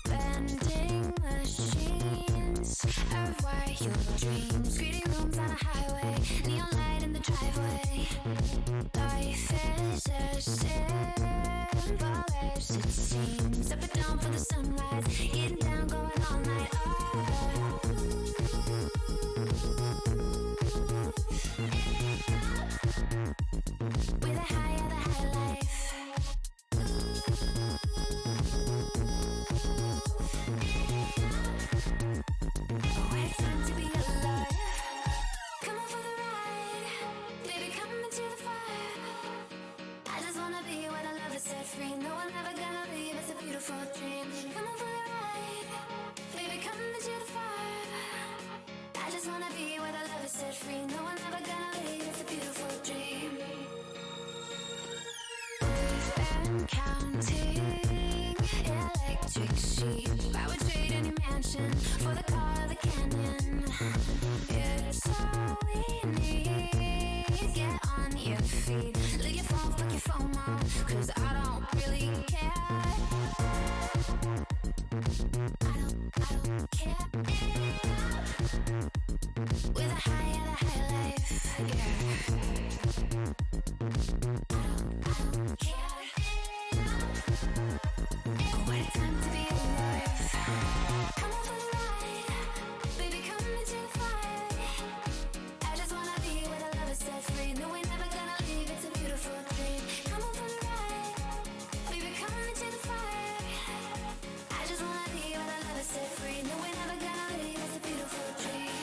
Vending machines of where your dreams. Greedy rooms on a highway, neon light in the driveway. Life is as simple as it seems. Up and down for the sunrise, getting down, going all night. With a high of the high life. What a time to be alive. Come on for the ride, baby, come into the fire. I just wanna be where the love is set free. No one ever gonna leave, it's a beautiful dream. Come on for the ride, baby, come into the fire. I just wanna be where the love is set free. No one ever gonna leave, it's a beautiful dream. We've been counting electric sheep. I would trade any mansion for the car or the canyon. It's all we need. Get on your feet. Leave your phone, fuck your phone, mom, 'cause I don't really care. I don't care. With a high of the high life, yeah. I don't care. What a time to be alive. Come on for the ride, baby, come into the fire. I just wanna be where the love is set free. No, we're never gonna leave, it's a beautiful dream. Come on for the ride, baby, come into the fire. I just wanna be where the love is set free. No, we're never gonna leave, it's a beautiful dream.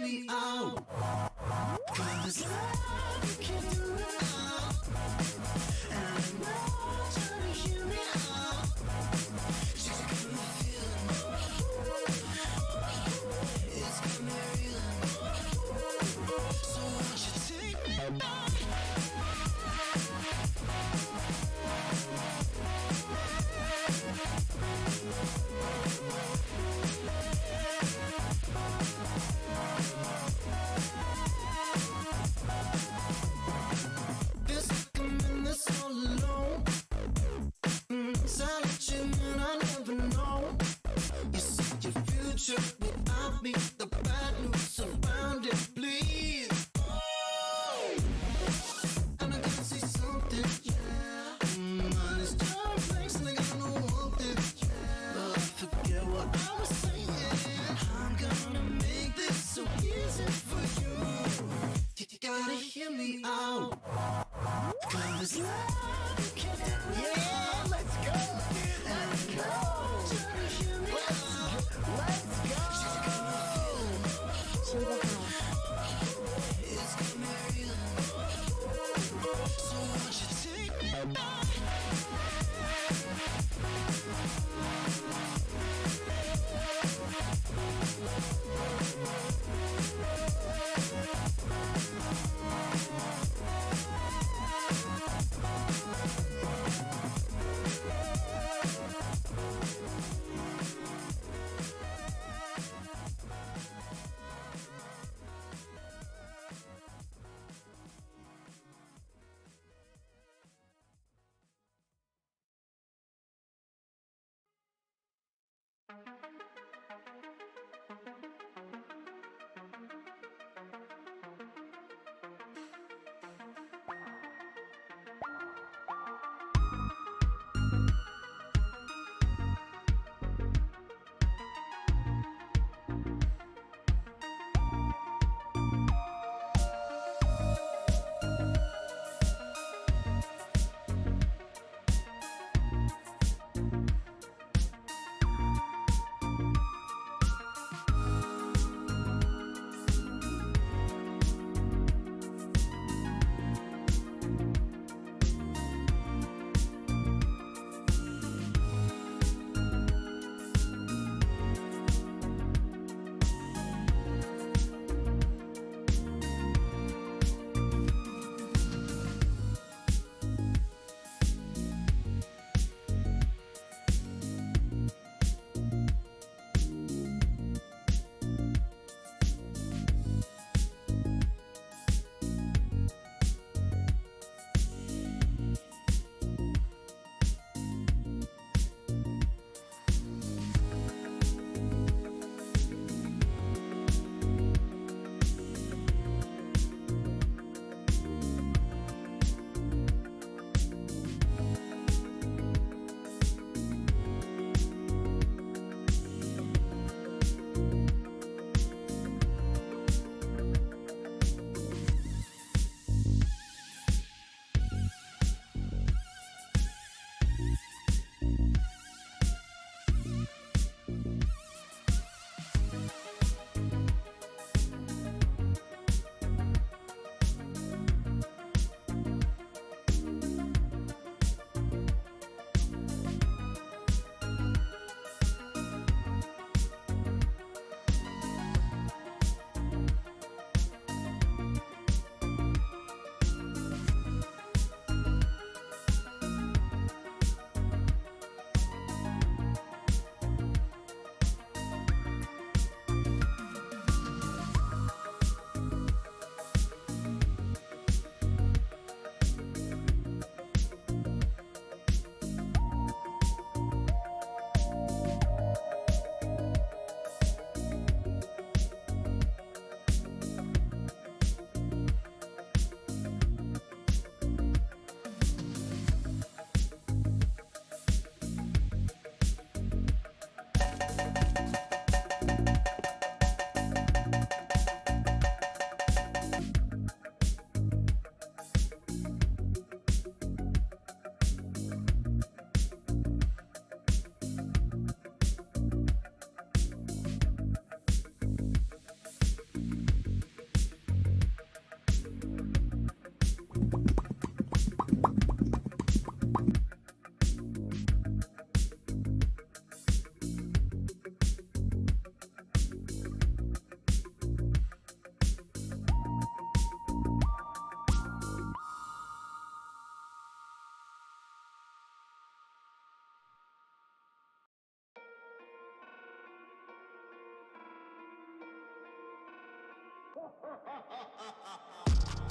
me out. 'Cause love, you can't do it all. And I know trying to hear me out. She's got me feeling, it's got me reeling. So won't you take me back? Feels like I'm in this all alone. Silent you and I never know. You see your future without me. The bad news around it, please. And I gotta say something, yeah. Mine is just place like I know one thing, yeah. But I forget what I was saying. I'm gonna make this so easy for you. You gotta hear me out. 'Cause love, you can't do it. Yeah, let's go. Let's go. Try to hear me out. Let's go. She's got me feeling. It's got me reeling. So won't you take me back?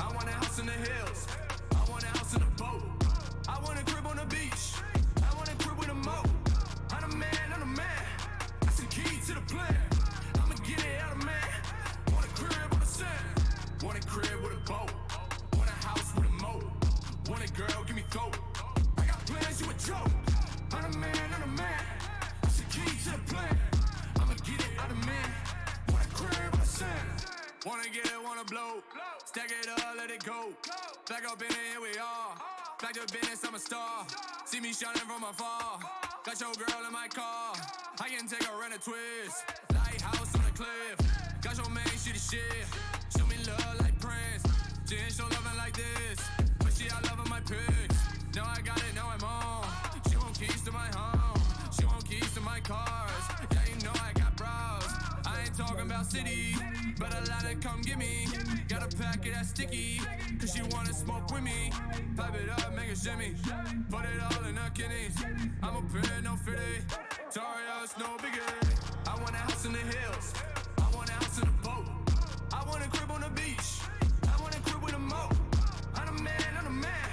I want a house in the hills. I want a house in a boat. I want a crib on the beach. I want a crib with a moat. I'm a man, I'm a man. That's the key to the plan. I'ma get it out of man. Want a crib on the sand. Want a crib with a boat. Want a house with a moat. Want a girl, give me throat. I got plans, you a joke. I'm a man, I'm a man. That's the key to the plan. I'ma get it out of man. Want a crib on the sand. Wanna get it, wanna blow. Stack it up, let it go. Back up in it, here we are. Back to business, I'm a star. See me shining from afar. Got your girl in my car. I can take her in a twist. Lighthouse on the cliff. Got your man, she the shit. Show me love like Prince. She ain't show loving like this. But she out loving my pics. Now I got it, now I'm on. She want keys to my home. She want keys to my cars. Yeah, you know I got bras. I ain't talking about city, but a lot of come get me. Got a packet that's sticky, cause she wanna smoke with me. Pipe it up, make a shimmy. Put it all in her kidneys. I'm a pin, no fitty. Torious, no biggie. I want a house in the hills. I want a house in a boat. I want a crib on the beach. I want a crib with a moat. I'm a man, I'm a man.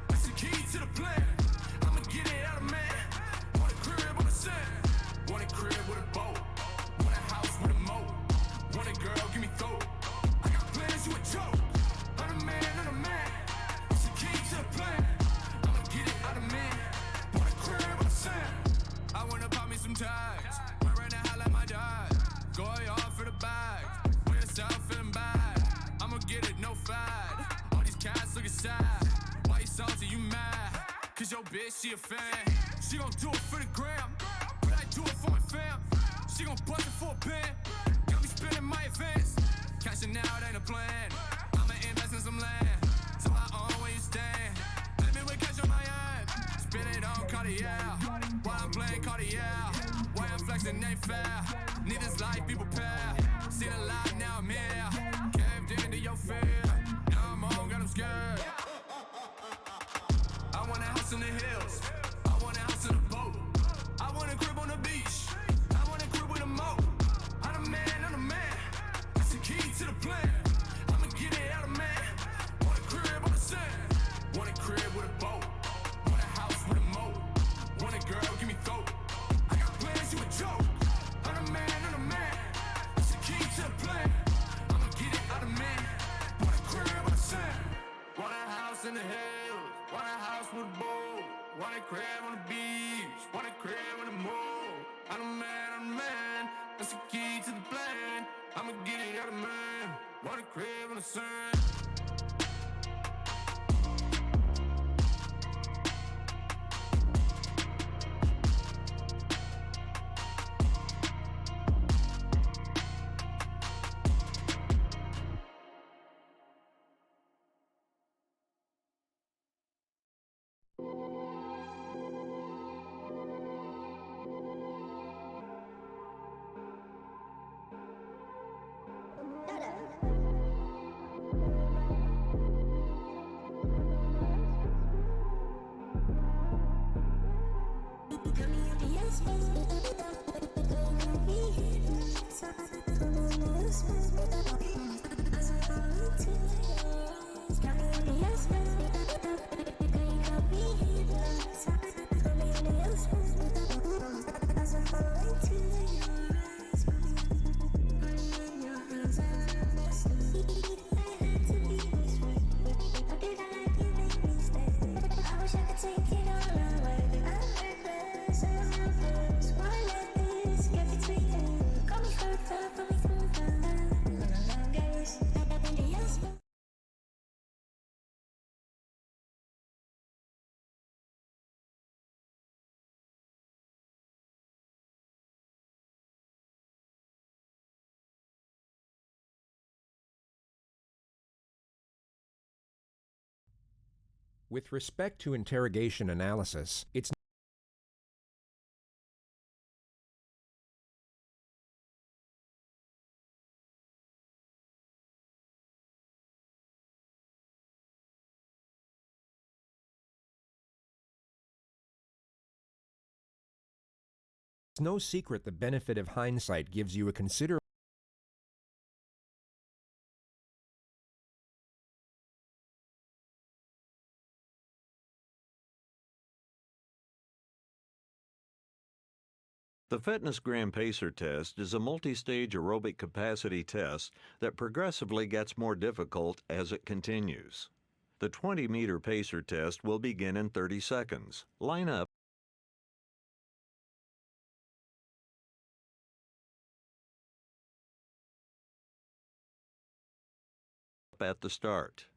That's the key to the plan. I'ma get it out of man. Want a crib on the sand. Want a crib with a boat. Want a house with a moat. Want a girl, give me throat. I got plans, you a joke. I'm a man, I'm a man. That's the key to the plan. I'ma get it out of man. Want a crib on the sand. I wanna pop me some tags. Wearing a hat like my dad. Going off for the bag. Wear yourself feeling bad. I'ma get it, no fad. All these cats looking sad. Why you salty, you mad? Cause your bitch, she a fan. She gon' do it for the gram. But I do it for my fam. She gon' bust it for a pen. Got me spending my advance. Cashing out ain't a plan. I'ma invest in some land. So I own where you stand. Let me with cash on my hand. Spin it on Cartier. While I'm playing Cartier. Why I'm flexing ain't fair. Need this life, be prepared. Seen a lot, now I'm here. Caved into your fear. Now I'm on, got 'em scared. I want a house in the hills. I want a house in a boat. I want a crib on the beach. I want a crib with a moat. I'm a man, I'm a man. That's the key to the plan. I'ma get it out of man. Want a crib on the sand. Want a crib with a boat. Want a house with a moat. Want a girl, give me throat. I got plans, you a joke. I'm a man, I'm a man. That's the key to the plan. I'ma get it out of man. Want a crib on the sand. Want a house in the hills. Want a house with a boat. Want a crib on the beach. Want a crib on the moat. I'm a man, I'm a man. That's the key to the plan. I'ma get it out of man. Want a crib on the sand. With respect to interrogation analysis, it's no secret the benefit of hindsight gives you a considerable The Fitness Gram Pacer test is a multi-stage aerobic capacity test that progressively gets more difficult as it continues. The 20-meter pacer test will begin in 30 seconds. Line up at the start.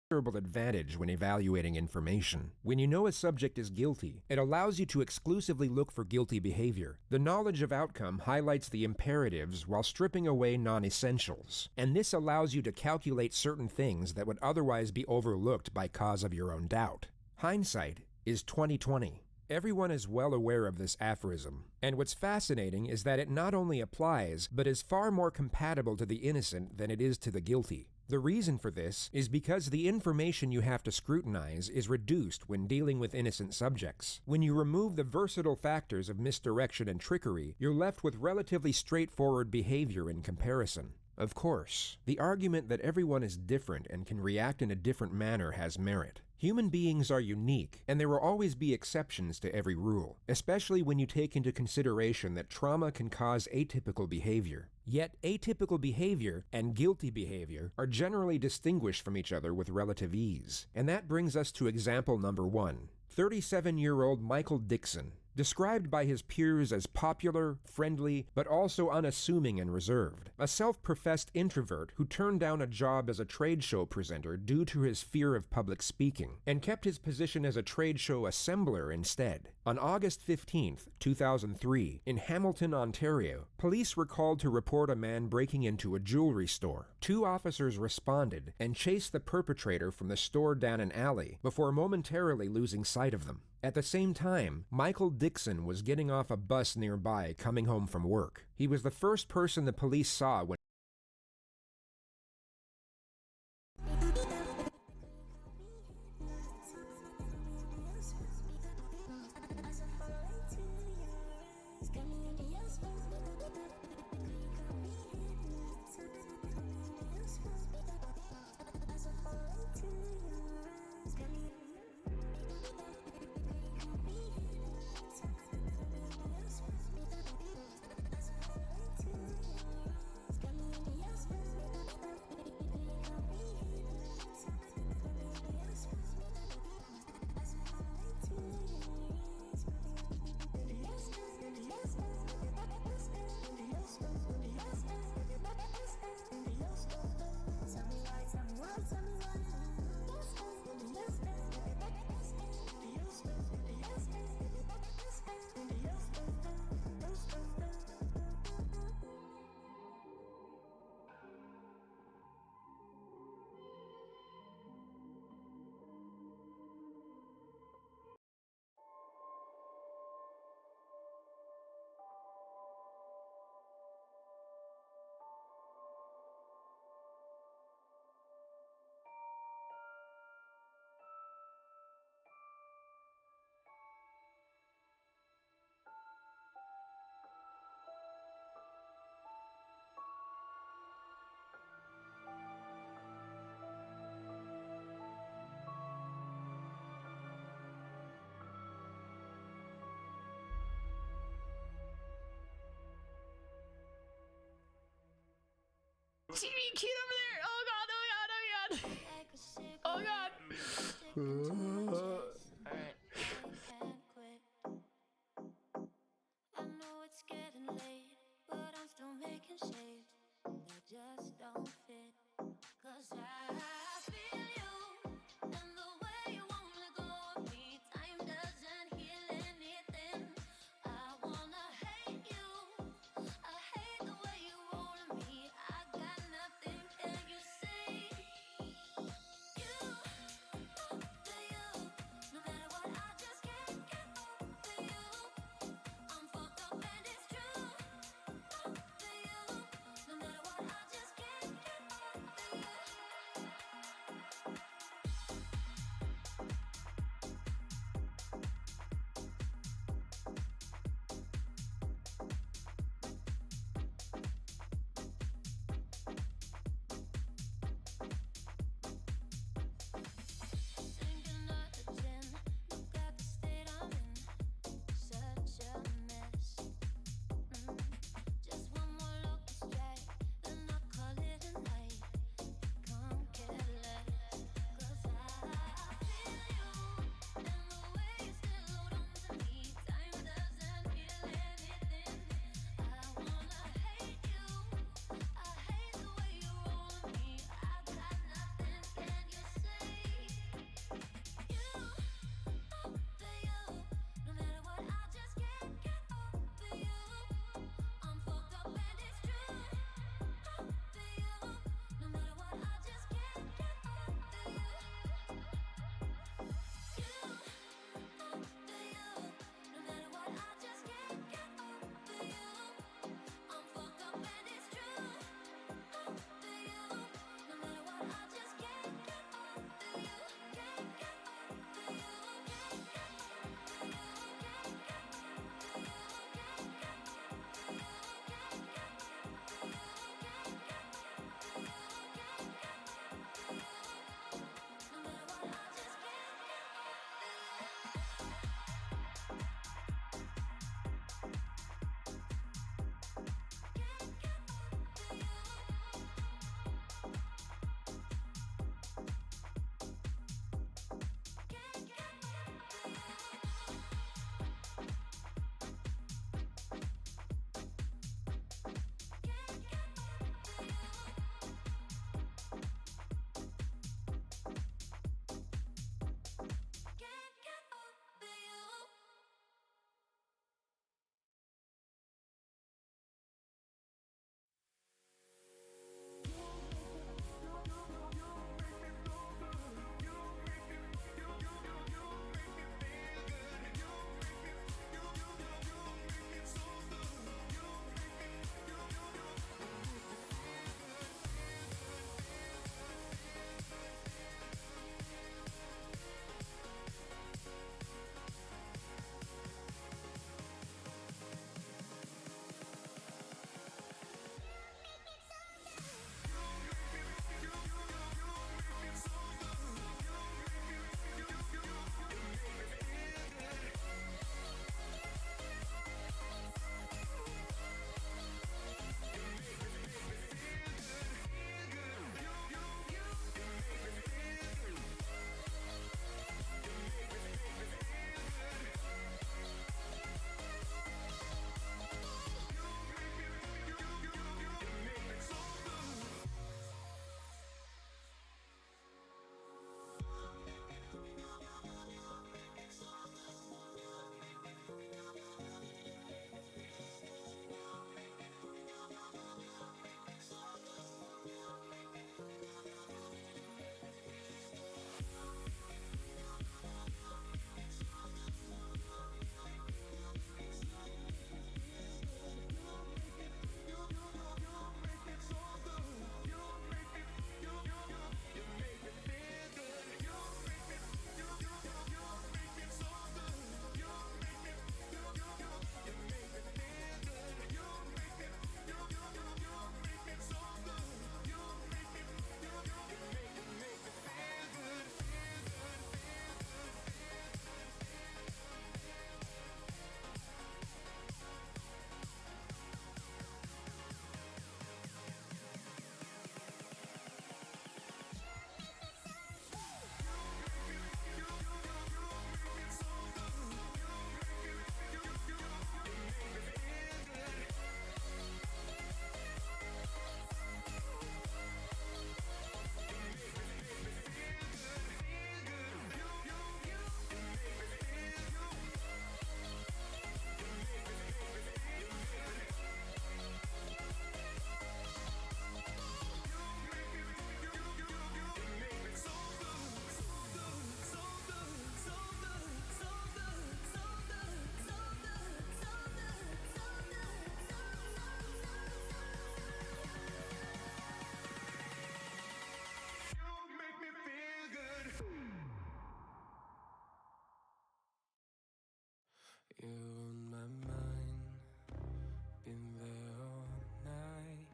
Considerable advantage when evaluating information. When you know a subject is guilty, it allows you to exclusively look for guilty behavior. The knowledge of outcome highlights the imperatives while stripping away non-essentials, and this allows you to calculate certain things that would otherwise be overlooked by cause of your own doubt. Hindsight is 20/20. Everyone is well aware of this aphorism, and what's fascinating is that it not only applies, but is far more compatible to the innocent than it is to the guilty. The reason for this is because the information you have to scrutinize is reduced when dealing with innocent subjects. When you remove the versatile factors of misdirection and trickery, you're left with relatively straightforward behavior in comparison. Of course, the argument that everyone is different and can react in a different manner has merit. Human beings are unique, and there will always be exceptions to every rule, especially when you take into consideration that trauma can cause atypical behavior. Yet, atypical behavior and guilty behavior are generally distinguished from each other with relative ease. And that brings us to example number 1. 37-year-old Michael Dixon, described by his peers as popular, friendly, but also unassuming and reserved. A self-professed introvert who turned down a job as a trade show presenter due to his fear of public speaking, and kept his position as a trade show assembler instead. On August 15, 2003, in Hamilton, Ontario, police were called to report a man breaking into a jewelry store. 2 officers responded and chased the perpetrator from the store down an alley before momentarily losing sight of them. At the same time, Michael Dixon was getting off a bus nearby coming home from work. He was the first person the police saw when TV kid over there! Oh god, oh god, oh god! Oh god! Alright. I know it's getting late, but I'm still making shapes that just don't fit. 'Cause I feel you and the way you wanna go with me. Time doesn't heal anything. I wanna hate you. I hate the way you roll me. I got nothing. Can you say you? Do you You're on my mind, been there all night.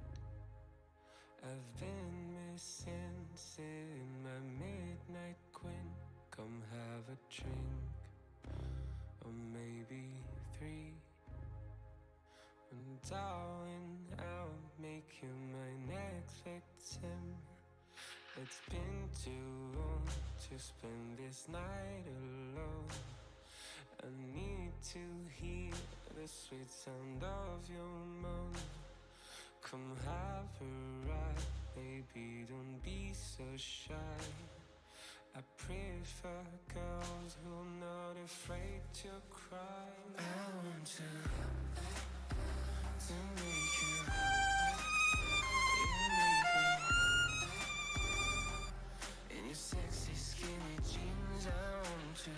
I've been missing, sitting my midnight queen. Come have a drink, or maybe 3. And darling, I'll make you my next victim. It's been too long to spend this night alone. I need to hear the sweet sound of your moan. Come have a ride, baby, don't be so shy. I prefer girls who are not afraid to cry. I want to make you make me. In your sexy skinny jeans, I want to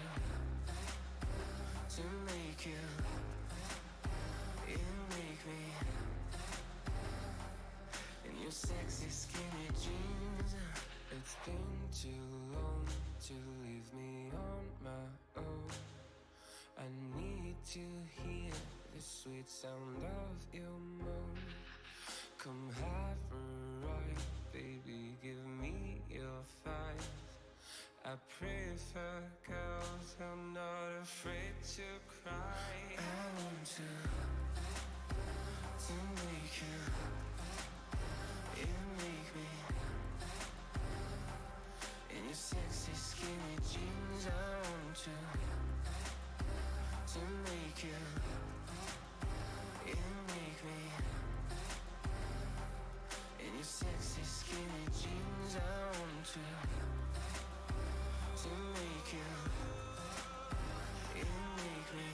make you make me. In your sexy skinny jeans. It's been too long to leave me on my own. I need to hear the sweet sound of your moan. Come have a ride, baby, give me your 5. I prefer girls who are not afraid to cry. I want to make you make me. In your sexy skinny jeans, I want to make you make me. In your sexy skinny jeans, I want to make you make me.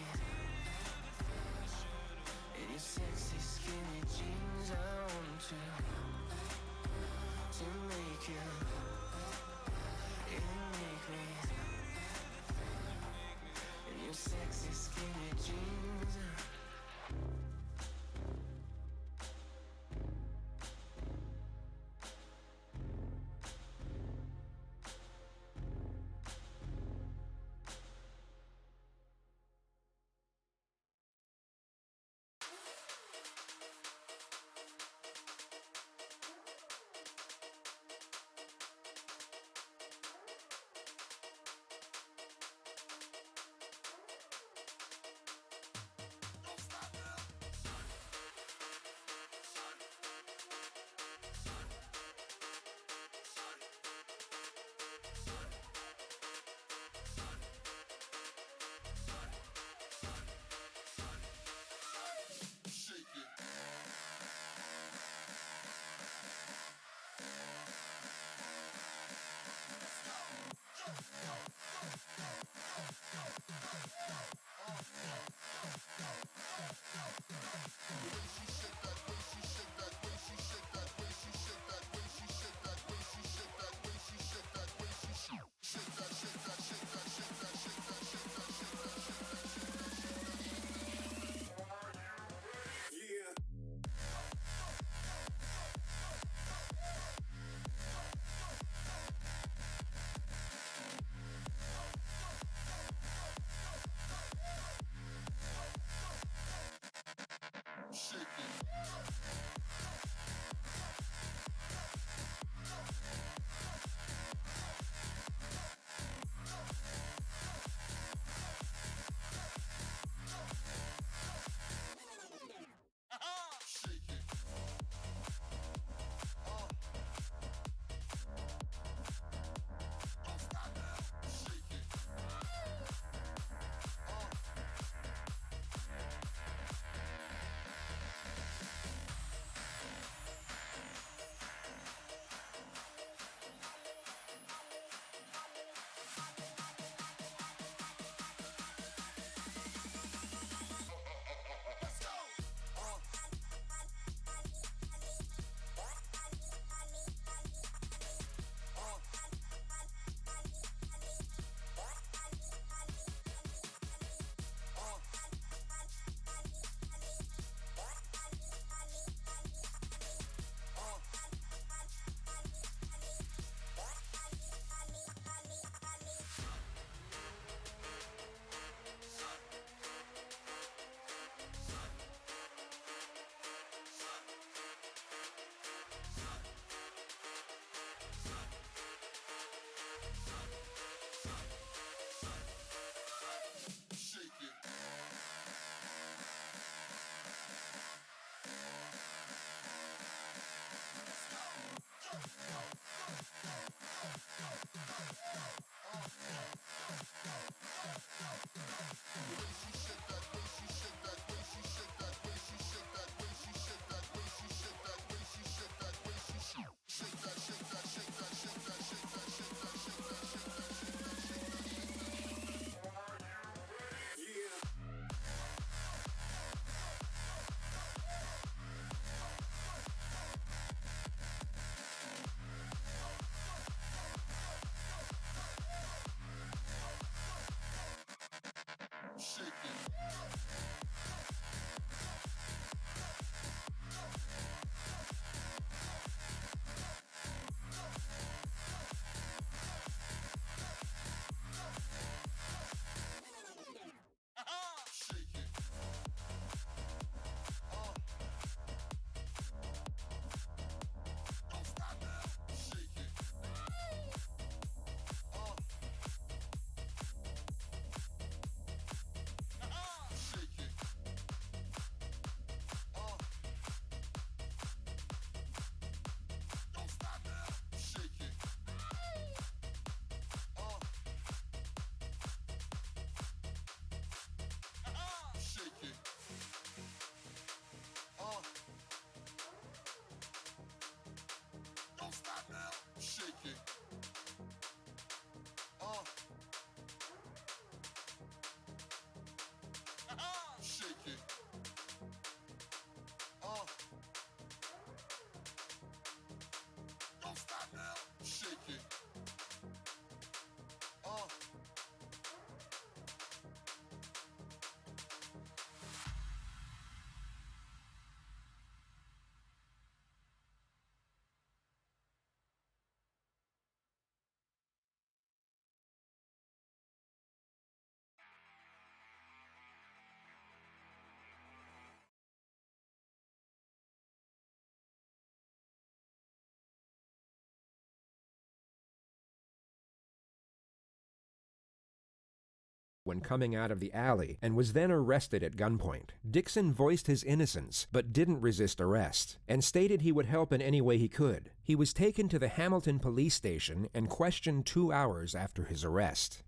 when coming out of the alley and was then arrested at gunpoint. Dixon voiced his innocence but didn't resist arrest and stated he would help in any way he could. He was taken to the Hamilton police station and questioned 2 hours after his arrest.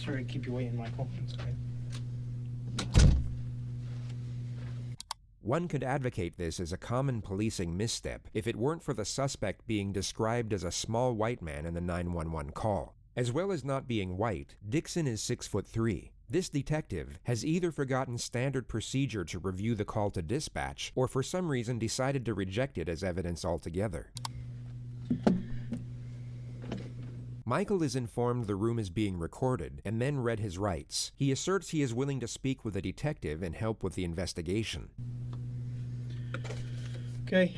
Sorry to keep you waiting, Michael. It's okay. One could advocate this as a common policing misstep if it weren't for the suspect being described as a small white man in the 911 call. As well as not being white, Dixon is 6'3". This detective has either forgotten standard procedure to review the call to dispatch or for some reason decided to reject it as evidence altogether. Michael is informed the room is being recorded and then read his rights. He asserts he is willing to speak with a detective and help with the investigation. Okay.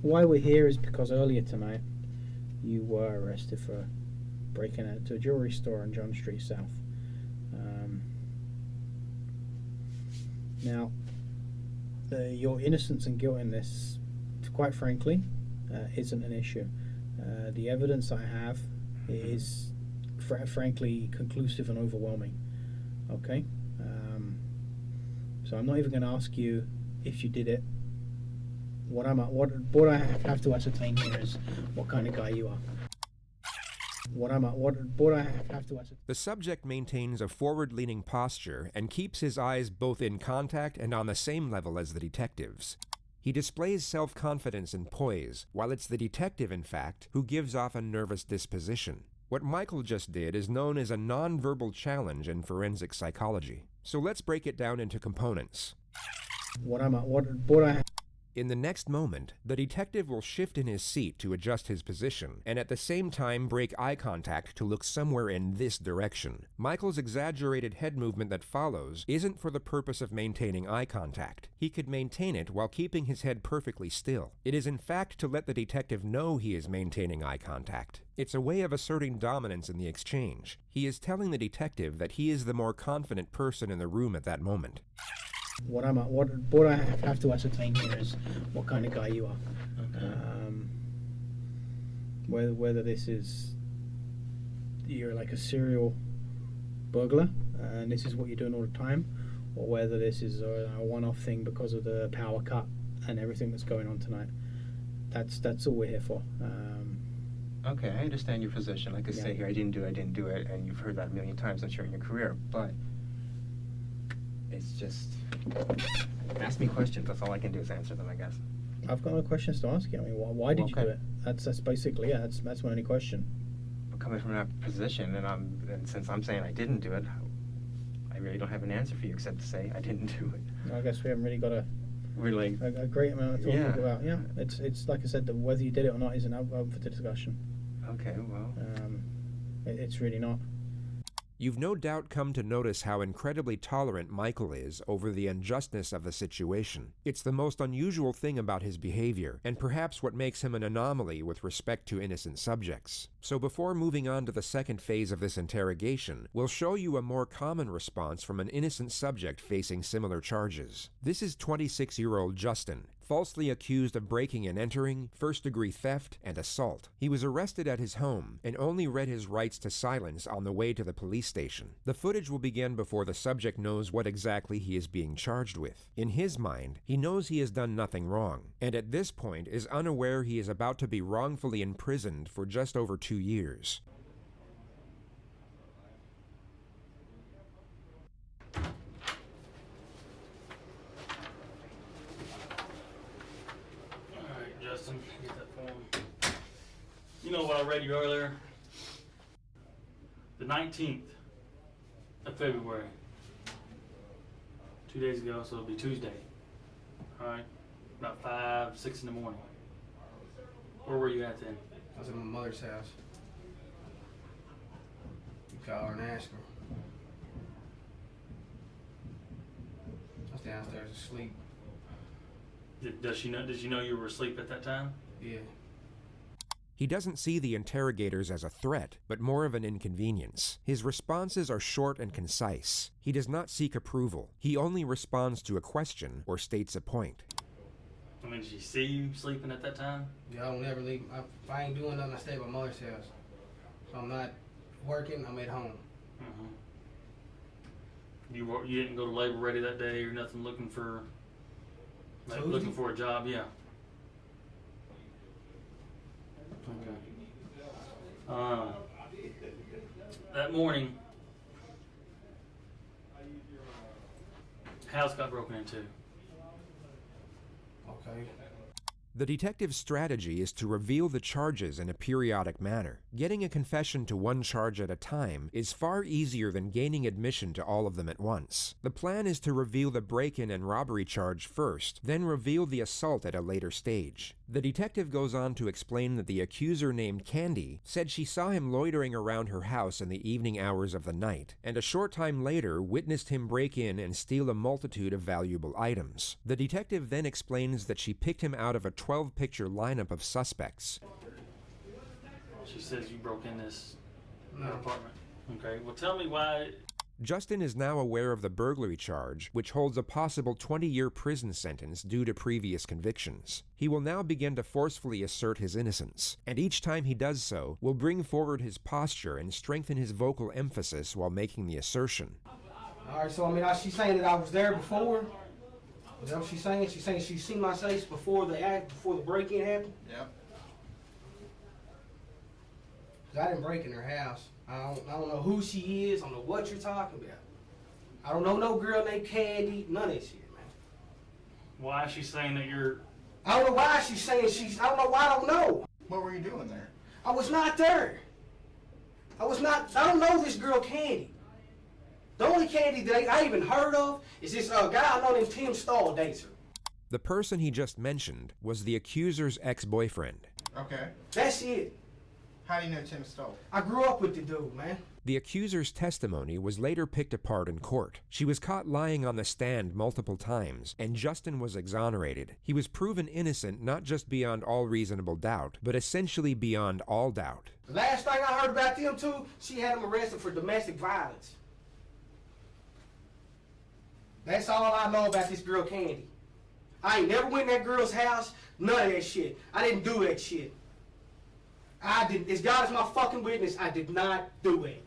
Why we're here is because earlier tonight you were arrested for breaking into a jewelry store on John Street South. Now, your innocence and guilt in this, quite frankly, isn't an issue. The evidence I have is, frankly, conclusive and overwhelming. Okay? So I'm not even going to ask you if you did it. What I have to ascertain here is what kind of guy you are. The subject maintains a forward-leaning posture and keeps his eyes both in contact and on the same level as the detective's. He displays self-confidence and poise, while it's the detective, in fact, who gives off a nervous disposition. What Michael just did is known as a non-verbal challenge in forensic psychology. So let's break it down into components. In the next moment, the detective will shift in his seat to adjust his position, and at the same time break eye contact to look somewhere in this direction. Michael's exaggerated head movement that follows isn't for the purpose of maintaining eye contact. He could maintain it while keeping his head perfectly still. It is in fact to let the detective know he is maintaining eye contact. It's a way of asserting dominance in the exchange. He is telling the detective that he is the more confident person in the room at that moment. What I have to ascertain here is what kind of guy you are. Okay. Whether this is you're like a serial burglar and this is what you're doing all the time, or whether this is a one-off thing because of the power cut and everything that's going on tonight. That's all we're here for. Okay, I understand your position. Like I say here, I didn't do it, and you've heard that a million times, I'm sure, in your career, but it's just, ask me questions. That's all I can do is answer them, I guess. I've got no questions to ask you. I mean, why did you do it? That's basically, that's my only question. I'm coming from that position, and since I'm saying I didn't do it, I really don't have an answer for you except to say I didn't do it. I guess we haven't really got a great amount of talking about. Yeah, it's like I said, that whether you did it or not isn't open for discussion. Okay, well, it's really not. You've no doubt come to notice how incredibly tolerant Michael is over the unjustness of the situation. It's the most unusual thing about his behavior, and perhaps what makes him an anomaly with respect to innocent subjects. So before moving on to the second phase of this interrogation, we'll show you a more common response from an innocent subject facing similar charges. This is 26-year-old Justin, falsely accused of breaking and entering, first-degree theft, and assault. He was arrested at his home and only read his rights to silence on the way to the police station. The footage will begin before the subject knows what exactly he is being charged with. In his mind, he knows he has done nothing wrong, and at this point is unaware he is about to be wrongfully imprisoned for just over 2 years. Justin, get that form. You know what I read you earlier? The 19th of February. 2 days ago, so it'll be Tuesday. Alright? About 5, 6 in the morning. Where were you at then? I was at my mother's house. You call her and ask her. I was downstairs asleep. Did she know you were asleep at that time? Yeah. He doesn't see the interrogators as a threat, but more of an inconvenience. His responses are short and concise. He does not seek approval. He only responds to a question or states a point. I mean, did she see you sleeping at that time? Yeah, I don't never leave. If I ain't doing nothing, I stay at my mother's house. So I'm not working, I'm at home. You didn't go to labor ready that day or nothing, looking for a job, yeah. Okay. That morning, house got broken into. Okay. The detective's strategy is to reveal the charges in a periodic manner. Getting a confession to one charge at a time is far easier than gaining admission to all of them at once. The plan is to reveal the break-in and robbery charge first, then reveal the assault at a later stage. The detective goes on to explain that the accuser named Candy said she saw him loitering around her house in the evening hours of the night, and a short time later witnessed him break in and steal a multitude of valuable items. The detective then explains that she picked him out of a 12-picture lineup of suspects. She says you broke in this apartment. Okay, well tell me why. Justin is now aware of the burglary charge, which holds a possible 20-year prison sentence due to previous convictions. He will now begin to forcefully assert his innocence, and each time he does so, will bring forward his posture and strengthen his vocal emphasis while making the assertion. Alright, so I mean, she's saying that I was there before? Is that what she's saying? She's saying she's seen my face before the break-in happened? Yep. 'Cause I didn't break in her house. I don't know who she is. I don't know what you're talking about. I don't know no girl named Candy. None of that shit, man. Why is she saying that you're... I don't know why she's saying I don't know why I don't know. What were you doing there? I was not there. I don't know this girl Candy. The only Candy that I even heard of is this guy I know named Tim Stahl dates her. The person he just mentioned was the accuser's ex-boyfriend. Okay. That's it. How do you know Tim Stoll? I grew up with the dude, man. The accuser's testimony was later picked apart in court. She was caught lying on the stand multiple times, and Justin was exonerated. He was proven innocent not just beyond all reasonable doubt, but essentially beyond all doubt. The last thing I heard about them two, she had him arrested for domestic violence. That's all I know about this girl Candy. I ain't never went in that girl's house, none of that shit. I didn't do that shit. I didn't. As God is my fucking witness, I did not do it.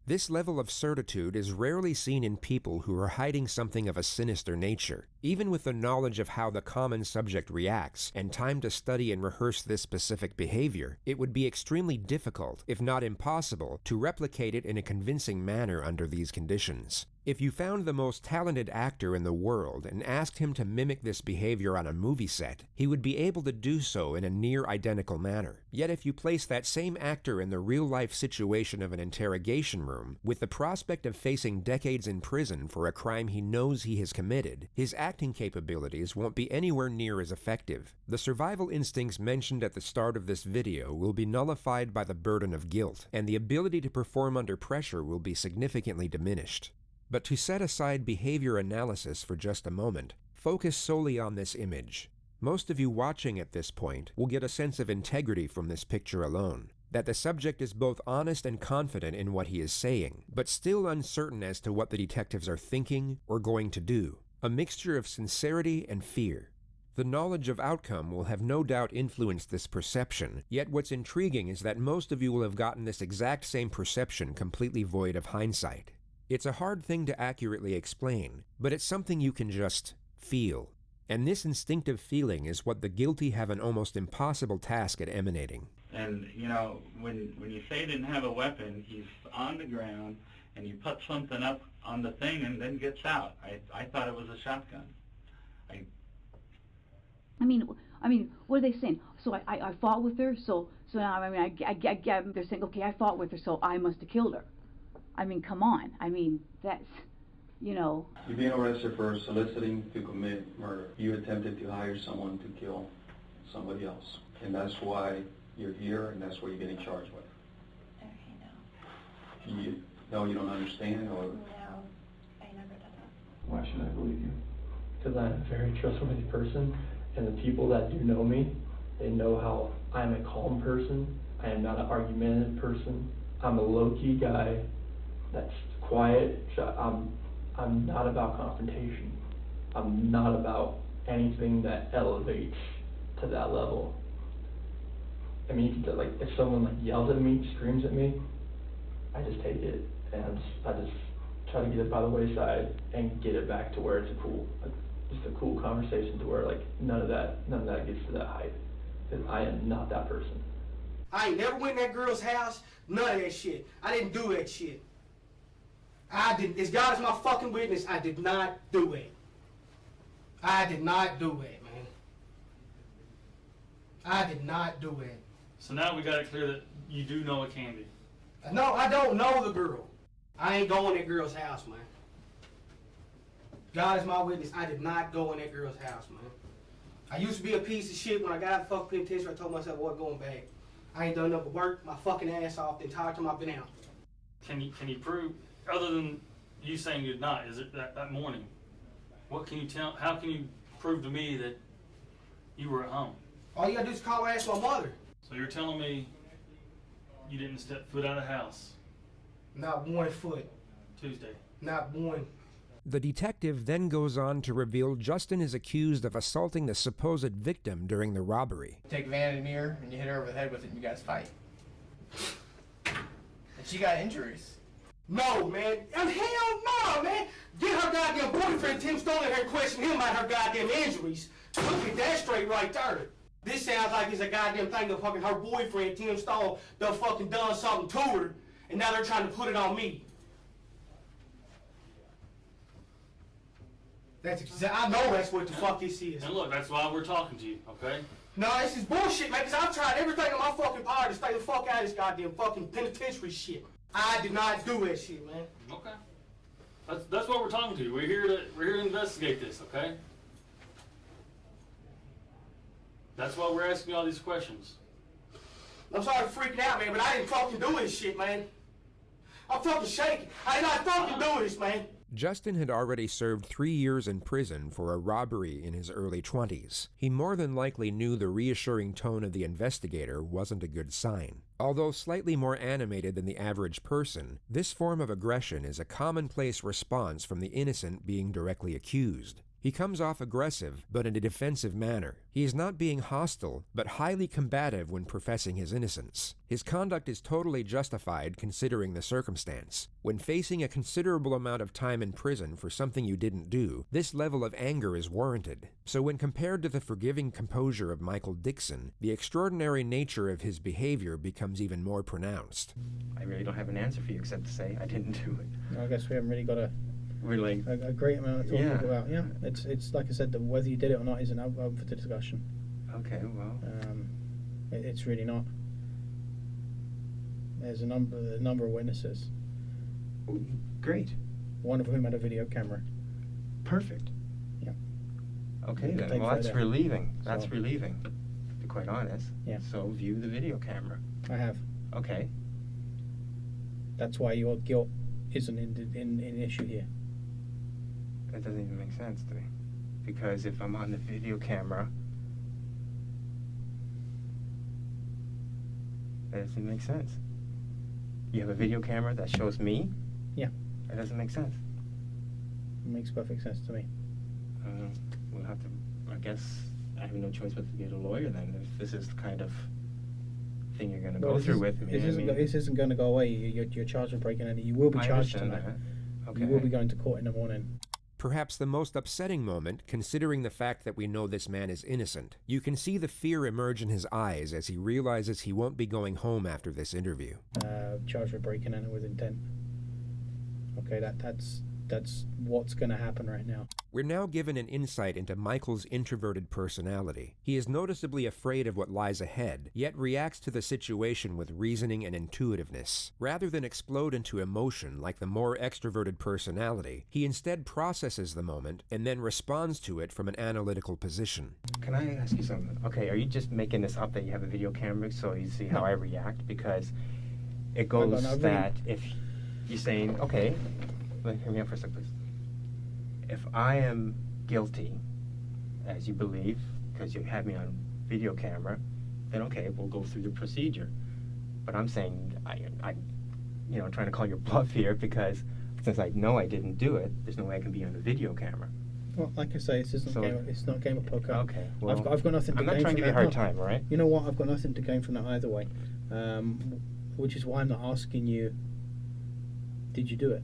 This level of certitude is rarely seen in people who are hiding something of a sinister nature. Even with the knowledge of how the common subject reacts and time to study and rehearse this specific behavior, it would be extremely difficult, if not impossible, to replicate it in a convincing manner under these conditions. If you found the most talented actor in the world and asked him to mimic this behavior on a movie set, he would be able to do so in a near-identical manner. Yet if you place that same actor in the real-life situation of an interrogation room, with the prospect of facing decades in prison for a crime he knows he has committed, his acting capabilities won't be anywhere near as effective. The survival instincts mentioned at the start of this video will be nullified by the burden of guilt, and the ability to perform under pressure will be significantly diminished. But to set aside behavior analysis for just a moment, focus solely on this image. Most of you watching at this point will get a sense of integrity from this picture alone, that the subject is both honest and confident in what he is saying, but still uncertain as to what the detectives are thinking or going to do, a mixture of sincerity and fear. The knowledge of outcome will have no doubt influenced this perception, yet what's intriguing is that most of you will have gotten this exact same perception completely void of hindsight. It's a hard thing to accurately explain, but it's something you can just feel. And this instinctive feeling is what the guilty have an almost impossible task at emanating. And, you know, when you say he didn't have a weapon, he's on the ground, and you put something up on the thing and then gets out. I thought it was a shotgun. I mean, what are they saying? So I fought with her, so now, I mean, they're saying, okay, I fought with her, so I must have killed her. I mean, come on. I mean, that's, you know. You're being arrested for soliciting to commit murder. You attempted to hire someone to kill somebody else. And that's why you're here, and that's what you're getting charged with. Okay, no. You don't understand, or? No, I never did that. Why should I believe you? Because I'm a very trustworthy person, and the people that do know me, they know how I'm a calm person. I am not an argumentative person. I'm a low-key guy that's quiet. I'm not about confrontation. I'm not about anything that elevates to that level. I mean, you could, like, if someone like yells at me, screams at me, I just take it and I just try to get it by the wayside and get it back to where it's just a cool conversation to where like none of that gets to that height. Because I am not that person. I ain't never went in that girl's house, none of that shit. I didn't do that shit. I didn't, as God is my fucking witness, I did not do it. I did not do it, man. I did not do it. So now we got it clear that you do know a Candy. No, I don't know the girl. I ain't going in that girl's house, man. God is my witness, I did not go in that girl's house, man. I used to be a piece of shit. When I got out of the fucking penitentiary, I told myself I wasn't going back. I ain't done nothing but work my fucking ass off the entire time I've been out. Can you prove, other than you saying you did not, is it that morning? What can you tell, how can you prove to me that you were at home? All you gotta do is call and ask my mother. So you're telling me you didn't step foot out of the house? Not 1 foot. Tuesday? Not one. The detective then goes on to reveal Justin is accused of assaulting the supposed victim during the robbery. You take Vanity near and you hit her over the head with it and you guys fight. And she got injuries. No, man. And hell no, man. Get her goddamn boyfriend, Tim Stone, in here and question him about her goddamn injuries. Look at that straight right there. This sounds like it's a goddamn thing that fucking her boyfriend, Tim Stone, done fucking done something to her, and now they're trying to put it on me. That's I know that's what the fuck this is. And look, that's why we're talking to you, okay? No, this is bullshit, man, because I've tried everything in my fucking power to stay the fuck out of this goddamn fucking penitentiary shit. I did not do that shit, man. Okay. That's what we're talking to. We're here to investigate this, okay? That's why we're asking you all these questions. I'm sorry for freaking out, man, but I didn't fucking do this shit, man. I'm fucking shaking. I did not fucking do this, man. Justin had already served 3 years in prison for a robbery in his early 20s. He more than likely knew the reassuring tone of the investigator wasn't a good sign. Although slightly more animated than the average person, this form of aggression is a commonplace response from the innocent being directly accused. He comes off aggressive, but in a defensive manner. He is not being hostile, but highly combative when professing his innocence. His conduct is totally justified considering the circumstance. When facing a considerable amount of time in prison for something you didn't do, this level of anger is warranted. So when compared to the forgiving composure of Michael Dixon, the extraordinary nature of his behavior becomes even more pronounced. I really don't have an answer for you except to say I didn't do it. I guess we haven't really got a great amount of talking about. Yeah, it's like I said, whether you did it or not isn't up for the discussion. Okay, well, it's really not. There's a number of witnesses. Great. One of whom had a video camera. Perfect. Yeah. Okay then. Well, that's relieving. That's relieving, to be quite honest. Yeah. So view the video camera. I have. Okay. That's why your guilt isn't in issue here. That doesn't even make sense to me. Because if I'm on the video camera, that doesn't make sense. You have a video camera that shows me? Yeah. That doesn't make sense. It makes perfect sense to me. We'll have to, I guess, I have no choice but to get a lawyer then, if this is the kind of thing you're going to go through with me. This isn't going to go away. You're charged with breaking in. You will be charged tonight. Okay. You will be going to court in the morning. Perhaps the most upsetting moment, considering the fact that we know this man is innocent. You can see the fear emerge in his eyes as he realizes he won't be going home after this interview. Charged with breaking in with intent. Okay, that's what's going to happen right now. We're now given an insight into Michael's introverted personality. He is noticeably afraid of what lies ahead, yet reacts to the situation with reasoning and intuitiveness. Rather than explode into emotion like the more extroverted personality, he instead processes the moment and then responds to it from an analytical position. Can I ask you something? Okay, are you just making this up that you have a video camera so you see how I react? Because it goes that if you're saying, okay, hear me out for a second, please. If I am guilty, as you believe, because you have me on video camera, then okay, we'll go through the procedure. But I'm saying, I'm trying to call your bluff here because since I know I didn't do it, there's no way I can be on the video camera. Well, like I say, it's not a game of poker. Okay. Well, I've got nothing to I'm gain not trying from to give you a that. hard time, all right? You know what? I've got nothing to gain from that either way. Which is why I'm not asking you, did you do it?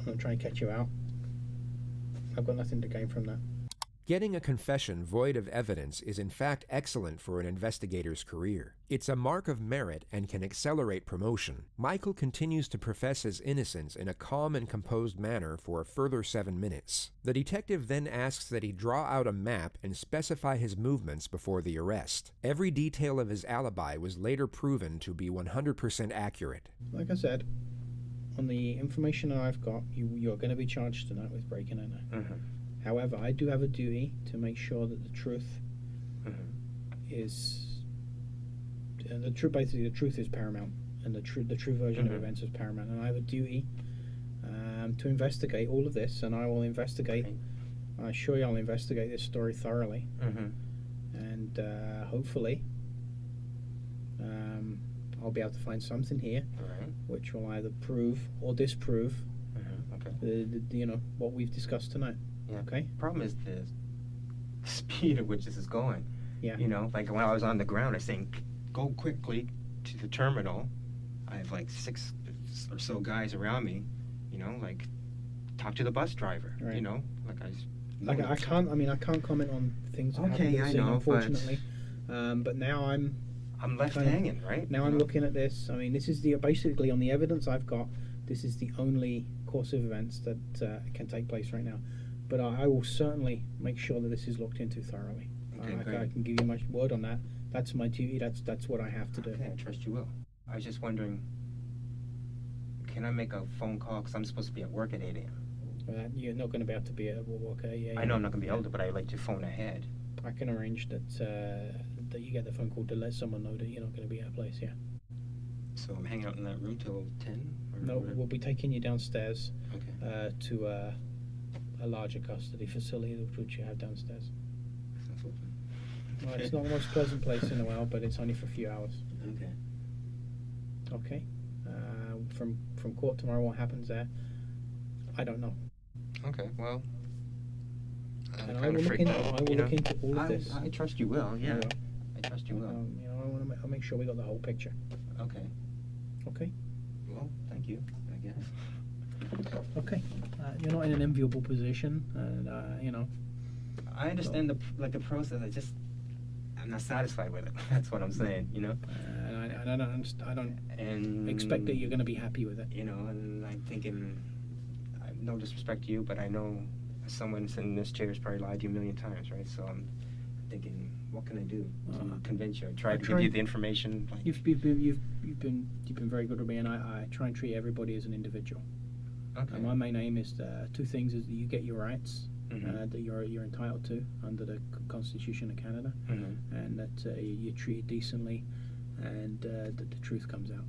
I'm trying to catch you out. I've got nothing to gain from that. Getting a confession void of evidence is in fact excellent for an investigator's career. It's a mark of merit and can accelerate promotion. Michael continues to profess his innocence in a calm and composed manner for a further 7 minutes. The detective then asks that he draw out a map and specify his movements before the arrest. Every detail of his alibi was later proven to be 100% accurate. Like I said, on the information that I've got, you're going to be charged tonight with breaking and entering. However, I do have a duty to make sure that the truth is, basically the truth is paramount, and the true version of events is paramount. And I have a duty to investigate all of this, and I will investigate. I assure you, I'll investigate this story thoroughly, and hopefully, I'll be able to find something here, which will either prove or disprove, what we've discussed tonight. Yeah. Okay. Problem is the speed at which this is going. Yeah. You know, like when I was on the ground, I was saying, go quickly to the terminal. I have like 6 or so guys around me. You know, like talk to the bus driver. Right. You know, I can't comment on things that happen in the scene, unfortunately. But now I'm left hanging, right? Now I'm looking at this. I mean, this is basically on the evidence I've got. This is the only course of events that can take place right now. But I will certainly make sure that this is looked into thoroughly. Okay, I can give you my word on that. That's my duty. That's what I have to do. Okay, I trust you will. I was just wondering, can I make a phone call? Because I'm supposed to be at work at 8 a.m. Well, you're not going to be able to be at work. Okay, yeah. I know I'm not going to be able to, but I like to phone ahead. I can arrange that you get the phone call to let someone know that you're not going to be at a place. Yeah. So I'm hanging out in that room till 10? No, we'll be taking you downstairs to a larger custody facility which you have downstairs. Well, it's not the most pleasant place in the world, but it's only for a few hours. Okay. Okay. From court tomorrow, what happens there? I don't know. Okay. Well. And I will look into all of this. I trust you will. Yeah. I trust you will. I'll make sure we got the whole picture. Okay. Okay. Well, thank you, I guess. Okay. You're not in an enviable position, and I understand the process. I'm not satisfied with it. That's what I'm saying. You know. I don't expect that you're going to be happy with it. You know, and I'm thinking, no disrespect to you, but I know someone in this chair has probably lied to you a million times, right? So I'm thinking, what can I do to convince you? I tried to give you the information. Like, you've been very good with me, and I try and treat everybody as an individual. Okay. My main aim is 2 things: is that you get your rights that you're entitled to under the Constitution of Canada, and that you're treated decently, and that the truth comes out.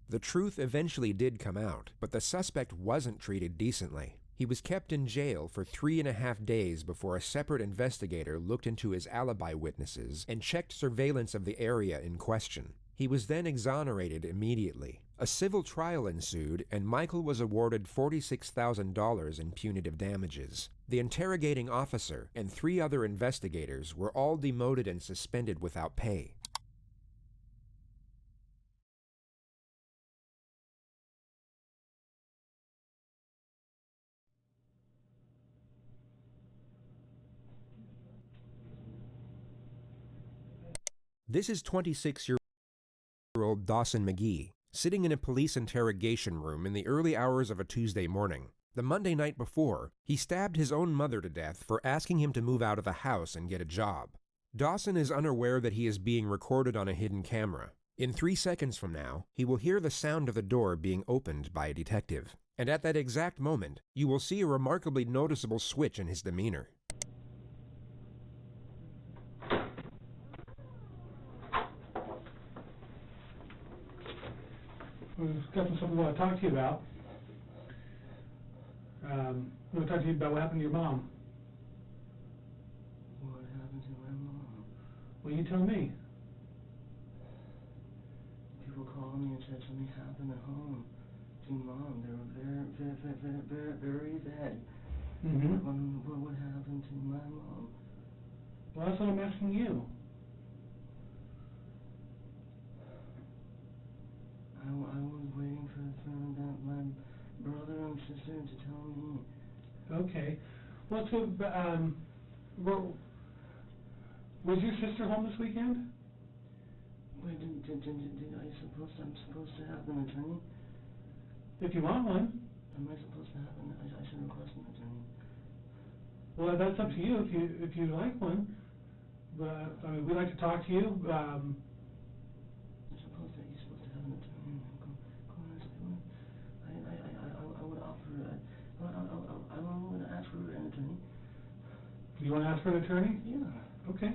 The truth eventually did come out, but the suspect wasn't treated decently. He was kept in jail for 3.5 days before a separate investigator looked into his alibi witnesses and checked surveillance of the area in question. He was then exonerated immediately. A civil trial ensued, and Michael was awarded $46,000 in punitive damages. The interrogating officer and 3 other investigators were all demoted and suspended without pay. This is 26-year-old Dawson McGee, sitting in a police interrogation room in the early hours of a Tuesday morning. The Monday night before, he stabbed his own mother to death for asking him to move out of the house and get a job. Dawson is unaware that he is being recorded on a hidden camera. In 3 seconds from now, he will hear the sound of the door being opened by a detective. And at that exact moment, you will see a remarkably noticeable switch in his demeanor. There's definitely something I want to talk to you about. I want to talk to you about what happened to your mom. What happened to my mom? Well, you tell me. People called me and said something happened at home to Mom. They were very, very, very, very, very bad. Mm-hmm. What happened to my mom? Well, that's what I'm asking you. I was waiting for my brother and sister to tell me. Okay. Well, so, was your sister home this weekend? Wait, I'm supposed to have an attorney? If you want one. Am I supposed to have I should request an attorney. Well, that's up to you if you like one. But I mean, we'd like to talk to you. You're supposed to have an attorney. Go on, I would offer. I would ask for an attorney. You want to ask for an attorney? Yeah. Okay.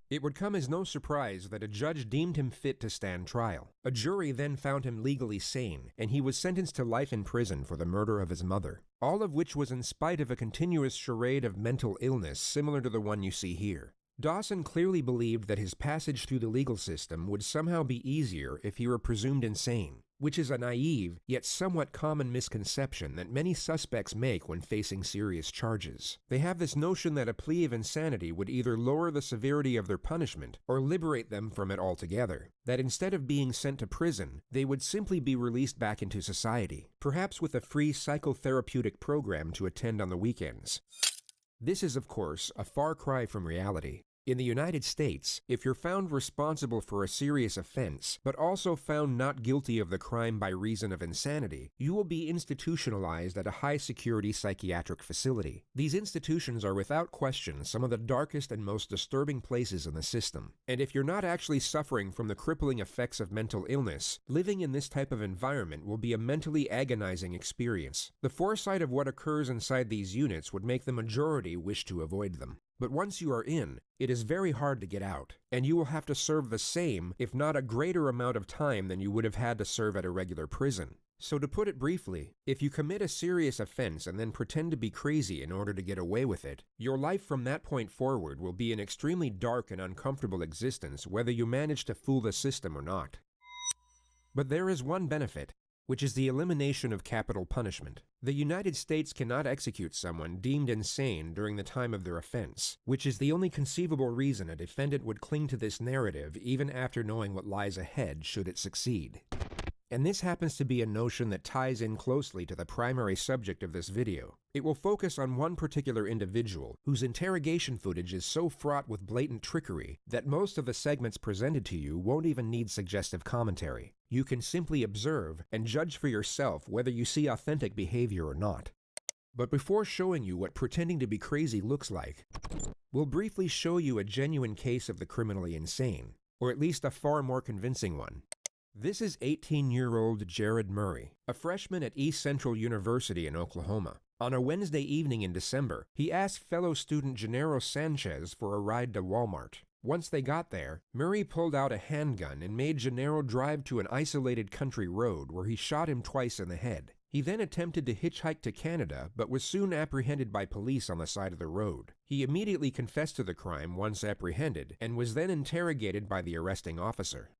It would come as no surprise that a judge deemed him fit to stand trial. A jury then found him legally sane, and he was sentenced to life in prison for the murder of his mother. All of which was in spite of a continuous charade of mental illness similar to the one you see here. Dawson clearly believed that his passage through the legal system would somehow be easier if he were presumed insane, which is a naive, yet somewhat common misconception that many suspects make when facing serious charges. They have this notion that a plea of insanity would either lower the severity of their punishment or liberate them from it altogether. That instead of being sent to prison, they would simply be released back into society, perhaps with a free psychotherapeutic program to attend on the weekends. This is, of course, a far cry from reality. In the United States, if you're found responsible for a serious offense, but also found not guilty of the crime by reason of insanity, you will be institutionalized at a high-security psychiatric facility. These institutions are without question some of the darkest and most disturbing places in the system. And if you're not actually suffering from the crippling effects of mental illness, living in this type of environment will be a mentally agonizing experience. The foresight of what occurs inside these units would make the majority wish to avoid them. But once you are in, it is very hard to get out, and you will have to serve the same, if not a greater amount of time than you would have had to serve at a regular prison. So to put it briefly, if you commit a serious offense and then pretend to be crazy in order to get away with it, your life from that point forward will be an extremely dark and uncomfortable existence whether you manage to fool the system or not. But there is one benefit, which is the elimination of capital punishment. The United States cannot execute someone deemed insane during the time of their offense, which is the only conceivable reason a defendant would cling to this narrative even after knowing what lies ahead should it succeed. And this happens to be a notion that ties in closely to the primary subject of this video. It will focus on one particular individual whose interrogation footage is so fraught with blatant trickery that most of the segments presented to you won't even need suggestive commentary. You can simply observe and judge for yourself whether you see authentic behavior or not. But before showing you what pretending to be crazy looks like, we'll briefly show you a genuine case of the criminally insane, or at least a far more convincing one. This is 18-year-old Jared Murray, a freshman at East Central University in Oklahoma. On a Wednesday evening in December, he asked fellow student Gennaro Sanchez for a ride to Walmart. Once they got there, Murray pulled out a handgun and made Gennaro drive to an isolated country road where he shot him twice in the head. He then attempted to hitchhike to Canada, but was soon apprehended by police on the side of the road. He immediately confessed to the crime once apprehended, and was then interrogated by the arresting officer.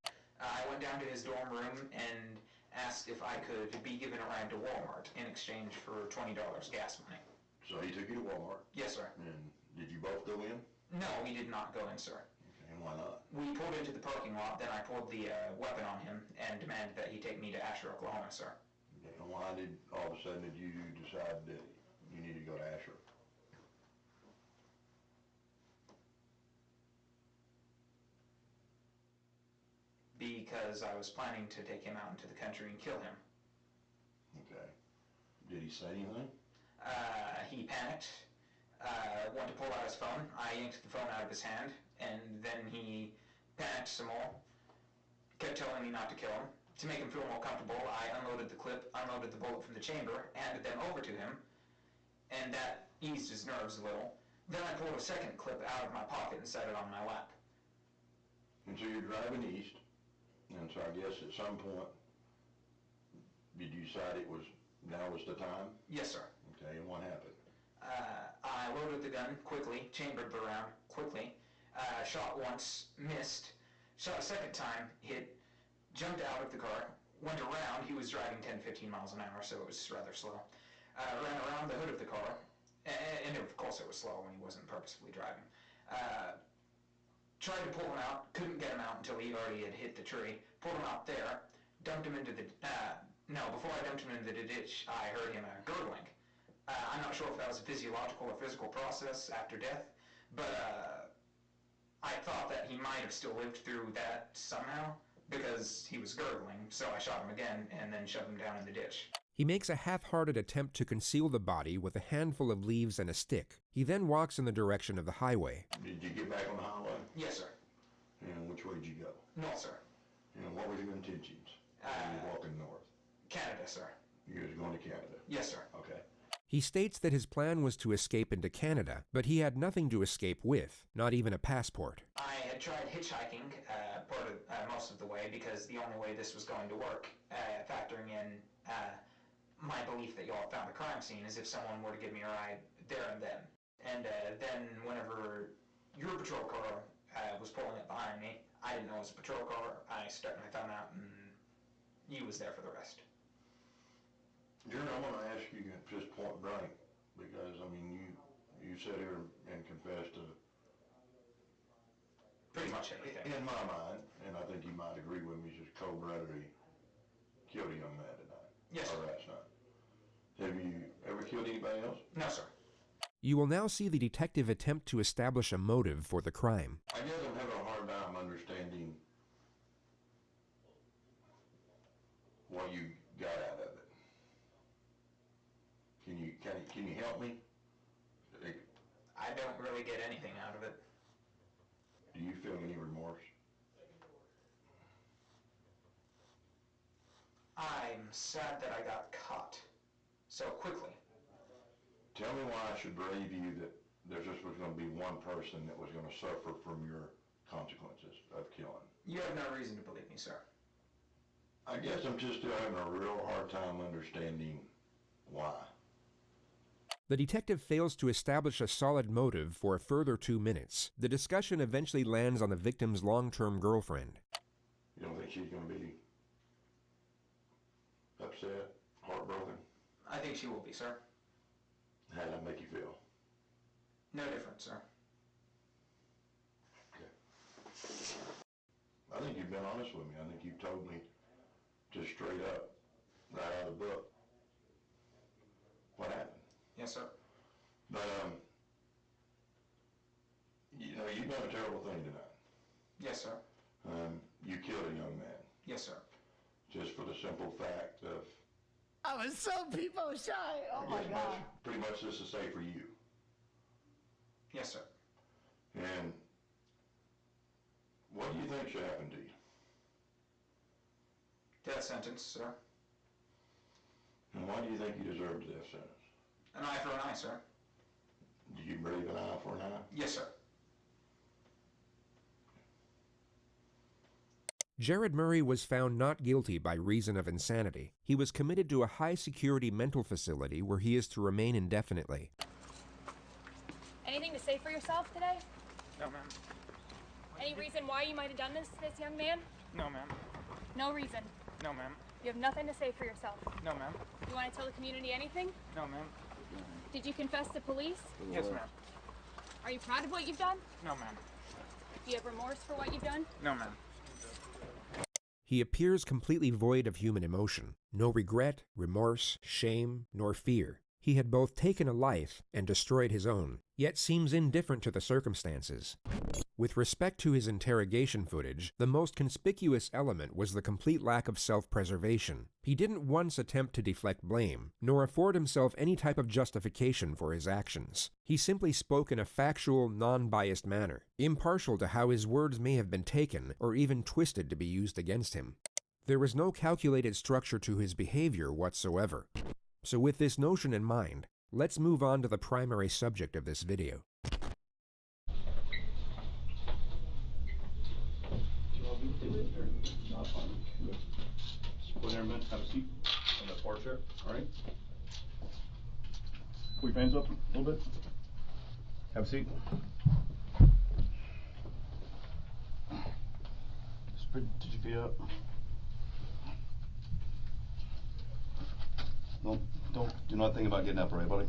I went down to his dorm room and asked if I could be given a ride to Walmart in exchange for $20 gas money. So he took you to Walmart? Yes, sir. And did you both go in? No, we did not go in, sir. Okay, and why not? We pulled into the parking lot, then I pulled the weapon on him and demanded that he take me to Asher, Oklahoma, sir. Okay, and why did all of a sudden did you decide that you needed to go to Asher? Because I was planning to take him out into the country and kill him. Okay. Did he say anything? He panicked, wanted to pull out his phone. I yanked the phone out of his hand, and then he panicked some more, kept telling me not to kill him. To make him feel more comfortable, I unloaded the clip, unloaded the bullet from the chamber, handed them over to him, and that eased his nerves a little. Then I pulled a second clip out of my pocket and set it on my lap. And so you're driving east, and so I guess at some point, did you decide now was the time? Yes, sir. Okay, and what happened? I loaded the gun quickly, chambered the round quickly, shot once, missed, shot a second time, hit, jumped out of the car, went around. He was driving 10, 15 miles an hour, so it was rather slow. ran around the hood of the car, and of course it was slow when he wasn't purposefully driving. Tried to pull him out, couldn't get him out until he already had hit the tree. Pulled him out there, dumped him into the, before I dumped him into the ditch, I heard him gurgling. I'm not sure if that was a physiological or physical process after death, but I thought that he might have still lived through that somehow, because he was gurgling, so I shot him again and then shoved him down in the ditch. He makes a half-hearted attempt to conceal the body with a handful of leaves and a stick. He then walks in the direction of the highway. Did you get back on the highway? Yes, sir. And which way did you go? North, sir. And what were your intentions? When you were walking north? Canada, sir. You was going to Canada? Yes, sir. Okay. He states that his plan was to escape into Canada, but he had nothing to escape with, not even a passport. I had tried hitchhiking most of the way because the only way this was going to work, factoring in my belief that y'all found a crime scene, is if someone were to give me a ride there and then. And then whenever your patrol car was pulling up behind me, I didn't know it was a patrol car. I stuck my thumb out and you was there for the rest. Jared, I want to ask you just point blank, because, I mean, you sat here and confessed to pretty much everything. In my mind, and I think you might agree with me, just cold-bloodedly killed a young man tonight. Yes, sir. Or last night. Have you ever killed anybody else? No, sir. You will now see the detective attempt to establish a motive for the crime. I guess I'm having a hard time understanding what you got out of it. Can you help me? I don't really get anything out of it. Do you feel any remorse? I'm sad that I got caught so quickly. Tell me why I should believe you that there just was going to be one person that was going to suffer from your consequences of killing. You have no reason to believe me, sir. I guess I'm just still having a real hard time understanding why. The detective fails to establish a solid motive for a further 2 minutes. The discussion eventually lands on the victim's long-term girlfriend. You don't think she's going to be upset, heartbroken? I think she will be, sir. How did that make you feel? No different, sir. Okay. I think you've been honest with me. I think you've told me just straight up, right out of the book, what happened. Yes, sir. But, you know, you've done a terrible thing tonight. Yes, sir. You killed a young man. Yes, sir. Just for the simple fact of... I was so people shy. Oh my God. Pretty much this is safe for you. Yes, sir. And what do you think should happen to you? Death sentence, sir. And why do you think you deserve a death sentence? An eye for an eye, sir. Do you believe an eye for an eye? Yes, sir. Jared Murray was found not guilty by reason of insanity. He was committed to a high-security mental facility where he is to remain indefinitely. Anything to say for yourself today? No, ma'am. Any reason why you might have done this to this young man? No, ma'am. No reason. No, ma'am. You have nothing to say for yourself. No, ma'am. You want to tell the community anything? No, ma'am. Did you confess to police? Yes, ma'am. Are you proud of what you've done? No, ma'am. Do you have remorse for what you've done? No, ma'am. He appears completely void of human emotion. No regret, remorse, shame, nor fear. He had both taken a life and destroyed his own, yet seems indifferent to the circumstances. With respect to his interrogation footage, the most conspicuous element was the complete lack of self-preservation. He didn't once attempt to deflect blame, nor afford himself any type of justification for his actions. He simply spoke in a factual, non-biased manner, impartial to how his words may have been taken or even twisted to be used against him. There was no calculated structure to his behavior whatsoever. So with this notion in mind, let's move on to the primary subject of this video. Put in a minute, have a seat on the bar chair, alright? Put your hands up a little bit. Have a seat. Spread your feet up. Nope. Do not think about getting up, all right, buddy?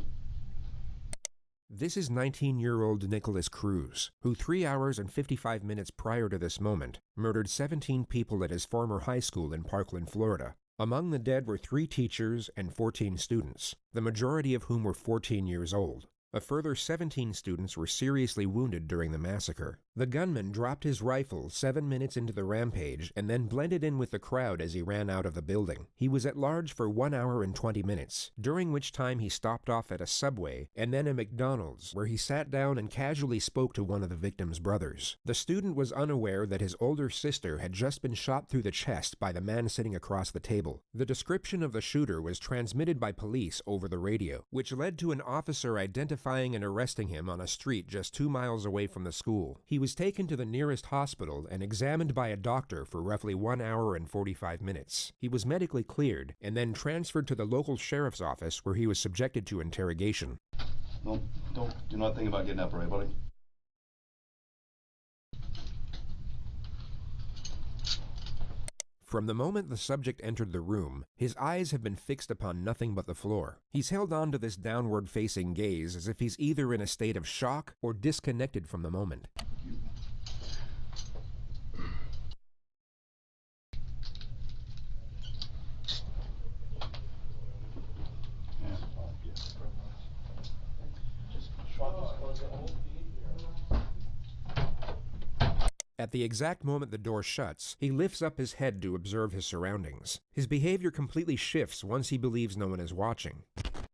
This is 19-year-old Nicholas Cruz, who 3 hours and 55 minutes prior to this moment murdered 17 people at his former high school in Parkland, Florida. Among the dead were 3 teachers and 14 students, the majority of whom were 14 years old. A further 17 students were seriously wounded during the massacre. The gunman dropped his rifle 7 minutes into the rampage and then blended in with the crowd as he ran out of the building. He was at large for 1 hour and 20 minutes, during which time he stopped off at a Subway and then a McDonald's, where he sat down and casually spoke to one of the victim's brothers. The student was unaware that his older sister had just been shot through the chest by the man sitting across the table. The description of the shooter was transmitted by police over the radio, which led to an officer identifying and arresting him on a street just 2 miles away from the school. He was taken to the nearest hospital and examined by a doctor for roughly 1 hour and 45 minutes. He was medically cleared and then transferred to the local sheriff's office, where he was subjected to interrogation. Do not think about getting up, all right, buddy? From the moment the subject entered the room, his eyes have been fixed upon nothing but the floor. He's held on to this downward-facing gaze as if he's either in a state of shock or disconnected from the moment. At the exact moment the door shuts, he lifts up his head to observe his surroundings. His behavior completely shifts once he believes no one is watching.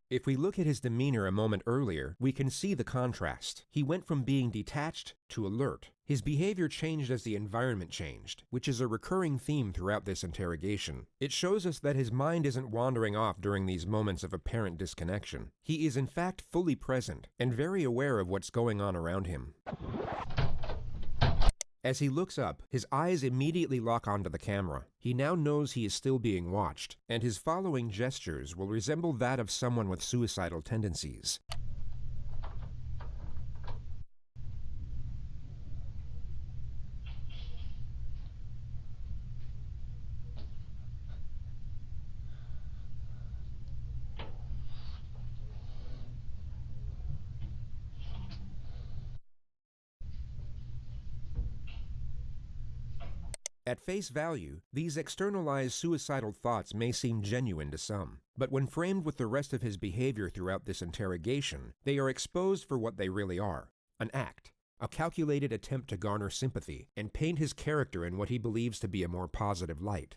If we look at his demeanor a moment earlier, we can see the contrast. He went from being detached to alert. His behavior changed as the environment changed, which is a recurring theme throughout this interrogation. It shows us that his mind isn't wandering off during these moments of apparent disconnection. He is in fact fully present and very aware of what's going on around him. As he looks up, his eyes immediately lock onto the camera. He now knows he is still being watched, and his following gestures will resemble that of someone with suicidal tendencies. At face value, these externalized suicidal thoughts may seem genuine to some, but when framed with the rest of his behavior throughout this interrogation, they are exposed for what they really are: an act, a calculated attempt to garner sympathy and paint his character in what he believes to be a more positive light.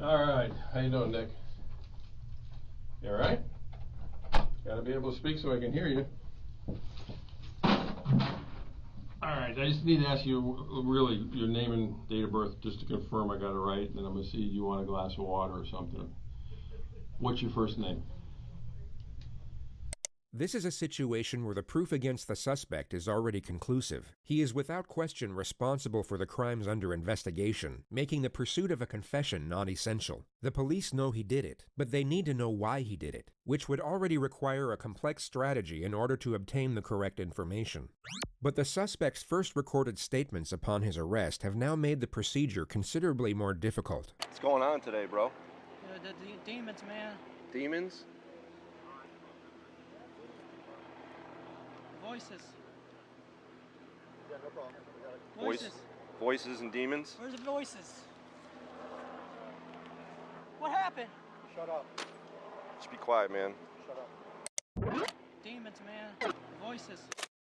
All right, how you doing, Nick? You all right? Gotta be able to speak so I can hear you. All right, I just need to ask you really your name and date of birth just to confirm I got it right, and then I'm gonna see you want a glass of water or something. What's your first name? This is a situation where the proof against the suspect is already conclusive. He is without question responsible for the crimes under investigation, making the pursuit of a confession not essential. The police know he did it, but they need to know why he did it, which would already require a complex strategy in order to obtain the correct information. But the suspect's first recorded statements upon his arrest have now made the procedure considerably more difficult. What's going on today, bro? The demons, man. Demons? Voices. Yeah, no problem. Voices. Voices and demons? Where's the voices? What happened? Shut up. Just be quiet, man. Shut up. Demons, man. Voices.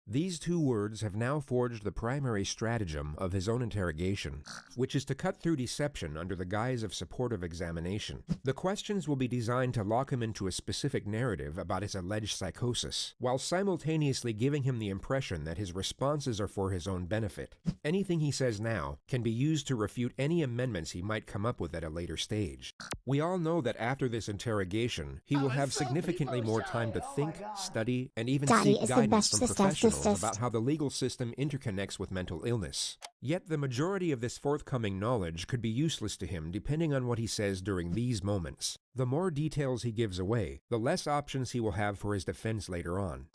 These two words have now forged the primary stratagem of his own interrogation, which is to cut through deception under the guise of supportive examination. The questions will be designed to lock him into a specific narrative about his alleged psychosis, while simultaneously giving him the impression that his responses are for his own benefit. Anything he says now can be used to refute any amendments he might come up with at a later stage. We all know that after this interrogation, he will have significantly more time to think, study, and even seek guidance from professionals about how the legal system interconnects with mental illness. Yet the majority of this forthcoming knowledge could be useless to him depending on what he says during these moments. The more details he gives away, the less options he will have for his defense later on.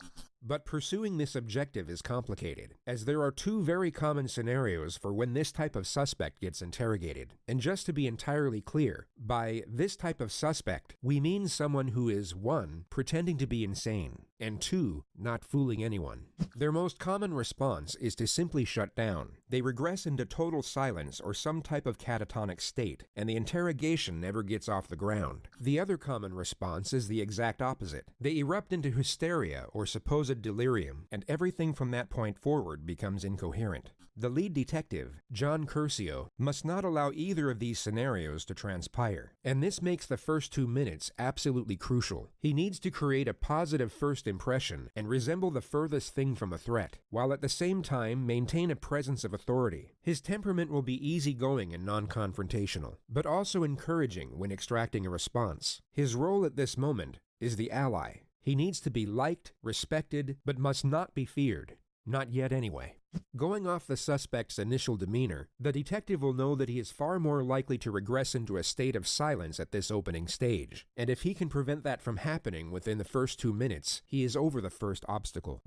But pursuing this objective is complicated, as there are two very common scenarios for when this type of suspect gets interrogated. And just to be entirely clear, by this type of suspect, we mean someone who is 1. Pretending to be insane, and 2. Not fooling anyone. Their most common response is to simply shut down. They regress into total silence or some type of catatonic state, and the interrogation never gets off the ground. The other common response is the exact opposite. They erupt into hysteria or supposed delirium, and everything from that point forward becomes incoherent. The lead detective, John Curcio, must not allow either of these scenarios to transpire, and this makes the first 2 minutes absolutely crucial. He needs to create a positive first impression and resemble the furthest thing from a threat, while at the same time maintain a presence of authority. His temperament will be easygoing and non-confrontational, but also encouraging when extracting a response. His role at this moment is the ally. He needs to be liked, respected, but must not be feared. Not yet anyway. Going off the suspect's initial demeanor, the detective will know that he is far more likely to regress into a state of silence at this opening stage, and if he can prevent that from happening within the first 2 minutes, he is over the first obstacle.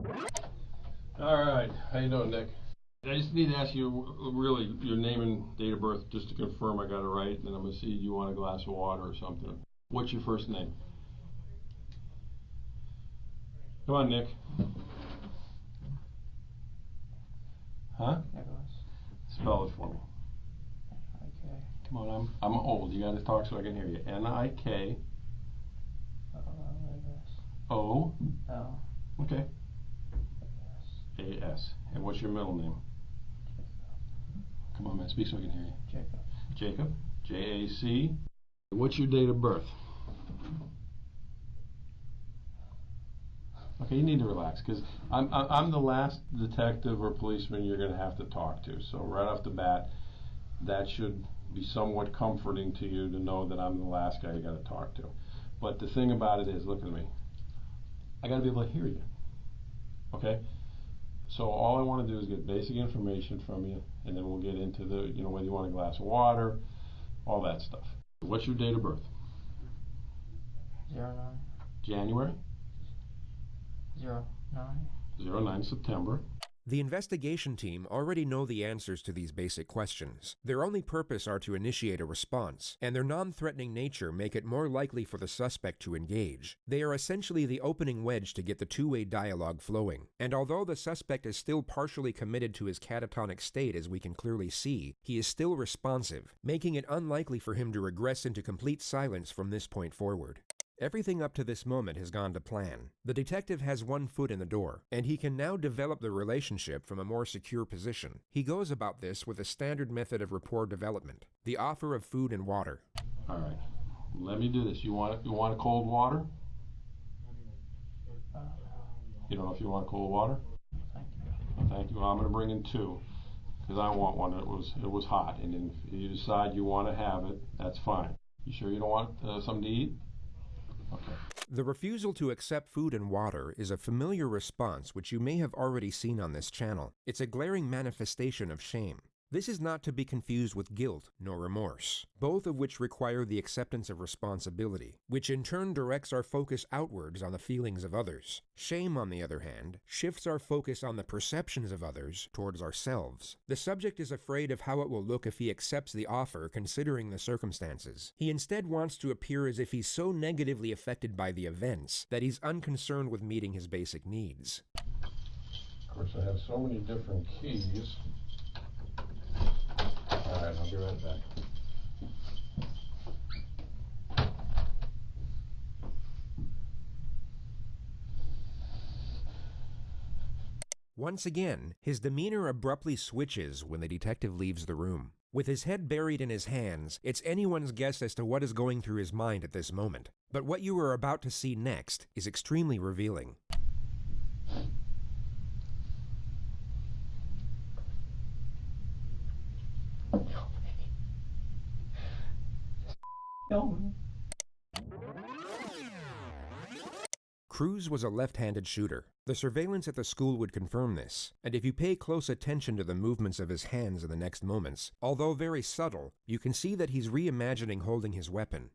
Alright, how you doing, Nick? I just need to ask you really your name and date of birth just to confirm I got it right, and then I'm going to see you want a glass of water or something. What's your first name? Come on, Nick. Huh? Spell it for me. Okay. Come on, I'm old. You got to talk so I can hear you. N-I-K. O. L. Okay. A-S. And what's your middle name? Come on, man. Speak so I can hear you. Jacob. Jacob. J-A-C. What's your date of birth? Okay, you need to relax, because I'm the last detective or policeman you're going to have to talk to. So right off the bat, that should be somewhat comforting to you to know that I'm the last guy you got to talk to. But the thing about it is, look at me. I got to be able to hear you. Okay? So all I want to do is get basic information from you, and then we'll get into the, whether you want a glass of water, all that stuff. What's your date of birth? 09. January? 09. 09 September. The investigation team already know the answers to these basic questions. Their only purpose are to initiate a response, and their non-threatening nature make it more likely for the suspect to engage. They are essentially the opening wedge to get the two-way dialogue flowing. And although the suspect is still partially committed to his catatonic state, as we can clearly see, he is still responsive, making it unlikely for him to regress into complete silence from this point forward. Everything up to this moment has gone to plan. The detective has one foot in the door, and he can now develop the relationship from a more secure position. He goes about this with a standard method of rapport development, the offer of food and water. All right, let me do this. You want cold water? You don't know if you want cold water? Thank you. Thank you. Well, I'm going to bring in 2, because I want one. It was hot, and then if you decide you want to have it, that's fine. You sure you don't want something to eat? Okay. The refusal to accept food and water is a familiar response which you may have already seen on this channel. It's a glaring manifestation of shame. This is not to be confused with guilt nor remorse, both of which require the acceptance of responsibility, which in turn directs our focus outwards on the feelings of others. Shame, on the other hand, shifts our focus on the perceptions of others towards ourselves. The subject is afraid of how it will look if he accepts the offer considering the circumstances. He instead wants to appear as if he's so negatively affected by the events that he's unconcerned with meeting his basic needs. Of course, I have so many different keys. All right, I'll be right back. Once again, his demeanor abruptly switches when the detective leaves the room. With his head buried in his hands, it's anyone's guess as to what is going through his mind at this moment. But what you are about to see next is extremely revealing. Cruz was a left-handed shooter. The surveillance at the school would confirm this, and if you pay close attention to the movements of his hands in the next moments, although very subtle, you can see that he's reimagining holding his weapon.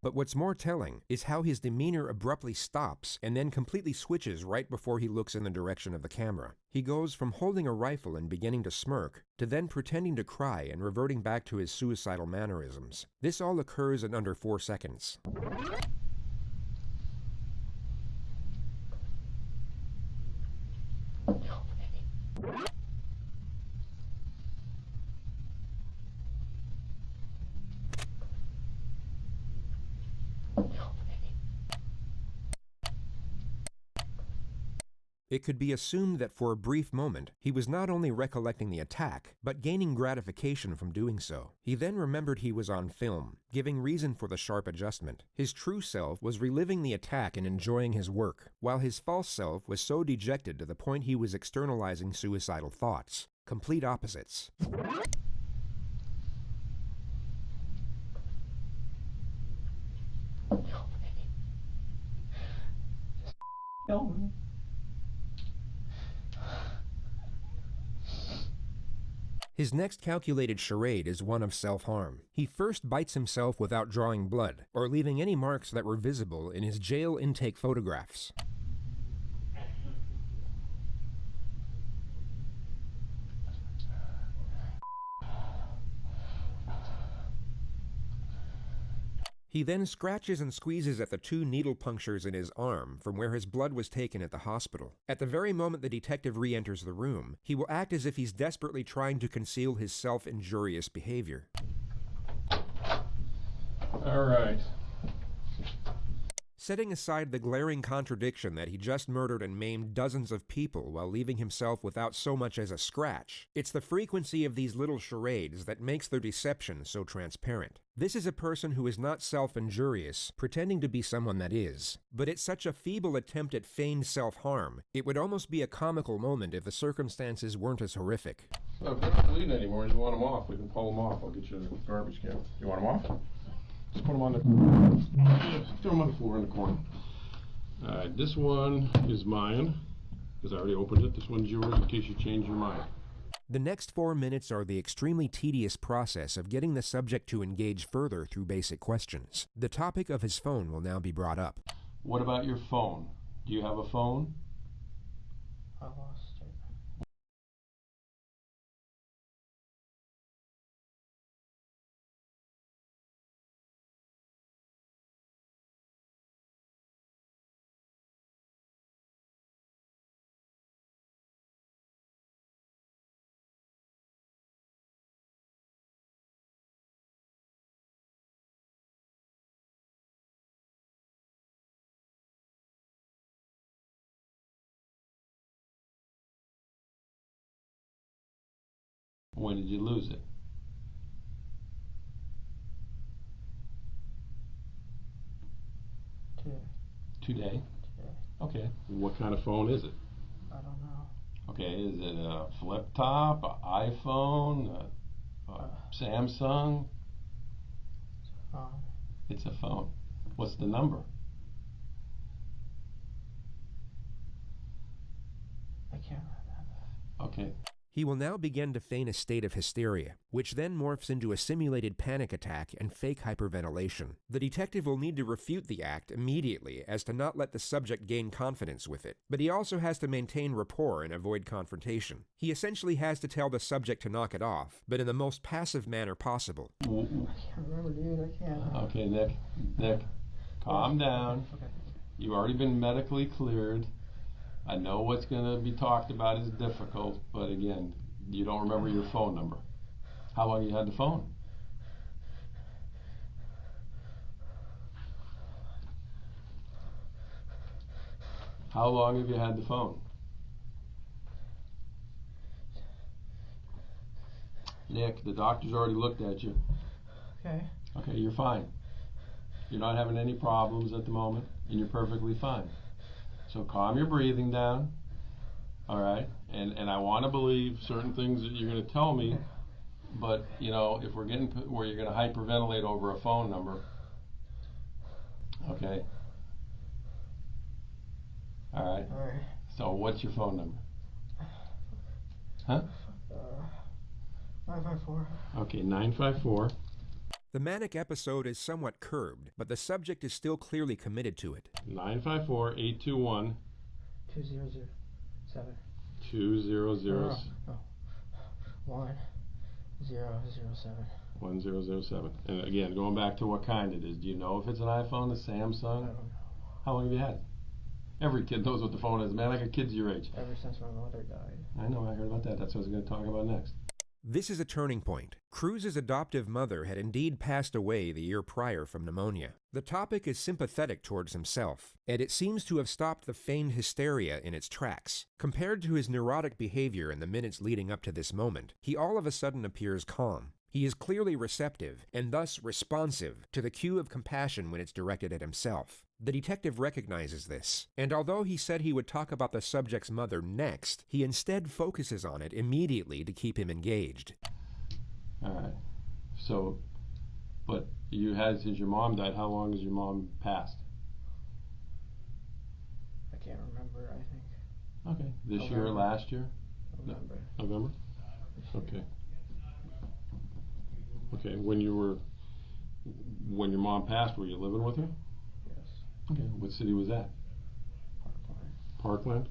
But what's more telling is how his demeanor abruptly stops and then completely switches right before he looks in the direction of the camera. He goes from holding a rifle and beginning to smirk, to then pretending to cry and reverting back to his suicidal mannerisms. This all occurs in under 4 seconds. It could be assumed that for a brief moment, he was not only recollecting the attack, but gaining gratification from doing so. He then remembered he was on film, giving reason for the sharp adjustment. His true self was reliving the attack and enjoying his work, while his false self was so dejected to the point he was externalizing suicidal thoughts. Complete opposites. Help me. His next calculated charade is one of self-harm. He first bites himself without drawing blood, or leaving any marks that were visible in his jail intake photographs. He then scratches and squeezes at the 2 needle punctures in his arm from where his blood was taken at the hospital. At the very moment the detective re-enters the room, he will act as if he's desperately trying to conceal his self-injurious behavior. All right. Setting aside the glaring contradiction that he just murdered and maimed dozens of people while leaving himself without so much as a scratch, it's the frequency of these little charades that makes their deception so transparent. This is a person who is not self-injurious, pretending to be someone that is. But it's such a feeble attempt at feigned self-harm, it would almost be a comical moment if the circumstances weren't as horrific. So if they're not bleeding anymore and you want them off, we can pull them off. I'll get you a garbage can. You want them off? Just put them on the throw them on the floor in the corner. Alright, this one is mine, because I already opened it. This one's yours in case you change your mind. The next 4 minutes are the extremely tedious process of getting the subject to engage further through basic questions. The topic of his phone will now be brought up. What about your phone? Do you have a phone? I lost it. When did you lose it? Today. Today? Today. Okay. What kind of phone is it? I don't know. Okay, is it a flip top, an iPhone, a Samsung? It's a phone. It's a phone. What's the number? I can't remember. Okay. He will now begin to feign a state of hysteria, which then morphs into a simulated panic attack and fake hyperventilation. The detective will need to refute the act immediately as to not let the subject gain confidence with it, but he also has to maintain rapport and avoid confrontation. He essentially has to tell the subject to knock it off, but in the most passive manner possible. I can't remember, dude. I can't. Okay, Nick, calm down. Okay. You've already been medically cleared. I know what's going to be talked about is difficult, but again, you don't remember your phone number. How long you had the phone? How long have you had the phone? Nick, the doctor's already looked at you. Okay. Okay, you're fine. You're not having any problems at the moment, and you're perfectly fine. So calm your breathing down, all right? And I want to believe certain things that you're going to tell me, but, you know, if we're getting where you're going to hyperventilate over a phone number, okay? All right? All right. So what's your phone number? Huh? 954. Okay, 954. The manic episode is somewhat curbed, but the subject is still clearly committed to it. 954-821. 2007. 2007. No. 1007. 1007. And again, going back to what kind it is, do you know if it's an iPhone, a Samsung? I don't know. How long have you had it? Every kid knows what the phone is, man. I got kids your age. Ever since my mother died. I know, I heard about that. That's what I was going to talk about next. This is a turning point. Cruz's adoptive mother had indeed passed away the year prior from pneumonia. The topic is sympathetic towards himself, and it seems to have stopped the feigned hysteria in its tracks. Compared to his neurotic behavior in the minutes leading up to this moment, he all of a sudden appears calm. He is clearly receptive, and thus responsive, to the cue of compassion when it's directed at himself. The detective recognizes this, and although he said he would talk about the subject's mother next, he instead focuses on it immediately to keep him engaged. Alright. So, but you had, since your mom died, how long has your mom passed? I can't remember, I think. Okay. This November. year, last year? November. November? Okay. Okay, when your mom passed, were you living with her? Yes. Okay, what city was that? Parkland?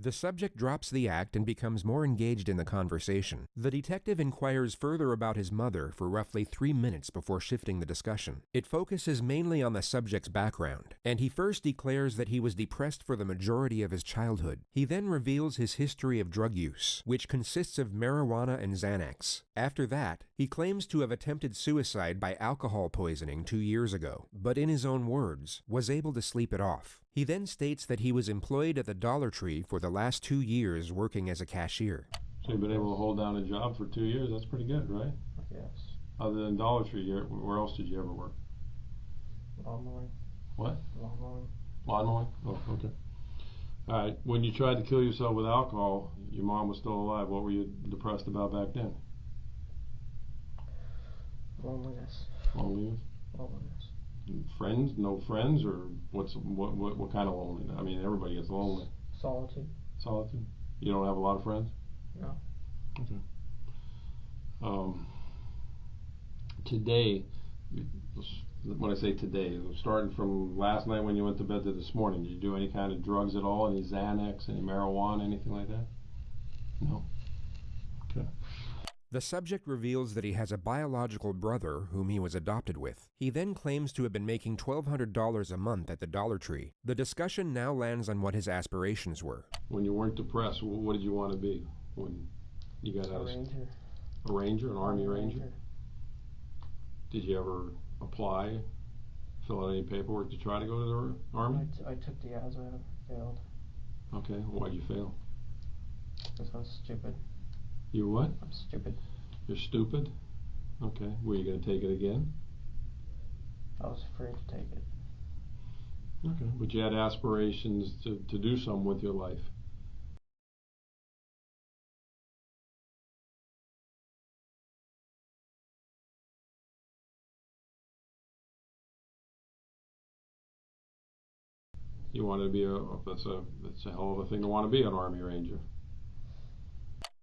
The subject drops the act and becomes more engaged in the conversation. The detective inquires further about his mother for roughly 3 minutes before shifting the discussion. It focuses mainly on the subject's background, and he first declares that he was depressed for the majority of his childhood. He then reveals his history of drug use, which consists of marijuana and Xanax. After that, he claims to have attempted suicide by alcohol poisoning 2 years ago, but in his own words, was able to sleep it off. He then states that he was employed at the Dollar Tree for the last 2 years working as a cashier. So you've been able to hold down a job for 2 years, that's pretty good, right? Yes. Other than Dollar Tree, where else did you ever work? Lawn mowing. What? Lawn mowing. Lawn mowing? Oh, okay. Alright, when you tried to kill yourself with alcohol, your mom was still alive. What were you depressed about back then? Loneliness. Loneliness? Loneliness. Friends? No friends? Or what kind of loneliness? I mean, everybody gets lonely. Solitude. Solitude? You don't have a lot of friends? No. Okay. Today, when I say today, starting from last night when you went to bed to this morning, did you do any kind of drugs at all? Any Xanax, any marijuana, anything like that? No? Okay. The subject reveals that he has a biological brother whom he was adopted with. He then claims to have been making $1,200 a month at the Dollar Tree. The discussion now lands on what his aspirations were. When you weren't depressed, what did you want to be when you got out of school? Ranger. A ranger? An Army Ranger? Did you ever apply, fill out any paperwork to try to go to the Army? I took the odds, I failed. Okay, why'd you fail? Because I was stupid. You were what? I'm stupid. You're stupid? Okay, were you going to take it again? I was afraid to take it. Okay, but you had aspirations to do something with your life. You wanted to be that's a hell of a thing to want to be, an Army Ranger.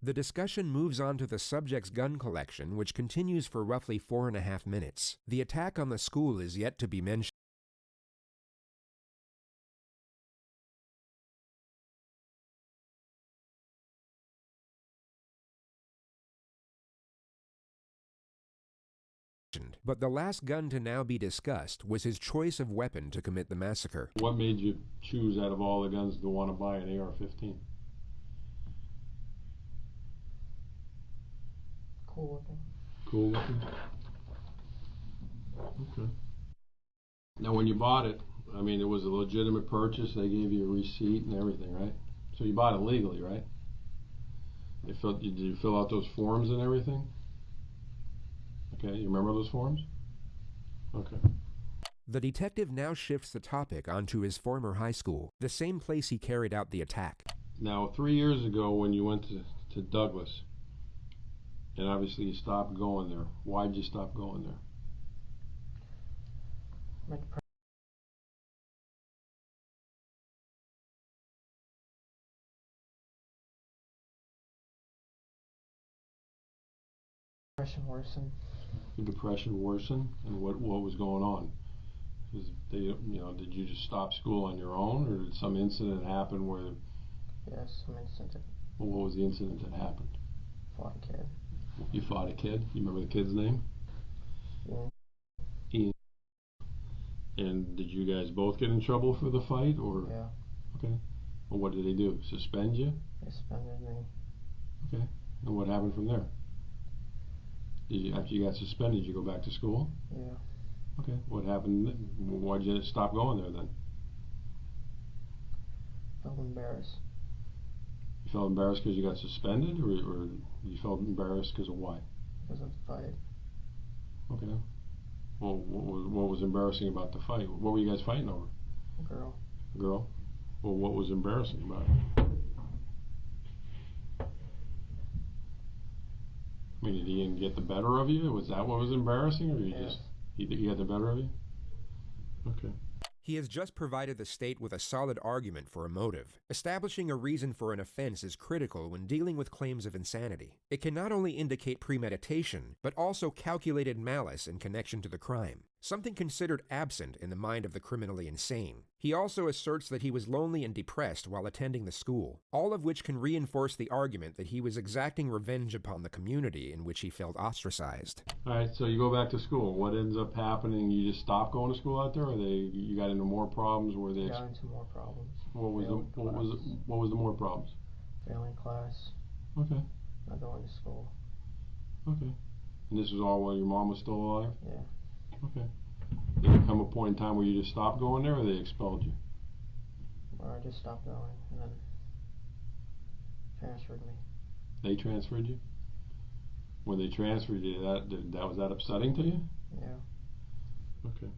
The discussion moves on to the subject's gun collection, which continues for roughly 4.5 minutes. The attack on the school is yet to be mentioned. But the last gun to now be discussed was his choice of weapon to commit the massacre. What made you choose out of all the guns to want to buy an AR-15? Cool looking. Cool looking? Okay. Now when you bought it, I mean, it was a legitimate purchase. They gave you a receipt and everything, right? So you bought it legally, right? Did you fill out those forms and everything? Okay, you remember those forms? Okay. The detective now shifts the topic onto his former high school, the same place he carried out the attack. Now, 3 years ago when you went to Douglas, and obviously you stopped going there, why'd you stop going there? My depression worsened. the depression worsen, and what was going on? Did you just stop school on your own, or did some incident happen where? Yes, some incident. Well, what was the incident that happened? Fought a kid. You fought a kid? You remember the kid's name? Ian. Ian. And did you guys both get in trouble for the fight, or? Yeah. Okay. Well, what did they do? Suspend you? They suspended me. Okay. And what happened from there? After you got suspended, did you go back to school? Yeah. Okay. What happened then? Why'd you stop going there then? Felt embarrassed. You felt embarrassed because you got suspended, or you felt embarrassed because of why? Because of the fight. Okay. Well, what was embarrassing about the fight? What were you guys fighting over? A girl. A girl? Well, what was embarrassing about it? I mean, did Ian get the better of you? Was that what was embarrassing, or he got the better of you? Okay. He has just provided the state with a solid argument for a motive. Establishing a reason for an offense is critical when dealing with claims of insanity. It can not only indicate premeditation, but also calculated malice in connection to the crime, something considered absent in the mind of the criminally insane. He also asserts that he was lonely and depressed while attending the school, all of which can reinforce the argument that he was exacting revenge upon the community in which he felt ostracized. All right, so you go back to school. What ends up happening? You just stop going to school out there, or you got into more problems? Got into more problems. What was the more problems? Failing class. Okay. Not going to school. Okay. And this was all while your mom was still alive? Yeah. Okay. Did there come a point in time where you just stopped going there, or they expelled you? Or I just stopped going and then transferred me. They transferred you? When they transferred you, was that upsetting to you? Yeah. Okay.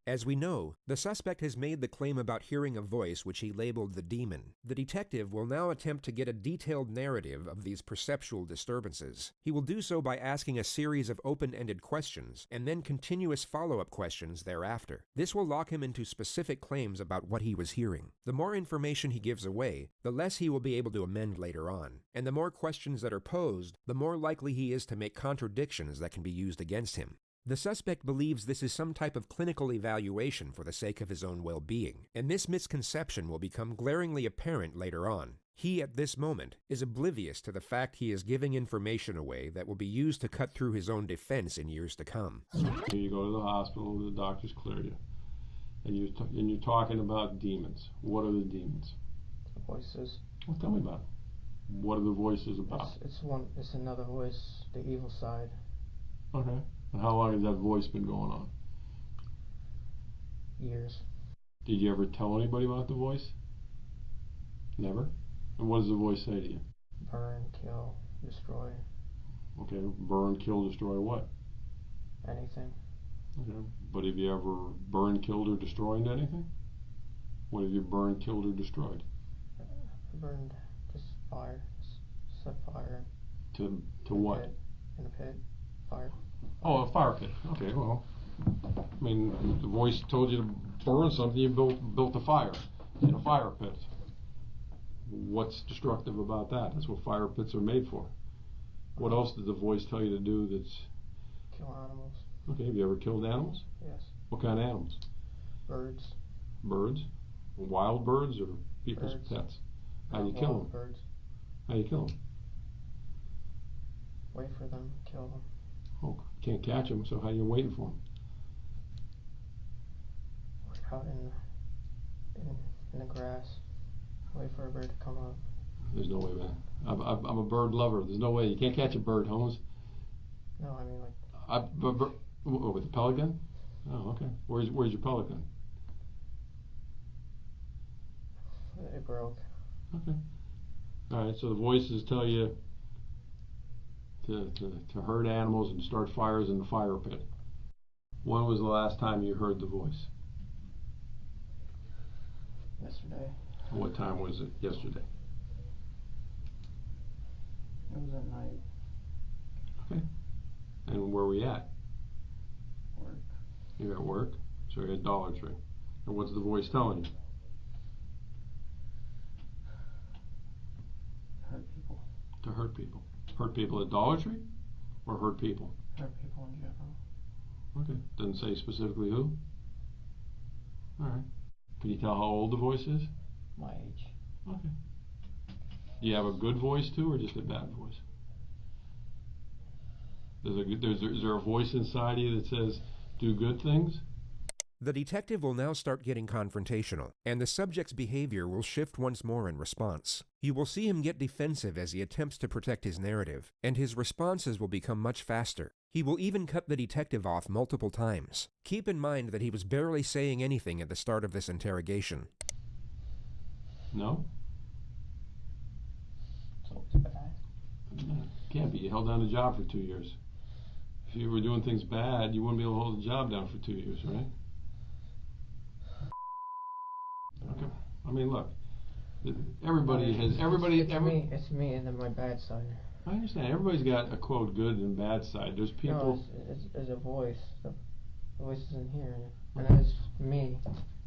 As we know, the suspect has made the claim about hearing a voice which he labeled the demon. The detective will now attempt to get a detailed narrative of these perceptual disturbances. He will do so by asking a series of open-ended questions, and then continuous follow-up questions thereafter. This will lock him into specific claims about what he was hearing. The more information he gives away, the less he will be able to amend later on. And the more questions that are posed, the more likely he is to make contradictions that can be used against him. The suspect believes this is some type of clinical evaluation for the sake of his own well-being, and this misconception will become glaringly apparent later on. He, at this moment, is oblivious to the fact he is giving information away that will be used to cut through his own defense in years to come. You go to the hospital, the doctors clear you, and you're talking about demons. What are the demons? Voices. Well, tell me about it. What are the voices about? It's another voice, the evil side. Okay. And how long has that voice been going on? Years. Did you ever tell anybody about the voice? Never? And what does the voice say to you? Burn, kill, destroy. Okay, burn, kill, destroy what? Anything. Okay, but have you ever burned, killed, or destroyed anything? What have you burned, killed, or destroyed? Burned, just fire. Set fire. To what? In a pit. Fire. Oh, a fire pit. Okay, well, I mean, the voice told you to burn something, you built a fire in a fire pit. What's destructive about that? That's what fire pits are made for. What else did the voice tell you to do that's... Kill animals. Okay, have you ever killed animals? Yes. What kind of animals? Birds. Birds? Wild birds or people's pets? How do you kill them? Birds. How do you kill them? Wait for them, kill them. Oh, can't catch them, so how are you waiting for them? Out in the grass. Wait for a bird to come up. There's no way, man. I'm a bird lover. There's no way. You can't catch a bird, Holmes. No, I mean like... with a pellet gun? Oh, okay. Where's your pellet gun? It broke. Okay. Alright, so the voices tell you to hurt animals and start fires in the fire pit. When was the last time you heard the voice? Yesterday. What time was it yesterday? It was at night. Okay. And where were you at? Work. You're at work? So you're at Dollar Tree. And what's the voice telling you? Hurt people. To hurt people. Hurt people at Dollar Tree? Or hurt people? Hurt people in general. Okay. Doesn't say specifically who? Alright. Can you tell how old the voice is? My age. Okay. Do you have a good voice too, or just a bad voice? Is there a voice inside you that says, do good things? The detective will now start getting confrontational, and the subject's behavior will shift once more in response. You will see him get defensive as he attempts to protect his narrative, and his responses will become much faster. He will even cut the detective off multiple times. Keep in mind that he was barely saying anything at the start of this interrogation. No? So it's bad. Can't be. You held down a job for 2 years. If you were doing things bad, you wouldn't be able to hold a job down for 2 years, right? Okay. I mean, look. Everybody has. It's me and then my bad side. I understand. Everybody's got a quote good and bad side. There's people. No, it's a voice. The voice isn't here, and it's me,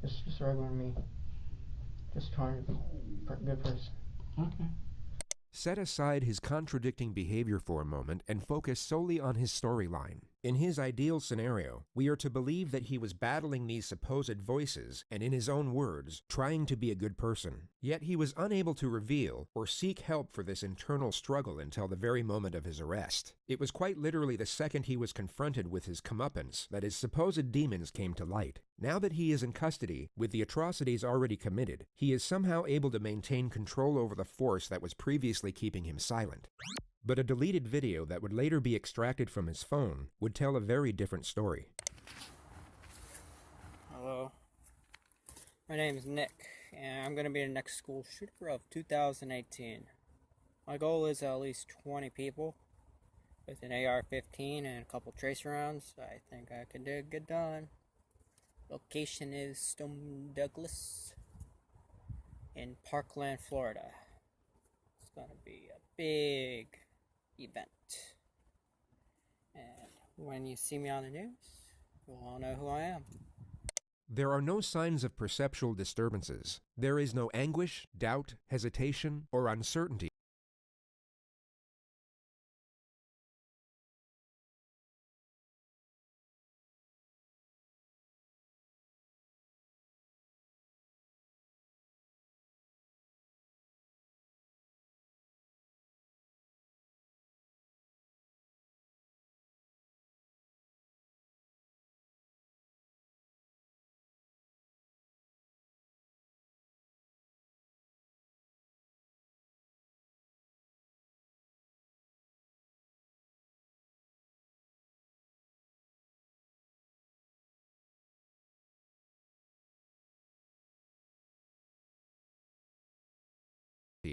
just regular me, just trying to be a good person. Okay. Set aside his contradicting behavior for a moment and focus solely on his storyline. In his ideal scenario, we are to believe that he was battling these supposed voices and, in his own words, trying to be a good person. Yet he was unable to reveal or seek help for this internal struggle until the very moment of his arrest. It was quite literally the second he was confronted with his comeuppance that his supposed demons came to light. Now that he is in custody, with the atrocities already committed, he is somehow able to maintain control over the force that was previously keeping him silent. But a deleted video that would later be extracted from his phone would tell a very different story. Hello. My name is Nick, and I'm going to be the next school shooter of 2018. My goal is at least 20 people with an AR-15 and a couple tracer rounds. I think I can get done. Location is Stone Douglas in Parkland, Florida. It's going to be a big event. And when you see me on the news, you'll all know who I am. There are no signs of perceptual disturbances. There is no anguish, doubt, hesitation, or uncertainty.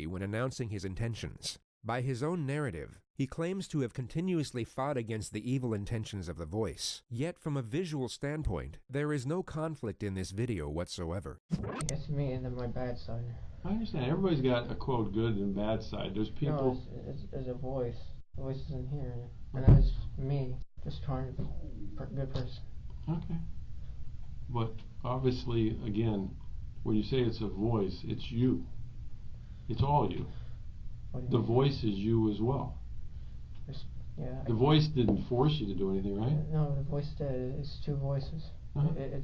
When announcing his intentions. By his own narrative, he claims to have continuously fought against the evil intentions of the voice. Yet from a visual standpoint, there is no conflict in this video whatsoever. It's me and then my bad side. I understand. Everybody's got a quote good and bad side. There's people. No, it's a voice. The voice isn't here, and it's me, just trying to be a good person. Okay. But obviously, again, when you say it's a voice, it's you. It's all you. The voice is you as well. Yeah. The voice didn't force you to do anything, right? No, the voice did. It's two voices.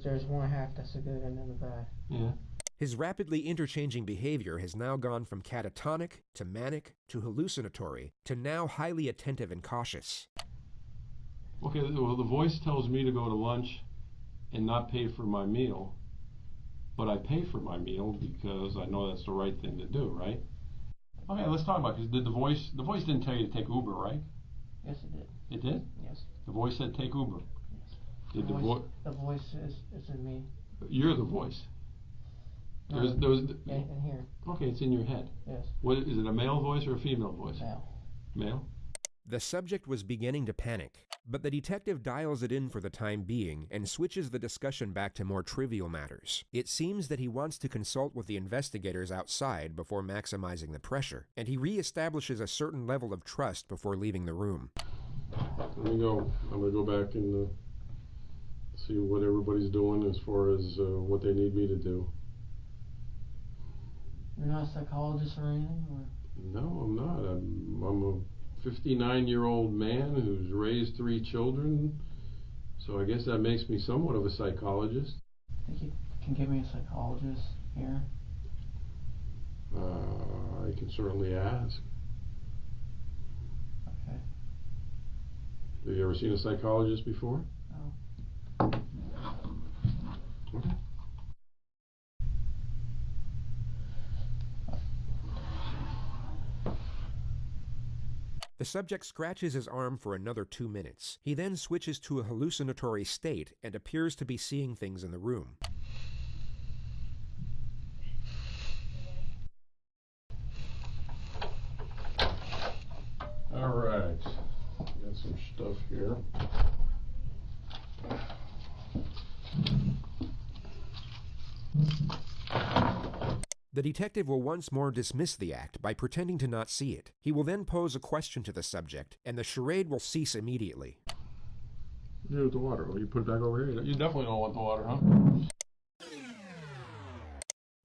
There's one half that's the good and then the bad. Yeah. His rapidly interchanging behavior has now gone from catatonic to manic to hallucinatory to now highly attentive and cautious. Okay, well, the voice tells me to go to lunch and not pay for my meal. But I pay for my meal because I know that's the right thing to do, right? Okay, let's talk about it. Because the voice didn't tell you to take Uber, right? Yes, it did. It did? Yes. The voice said take Uber. Yes. Did the voice is in me. You're the voice. No, in here. Okay, it's in your head. Yes. What is it? A male voice or a female voice? Male. Male? The subject was beginning to panic, but the detective dials it in for the time being and switches the discussion back to more trivial matters. It seems that he wants to consult with the investigators outside before maximizing the pressure, and he reestablishes a certain level of trust before leaving the room. Let me go. I'm going to go back and see what everybody's doing as far as what they need me to do. You're not a psychologist or anything? Or? No, I'm not. I'm a 59-year-old man who's raised 3 children, So I guess that makes me somewhat of a psychologist. Think you can give me a psychologist here? I can certainly ask. Okay. Have you ever seen a psychologist before? No. Okay. The subject scratches his arm for another 2 minutes. He then switches to a hallucinatory state and appears to be seeing things in the room. All right. Got some stuff here. The detective will once more dismiss the act by pretending to not see it. He will then pose a question to the subject, and the charade will cease immediately. You with the water. Well, you put it back over here. You definitely don't want the water, huh?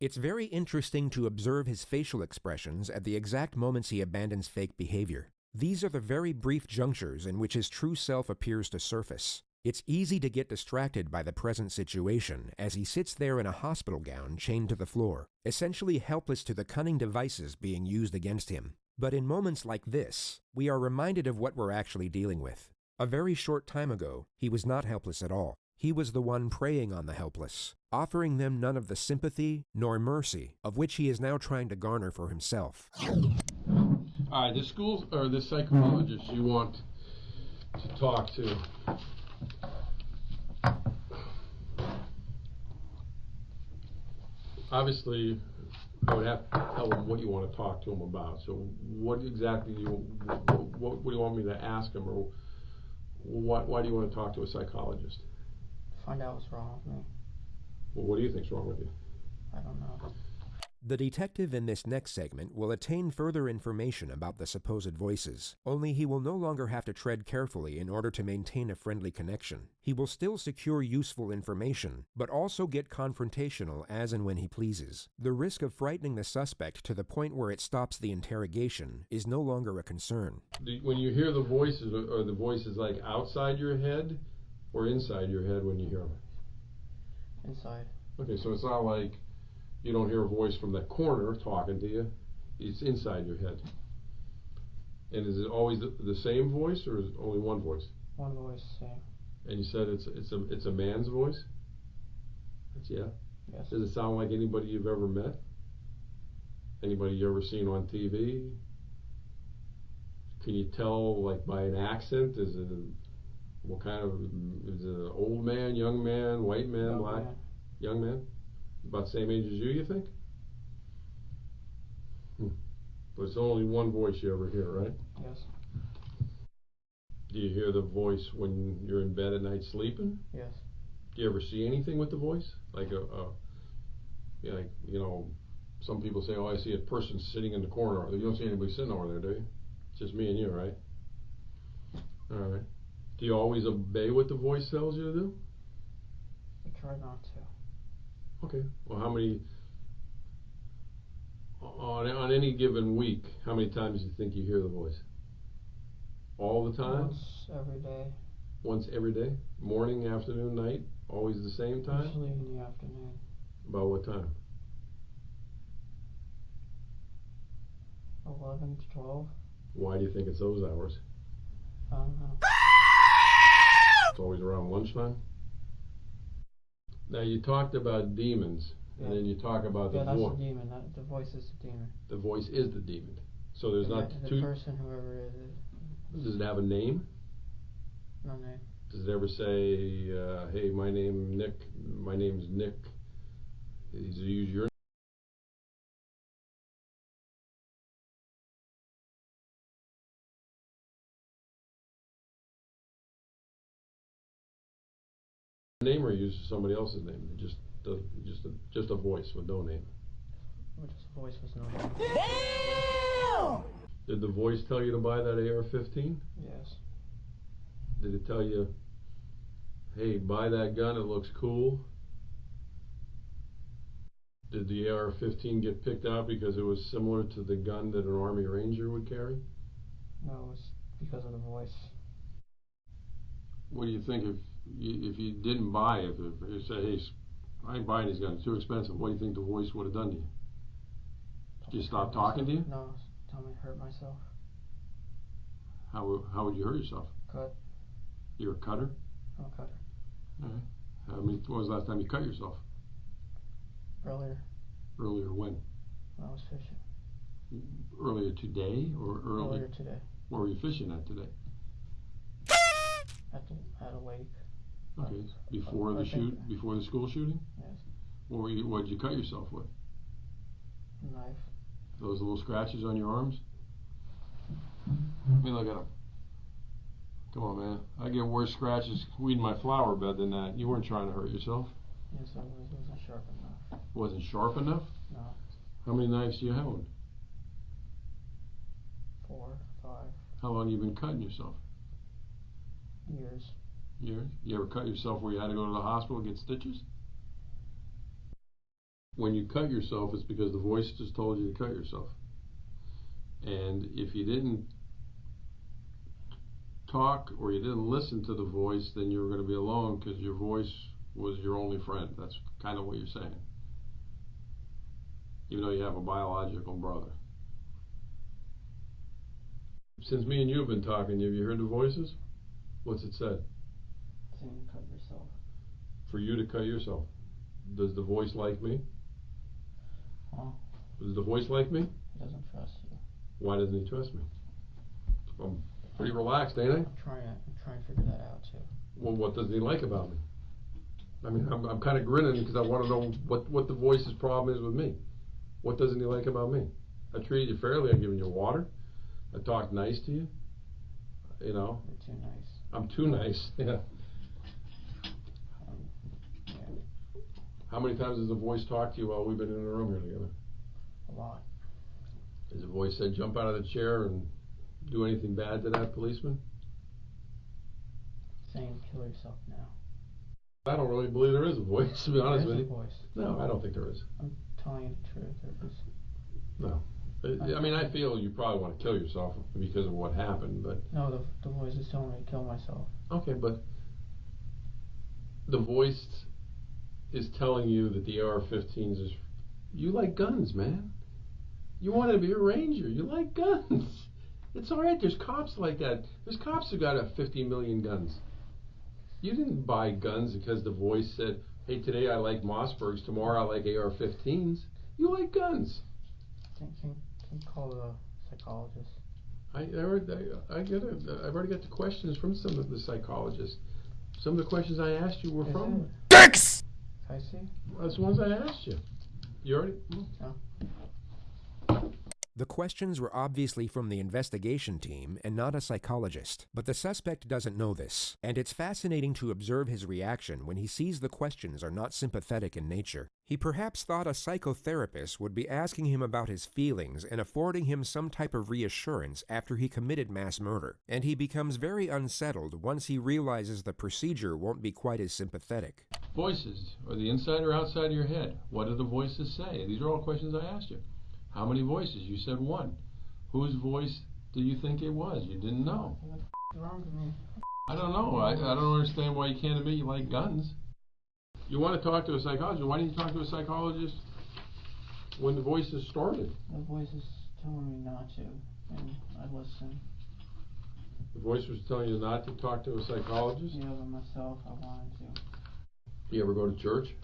It's very interesting to observe his facial expressions at the exact moments he abandons fake behavior. These are the very brief junctures in which his true self appears to surface. It's easy to get distracted by the present situation as he sits there in a hospital gown chained to the floor, essentially helpless to the cunning devices being used against him. But in moments like this, we are reminded of what we're actually dealing with. A very short time ago, he was not helpless at all. He was the one preying on the helpless, offering them none of the sympathy nor mercy of which he is now trying to garner for himself. All right, this school or this psychologist you want to talk to. Obviously, I would have to tell him what you want to talk to him about. So, what exactly what do you want me to ask him, or why do you want to talk to a psychologist? Find out what's wrong with me. Well, what do you think's wrong with you? I don't know. The detective in this next segment will attain further information about the supposed voices, only he will no longer have to tread carefully in order to maintain a friendly connection. He will still secure useful information, but also get confrontational as and when he pleases. The risk of frightening the suspect to the point where it stops the interrogation is no longer a concern. When you hear the voices, are the voices like outside your head or inside your head when you hear them? Inside. Okay, so it's not like you don't hear a voice from that corner talking to you. It's inside your head. And is it always the same voice, or is it only one voice? One voice, same. And you said it's a man's voice? That's, yeah? Yes. Does it sound like anybody you've ever met? Anybody you ever seen on TV? Can you tell, like, by an accent? Is it what kind of, is it an old man, young man, white man, Young black? man. Young man? About the same age as you think? But it's only one voice you ever hear, right? Yes. Do you hear the voice when you're in bed at night sleeping? Yes. Do you ever see anything with the voice? Like yeah, like, you know, some people say, oh, I see a person sitting in the corner. You don't see anybody sitting over there, do you? It's just me and you, right? All right. Do you always obey what the voice tells you to do? I try not to. Okay. Well, how many, on any given week, how many times do you think you hear the voice? All the time? Once every day. Once every day? Morning, afternoon, night? Always the same time? Usually in the afternoon. About what time? 11 to 12. Why do you think it's those hours? I don't know. It's always around lunchtime? Now, you talked about demons, and then you talk about the that's voice. the demon. The voice is the demon. The voice is the demon. So there's not the two. person, whoever it is. Does it have a name? No name. Does it ever say, hey, my name's Nick. Does it use your name, or use somebody else's name? Just a voice with no name. Just a voice with no name. Damn! Did the voice tell you to buy that AR-15? Yes. Did it tell you, hey, buy that gun, it looks cool? Did the AR-15 get picked out because it was similar to the gun that an Army Ranger would carry? No, it's because of the voice. What do you think if you didn't buy it, if you say, hey, I ain't buying these guns, too expensive, what do you think the voice would have done to you? Did you stop talking to you? No, tell me to hurt myself. How would you hurt yourself? Cut. You're a cutter? I'm a cutter. All right. When was the last time you cut yourself? Earlier. Earlier when? When I was fishing. Earlier today or early? Earlier today. Where were you fishing at today? At a lake. Okay. Before the school shooting? Yes. What did you cut yourself with? Knife. Those little scratches on your arms? Let me look at them. Come on, man. I get worse scratches weeding my flower bed than that. You weren't trying to hurt yourself. Yes, it wasn't sharp enough. Wasn't sharp enough? No. How many knives do you own? 4, 5. How long have you been cutting yourself? Years. Years? You ever cut yourself where you had to go to the hospital and get stitches? When you cut yourself, it's because the voice just told you to cut yourself. And if you didn't talk or you didn't listen to the voice, then you were going to be alone because your voice was your only friend. That's kind of what you're saying. Even though you have a biological brother. Since me and you have been talking, have you heard the voices? What's it said? Saying you cut yourself. For you to cut yourself. Does the voice like me? Huh? Does the voice like me? He doesn't trust you. Why doesn't he trust me? I'm pretty relaxed, ain't I? I'm trying to figure that out too. Well, what doesn't he like about me? I mean, I'm kind of grinning because I want to know what the voice's problem is with me. What doesn't he like about me? I treated you fairly. I've given you water. I talked nice to you. You know. You're too nice. I'm too nice. Yeah. Yeah. How many times has the voice talked to you while we've been in the room here together? A lot. Has the voice said jump out of the chair and do anything bad to that policeman? Saying kill yourself now. I don't really believe there is a voice, to be honest with you. Voice. No, I don't think there is. I'm telling you the truth. There is. No. I mean, I feel you probably want to kill yourself because of what happened, but... No, the voice is telling me to kill myself. Okay, but the voice is telling you that the AR-15s is... You like guns, man. You wanted to be a ranger. You like guns. It's all right. There's cops like that. There's cops who got 50 million guns. You didn't buy guns because the voice said, hey, today I like Mossbergs, tomorrow I like AR-15s. You like guns. Can you call the psychologist? I've already got the questions from some of the psychologists. Some of the questions I asked you were from... Dicks! I see. That's the ones I asked you. You already... No. The questions were obviously from the investigation team and not a psychologist, but the suspect doesn't know this, and it's fascinating to observe his reaction when he sees the questions are not sympathetic in nature. He perhaps thought a psychotherapist would be asking him about his feelings and affording him some type of reassurance after he committed mass murder, and he becomes very unsettled once he realizes the procedure won't be quite as sympathetic. Voices. Are the inside or outside of your head? What do the voices say? These are all questions I asked you. How many voices? You said one. Whose voice do you think it was? You didn't know. What's wrong with me? I don't know. I don't understand why you can't admit you like guns. You want to talk to a psychologist. Why didn't you talk to a psychologist when the voices started? The voice is telling me not to, and I listen. The voice was telling you not to talk to a psychologist? Yeah, but myself, I wanted to. You ever go to church?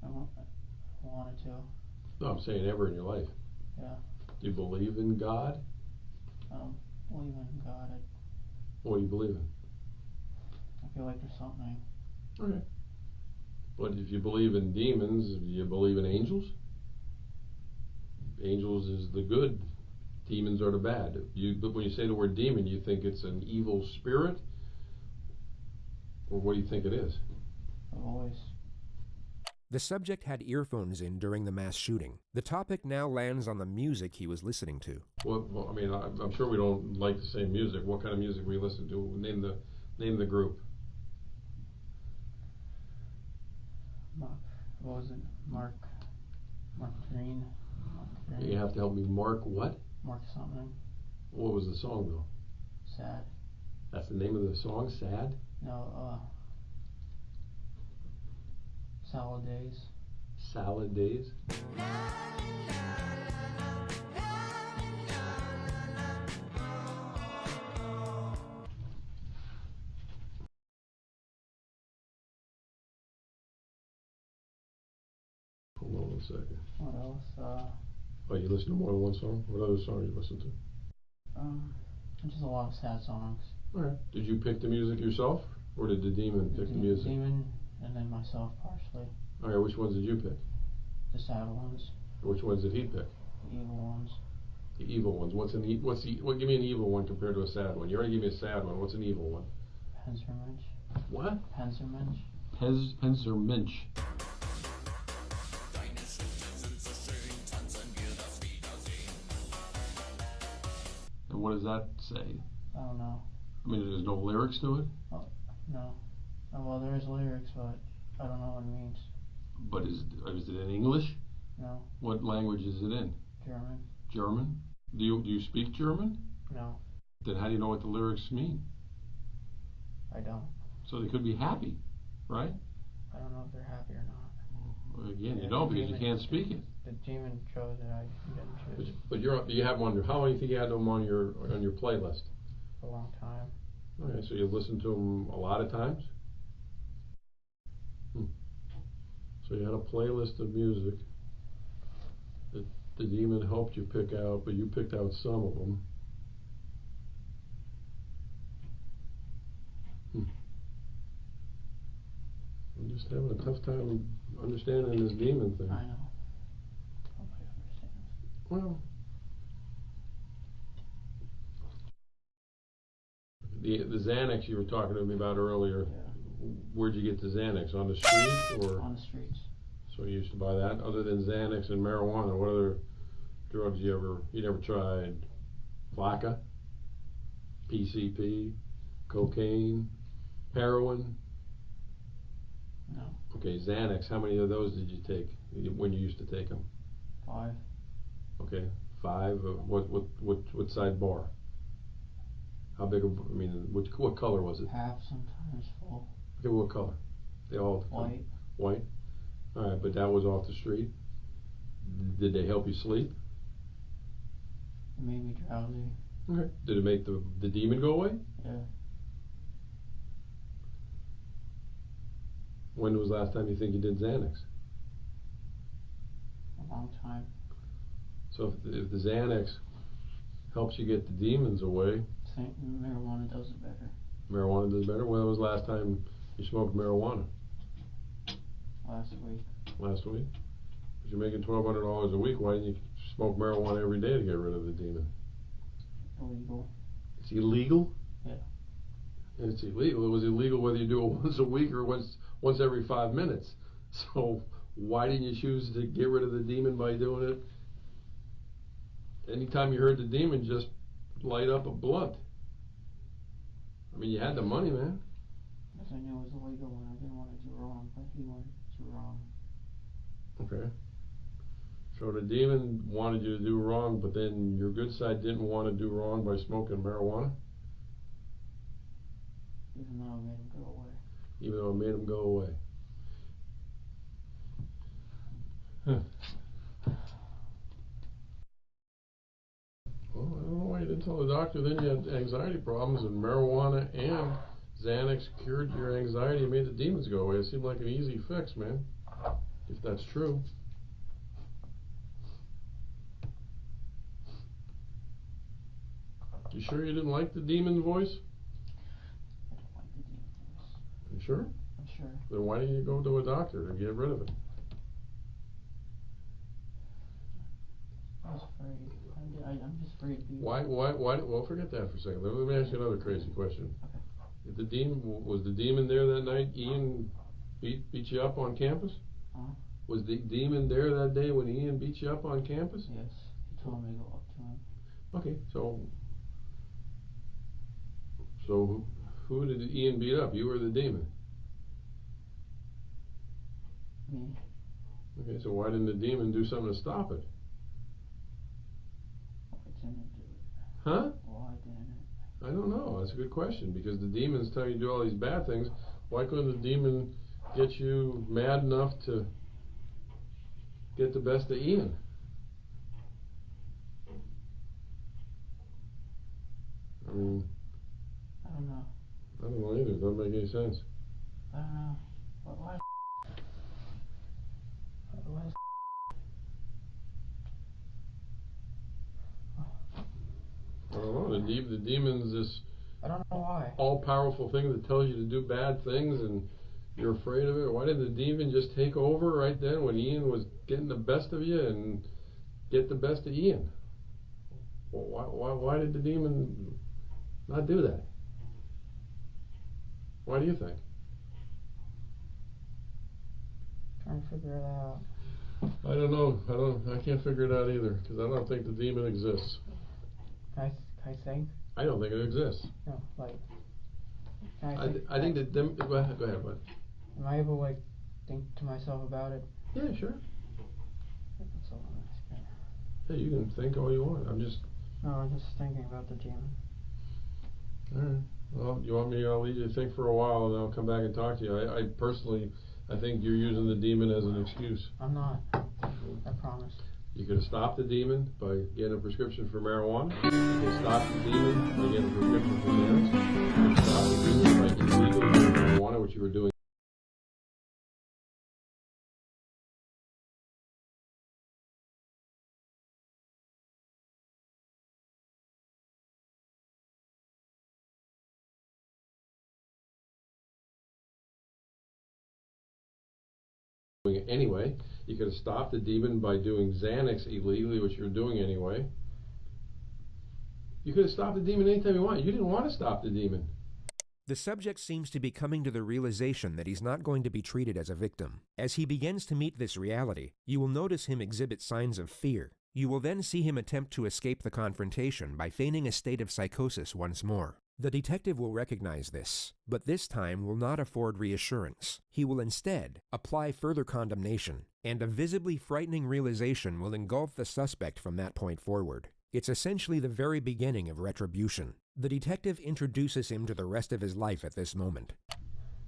I wanted to. No, I'm saying ever in your life. Yeah. Do you believe in God? I don't believe in God. What do you believe in? I feel like there's something. Okay. But if you believe in demons, do you believe in angels? Angels is the good. Demons are the bad. But when you say the word demon, you think it's an evil spirit? Or what do you think it is? A voice. The subject had earphones in during the mass shooting. The topic now lands on the music he was listening to. Well, I mean, I'm sure we don't like the same music. What kind of music we listen to? Name the group. What was it? Mark Green. You have to help me. Mark what? Mark something. What was the song though? Sad. That's the name of the song, Sad? No, salad days. Salad days? Hold on one second. What else? Oh, you listen to more than one song? What other song you listen to? Just a lot of sad songs. Alright. Did you pick the music yourself? Or did the demon pick the music? Demon, and then myself partially. Alright, which ones did you pick? The sad ones. Which ones did he pick? The evil ones. The evil ones. Give me an evil one compared to a sad one. You already gave me a sad one. What's an evil one? Panzermensch. What? Panzermensch. Panzermensch. And what does that say? I don't know. I mean, there's no lyrics to it? Oh, no. Oh, well, there is lyrics, but I don't know what it means. But is it in English? No. What language is it in? German. German? Do you speak German? No. Then how do you know what the lyrics mean? I don't. So they could be happy, right? I don't know if they're happy or not. Well, again, you don't because you can't speak it. The demon chose it. I didn't choose. But you have them on your. How long do you think you had them on your playlist? A long time. Okay, so you listen to them a lot of times. So you had a playlist of music that the demon helped you pick out, but you picked out some of them. I'm just having a tough time understanding this demon thing. I know. Nobody understands. Well, the Xanax you were talking to me about earlier, where'd you get the Xanax? On the street or? On the streets. So you used to buy that? Other than Xanax and marijuana, what other drugs you never tried? Flakka? PCP? Cocaine? Heroin? No. Okay, Xanax, how many of those did you take when you used to take them? 5. Okay, 5. What size bar? How big? What color was it? Half, sometimes full. Okay, what color? They all White. White. All right, but that was off the street. Did they help you sleep? It made me drowsy. Okay. Did it make the demon go away? Yeah. When was the last time you think you did Xanax? A long time. So if the Xanax helps you get the demons away, Marijuana does it better. Marijuana does better? When was the last time you smoked marijuana? Last week. Last week? Because you're making $1,200 a week. Why didn't you smoke marijuana every day to get rid of the demon? Illegal. It's illegal? Yeah. It's illegal. It was illegal whether you do it once a week or once every 5 minutes. So why didn't you choose to get rid of the demon by doing it? Anytime you heard the demon, just light up a blunt. I mean, you had the money, man. Because I knew it was illegal and I didn't want to do wrong, but he wanted to do wrong. Okay. So the demon wanted you to do wrong, but then your good side didn't want to do wrong by smoking marijuana? Even though it made him go away. Even though it made him go away. Huh. Well, I don't know why you didn't tell the doctor then you had anxiety problems and marijuana and Xanax cured your anxiety and made the demons go away. It seemed like an easy fix, man. If that's true. You sure you didn't like the demon's voice? I don't like the demon voice. You sure? I'm sure. Then why didn't you go to a doctor to get rid of it? I was afraid. I'm just afraid to be... Why, well, forget that for a second. Let me ask you another crazy question. Okay. If was the demon there that night? Ian beat you up on campus? Huh? Was the demon there that day when Ian beat you up on campus? Yes. He told me to go up to him. Okay, so who did Ian beat up? You or the demon? Me. Okay, so why didn't the demon do something to stop it? Why didn't it do it? Huh? Why didn't it? I don't know. That's a good question, because the demons tell you to do all these bad things. Why couldn't the demon get you mad enough to get the best of Ian? I mean, I don't know. I don't know either. It doesn't make any sense. I don't know. Why? I don't know. The demon's this I don't know why. all-powerful thing that tells you to do bad things, and you're afraid of it. Why didn't the demon just take over right then when Ian was getting the best of you and get the best of Ian? Why did the demon not do that? Why do you think? Trying to figure it out. I don't know. I can't figure it out either, because I don't think the demon exists. I think. I don't think it exists. No, like. I think that them. Go ahead, bud. Am I able to like think to myself about it? Yeah, sure. That's all I'm asking. Hey, you can think all you want. I'm just. No, I'm just thinking about the demon. All right. Well, you want me? I'll leave you to think for a while, and I'll come back and talk to you. I personally, I think you're using the demon as an excuse. I'm not. I promise. You could have stopped the demon by getting a prescription for marijuana. You could have stopped the demon by getting a prescription for Xanax. You could have stopped the demon by illegally using marijuana, which you were doing. It anyway. You could have stopped the demon by doing Xanax illegally, which you were doing anyway. You could have stopped the demon anytime you want. You didn't want to stop the demon. The subject seems to be coming to the realization that he's not going to be treated as a victim. As he begins to meet this reality, you will notice him exhibit signs of fear. You will then see him attempt to escape the confrontation by feigning a state of psychosis once more. The detective will recognize this, but this time will not afford reassurance. He will instead apply further condemnation, and a visibly frightening realization will engulf the suspect from that point forward. It's essentially the very beginning of retribution. The detective introduces him to the rest of his life at this moment.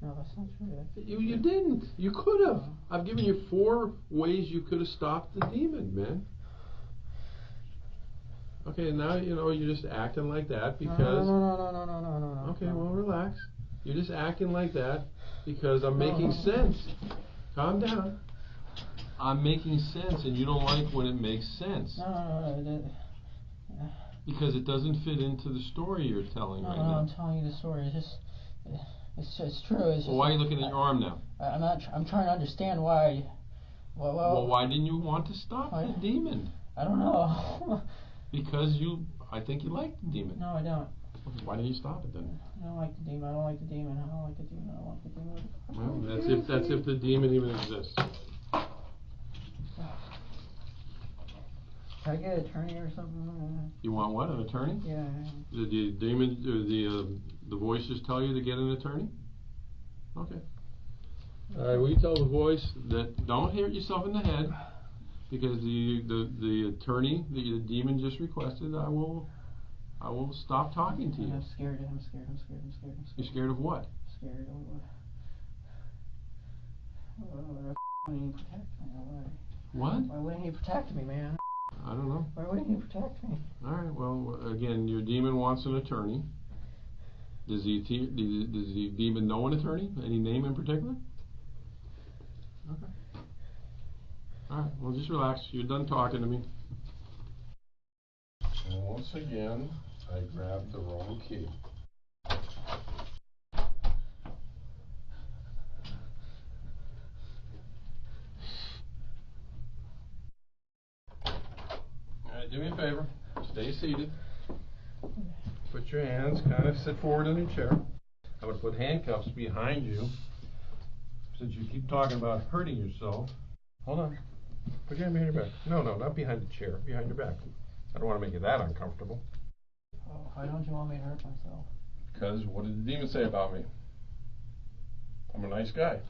No, that's not true. You didn't. You could have. I've given you 4 ways you could have stopped the demon, man. Okay, now you're just acting like that because. No. Okay, well, relax. You're just acting like that because I'm making sense. Calm down. I'm making sense, and you don't like when it makes sense. No. Because it doesn't fit into the story you're telling right now. I'm telling you the story. It's true. It's just, well, why are you looking at your arm now? I'm trying to understand why. Well, why didn't you want to stop the demon? I don't know. Because I think you like the demon. No, I don't. Why didn't you stop it then? I don't like the demon. I don't like the demon. I don't like the demon. I don't like the demon. Well, that's if the demon even exists. Can I get an attorney or something? You want what? An attorney? Yeah. Did the demon, the voices tell you to get an attorney? Okay. All right. Will you tell the voice that don't hit yourself in the head, because the attorney the demon just requested, I will stop talking to you. I'm scared. You're scared of what? Scared of what? Why wouldn't he protect me? What? Why wouldn't he protect me, man? I don't know. Why wouldn't he protect me? All right. Well, again, your demon wants an attorney. Does the demon know an attorney? Any name in particular? Okay. All right. Well, just relax. You're done talking to me. And once again, I grabbed the wrong key. Do me a favor, stay seated. Put your hands, kind of sit forward in your chair. I'm going to put handcuffs behind you. Since you keep talking about hurting yourself. Hold on. Put your hand behind your back. No, not behind the chair, behind your back. I don't want to make you that uncomfortable. Why don't you want me to hurt myself? Because what did the demon say about me? I'm a nice guy.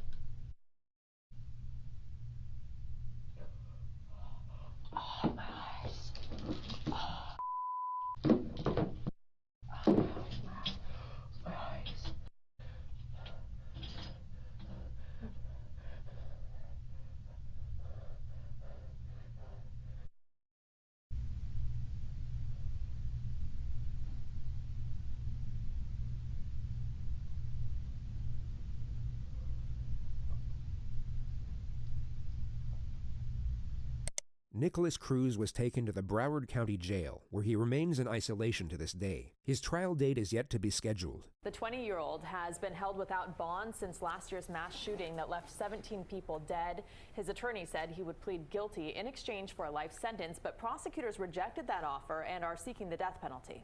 Nicholas Cruz was taken to the Broward County Jail, where he remains in isolation to this day. His trial date is yet to be scheduled. The 20-year-old has been held without bond since last year's mass shooting that left 17 people dead. His attorney said he would plead guilty in exchange for a life sentence, but prosecutors rejected that offer and are seeking the death penalty.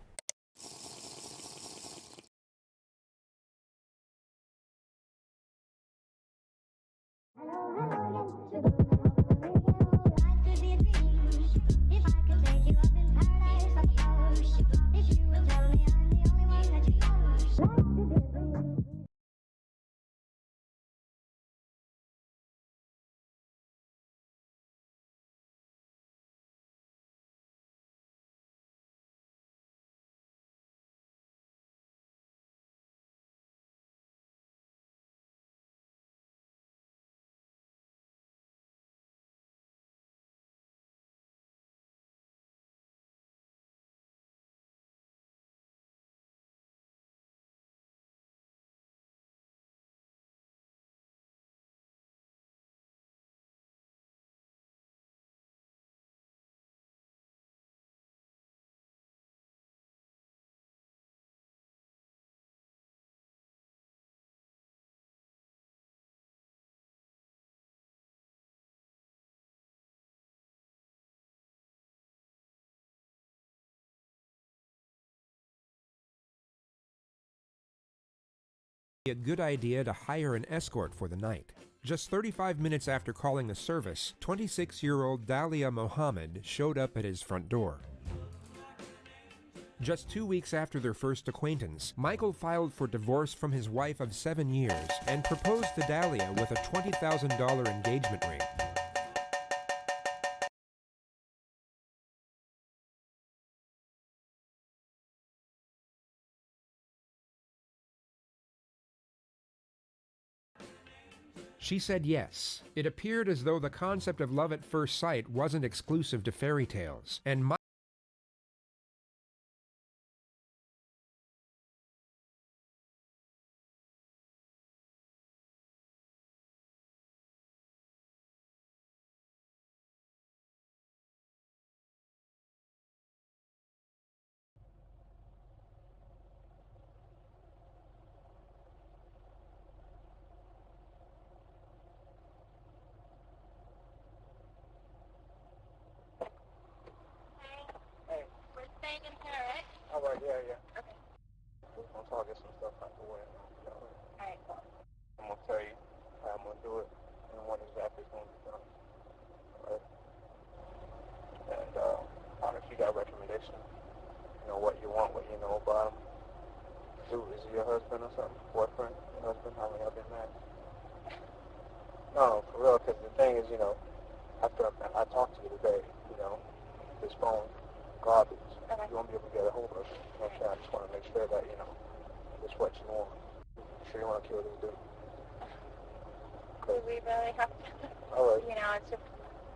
A good idea to hire an escort for the night. Just 35 minutes after calling the service, 26-year-old Dalia Mohammed showed up at his front door. Just 2 weeks after their first acquaintance, Michael filed for divorce from his wife of 7 years and proposed to Dalia with a $20,000 engagement ring. She said yes. It appeared as though the concept of love at first sight wasn't exclusive to fairy tales, and Alright, yeah. Okay. I'm trying to get some stuff out the way. Alright, cool. I'm gonna tell you how I'm gonna do it and when exactly it's gonna be done. Alright? And, if you got recommendations, you know what you want, what you know about him. Dude, is he your husband or something? Boyfriend? Your husband? How many y'all been married? No, for real, because the thing is, after I talked to you today, this phone garbage. You won't be able to get a hold of it. You know what I'm saying? I just want to make sure that, it's what you want. You sure you want to kill this dude? Do we really have to? Alright. It's just,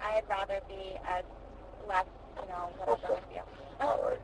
I'd rather be as less, whatever with you. Alright.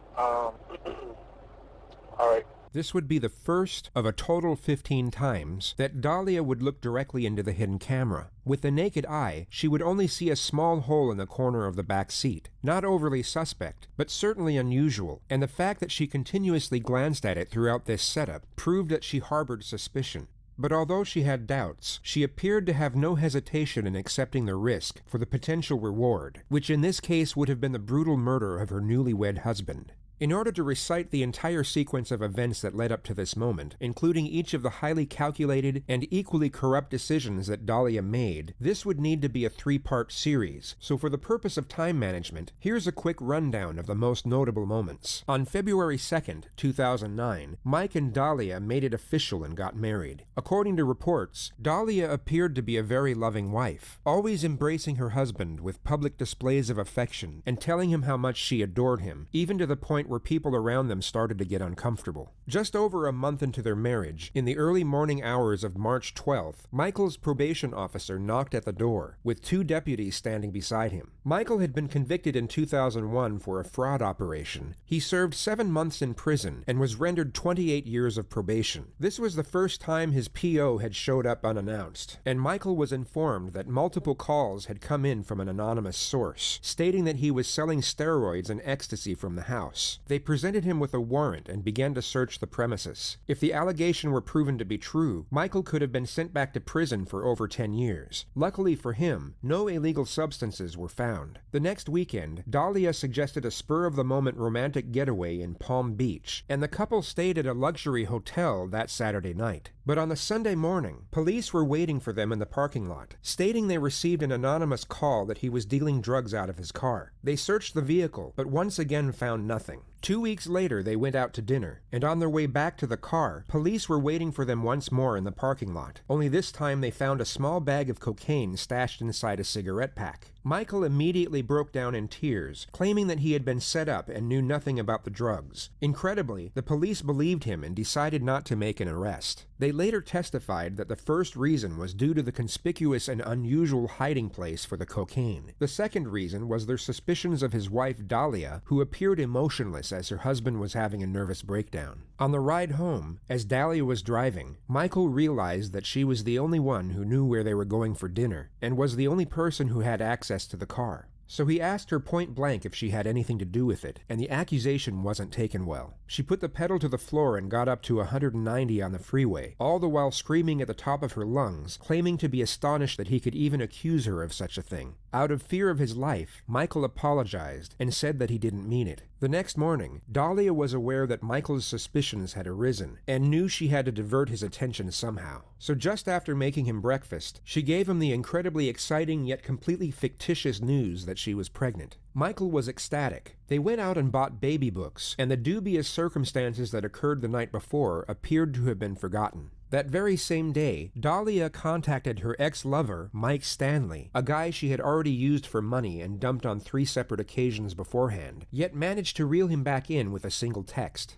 Alright. This would be the first of a total 15 times that Dalia would look directly into the hidden camera. With the naked eye, she would only see a small hole in the corner of the back seat. Not overly suspect, but certainly unusual, and the fact that she continuously glanced at it throughout this setup proved that she harbored suspicion. But although she had doubts, she appeared to have no hesitation in accepting the risk for the potential reward, which in this case would have been the brutal murder of her newlywed husband. In order to recite the entire sequence of events that led up to this moment, including each of the highly calculated and equally corrupt decisions that Dalia made, this would need to be a 3-part series, so for the purpose of time management, here's a quick rundown of the most notable moments. On February 2nd, 2009, Mike and Dalia made it official and got married. According to reports, Dalia appeared to be a very loving wife, always embracing her husband with public displays of affection and telling him how much she adored him, even to the point point where people around them started to get uncomfortable. Just over a month into their marriage, in the early morning hours of March 12th, Michael's probation officer knocked at the door, with 2 deputies standing beside him. Michael had been convicted in 2001 for a fraud operation. He served 7 months in prison and was rendered 28 years of probation. This was the first time his PO had showed up unannounced, and Michael was informed that multiple calls had come in from an anonymous source, stating that he was selling steroids and ecstasy from the house. They presented him with a warrant and began to search the premises. If the allegation were proven to be true, Michael could have been sent back to prison for over 10 years. Luckily for him, no illegal substances were found. The next weekend, Dahlia suggested a spur-of-the-moment romantic getaway in Palm Beach, and the couple stayed at a luxury hotel that Saturday night. But on the Sunday morning, police were waiting for them in the parking lot, stating they received an anonymous call that he was dealing drugs out of his car. They searched the vehicle, but once again found nothing. 2 weeks later, they went out to dinner, and on their way back to the car, police were waiting for them once more in the parking lot. Only this time they found a small bag of cocaine stashed inside a cigarette pack. Michael immediately broke down in tears, claiming that he had been set up and knew nothing about the drugs. Incredibly, the police believed him and decided not to make an arrest. They later testified that the first reason was due to the conspicuous and unusual hiding place for the cocaine. The second reason was their suspicions of his wife Dahlia, who appeared emotionless as her husband was having a nervous breakdown. On the ride home, as Dahlia was driving, Michael realized that she was the only one who knew where they were going for dinner, and was the only person who had access to the car. So he asked her point blank if she had anything to do with it, and the accusation wasn't taken well. She put the pedal to the floor and got up to 190 on the freeway, all the while screaming at the top of her lungs, claiming to be astonished that he could even accuse her of such a thing. Out of fear of his life, Michael apologized and said that he didn't mean it. The next morning, Dahlia was aware that Michael's suspicions had arisen, and knew she had to divert his attention somehow. So just after making him breakfast, she gave him the incredibly exciting yet completely fictitious news that she was pregnant. Michael was ecstatic. They went out and bought baby books, and the dubious circumstances that occurred the night before appeared to have been forgotten. That very same day, Dahlia contacted her ex-lover, Mike Stanley, a guy she had already used for money and dumped on 3 separate occasions beforehand, yet managed to reel him back in with a single text.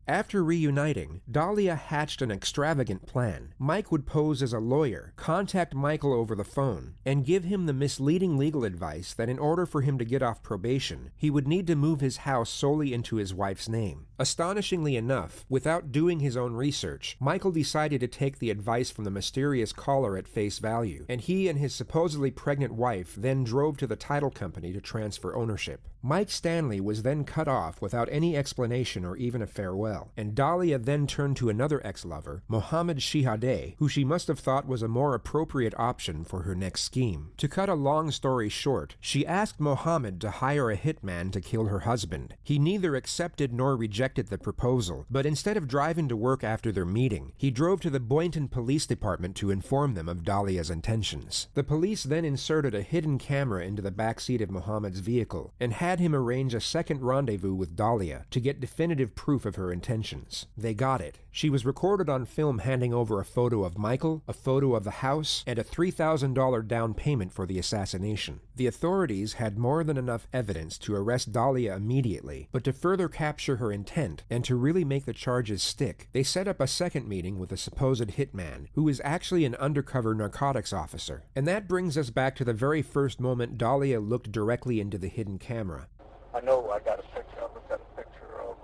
After reuniting, Dahlia hatched an extravagant plan. Mike would pose as a lawyer, contact Michael over the phone, and give him the misleading legal advice that in order for him to get off probation, he would need to move his house solely into his wife's name. Astonishingly enough, without doing his own research, Michael decided to take the advice from the mysterious caller at face value, and he and his supposedly pregnant wife then drove to the title company to transfer ownership. Mike Stanley was then cut off without any explanation or even a farewell, and Dahlia then turned to another ex-lover, Mohammed Shihadeh, who she must have thought was a more appropriate option for her next scheme. To cut a long story short, she asked Mohammed to hire a hitman to kill her husband. He neither accepted nor rejected the proposal, but instead of driving to work after their meeting, he drove to the Boynton Police Department to inform them of Dahlia's intentions. The police then inserted a hidden camera into the backseat of Mohammed's vehicle, and had him arrange a second rendezvous with Dahlia to get definitive proof of her intentions. They got it. She was recorded on film handing over a photo of Michael, a photo of the house, and a $3,000 down payment for the assassination. The authorities had more than enough evidence to arrest Dahlia immediately, but to further capture her intent and to really make the charges stick, they set up a second meeting with a supposed hitman, who is actually an undercover narcotics officer. And that brings us back to the very first moment Dahlia looked directly into the hidden camera. I know I got a picture. I looked at a picture of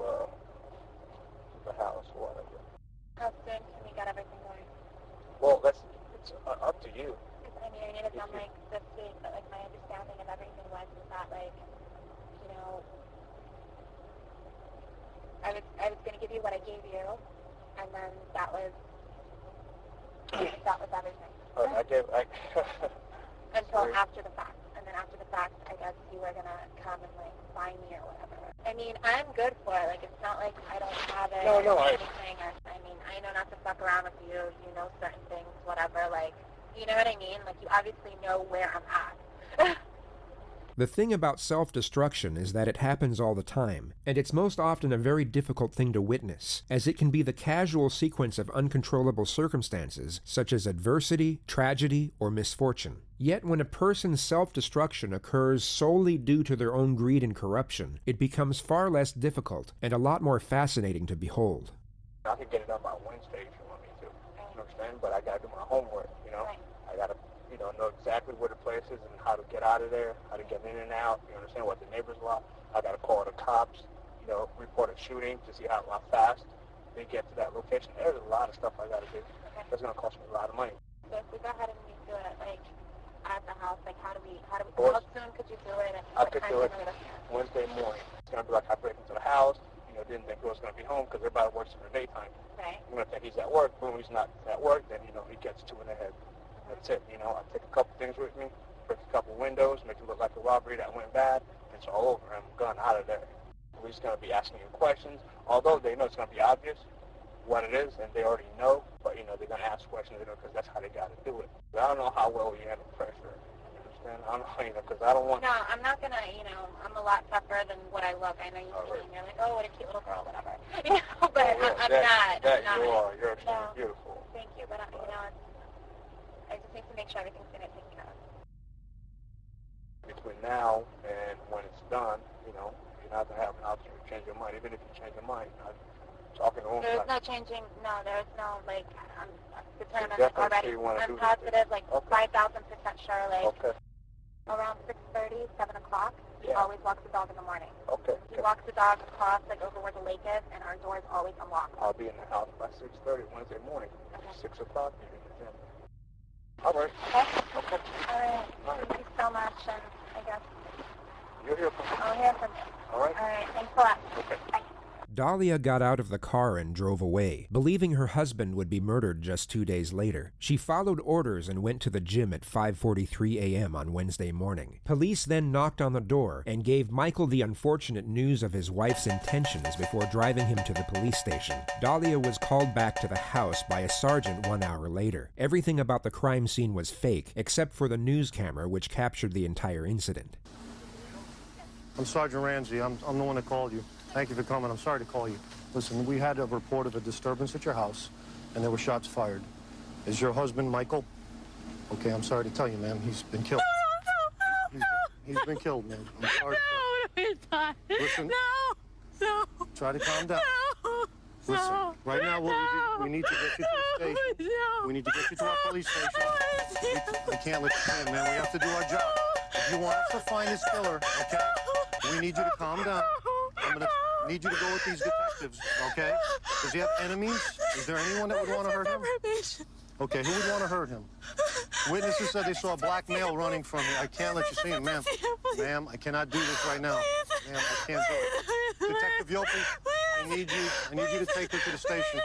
the house or whatever. How soon can we get everything going? Well, it's up to you. I mean, I made it sound like this week, but like my understanding of everything was that like, you know, I was gonna give you what I gave you, and then that was everything. Until after the fact. And then after the fact, I guess you were gonna come and like find me or whatever. I mean, I'm good for it. Like, it's not like I don't have it or anything. I mean, I know not to fuck around with you. You know certain things, whatever. Like, you know what I mean? Like, you obviously know where I'm at. The thing about self-destruction is that it happens all the time, and it's most often a very difficult thing to witness, as it can be the casual sequence of uncontrollable circumstances such as adversity, tragedy, or misfortune. Yet when a person's self-destruction occurs solely due to their own greed and corruption, it becomes far less difficult and a lot more fascinating to behold. I could get it up by Wednesday if you want me to. You understand? But I gotta do my homework, you know? I gotta, know exactly where the place is and how to get out of there, how to get in and out, you understand, what the neighbors want. I gotta call the cops, report a shooting to see how fast they get to that location. There's a lot of stuff I gotta do. That's gonna cost me a lot of money. So if we go ahead and we do it, at the house, how soon could you do it? And I could do it Wednesday morning. It's gonna be like I break into the house, didn't think he was gonna be home because everybody works in the daytime. Right. I'm gonna think he's at work. Boom, he's not at work. Then he gets two in the head. That's it. I take a couple things with me, break a couple windows, make it look like a robbery that went bad. It's all over. I'm gone out of there. Police gonna be asking you questions, although they know it's gonna be obvious what it is, and they already know. But they're gonna ask questions, because that's how they gotta do it. But I don't know how well we handle pressure. I don't know, because I don't want... No, I'm not going to, I'm a lot tougher than what I look. I know you see and you're like, oh, what a cute little girl, whatever. But I'm not. You're extremely beautiful. Thank you, but, I just need to make sure everything's going to take care of. Between now and when it's done, you're not going to have an option to change your mind. Even if you change your mind, I'm talking to him. There's no changing, there's no, I'm determined already. I'm positive, 5,000% sure, Okay. Around 6:30, 7 o'clock, he always walks the dog in the morning. Okay. He walks the dog across, over where the lake is, and our door is always unlocked. I'll be in the house by 6:30 Wednesday morning. 6 o'clock, you're in the gym. All right. Okay. All right. Thank you so much, and I guess... You'll hear from me. I'll hear from you. All right. All right. Thanks a lot. Okay. Bye. Dahlia got out of the car and drove away, believing her husband would be murdered just 2 days later. She followed orders and went to the gym at 5:43 a.m. on Wednesday morning. Police then knocked on the door and gave Michael the unfortunate news of his wife's intentions before driving him to the police station. Dahlia was called back to the house by a sergeant 1 hour later. Everything about the crime scene was fake, except for the news camera which captured the entire incident. I'm Sergeant Ramsey. I'm the one that called you. Thank you for coming. I'm sorry to call you. Listen, we had a report of a disturbance at your house, and there were shots fired. Is your husband Michael? Okay, I'm sorry to tell you, ma'am. He's been killed. He's been killed, ma'am. I'm sorry. Listen. No. Try to calm down. Listen. Right now, we need to get you to the station. We need to get you to our police station. We can't let you in, man. We have to do our job. If you want us to find this killer, okay? We need you to calm down. I'm gonna need you to go with these detectives, okay? Does he have enemies? Is there anyone that would want to hurt him? Okay, who would want to hurt him? Witnesses said they saw a black male running from me. I can't let you see him, ma'am. Ma'am, I cannot do this right now. Ma'am, I can't do it. Detective Yopi, I need you to take her to the station.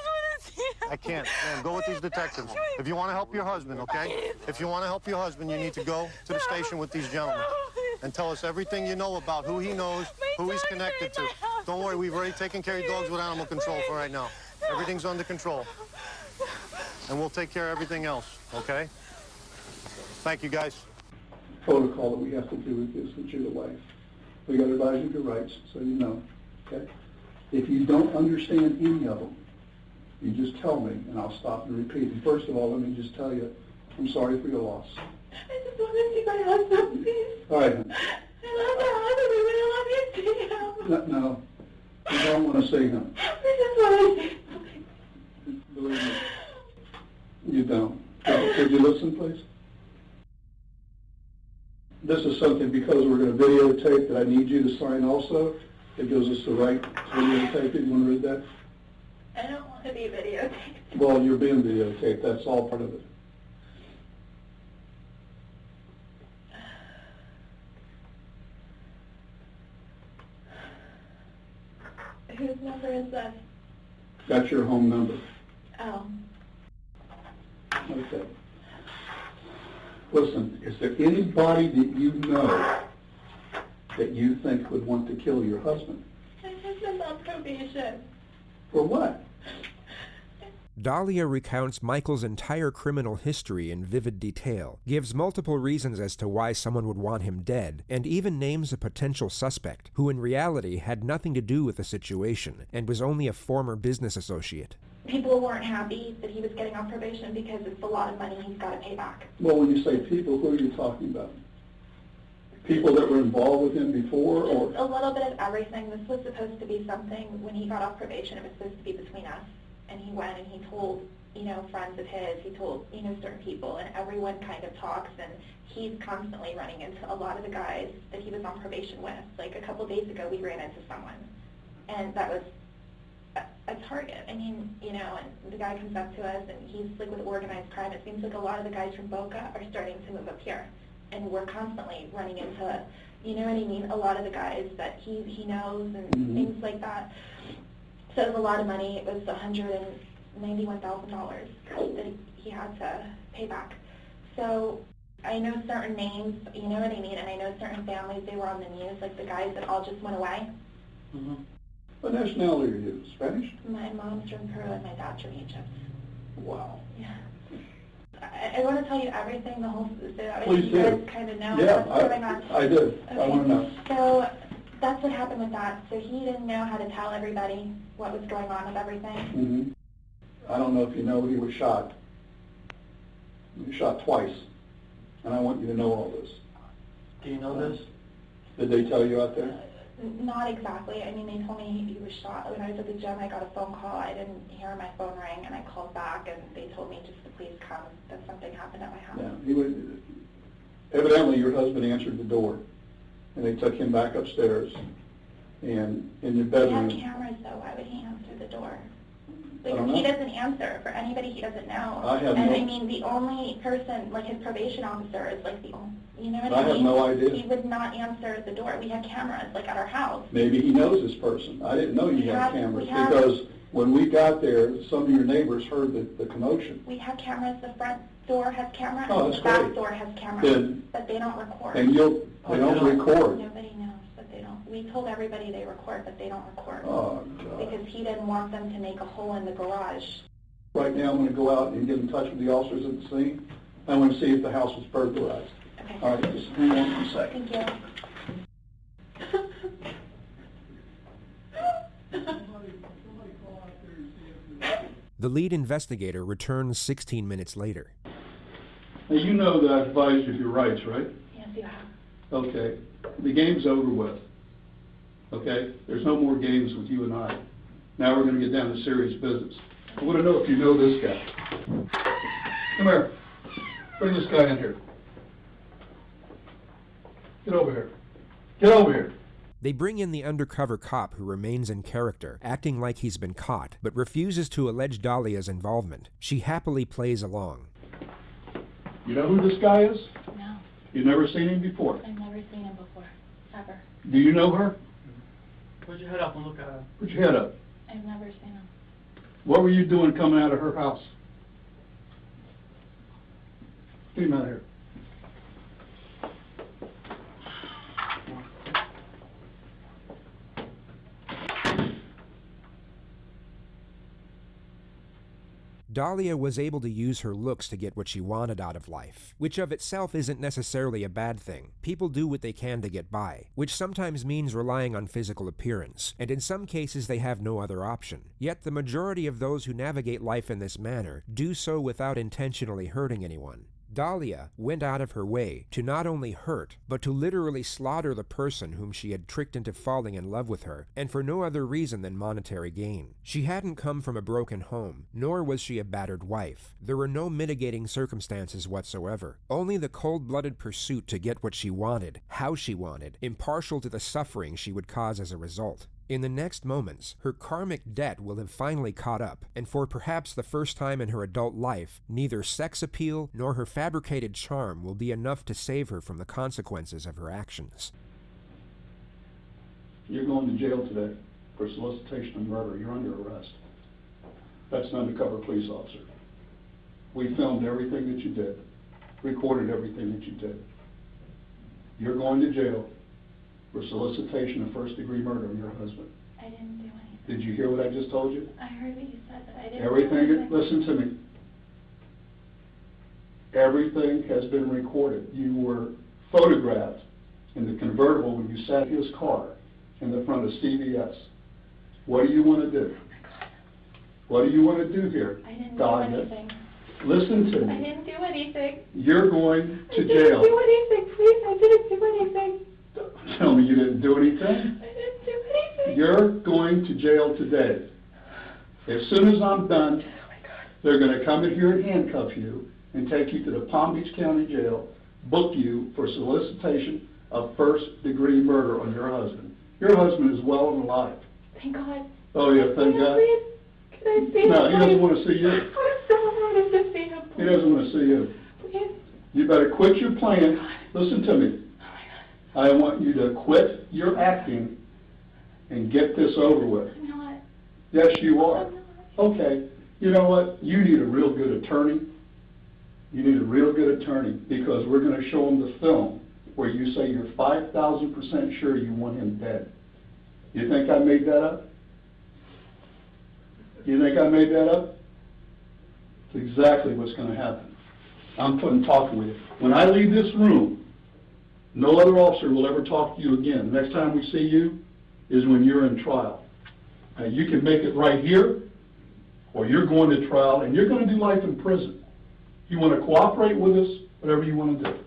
I can't. Ma'am, go with these detectives. If you want to help your husband, okay? If you want to help your husband, you need to go to the station with these gentlemen and tell us everything you know about who he knows, who he's connected to. Don't worry, we've already taken care of dogs with animal control for right now. Everything's under control. And we'll take care of everything else, okay? Thank you, guys. Protocol that we have to do with this with your wife. We got to advise you of your rights, so you know, okay? If you don't understand any of them, you just tell me, and I'll stop and repeat. And first of all, let me just tell you, I'm sorry for your loss. I just want to see my husband, please. All right. I love you. I want to see him. No, you don't want to see him. I just want to see him. Believe me, you don't. Could you listen, please? This is something, because we're going to videotape, that I need you to sign also. It gives us the right to videotape it. You want to read that? I don't want to be videotaped. Well, you're being videotaped. That's all part of it. Whose number is that? That's your home number. Oh. Okay. Listen, is there anybody that you know that you think would want to kill your husband? My husband's on probation. For what? Dahlia recounts Michael's entire criminal history in vivid detail, gives multiple reasons as to why someone would want him dead, and even names a potential suspect, who in reality had nothing to do with the situation and was only a former business associate. People weren't happy that he was getting off probation because it's a lot of money he's got to pay back. Well, when you say people, who are you talking about? People that were involved with him before, or? A little bit of everything. This was supposed to be something, when he got off probation, it was supposed to be between us. And he went and he told, friends of his, he told, certain people, and everyone kind of talks, and he's constantly running into a lot of the guys that he was on probation with. Like a couple days ago, we ran into someone, and that was a target. I mean, and the guy comes up to us, and he's like with organized crime. It seems like a lot of the guys from Boca are starting to move up here, and we're constantly running into, a lot of the guys that he knows and things like that. So it was a lot of money. It was $191,000 that he had to pay back. So I know certain names, and I know certain families, they were on the news, like the guys that all just went away. What nationality are you? Spanish? My mom's from Peru and my dad's from Egypt. Wow. Yeah. I want to tell you everything, the whole, so Please you do. guys kind of know Yeah, what's going on. I do. Okay. I want to know. So that's what happened with that. So he didn't know how to tell everybody what was going on with everything. I don't know if you know, he was shot. He was shot twice. And I want you to know all this. Do you know this? Did they tell you out there? Not exactly. I mean, they told me he was shot. When I was at the gym, I got a phone call. I didn't hear my phone ring, and I called back, and they told me just to please come, that something happened at my house. Yeah. He would, evidently, your husband answered the door, and they took him back upstairs. And in your We bedroom. have cameras, though. Why would he answer the door? I don't Like, know. he doesn't answer for anybody he doesn't know. I have and no- I mean, the only person, like his probation officer, is like the only. You know what I I mean? have no idea. He would not answer the door. We have cameras, like at our house. Maybe he knows this person. I didn't know you We had have- cameras we have- because when we got there, some of your neighbors heard the commotion. We have cameras. The front door has cameras. Oh, and that's the back great. door has cameras. Then- but they don't record. And they don't record. Nobody knows, but they don't. We told everybody they record, but they don't record. Oh, God. Because he didn't want them to make a hole in the garage. Right now, I'm going to go out and get in touch with the officers at the scene. I want to see if the house was burglarized. Okay. All right, just hang on for a second. Thank you. The lead investigator returns 16 minutes later. Now, you know that I've advised you of your rights, right? Yes, you have. Okay. The game's over with. Okay? There's no more games with you and I. Now we're going to get down to serious business. I want to know if you know this guy. Come here. Bring this guy in here. Get over here. Get over here. They bring in the undercover cop who remains in character, acting like he's been caught, but refuses to allege Dahlia's involvement. She happily plays along. You know who this guy is? No. You've never seen him before? I've never seen him before. Ever. Do you know her? Put your head up and look at her. Put your head up. I've never seen him. What were you doing coming out of her house? Get him out of here. Dahlia was able to use her looks to get what she wanted out of life, which of itself isn't necessarily a bad thing. People do what they can to get by, which sometimes means relying on physical appearance, and in some cases they have no other option. Yet the majority of those who navigate life in this manner do so without intentionally hurting anyone. Dahlia went out of her way to not only hurt, but to literally slaughter the person whom she had tricked into falling in love with her, and for no other reason than monetary gain. She hadn't come from a broken home, nor was she a battered wife. There were no mitigating circumstances whatsoever, only the cold-blooded pursuit to get what she wanted, how she wanted, impartial to the suffering she would cause as a result. In the next moments, her karmic debt will have finally caught up, and for perhaps the first time in her adult life, neither sex appeal nor her fabricated charm will be enough to save her from the consequences of her actions. You're going to jail today for solicitation of murder. You're under arrest. That's an undercover police officer. We filmed everything that you did, recorded everything that you did. You're going to jail for solicitation of first-degree murder of your husband. I didn't do anything. Did you hear what I just told you? I heard what you said, but I didn't do Everything, anything. listen to me. Everything has been recorded. You were photographed in the convertible when you sat in his car in the front of CVS. What do you want to do? What do you want to do here? I didn't Dahlia? do anything. Listen to I me. didn't do anything. You're going I to didn't jail. do anything, please. I didn't do anything. Tell me you didn't do anything. I didn't do anything. You're going to jail today. As soon as I'm done, they're going to come in here and handcuff you and take you to the Palm Beach County Jail, book you for solicitation of first-degree murder on your husband. Your husband is well and alive. Thank God. Oh, yeah, thank God. Please? Can I see him? No, he doesn't please? want to see you. I so wanted to see him. He doesn't want to see you. Please? You better quit your playing. Listen to me. I want you to quit your acting and get this over with. I'm not. Yes, you are. I'm not. Okay. You know what? You need a real good attorney. You need a real good attorney because we're going to show them the film where you say you're 5,000% sure you want him dead. You think I made that up? You think I made that up? It's exactly what's going to happen. I'm talking with you. When I leave this room, no other officer will ever talk to you again. Next time we see you is when you're in trial. You can make it right here, or you're going to trial, and you're going to do life in prison. You want to cooperate with us, whatever you want to do.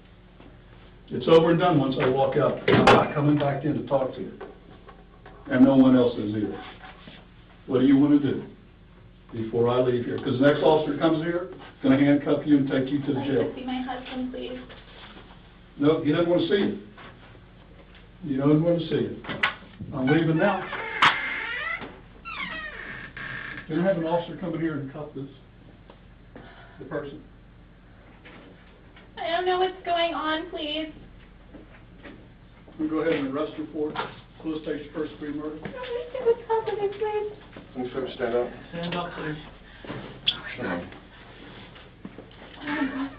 It's over and done once I walk out. I'm not coming back in to talk to you. And no one else is either. What do you want to do before I leave here? Because the next officer comes here, going to handcuff you and take you to the I'd jail. like to see my husband, please. No, he doesn't want to see you. He doesn't want to see you. I'm leaving now. Can I have an officer come in here and cuff the person? I don't know what's going on, please. We'll go ahead and arrest her for solicitation of first-degree murder. I want to see what's happening, please. Can you folks stand up? Stand up, please. Come on. Oh my God.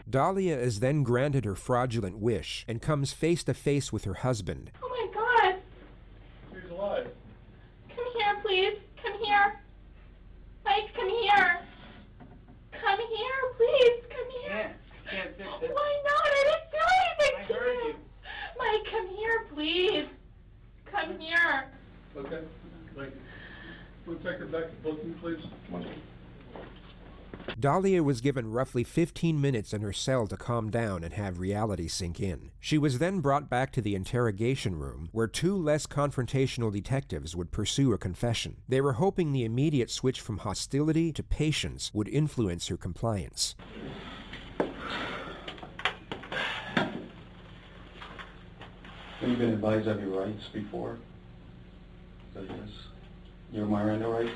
Dahlia is then granted her fraudulent wish and comes face to face with her husband. Oh my God. He's alive. Come here, please. Come here. Mike, come here. Come here, please. Come here. Can't fix it. Why not? I didn't do anything I to heard you. you. Mike, come here, please. Come here. Okay. Thank you. We'll take her back to booking, please. Come on. Dahlia was given roughly 15 minutes in her cell to calm down and have reality sink in. She was then brought back to the interrogation room, where two less confrontational detectives would pursue a confession. They were hoping the immediate switch from hostility to patience would influence her compliance. Have you been advised of your rights before? So yes, your Miranda rights?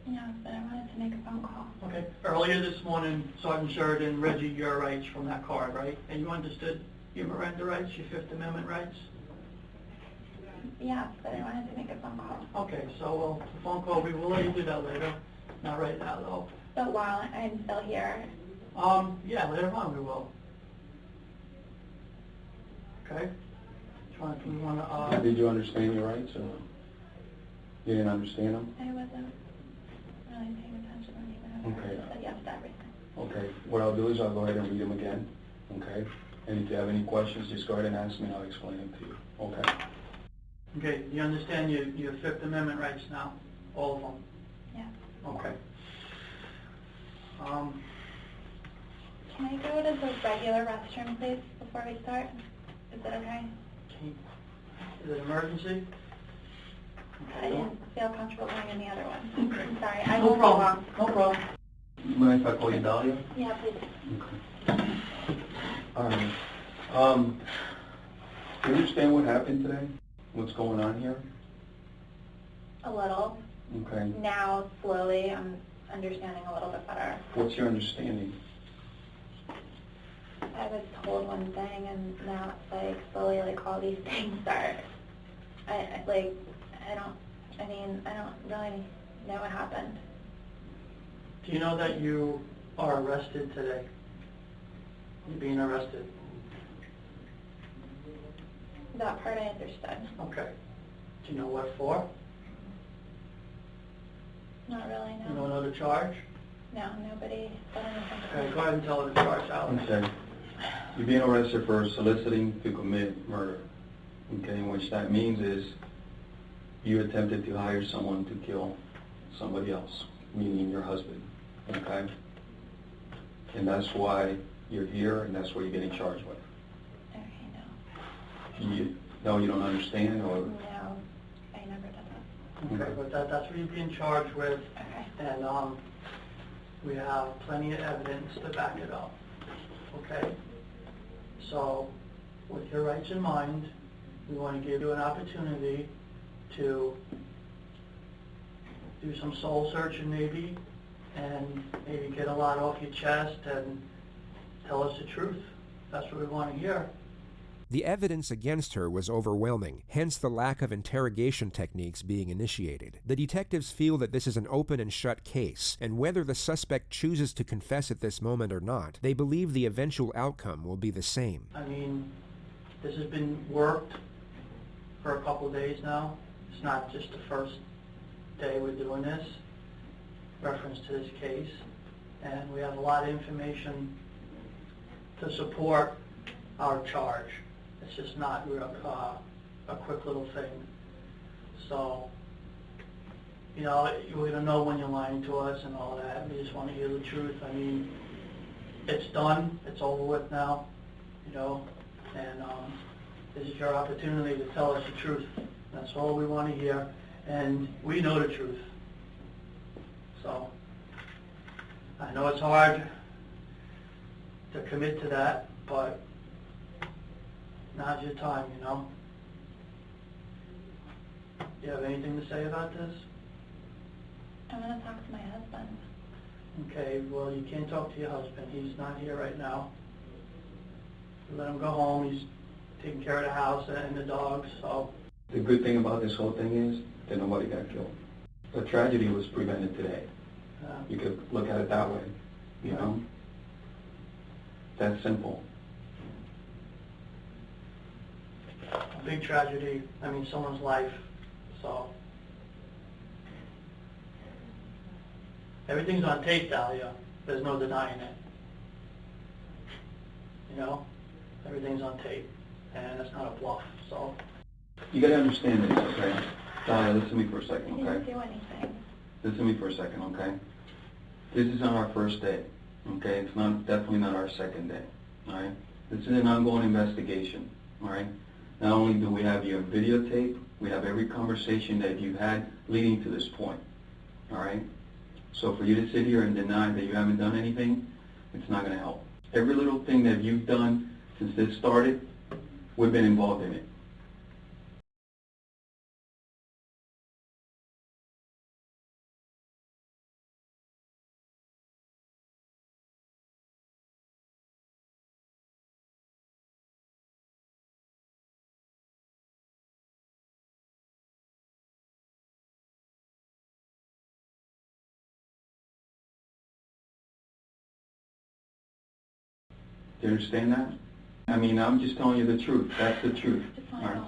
Yeah, but I wanted to make a phone call. Okay. Earlier this morning, Sergeant Sheridan read you your rights from that card, right? And you understood your Miranda rights, your Fifth Amendment rights? Yeah, but I wanted to make a phone call. Okay, so the phone call, we will let you do that later. Not right now, though. But while I'm still here, Yeah, later on we will. Okay? We want to, Did you understand your rights or no? You didn't understand them? I wasn't really paying attention when you Okay. said yes to everything. Okay, what I'll do is I'll go ahead and read them again, okay? And if you have any questions, just go ahead and ask me and I'll explain them to you, okay? Okay, you understand your Fifth Amendment rights now? All of them? Yeah. Okay. Can I go to the regular restroom, please, before we start? Is that okay? Is it emergency? I didn't feel comfortable going in the other one. Okay. I'm sorry. I No won't be problem. long. No problem. You mind if I call you Dahlia? Yeah, please. Okay. All right. Do you understand what happened today? What's going on here? A little. Okay. Now, slowly, I'm understanding a little bit better. What's your understanding? I was told one thing, and now it's like slowly, like all these things are. I don't really know what happened. Do you know that you are arrested today? You're being arrested. That part I understood. Okay. Do you know what for? Not really, You no. don't know the charge? No, nobody said anything. Okay, go ahead and tell her the charge out. Okay. You're being arrested for soliciting to commit murder. Okay, which that means is you attempted to hire someone to kill somebody else, meaning your husband. Okay? And that's why you're here, and that's what you're getting charged with. Okay, no. You don't understand, or? No, I never did that. Okay, but that's what you're being charged with. Okay. And we have plenty of evidence to back it up. Okay? So, with your rights in mind, we want to give you an opportunity to do some soul searching maybe, and maybe get a lot off your chest and tell us the truth. That's what we want to hear. The evidence against her was overwhelming, hence the lack of interrogation techniques being initiated. The detectives feel that this is an open and shut case, and whether the suspect chooses to confess at this moment or not, they believe the eventual outcome will be the same. I mean, this has been worked for a couple of days now. It's not just the first day we're doing this, reference to this case, and we have a lot of information to support our charge. It's just not a quick little thing. So, you know, you're going to know when you're lying to us and all that. We just want to hear the truth. I mean, it's done. It's over with now, you know, and this is your opportunity to tell us the truth. That's all we want to hear, and we know the truth. So, I know it's hard to commit to that, but now's your time, you know. Do you have anything to say about this? I'm going to talk to my husband. Okay, well, you can't talk to your husband. He's not here right now. Let him go home. He's taking care of the house and the dogs, so. The good thing about this whole thing is that nobody got killed. The tragedy was prevented today. You could look at it that way, you know? That's simple. A big tragedy. I mean, someone's life, so. Everything's on tape, Dahlia. There's no denying it. You know? Everything's on tape, and it's not a bluff, so. You gotta understand this, okay? Dahlia, listen to me for a second, He okay? didn't do anything. Listen to me for a second, okay? This is not our first day, okay? It's definitely not our second day, all right? This is an ongoing investigation, all right? Not only do we have your videotape, we have every conversation that you've had leading to this point, all right? So for you to sit here and deny that you haven't done anything, it's not going to help. Every little thing that you've done since this started, we've been involved in it. Do you understand that? I mean, I'm just telling you the truth. That's the truth. All right?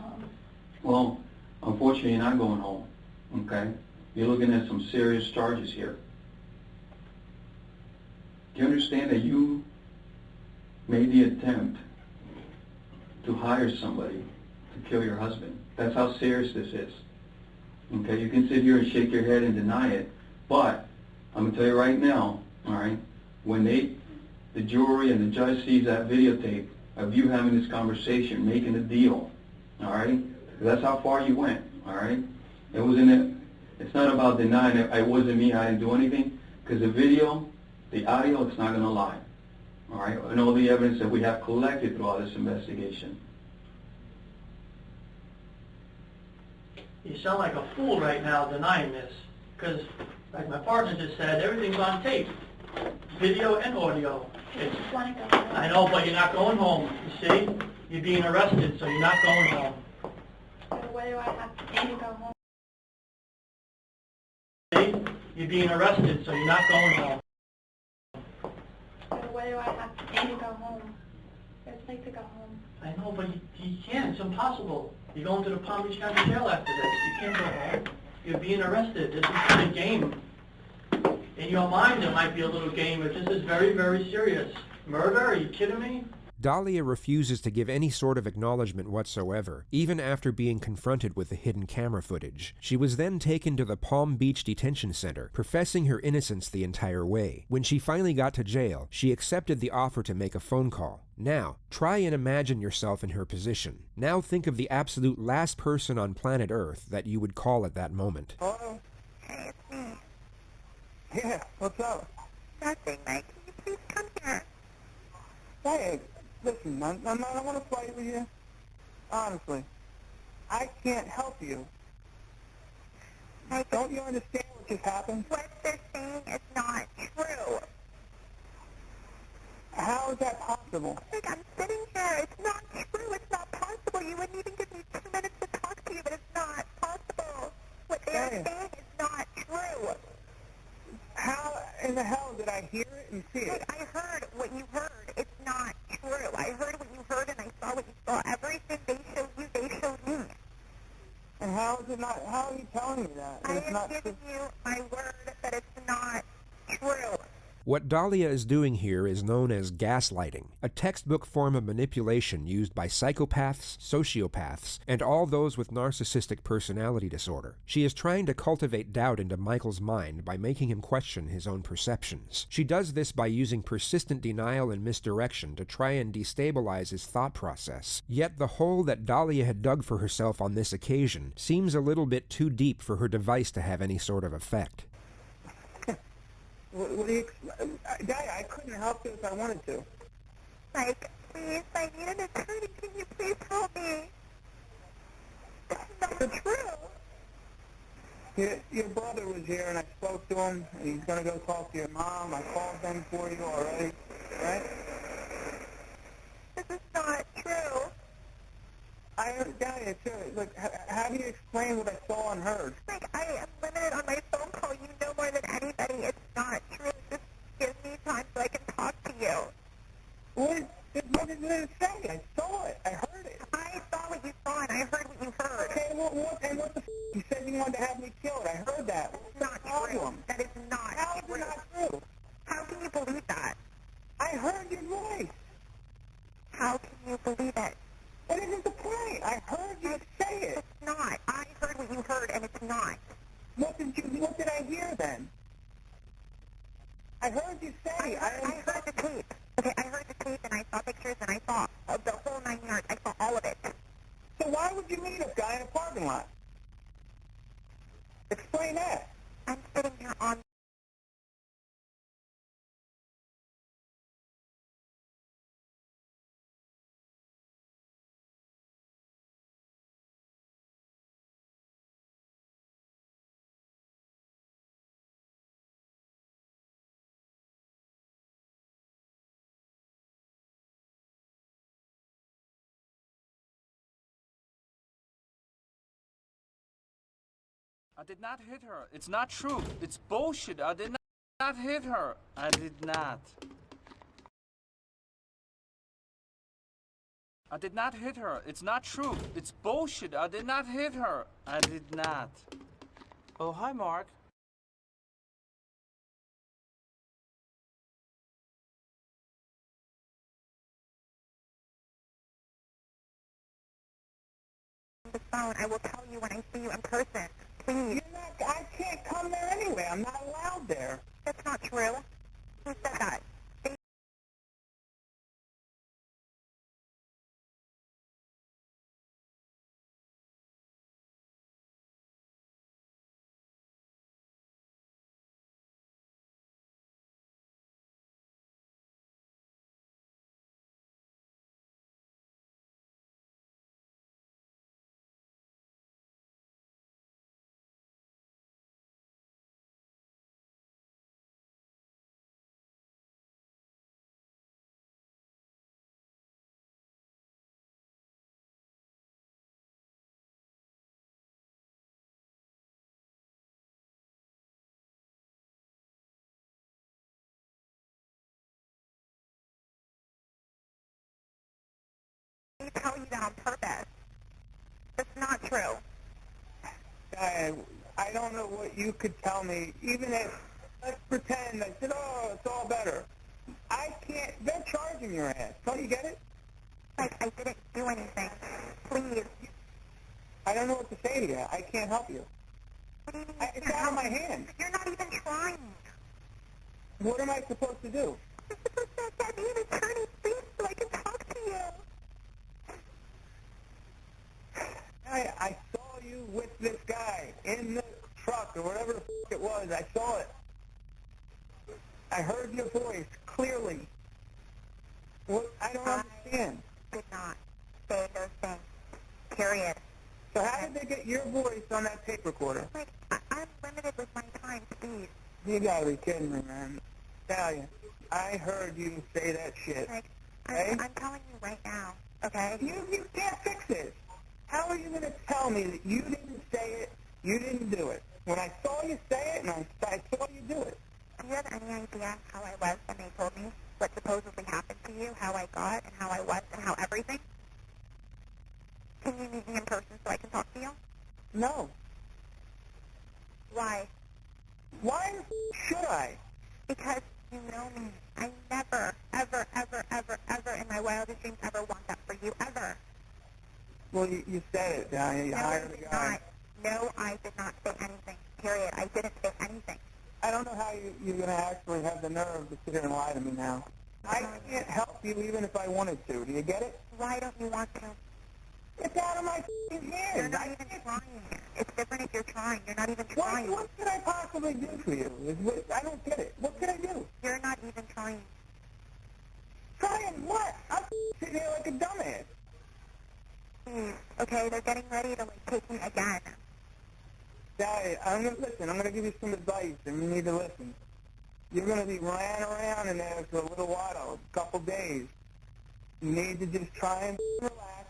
Well, unfortunately, you're not going home, okay? You're looking at some serious charges here. Do you understand that you made the attempt to hire somebody to kill your husband? That's how serious this is. Okay, you can sit here and shake your head and deny it, but I'm going to tell you right now, all right, when the jury and the judge sees that videotape of you having this conversation, making a deal, all right? That's how far you went, all right? It's not about denying it wasn't me, I didn't do anything, because the video, the audio, it's not going to lie, all right? And all the evidence that we have collected throughout this investigation. You sound like a fool right now denying this, because, like my partner just said, everything's on tape, video and audio. I know, but you're not going home, you see? You're being arrested, so you're not going home. So what do I have to do to go home? See? You're being arrested, so you're not going home. So what do I have to do to go home? I'd like to go home. I know, but you can't. It's impossible. You're going to the Palm Beach County Jail after this. You can't go home. You're being arrested. This is not a game. In your mind, it might be a little game, but this is very, very serious. Murder? Are you kidding me? Dahlia refuses to give any sort of acknowledgement whatsoever, even after being confronted with the hidden camera footage. She was then taken to the Palm Beach Detention Center, professing her innocence the entire way. When she finally got to jail, she accepted the offer to make a phone call. Now, try and imagine yourself in her position. Now think of the absolute last person on planet Earth that you would call at that moment. Hello? Hey, it's me. Yeah, what's up? Nothing, Mike. Can you please come here? Hey, listen, I don't want to fight with you. Honestly, I can't help you. Mike, Don't you understand what just happened? what they're saying is not true. How is that possible? Mike, I'm sitting here. It's not true. It's not possible. You wouldn't even give me 2 minutes to talk to you, but it's not possible. What they are saying is not true. How in the hell did I hear it and see it? Mike, I heard what you heard. It's not true. I heard what you heard and I saw what you saw. Everything they showed you, they showed me. And how is it not? How are you telling me that? I am giving you my word that it's not true. What Dahlia is doing here is known as gaslighting, a textbook form of manipulation used by psychopaths, sociopaths, and all those with narcissistic personality disorder. She is trying to cultivate doubt into Michael's mind by making him question his own perceptions. She does this by using persistent denial and misdirection to try and destabilize his thought process. Yet the hole that Dahlia had dug for herself on this occasion seems a little bit too deep for her device to have any sort of effect. What do you, Guy, I couldn't help you if I wanted to. Mike, please, I need an attorney. Can you please help me? It's not true. Your brother was here and I spoke to him and he's going to go talk to your mom. I called them for you already, right? This is not true. Guy, look, how do you explain what I saw and heard? Mike, I am limited on my phone call. You know more than anybody. It's not true. Just give me time so I can talk to you. What did it say? I saw it. I heard it. I saw what you saw and I heard what you heard. Okay, what the f***? You said you wanted to have me killed. I heard that. It's not true. That is not How is it not true? How can you believe that? I heard your voice. How can you believe it? What isn't the point? I heard you say it. It's not. I heard what you heard and it's not. What did I hear then? I heard you say. I heard the tape. Okay, I heard the tape and I saw pictures and I saw the whole 9 yards. I saw all of it. So why would you meet a guy in a parking lot? Explain that. I'm sitting here on I did not hit her. It's not true. It's bullshit. I did not hit her. I did not. I did not hit her. It's not true. It's bullshit. I did not hit her. I did not. Oh, hi, Mark. the phone. I will tell you when I see you in person. Please. I can't come there anyway. I'm not allowed there. That's not true. Who said that? to tell you that on purpose. That's not true. I don't know what you could tell me, even if, let's pretend, I said, oh, it's all better. I can't, they're charging your ass. Don't you get it? Like, I didn't do anything. Please. I don't know what to say to you. I can't help you. What do you mean? It's out of my hands. You're not even trying. What am I supposed to do? You're supposed to get me an attorney, please, so I can talk to you. I saw you with this guy in the truck or whatever the f*** it was. I saw it. I heard your voice clearly. What? I don't understand. I did not say those things. Period. So how did they get your voice on that tape recorder? Like, I'm limited with my time, please. You gotta be kidding me, man. Tell you, I heard you say that shit. Like, okay? I'm telling you right now, okay? You can't fix this. How are you going to tell me that you didn't say it, you didn't do it? When I saw you say it and I saw you do it. Do you have any idea how I was when they told me what supposedly happened to you, how I got and how I was and how everything? Can you meet me in person so I can talk to you? No. Why? Why should I? Because you know me. I never, ever, ever, ever, ever in my wildest dreams ever want that for you, ever. Well, you said it, Diane. You hired a guy. No, I did not say anything. Period. I didn't say anything. I don't know how you're going to actually have the nerve to sit here and lie to me now. I can't help you even if I wanted to. Do you get it? Why don't you want to? It's out of my hands. You're not even trying. It's different if you're trying. You're not even trying. What could I possibly do for you? I don't get it. What could I do? You're not even trying. Trying what? I'm sitting here like a dumbass. Okay, they're getting ready to take me again. Daddy, I'm gonna give you some advice, and you need to listen. You're gonna be ran around in there for a little while, a couple days. You need to just try and relax,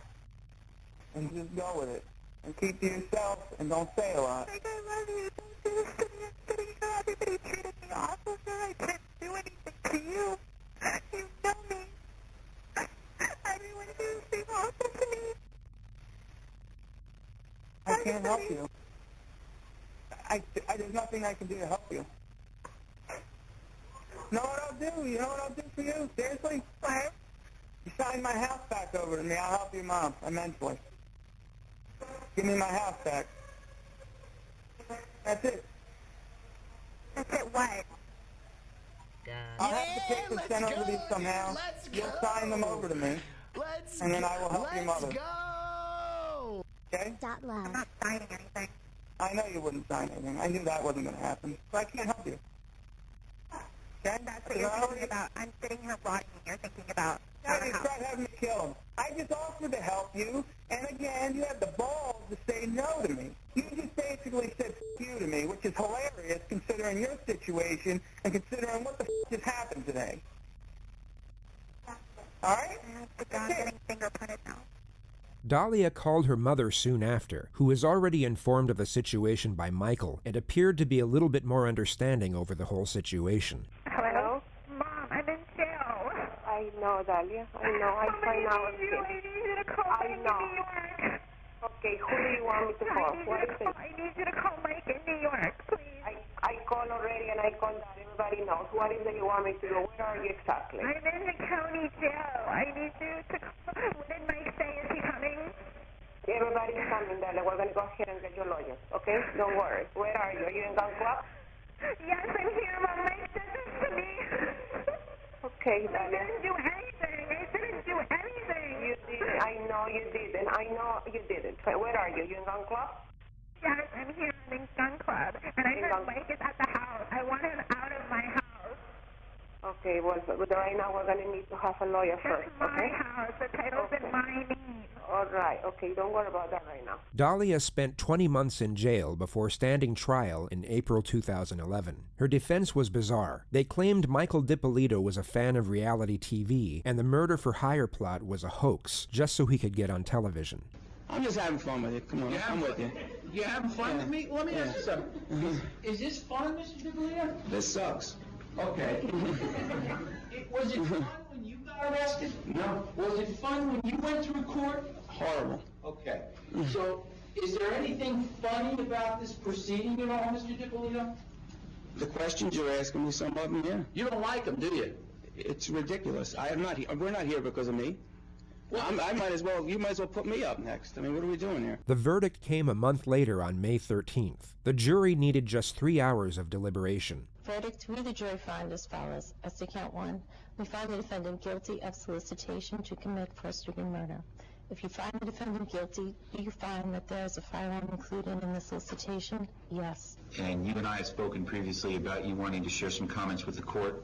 and just go with it, and keep to yourself, and don't say a lot. Like, I love you. Don't do this to me. I'm sitting here. Everybody treated me awful, sir. I didn't do anything to you. You know me. Everyone did things awful to me. I can't help you. There's nothing I can do to help you. Know what I'll do? You know what I'll do for you? Seriously? What? You sign my house back over to me. I'll help your mom immensely. Give me my house back. That's it. That's it what? I'll have the papers sent over to you somehow. You'll sign them over to me. And then I will help your mother. Okay? I'm not signing anything. I know you wouldn't sign anything. I knew that wasn't going to happen. So I can't help you. Okay? That's what you're thinking about. I'm sitting here rotting and you're thinking about... Yeah, you tried having me killed. I just offered to help you, and again, you had the balls to say no to me. You just basically said f*** you to me, which is hilarious considering your situation and considering what the f*** just happened today. All right? I'm getting fingerprinted now. Dahlia called her mother soon after, who was already informed of the situation by Michael and appeared to be a little bit more understanding over the whole situation. Hello? Mom, I'm in jail. I know, Dahlia. I know. I find out. I need you to call Mike in New York. Okay, who do you want me to call? I need you to call Mike in New York, please. I called already and I called that. Everybody knows. What is it you want me to do? Where are you exactly? I'm in the county jail. I need you to call. What did Mike say? Is he coming? Everybody's coming, Dahlia. We're going to go ahead and get your lawyers, okay? Don't worry. Where are you? Are you in Gun Club? Yes, I'm here, Mom. Mike did this to me. Okay, Dahlia. I didn't do anything. I didn't do anything. You didn't. I know you didn't. I know you didn't. Where are you? You in Gun Club? Yes, I'm here in Gun Club. And I heard Mike is at the house. I want him out of my house. Okay, well, right now we're going to need to have a lawyer first, okay? It's my house. The title's in my name. All right, okay, don't worry about that right now. Dahlia spent 20 months in jail before standing trial in April 2011. Her defense was bizarre. They claimed Michael DiPolito was a fan of reality TV, and the murder-for-hire plot was a hoax, just so he could get on television. I'm just having fun with it. Come on, I'm with you. You having fun with me? Let me ask you something. Is this fun, Mr. DiPolito? This sucks. Okay. Was it fun when you got got arrested? No. Was it fun when you went through court? Horrible. Okay. So, is there anything funny about this proceeding at all, Mr. DiPolito? The questions you're asking me, some of them, yeah. You don't like them, do you? It's ridiculous. I am not. We're not here because of me. I might as well. You might as well put me up next. I mean, what are we doing here? The verdict came a month later on May 13th. The jury needed just 3 hours of deliberation. Verdict, we the jury find as follows. As to count 1, we find the defendant guilty of solicitation to commit first-degree murder. If you find the defendant guilty, do you find that there is a firearm included in the solicitation? Yes. And you and I have spoken previously about you wanting to share some comments with the court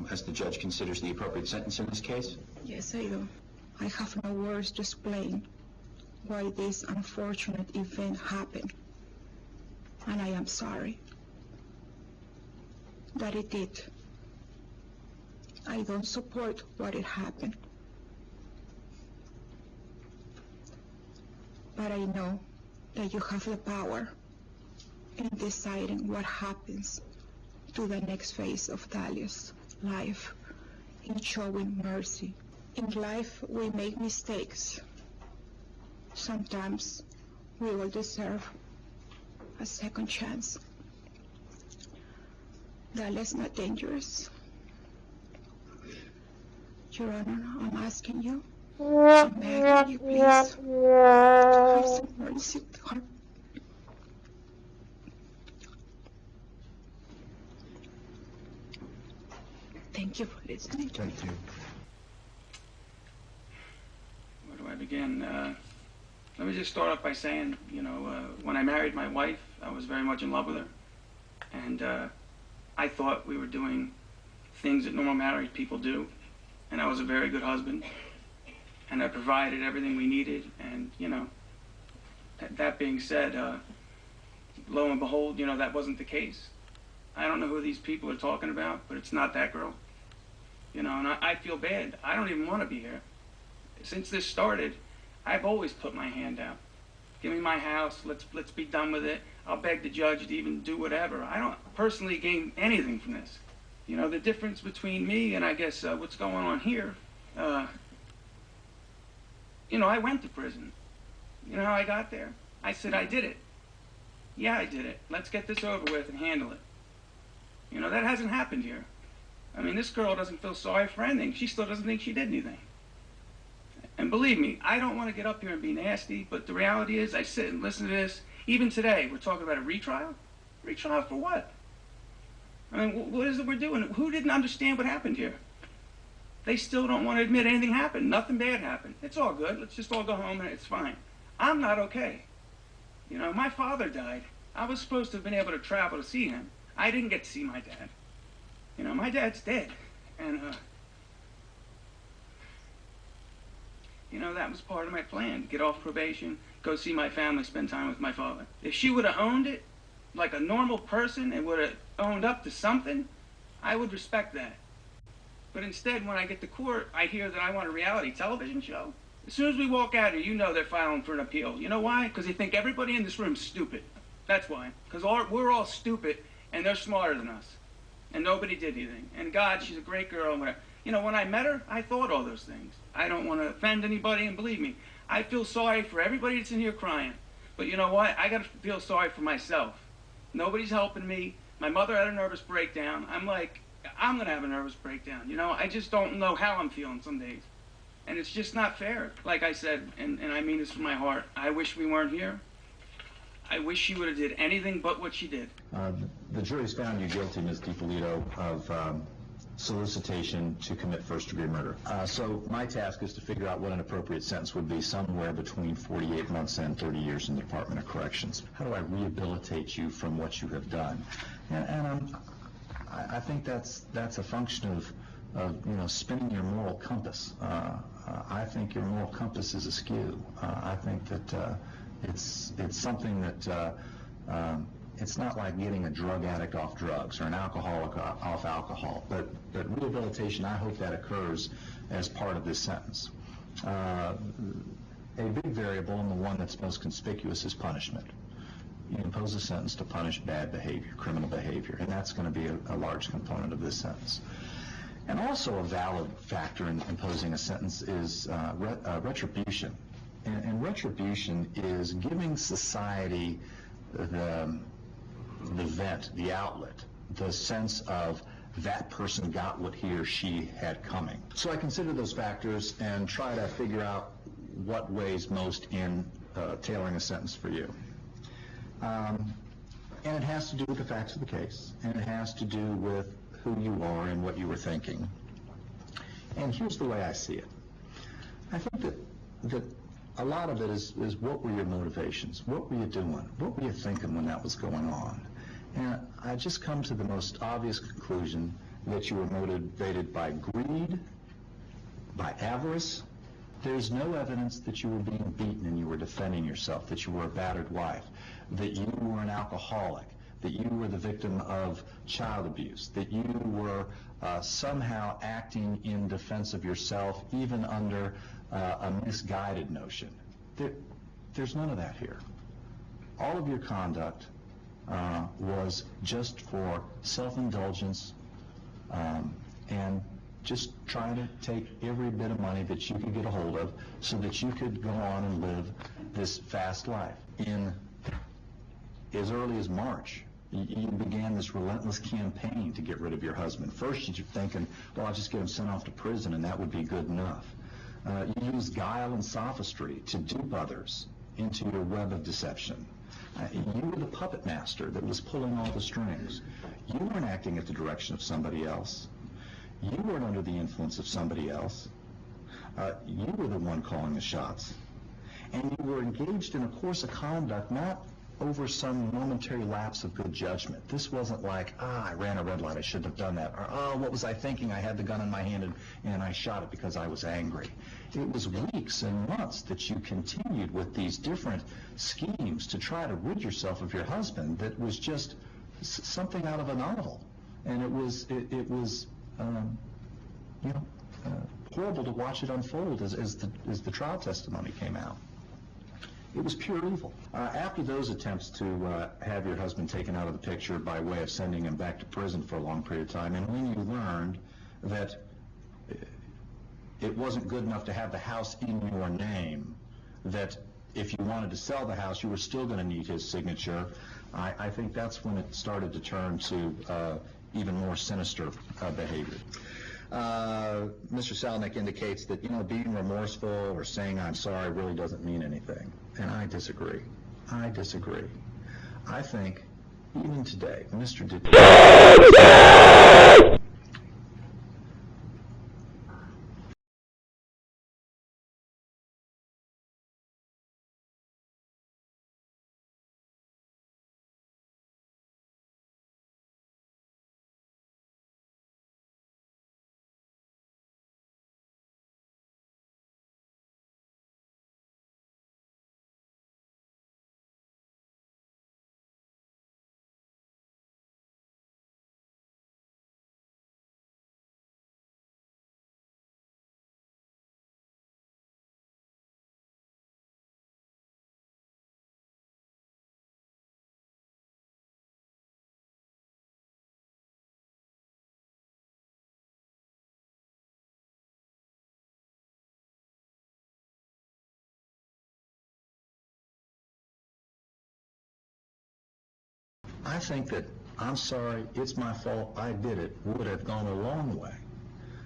as the judge considers the appropriate sentence in this case? Yes, I do. I have no words to explain why this unfortunate event happened. And I am sorry that it did. I don't support what it happened. But I know that you have the power in deciding what happens to the next phase of Dalia's life, in showing mercy. In life, we make mistakes. Sometimes we will deserve a second chance. Dalia's not dangerous. Your Honor, I'm asking you, I'm begging you, please, have some mercy to her. Thank you for listening. Thank you. Where do I begin? Let me just start off by saying, when I married my wife, I was very much in love with her. And I thought we were doing things that normal married people do. And I was a very good husband. And I provided everything we needed. And, that being said, lo and behold, that wasn't the case. I don't know who these people are talking about, but it's not that girl. And I feel bad. I don't even want to be here. Since this started, I've always put my hand out. Give me my house, let's be done with it. I'll beg the judge to even do whatever. I don't personally gain anything from this. The difference between me and I guess what's going on here, I went to prison. You know how I got there? I said I did it. Yeah, I did it. Let's get this over with and handle it. That hasn't happened here. I mean, this girl doesn't feel sorry for anything. She still doesn't think she did anything. And believe me, I don't want to get up here and be nasty, but the reality is I sit and listen to this. Even today, we're talking about a retrial? Retrial for what? I mean, what is it we're doing? Who didn't understand what happened here? They still don't want to admit anything happened. Nothing bad happened. It's all good. Let's just all go home and it's fine. I'm not okay. My father died. I was supposed to have been able to travel to see him. I didn't get to see my dad. My dad's dead. And, that was part of my plan. Get off probation, go see my family, spend time with my father. If she would have owned it like a normal person and would have owned up to something, I would respect that. But instead, when I get to court, I hear that I want a reality television show. As soon as we walk out here, they're filing for an appeal. You know why? Because they think everybody in this room is stupid. That's why. Because we're all stupid, and they're smarter than us. And nobody did anything. And God, she's a great girl, and whatever. When I met her, I thought all those things. I don't want to offend anybody, and believe me, I feel sorry for everybody that's in here crying. But you know what? I got to feel sorry for myself. Nobody's helping me. My mother had a nervous breakdown. I'm like, I'm going to have a nervous breakdown. I just don't know how I'm feeling some days. And it's just not fair. Like I said, and I mean this from my heart, I wish we weren't here. I wish she would have did anything but what she did. The jury's found you guilty, Ms. DiPolito, of solicitation to commit first-degree murder. So my task is to figure out what an appropriate sentence would be, somewhere between 48 months and 30 years in the Department of Corrections. How do I rehabilitate you from what you have done? And I think that's a function of spinning your moral compass. I think your moral compass is askew. I think that it's something that it's not like getting a drug addict off drugs or an alcoholic off alcohol, but rehabilitation, I hope that occurs as part of this sentence. A big variable, and the one that's most conspicuous, is punishment. You impose a sentence to punish bad behavior, criminal behavior, and that's going to be a large component of this sentence. And also a valid factor in imposing a sentence is retribution. And retribution is giving society the vent, the outlet, the sense of that person got what he or she had coming. So I consider those factors and try to figure out what weighs most in tailoring a sentence for you. And it has to do with the facts of the case, and it has to do with who you are and what you were thinking. And here's the way I see it. I think that a lot of it is what were your motivations? What were you doing? What were you thinking when that was going on? And I just come to the most obvious conclusion that you were motivated by greed, by avarice. There's no evidence that you were being beaten and you were defending yourself, that you were a battered wife, that you were an alcoholic, that you were the victim of child abuse, that you were somehow acting in defense of yourself, even under a misguided notion. There's none of that here. All of your conduct was just for self-indulgence and just trying to take every bit of money that you could get a hold of so that you could go on and live this fast life. In as early as March, you began this relentless campaign to get rid of your husband. First, you're thinking, well, I'll just get him sent off to prison and that would be good enough. You used guile and sophistry to dupe others into your web of deception. You were the puppet master that was pulling all the strings. You weren't acting at the direction of somebody else. You weren't under the influence of somebody else. You were the one calling the shots. And you were engaged in a course of conduct not over some momentary lapse of good judgment. This wasn't like, I ran a red light, I shouldn't have done that. Or, oh, what was I thinking? I had the gun in my hand and I shot it because I was angry. It was weeks and months that you continued with these different schemes to try to rid yourself of your husband that was just something out of a novel. And it was horrible to watch it unfold as the trial testimony came out. It was pure evil. After those attempts to have your husband taken out of the picture by way of sending him back to prison for a long period of time, and when you learned that it wasn't good enough to have the house in your name, that if you wanted to sell the house, you were still going to need his signature, I think that's when it started to turn to even more sinister behavior. Mr. Salnick indicates that, being remorseful or saying I'm sorry really doesn't mean anything. And I disagree. I disagree. I think, even today, Mr. I think that I'm sorry, it's my fault, I did it, would have gone a long way.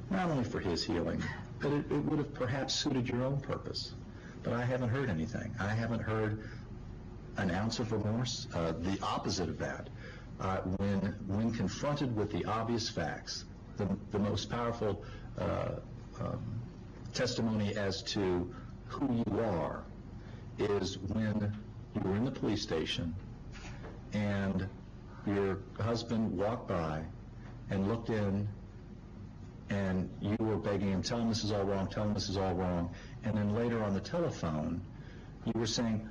Not only for his healing, but it would have perhaps suited your own purpose. But I haven't heard anything. I haven't heard an ounce of remorse. The opposite of that. When confronted with the obvious facts, the most powerful testimony as to who you are is when you were in the police station and your husband walked by and looked in and you were begging him, tell him this is all wrong, tell him this is all wrong. And then later on the telephone, you were saying,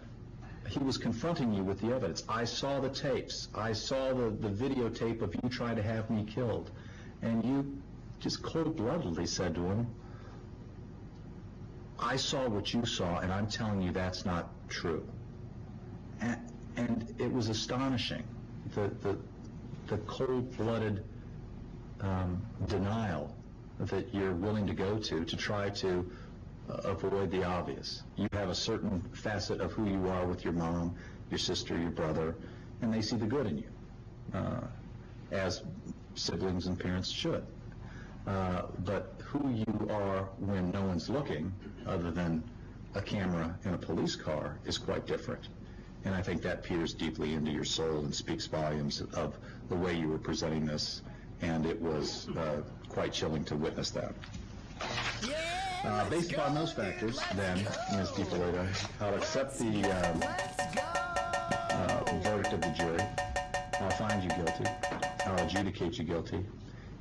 he was confronting you with the evidence. I saw the tapes. I saw the videotape of you trying to have me killed. And you just cold-bloodedly said to him, I saw what you saw, and I'm telling you that's not true. And it was astonishing, the cold-blooded denial that you're willing to go to try to avoid the obvious. You have a certain facet of who you are with your mom, your sister, your brother, and they see the good in you, as siblings and parents should. But who you are when no one's looking, other than a camera in a police car, is quite different. And I think that peers deeply into your soul and speaks volumes of the way you were presenting this, and it was quite chilling to witness that. Based upon those factors, then, Ms. DiPolito, I'll accept the verdict of the jury. I'll find you guilty. I'll adjudicate you guilty.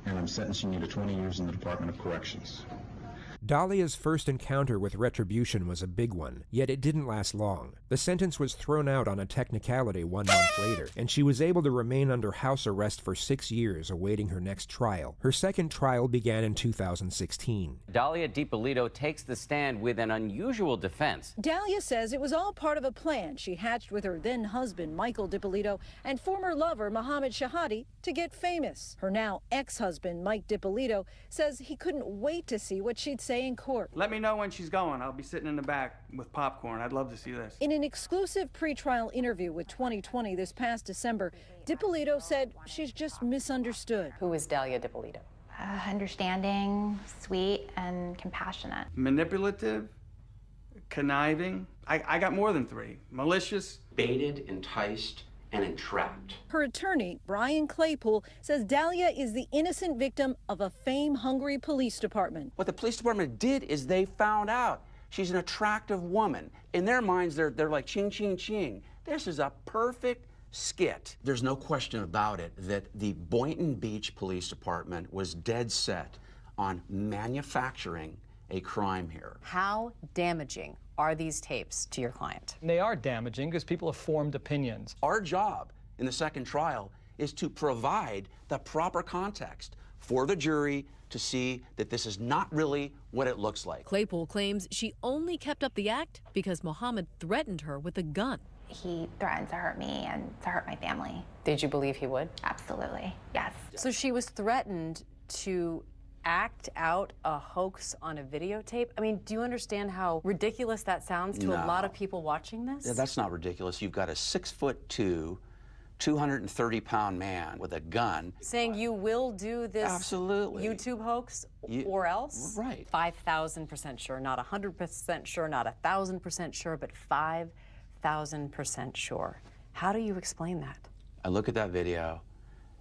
And I'm sentencing you to 20 years in the Department of Corrections. Dahlia's first encounter with retribution was a big one, yet it didn't last long. The sentence was thrown out on a technicality 1 month later, and she was able to remain under house arrest for 6 years awaiting her next trial. Her second trial began in 2016. Dahlia DiPolito takes the stand with an unusual defense. Dahlia says it was all part of a plan she hatched with her then-husband, Michael DiPolito, and former lover, Mohammed Shahadi, to get famous. Her now ex-husband, Mike DiPolito, says he couldn't wait to see what she'd say in court. Let me know when she's going. I'll be sitting in the back with popcorn. I'd love to see this. In an exclusive pretrial interview with 2020 this past December, DiPolito said she's just misunderstood. Who is Dahlia DiPolito? Understanding, sweet, and compassionate. Manipulative, conniving. I got more than 3. Malicious. Baited, enticed, and entrapped. Her attorney, Brian Claypool, says Dahlia is the innocent victim of a fame-hungry police department. What the police department did is they found out she's an attractive woman. In their minds, they're like ching, ching, ching. This is a perfect skit. There's no question about it that the Boynton Beach Police Department was dead set on manufacturing a crime here. How damaging are these tapes to your client? They are damaging because people have formed opinions. Our job in the second trial is to provide the proper context for the jury to see that this is not really what it looks like. Claypool claims she only kept up the act because Mohammed threatened her with a gun. He threatened to hurt me and to hurt my family. Did you believe he would? Absolutely, yes. So she was threatened to act out a hoax on a videotape? I mean, do you understand how ridiculous that sounds to a lot of people watching this? Yeah, that's not ridiculous. You've got a 6'2", 230-pound man with a gun. Saying you will do this Absolutely. YouTube hoax or else? Right. 5,000% sure, not 100% sure, not 1,000% sure, but 5,000% sure. How do you explain that? I look at that video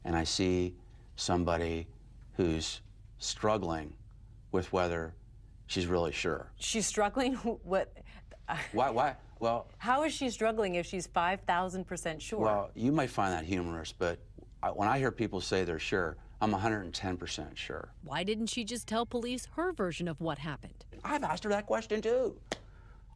and I see somebody who's struggling with whether she's really sure. She's struggling? What? Why? Well, how is she struggling if she's 5,000% sure? Well, you might find that humorous, but when I hear people say they're sure, I'm 110% sure. Why didn't she just tell police her version of what happened? I've asked her that question too.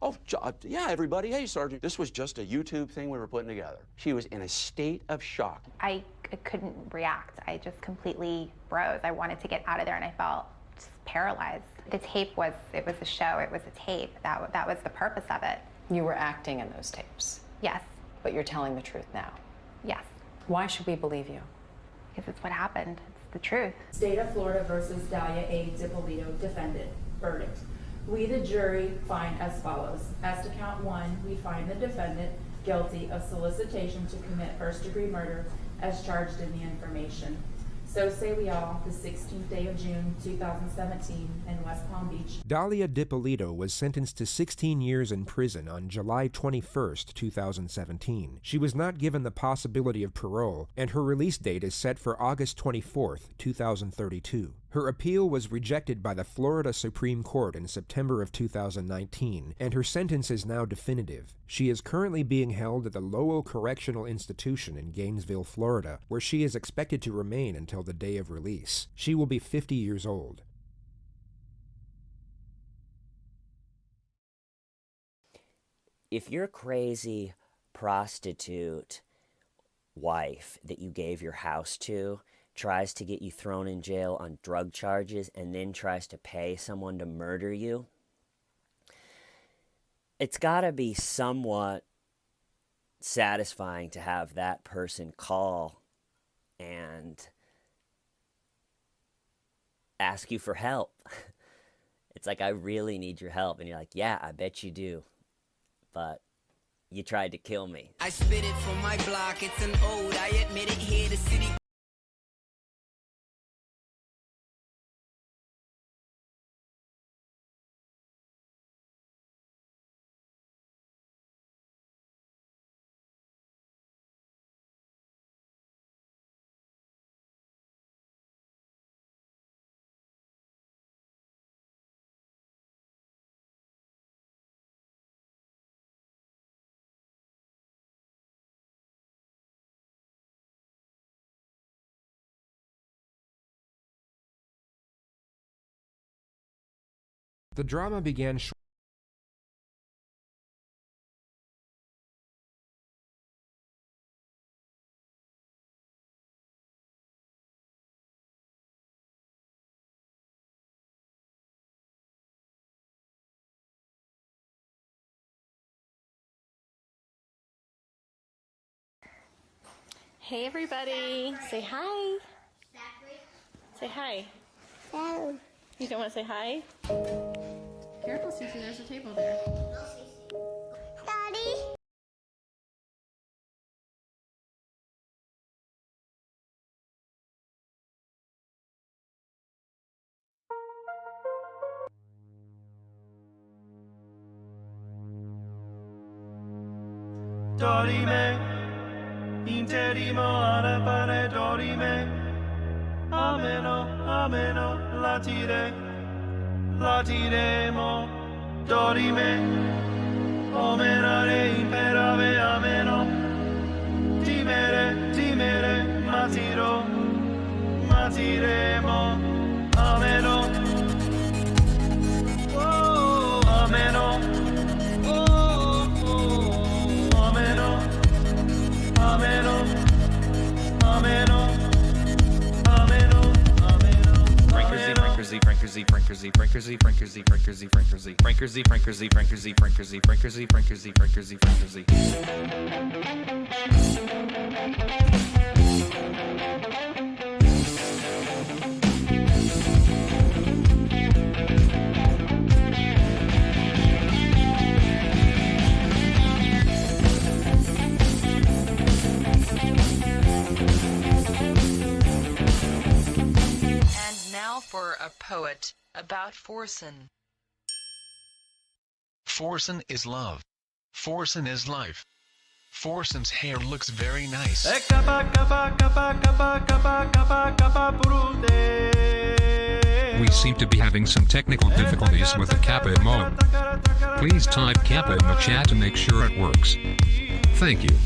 Oh, yeah, everybody, hey, Sergeant, this was just a YouTube thing we were putting together. She was in a state of shock. I couldn't react. I just completely froze. I wanted to get out of there and I felt just paralyzed. The tape was a show, it was a tape. That was the purpose of it. You were acting in those tapes? Yes. But you're telling the truth now? Yes. Why should we believe you? Because it's what happened. It's the truth. State of Florida versus Dahlia A. DiPolito, defendant. Verdict. We, the jury, find as follows. As to count 1, we find the defendant guilty of solicitation to commit first-degree murder as charged in the information. So say we all, the 16th day of June, 2017, in West Palm Beach. Dahlia DiPolito was sentenced to 16 years in prison on July 21, 2017. She was not given the possibility of parole, and her release date is set for August 24, 2032. Her appeal was rejected by the Florida Supreme Court in September of 2019, and her sentence is now definitive. She is currently being held at the Lowell Correctional Institution in Gainesville, Florida, where she is expected to remain until the day of release. She will be 50 years old. If your crazy prostitute wife that you gave your house to tries to get you thrown in jail on drug charges and then tries to pay someone to murder you, it's got to be somewhat satisfying to have that person call and ask you for help. It's like, I really need your help. And you're like, yeah, I bet you do. But you tried to kill me. I spit it from my block, it's an ode, I admit it here, the city. The drama began Hey everybody, say hi. Say hi. No. You don't want to say hi? Careful, Cece, there's a table there. Daddy. Dorime, interimo arapare dorime, ameno, ameno, latiremo, dorime, omerare imperave ameno, timere, matiremo, ameno, oh, ameno, oh, ameno, ameno, ameno, ameno, And now for a poet about Forsen. Forsen is love. Forsen is life. Forsen's hair looks very nice. We seem to be having some technical difficulties with the Kappa emote. Please type Kappa in the chat to make sure it works. Thank you.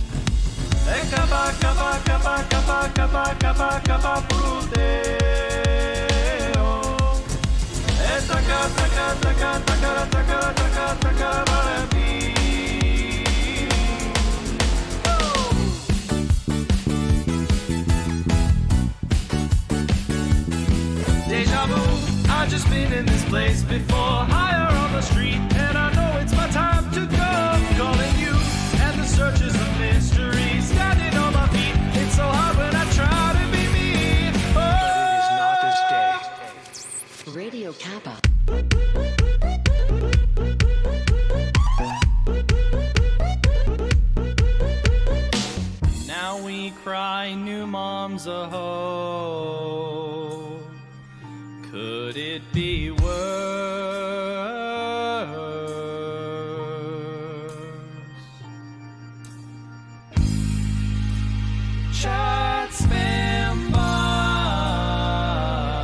Deja vu, I've just been in this place before, higher on the street, and I know it's my time to go. Calling you, and the search is a mystery, standing on my feet, it's so hard when I try to be me. Oh. But it is not this day. Radio Kappa. Now we cry, new moms a-ho. Could it be worse? Chat spam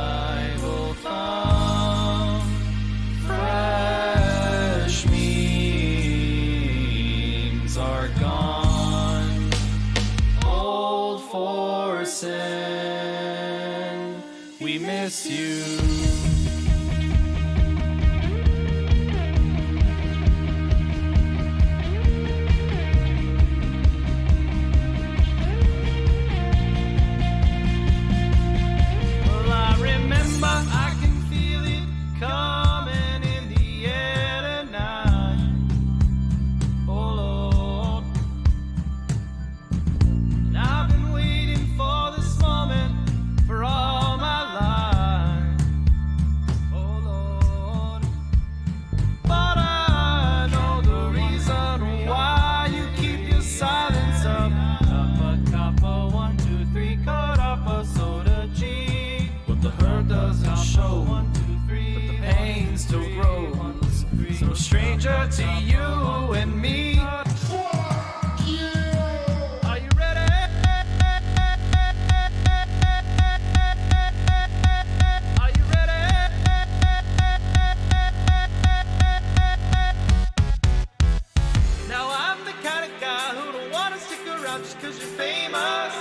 Bible thumb, fresh memes are gone. Old Forsen, we miss you. Well, I remember, I can feel it coming in the air tonight. Oh Lord, and I've been waiting for this moment for all my life. stranger to you and me. Are you ready? Are you ready? Now I'm the kind of guy who don't want to stick around just cause you're famous.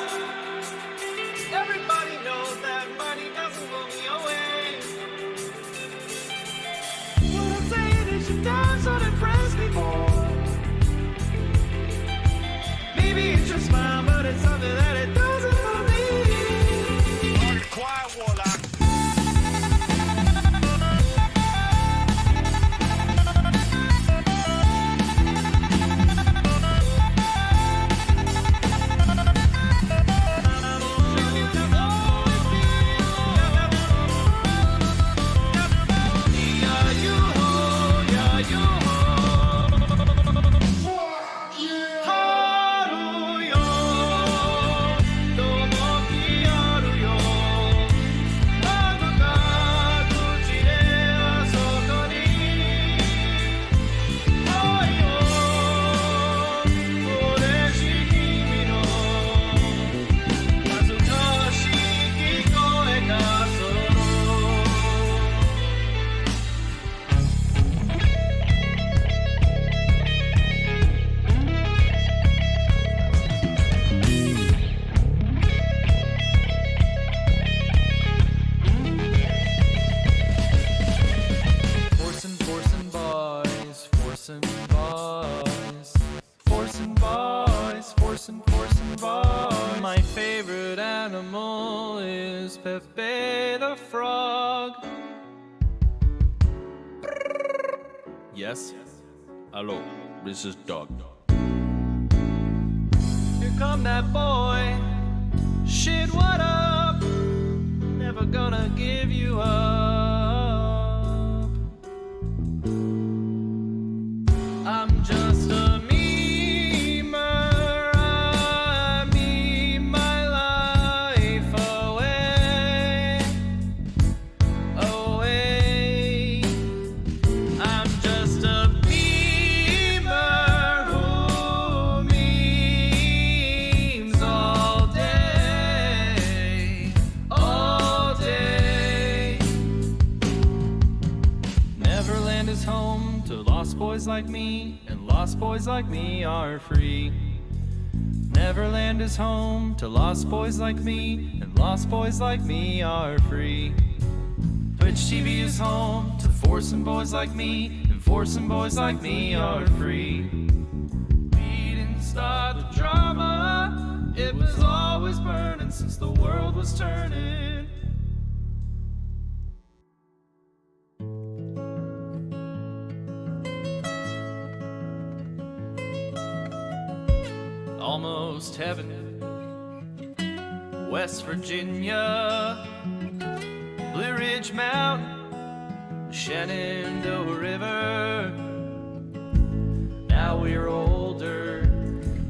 Everybody knows that money doesn't blow me away. What I'm saying is your times don't impress me more. Maybe it's your smile, but it's something that it doesn't for me. Are you quiet, Warlock? My favorite animal is Pepe the Frog. Yes? Hello, this is Doug. Here come that boy. Shit, what up? Never gonna give you up. I'm just a memer. I meme my life away. Away. I'm just a memer who memes all day. All day. Neverland is home to lost boys like me, and lost boys like me are free. Neverland is home to lost boys like me, and lost boys like me are free. Twitch TV is home to forcing boys like me, and forcing boys like me are free. We didn't start the drama, it was always burning since the world was turning. Almost heaven, West Virginia, Blue Ridge Mountain, Shenandoah River. Now we're older,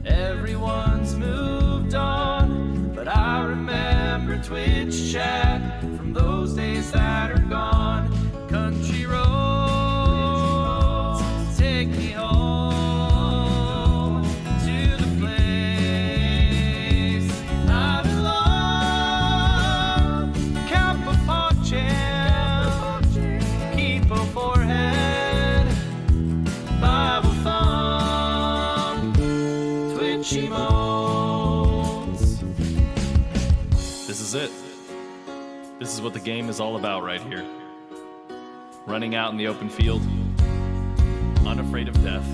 everyone's moved on, but I remember Twitch chat from those days that are gone. Country roads, take me home to the place I belong. Cap upon champ, keep a forehead, Bible thumb, Twitch emotes. This is it. This is what the game is all about right here. Running out in the open field, unafraid of death,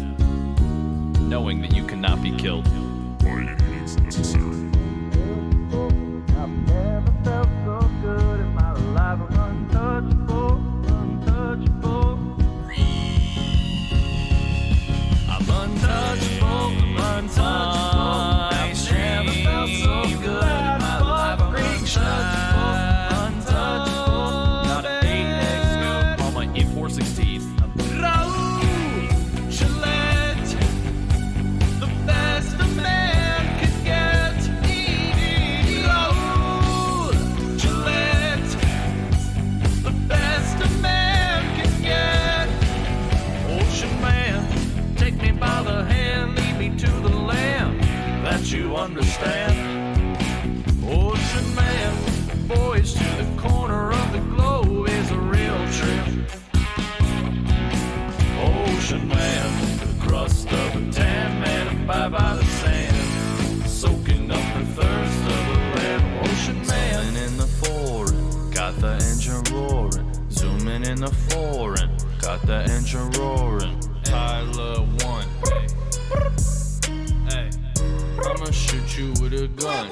knowing that you cannot be killed. By any means necessary. I've never felt so good in my life. I'm untouchable, untouchable. I'm untouchable, I'm untouchable. I've never felt so good in my life. I'm untouchable, untouchable. Not a date next scoop on my E416. Raoul Gillette, the best a man could get. Raoul Gillette, the best a man could get. Ocean Man. understand. Ocean man, voyage to the corner of the globe is a real trip. Ocean man, the crust of a tan man, bye by the sand, soaking up the thirst of a land. Ocean man, zooming in the foreign, got the engine roaring. Zooming in the foreign, got the engine roaring. Tyler 1. Hey, I'ma shoot you with a gun.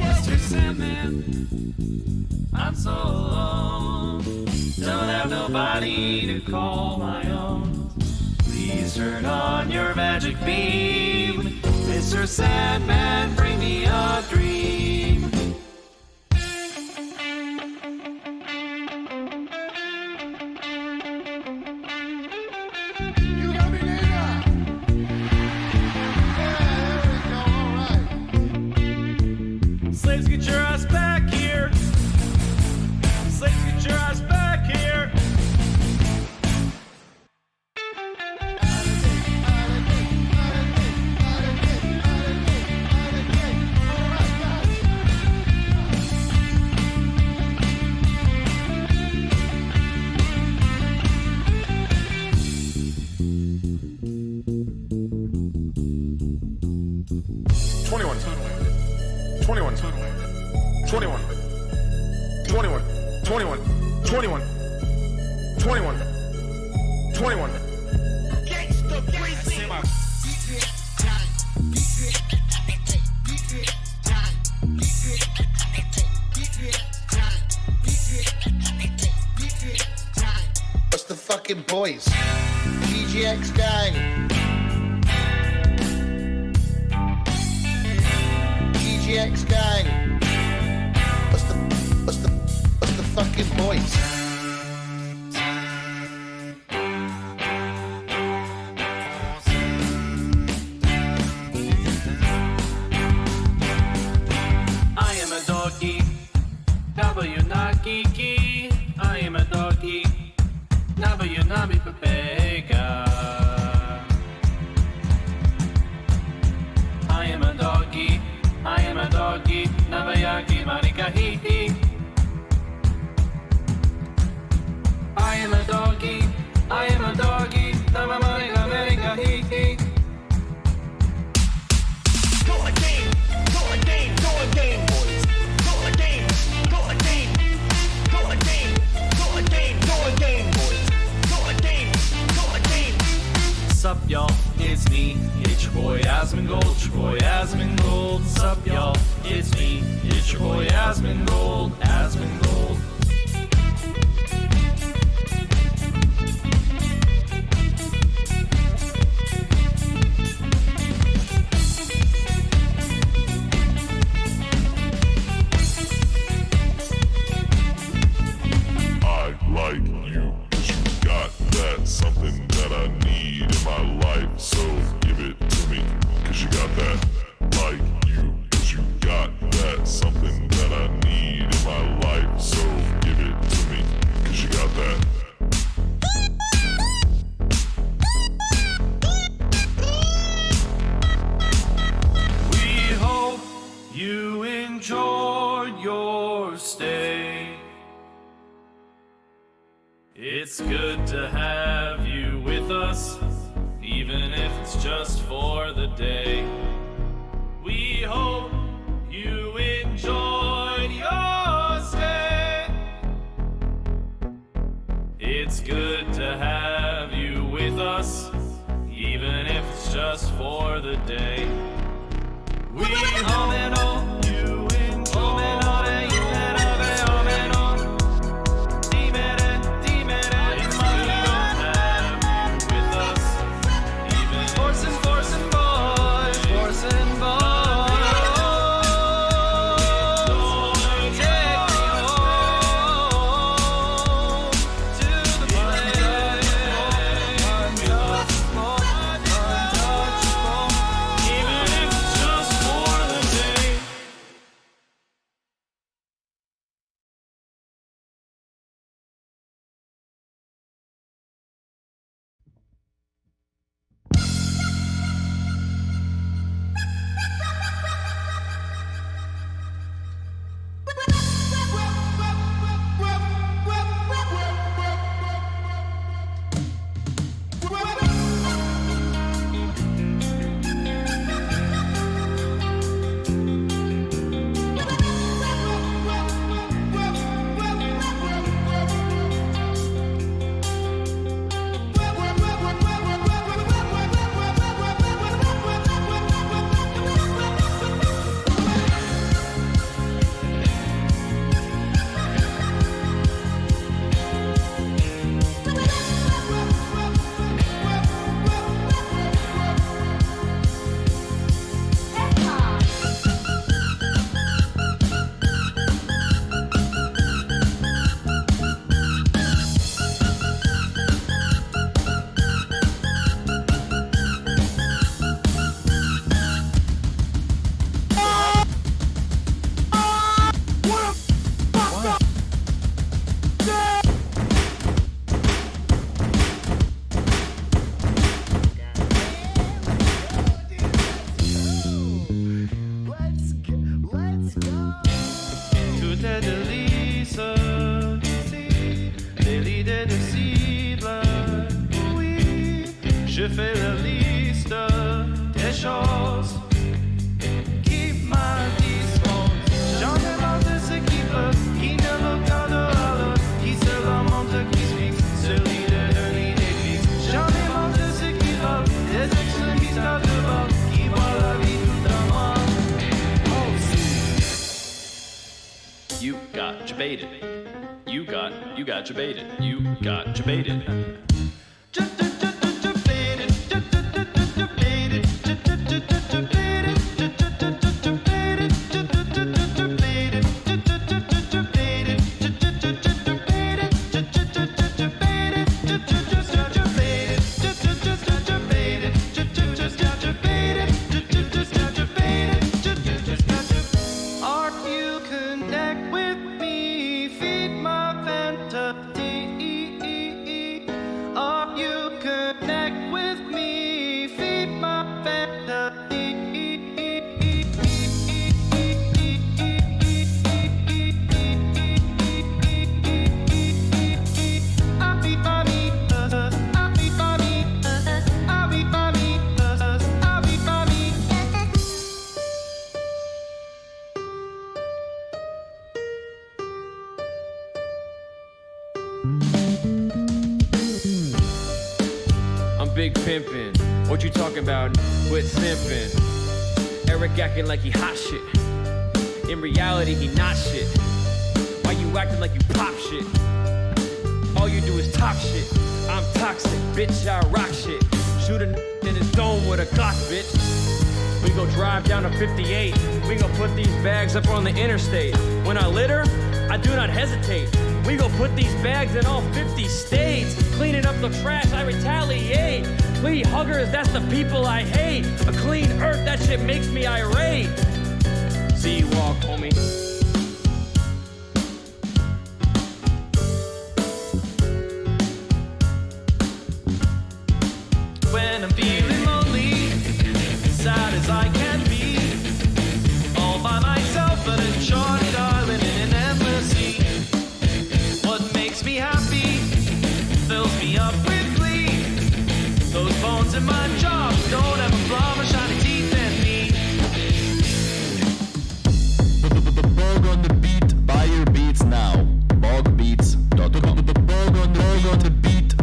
Mr. Sandman, I'm so alone. Don't have nobody to call my own. Please turn on your magic beam. Mr. Sandman, bring me a dream. You got me there. Yeah, there we go. All right. Slaves, get your ass back here. Slaves, get your ass back here. What's the fucking boys? PGX gang. PGX gang. What's the fucking boys? I am a doggy, W not geeky. I am a doggy, W not be pepega. I am a doggy, Navayaki marika hee. I am a doggy, Navamarika marika hee. Go again, go again, go again, boys. Go again, go again, go again, go again, go again, boys. Go again, go again. Sup, y'all? It's me, it's your boy Asmongold, it's your boy Asmongold. Sup, y'all? It's me, it's your boy Asmongold, Asmongold. I like you, 'cause you got that something that I need in my life. So give it to me, 'cause you got that. Like you, 'cause you got that something that I need in my life. So give it to me, 'cause you got that. We hope you enjoyed your stay. It's good to have you with us, even if it's just for the day. We hope you enjoyed your stay. It's good to have you with us, even if it's just for the day. We hope you enjoyed peut-être de lisse. Des l'idée de cible. Oui, je fais la liste des choses qui m'indispensent. J'en ai marre de ceux qui pleurent, qui ne regardent à l'autre, qui se lamentent, qui se fixent sur l'idée de l'idée fixe. J'en ai marre de ceux qui volent, des extrémistes à deux bords, qui voient la vie tout en moi. Oh, si. You got jebaited. You got jebaited. You got jebaited. I'm big pimpin'. What you talking about? Quit simping. Eric acting like he hot shit. In reality, he not shit. Why you acting like you pop shit? All you do is talk shit. I'm toxic, bitch, I rock shit. Shoot a in his dome with a Glock, bitch. We go drive down to 58. We go put these bags up on the interstate. When I litter, I do not hesitate. We go put these bags in all 50 states. Cleaning up the trash, I retaliate. Plea huggers, that's the people I hate. A clean earth, that shit makes me irate. See you walk, homie. When I'm feeling lonely, sad as I can be, all by myself on a charted island in an endless sea. What makes me happy fills me up with glee. Those bones in my jaw don't have a flaw, my shiny teeth and me. Bog on the beat, buy your beats now. Bogbeats.com. Bog on the beat.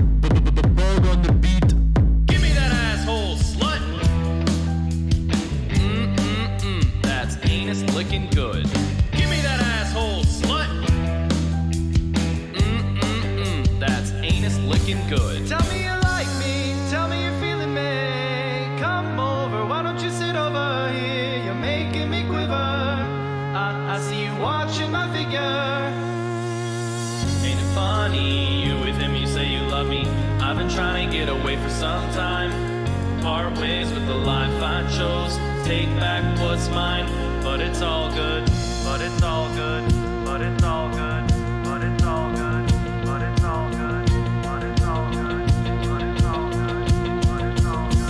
Bog on the beat. Give me that asshole slut. That's anus looking good. Give me that asshole slut. That's anus looking good. Tell me you like me. Tell me you're feeling me. Come over. Why don't you sit over here? You're making me quiver. I see you watching my figure. Ain't it funny? You with him, you say you love me. I've been trying to get away for some time. Part ways with the life I chose. Take back what's mine. But it's all good. But it's all good. But it's all good. But it's all good. But it's all good. But it's all good. But it's all good. But it's all good.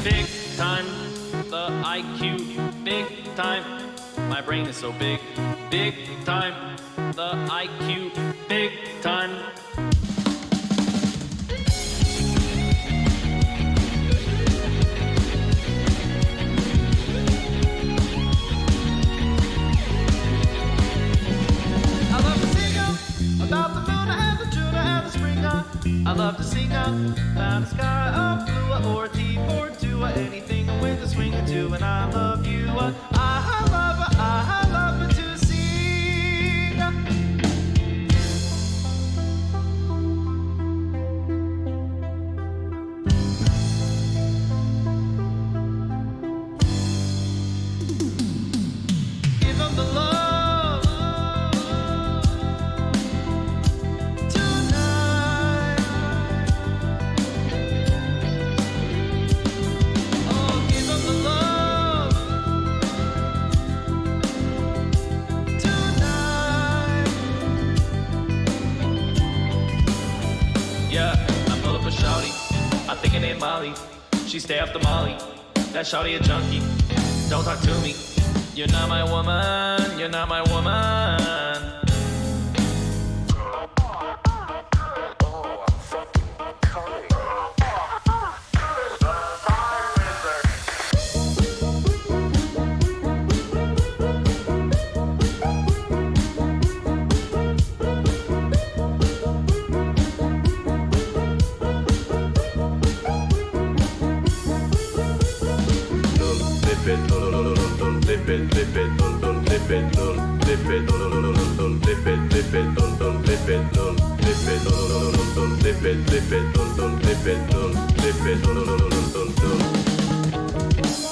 Big time, the IQ, big time. My brain is so big, big time. The IQ, big time. I love to sing about the moon and the tuna and the springer. I love to sing about a sky of blue or a T42 or anything with a swing or two. And I love you. I love to sing. Molly. She stay off the Molly. That shawty a junkie. Don't talk to me. You're not my woman. You're not my woman.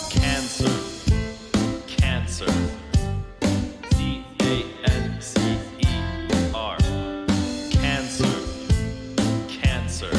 Cancer, cancer, C-A-N-C-E-R, cancer, cancer.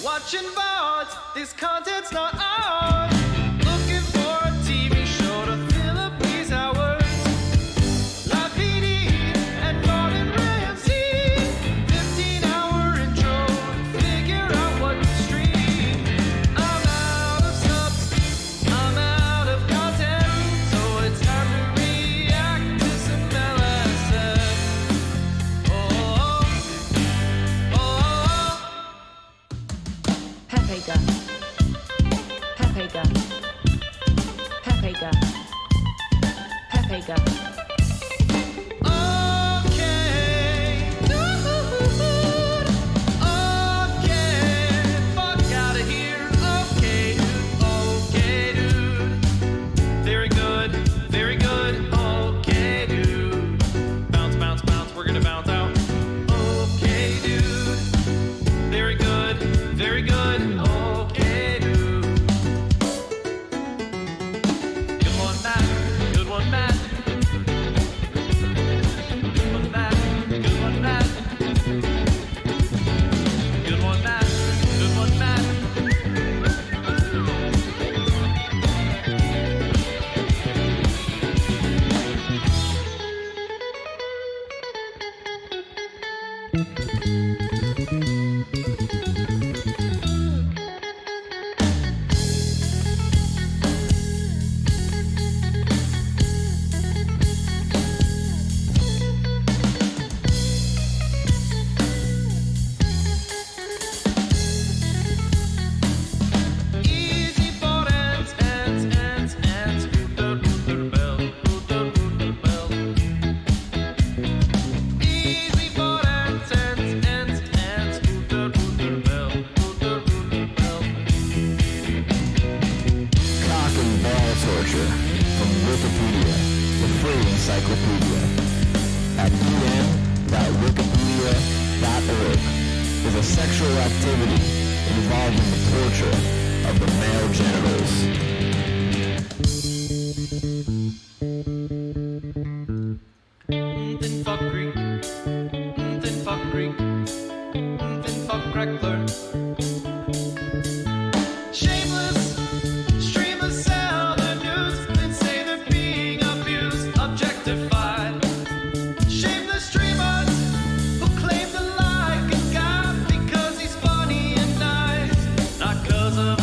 Watching VODs, this content's not ours. Looking for a TV show to fill up these hours. Live PD and Gordon Ramsay. 15-hour intro, figure out what to stream. I'm out of subs, I'm out of content, so it's time to react to some LSF. Pepega. Pepega. Pepega. Pepega. Okay. Okay. Fuck outta here. Okay, dude. Very good. Very good. Okay, dude. Bounce, bounce, bounce. We're gonna bounce out. Okay, dude. Very good. Very good. Okay, dude. Good one, Matt. Good one, Matt. Good one, Matt. Good one, Matt. Good one, Matt. Good one, Matt. Easy for ants, ants, ants, ants. Bell, bell. Easy for ants, ants, ants, ants. Bell, bell. Cock and ball torture from Wikipedia, the free encyclopedia. At en.wikipedia.org is a sexual activity involving the torture of the male genitals. Thin fuck Greek. Thin fuck Greek. Thin fuck crackler. Shameless. Streamers sell the news and say they're being abused, objectified. Shameless streamers who claim to like a guy because he's funny and nice, not 'cause of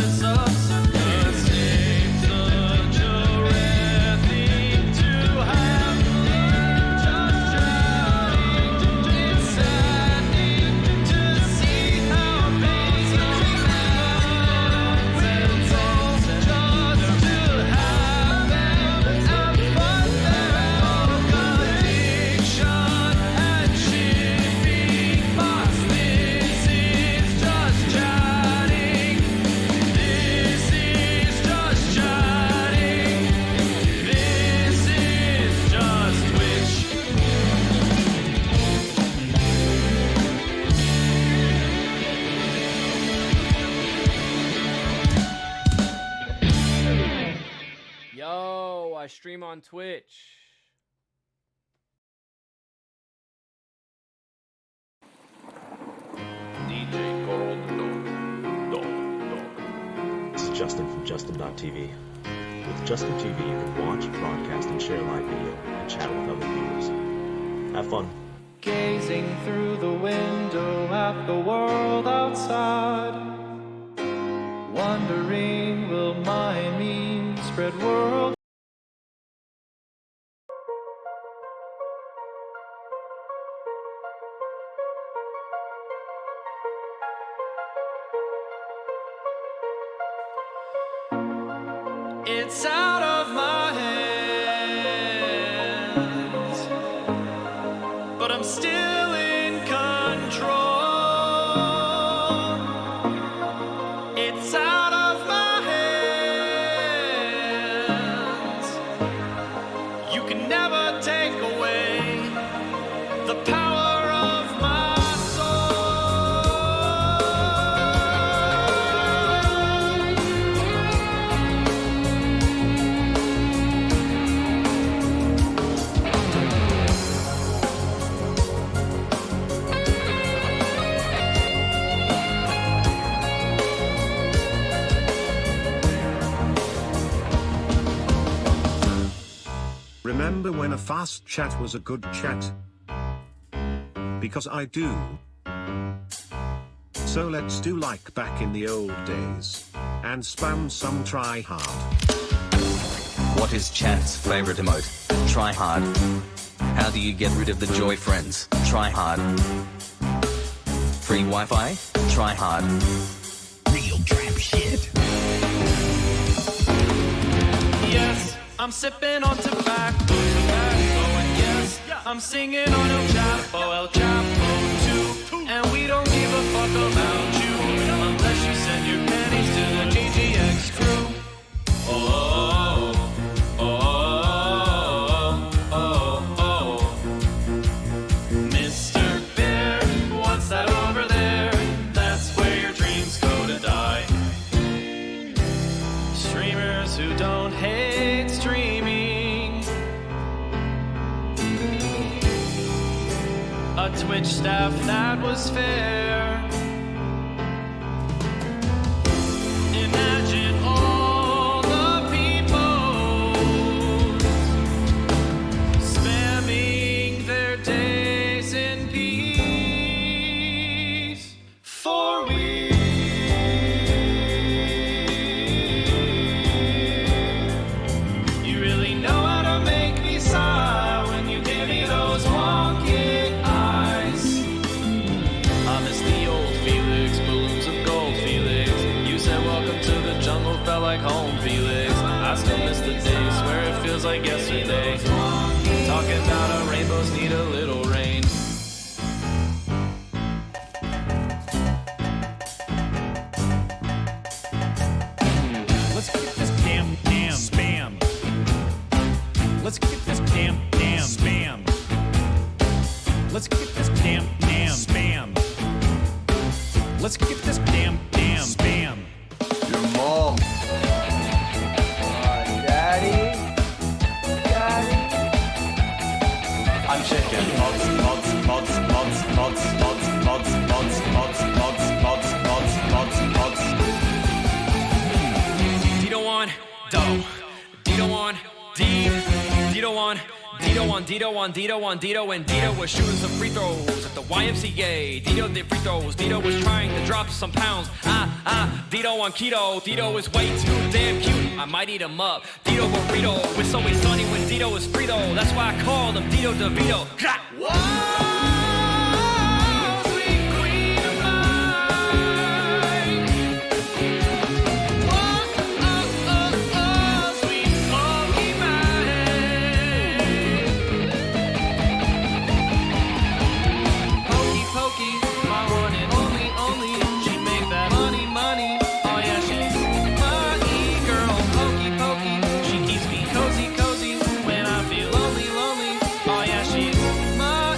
I stream on Twitch. DJ Gold. This is Justin from Justin.tv. With Justin TV, you can watch, broadcast, and share live video and chat with other viewers. Have fun. Gazing through the window at the world outside, wondering, will my meme spread world? It's out of my hands, but I'm still in control. It's out of my hands. You can never take away the power of my Remember when a fast chat was a good chat? Because I do. So let's do like back in the old days. And spam some try hard. What is chat's favorite emote? Try hard. How do you get rid of the joy friends? Try hard. Free Wi-Fi? Try hard. Real trap shit. Yes, I'm sipping on tobacco, and yes, I'm singing on El Chapo too. And we don't give a fuck about you, unless you send your pennies to the GGX crew. Oh, oh, oh, oh, oh. Mr. Bear, what's that over there? That's where your dreams go to die. Streamers who don't hate streaming, a Twitch staff that was fair. Imagine all the people spamming their days in peace. For we you really know how to make me sigh when you give me those wonky eyes. I miss the old Felix, balloons of gold Felix. You said welcome to the jungle, felt like home Felix. I still miss the day, swear it feels like yesterday. Talking about how rainbows need a little rain. Let's get this damn spam. Let's get this damn spam. Let's get this damn spam. Let's get this damn spam. Your mom. Daddy. I'm chicken. Mods. Dito on, do. Dito on, D. Dito on, Dito on, Dito on, Dito on, Dito, and Dito was shooting some free throws at the YMCA. Dito did free throws. Dito was trying to drop some pounds. Dito on keto. Dito is way too damn cute. I might eat him up. Dito burrito. It's always sunny when Dito is free though. That's why I called him Dito DeVito. Whoa! Cozy, when I feel lonely. Oh yeah, she's my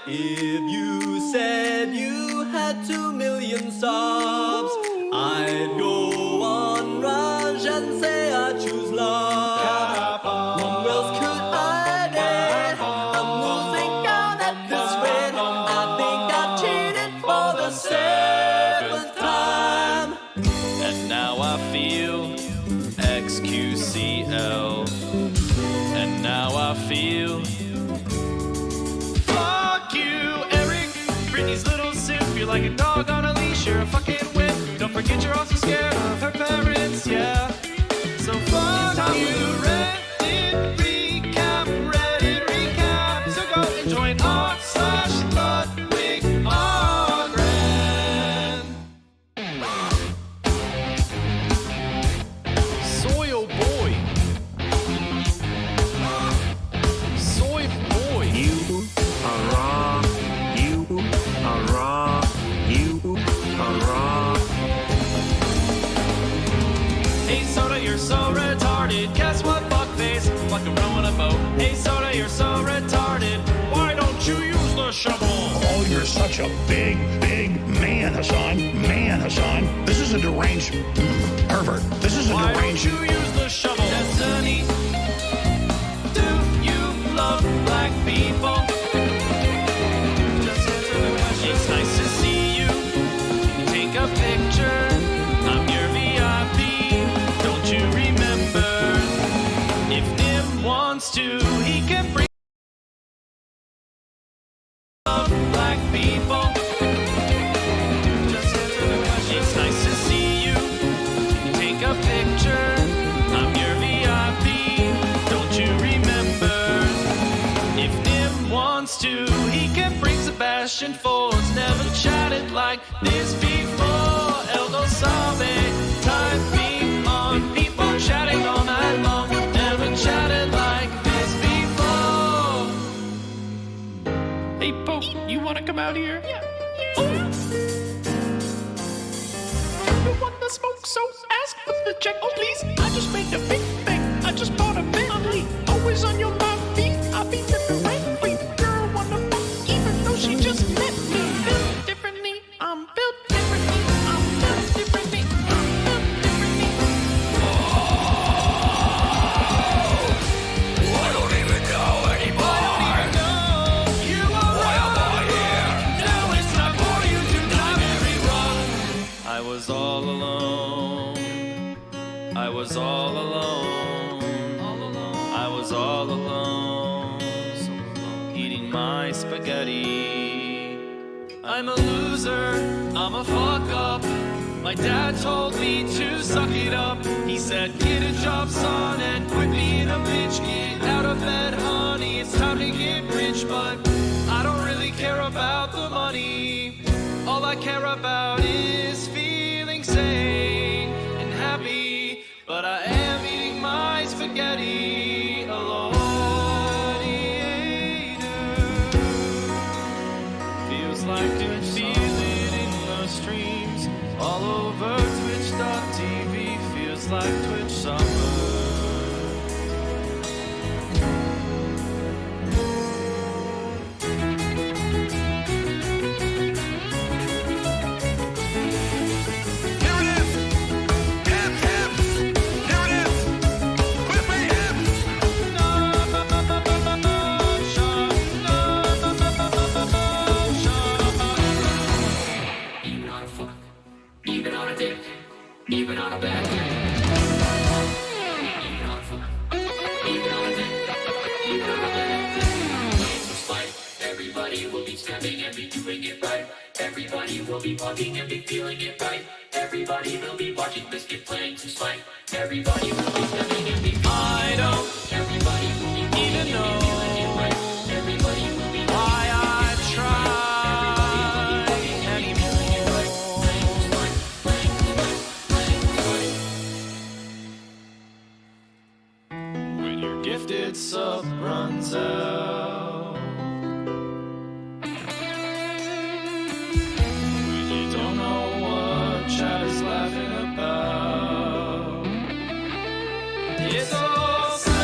If you said you had 2 million subs, I'd go on Raj and say I choose love. Who else could I date? I'm losing count at this rate. I think I've cheated for the 7th time. And now I feel XQCL. And now I feel fuck you, Eric. Britney's little simp. You're like a dog on a leash. You're a fucking wimp. Don't forget you're also scared of her parents, yeah. So fuck you, Reddit recap. So go and join r/Ludwig Ogren. Soil boy. Soy boy. You are raw. You are raw. You are raw. Hey Soda, you're so retarded. Guess what, fuckface? Fucking rowing a boat. Hey Soda, you're so retarded. Why don't you use the shovel? Oh, you're such a big man, Hassan. This is a deranged pervert. This is a Why deranged. don't you use the shovel? Destiny, do you love black people? Just answer the question. It's nice to see you. Take a picture. I'm your VIP. Don't you remember? If Nim wants to, he can bring up black people. Just answer the question. It's nice to see you. Take a picture. I'm your VIP. Don't you remember? If Nim wants to, he can bring Sebastian Ford's never chatted like this before. Eldo Sabe, typing on people chatting all night long. Never chatted like this before. Hey, Pope, you want to come out here? Yeah. You want the smoke, so ask for the check, oh please. I just made a big bang. I just bought a Bentley. Always on your mind, feet. I'll be living right free. Girl wanna fuck, even though she just met me. Built differently, I'm built differently. I'm built differently. I'm built differently. I don't even know anymore. You are Why am I here? now it's time for you to die very wrong. I was all alone. I was all alone. I was all alone. Eating my spaghetti. I'm a loser. I'm a fuck up. My dad told me to suck it up. He said, get a job, son, and quit being a bitch. Get out of bed, honey. It's time to get rich, but I don't really care about the money. All I care about is feeling sane and happy. But I am eating my spaghetti alone. Feels like I feel it in the streams all over Twitch.tv. Feels like Twitch summer. Even on a dick, even on a bad dick. Even on a fuck, even on a dick, even on a bad dick. It's a fight. Everybody will be stepping and be doing it right. Everybody will be bugging and be feeling it right. Everybody will be watching Biscuit playing to spite. Everybody will be stepping and be I don't Everybody will be even know Everybody will be why I try anymore. When your gifted sub runs out, when you don't know what chat is laughing about, it's all sad.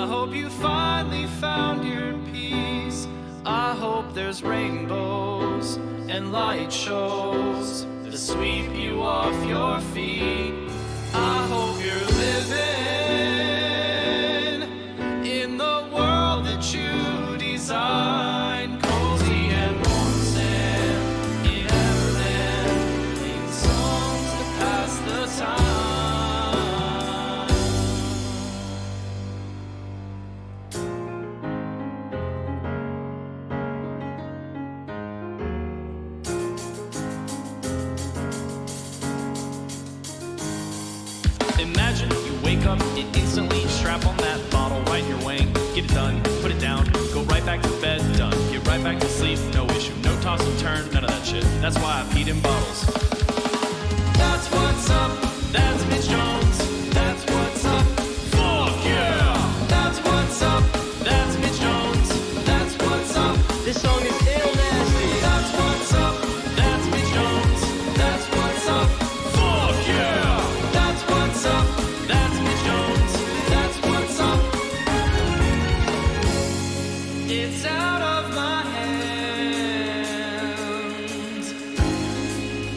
I hope you finally found your peace. I hope there's rainbows and light shows to sweep you off your feet. I hope you're living in the world that you designed, cozy and warm sand in Everland, sing songs to pass the time. Imagine you wake up and instantly strap on that bottle right in your wang. Get it done, put it down, go right back to bed, done. Get right back to sleep, no issue, no toss and turn, none of that shit. That's why I peed in bottles. That's what's up, that's Mitch Jones. That's what's up, fuck yeah. That's what's up, that's Mitch Jones. That's what's up. This song is ill nasty. That's what's up, that's Mitch Jones. That's what's up, fuck yeah. That's what's up, that's Mitch Jones. That's what's up. It's out of my hands,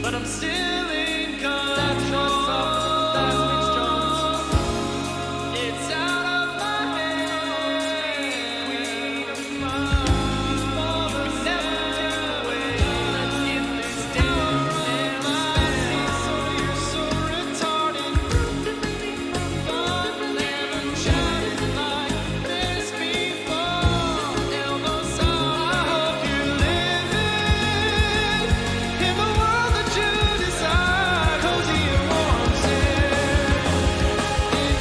but I'm still in control. That's what's up, that's Mitch Jones. It's out of my hands, queen of mine. You can never take away. Let's get this down and spicy, so you're so retarded. Fun, never chatted like this before. Elbows up, I hope you're living in the world that you desire, cozy and warm sand in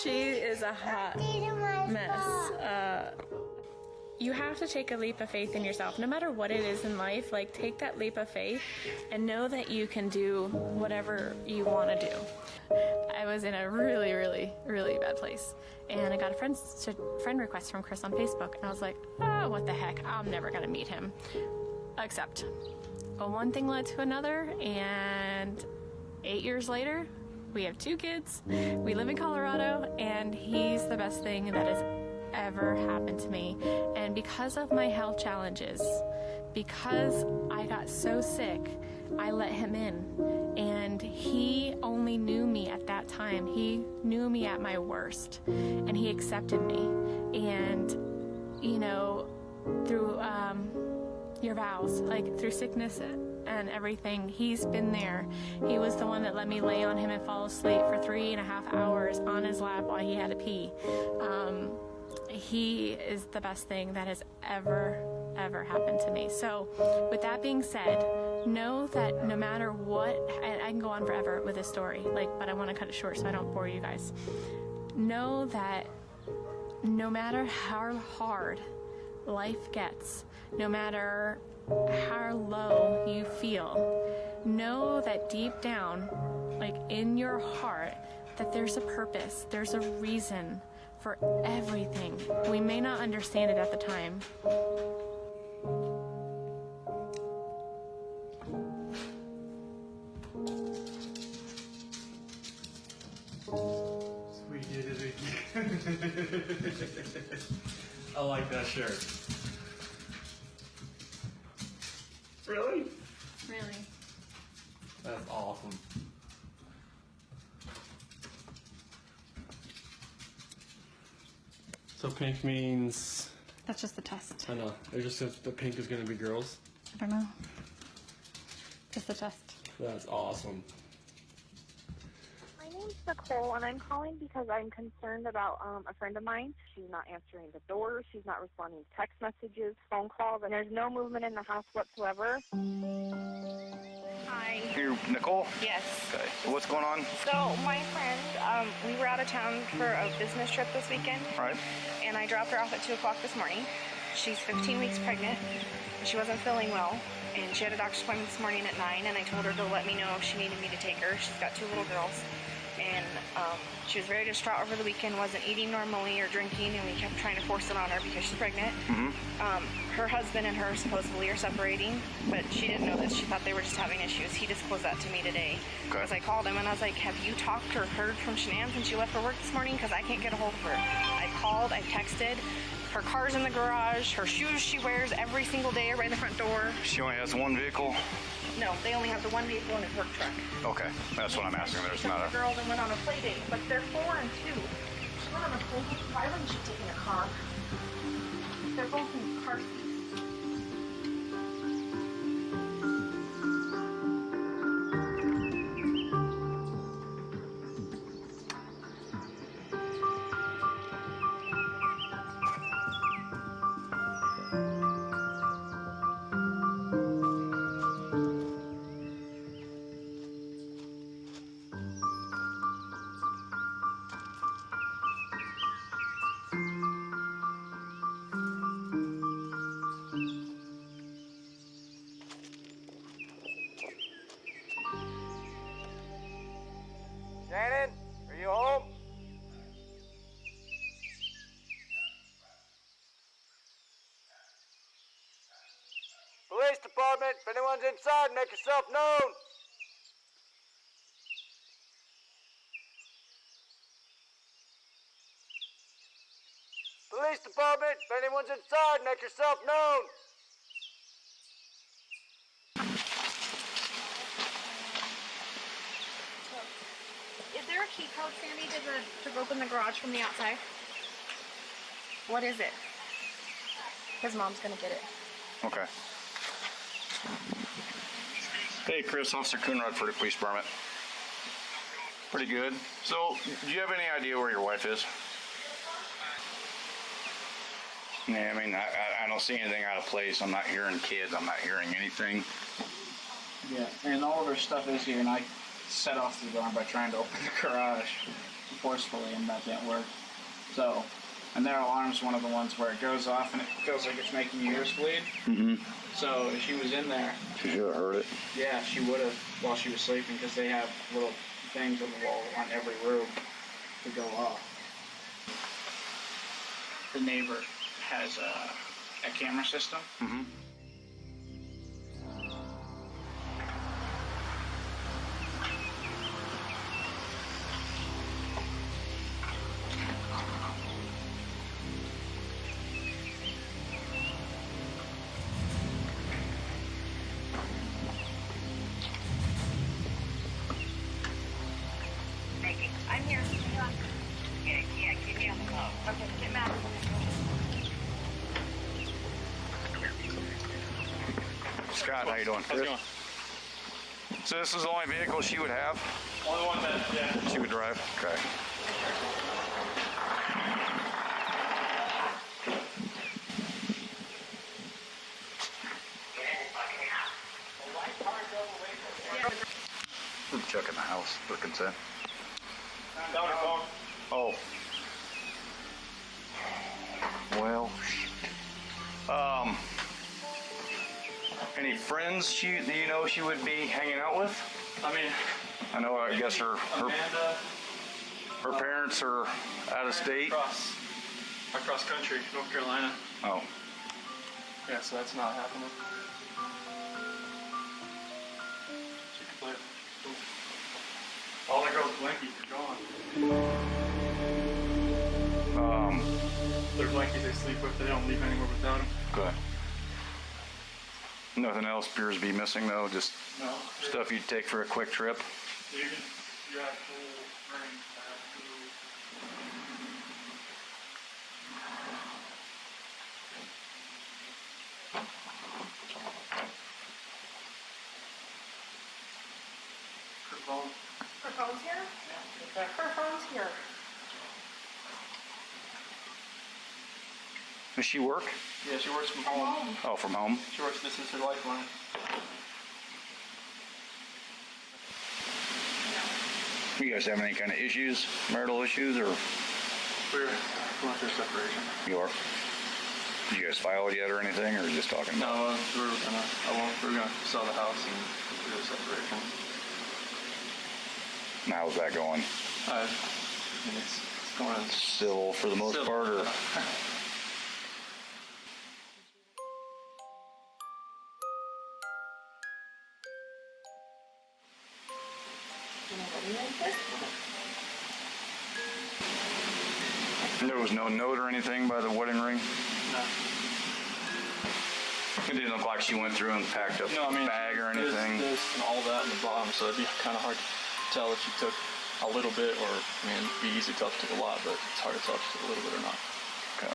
She is a hot mess. You have to take a leap of faith in yourself, no matter what it is in life. Like, take that leap of faith and know that you can do whatever you want to do. I was in a really, really, really bad place, and I got a friend request from Chris on Facebook, and I was like, oh, what the heck, I'm never gonna meet him. Except, one thing led to another, and 8 years later, we have 2 kids, we live in Colorado, and he's the best thing that has ever happened to me. And because of my health challenges, because I got so sick, I let him in, and he only knew me at that time. He knew me at my worst, and he accepted me. And you know, through your vows, like through sickness and everything, he's been there. He was the one that let me lay on him and fall asleep for 3.5 hours on his lap while he had to pee. He is the best thing that has ever happened to me. So with that being said, know that no matter what, I can go on forever with this story, but I want to cut it short so I don't bore you guys. Know that no matter how hard life gets, no matter how low you feel, know that deep down, like in your heart, that there's a purpose, there's a reason for everything. We may not understand it at the time. We did it again. I like that shirt. Really? Really? That's awesome. So pink means... That's just the test. I know. It just says the pink is going to be girls. I don't know. Just the test. That's awesome. My name's Nicole, and I'm calling because I'm concerned about a friend of mine. She's not answering the door. She's not responding to text messages, phone calls, and there's no movement in the house whatsoever. Hi. You're Nicole? Yes. Okay. What's going on? So my friend, we were out of town for a business trip this weekend. Right. And I dropped her off at 2 o'clock this morning. She's 15 weeks pregnant. She wasn't feeling well. And she had a doctor's appointment this morning at 9, and I told her to let me know if she needed me to take her. She's got 2 little girls. And she was very distraught over the weekend, wasn't eating normally or drinking, and we kept trying to force it on her because she's pregnant. Her husband and her supposedly are separating, but she didn't know this. She thought they were just having issues. He disclosed that to me today. Because I called him and I was like, have you talked or heard from Shanann since she left for work this morning? Because I can't get a hold of her. I called, I texted. Her car's in the garage. Her shoes she wears every single day right in the front door. She only has one vehicle? No, they only have the one vehicle in his work truck. Okay, that's what I'm asking. There's She took not the girls and went on a play date, but they're 4 and 2. She went on a play date. Why wouldn't she take in a car? They're both in car seats. Shannon, are you home? Police department, if anyone's inside, make yourself known. Police department, if anyone's inside, make yourself known. Is there a key code, Sandy, to open the garage from the outside? What is it? His mom's gonna get it. Okay. Hey, Chris, Officer Coonrod for the police department. Pretty good. So, do you have any idea where your wife is? Yeah, I mean, I don't see anything out of place. I'm not hearing kids. I'm not hearing anything. Yeah, and all of her stuff is here, and I set off the alarm by trying to open the garage forcefully, and that didn't work. So, and their alarm's one of the ones where it goes off and it feels like it's making your ears bleed. Mm-hmm. So if she was in there, She should have heard it. yeah, she would have while she was sleeping, because they have little things on the wall on every room to go off. The neighbor has a camera system. Mm-hmm. I'm here. Yeah, keep me on the phone. Okay, get mad. Scott, how you doing? How's it going? So this is the only vehicle she would have? Only one that, yeah. She would drive? Okay. We're checking the house for consent. Down your phone. Oh. Well, Any friends that you know she would be hanging out with? I know. I guess her parents are out of state. Across country, North Carolina. Oh. Yeah, so that's not happening. She could play. All the girls' blankies are gone. Their blankies they sleep with, they don't leave anywhere without them. Okay. Nothing else appears to be missing though, just stuff you'd take for a quick trip. You have full ring. Her phone's here? Yeah. Her phone's here. Does she work? Yeah, she works from home. Oh, from home? She works, this is her lifeline. You guys having any kind of issues, marital issues, or? We're going through separation. You are? Did you guys file it yet or anything, or just talking about? No, we're gonna sell the house and do a separation. And how's that going? It's going civil for the most part, or? There was no note or anything by the wedding ring? No. It didn't look like she went through and packed up a bag or anything. This and all that in the bottom, so it'd be kind of hard to tell if she took a little bit, or it'd be easy to tell if she took a lot, but it's hard to tell if she took a little bit or not. Okay.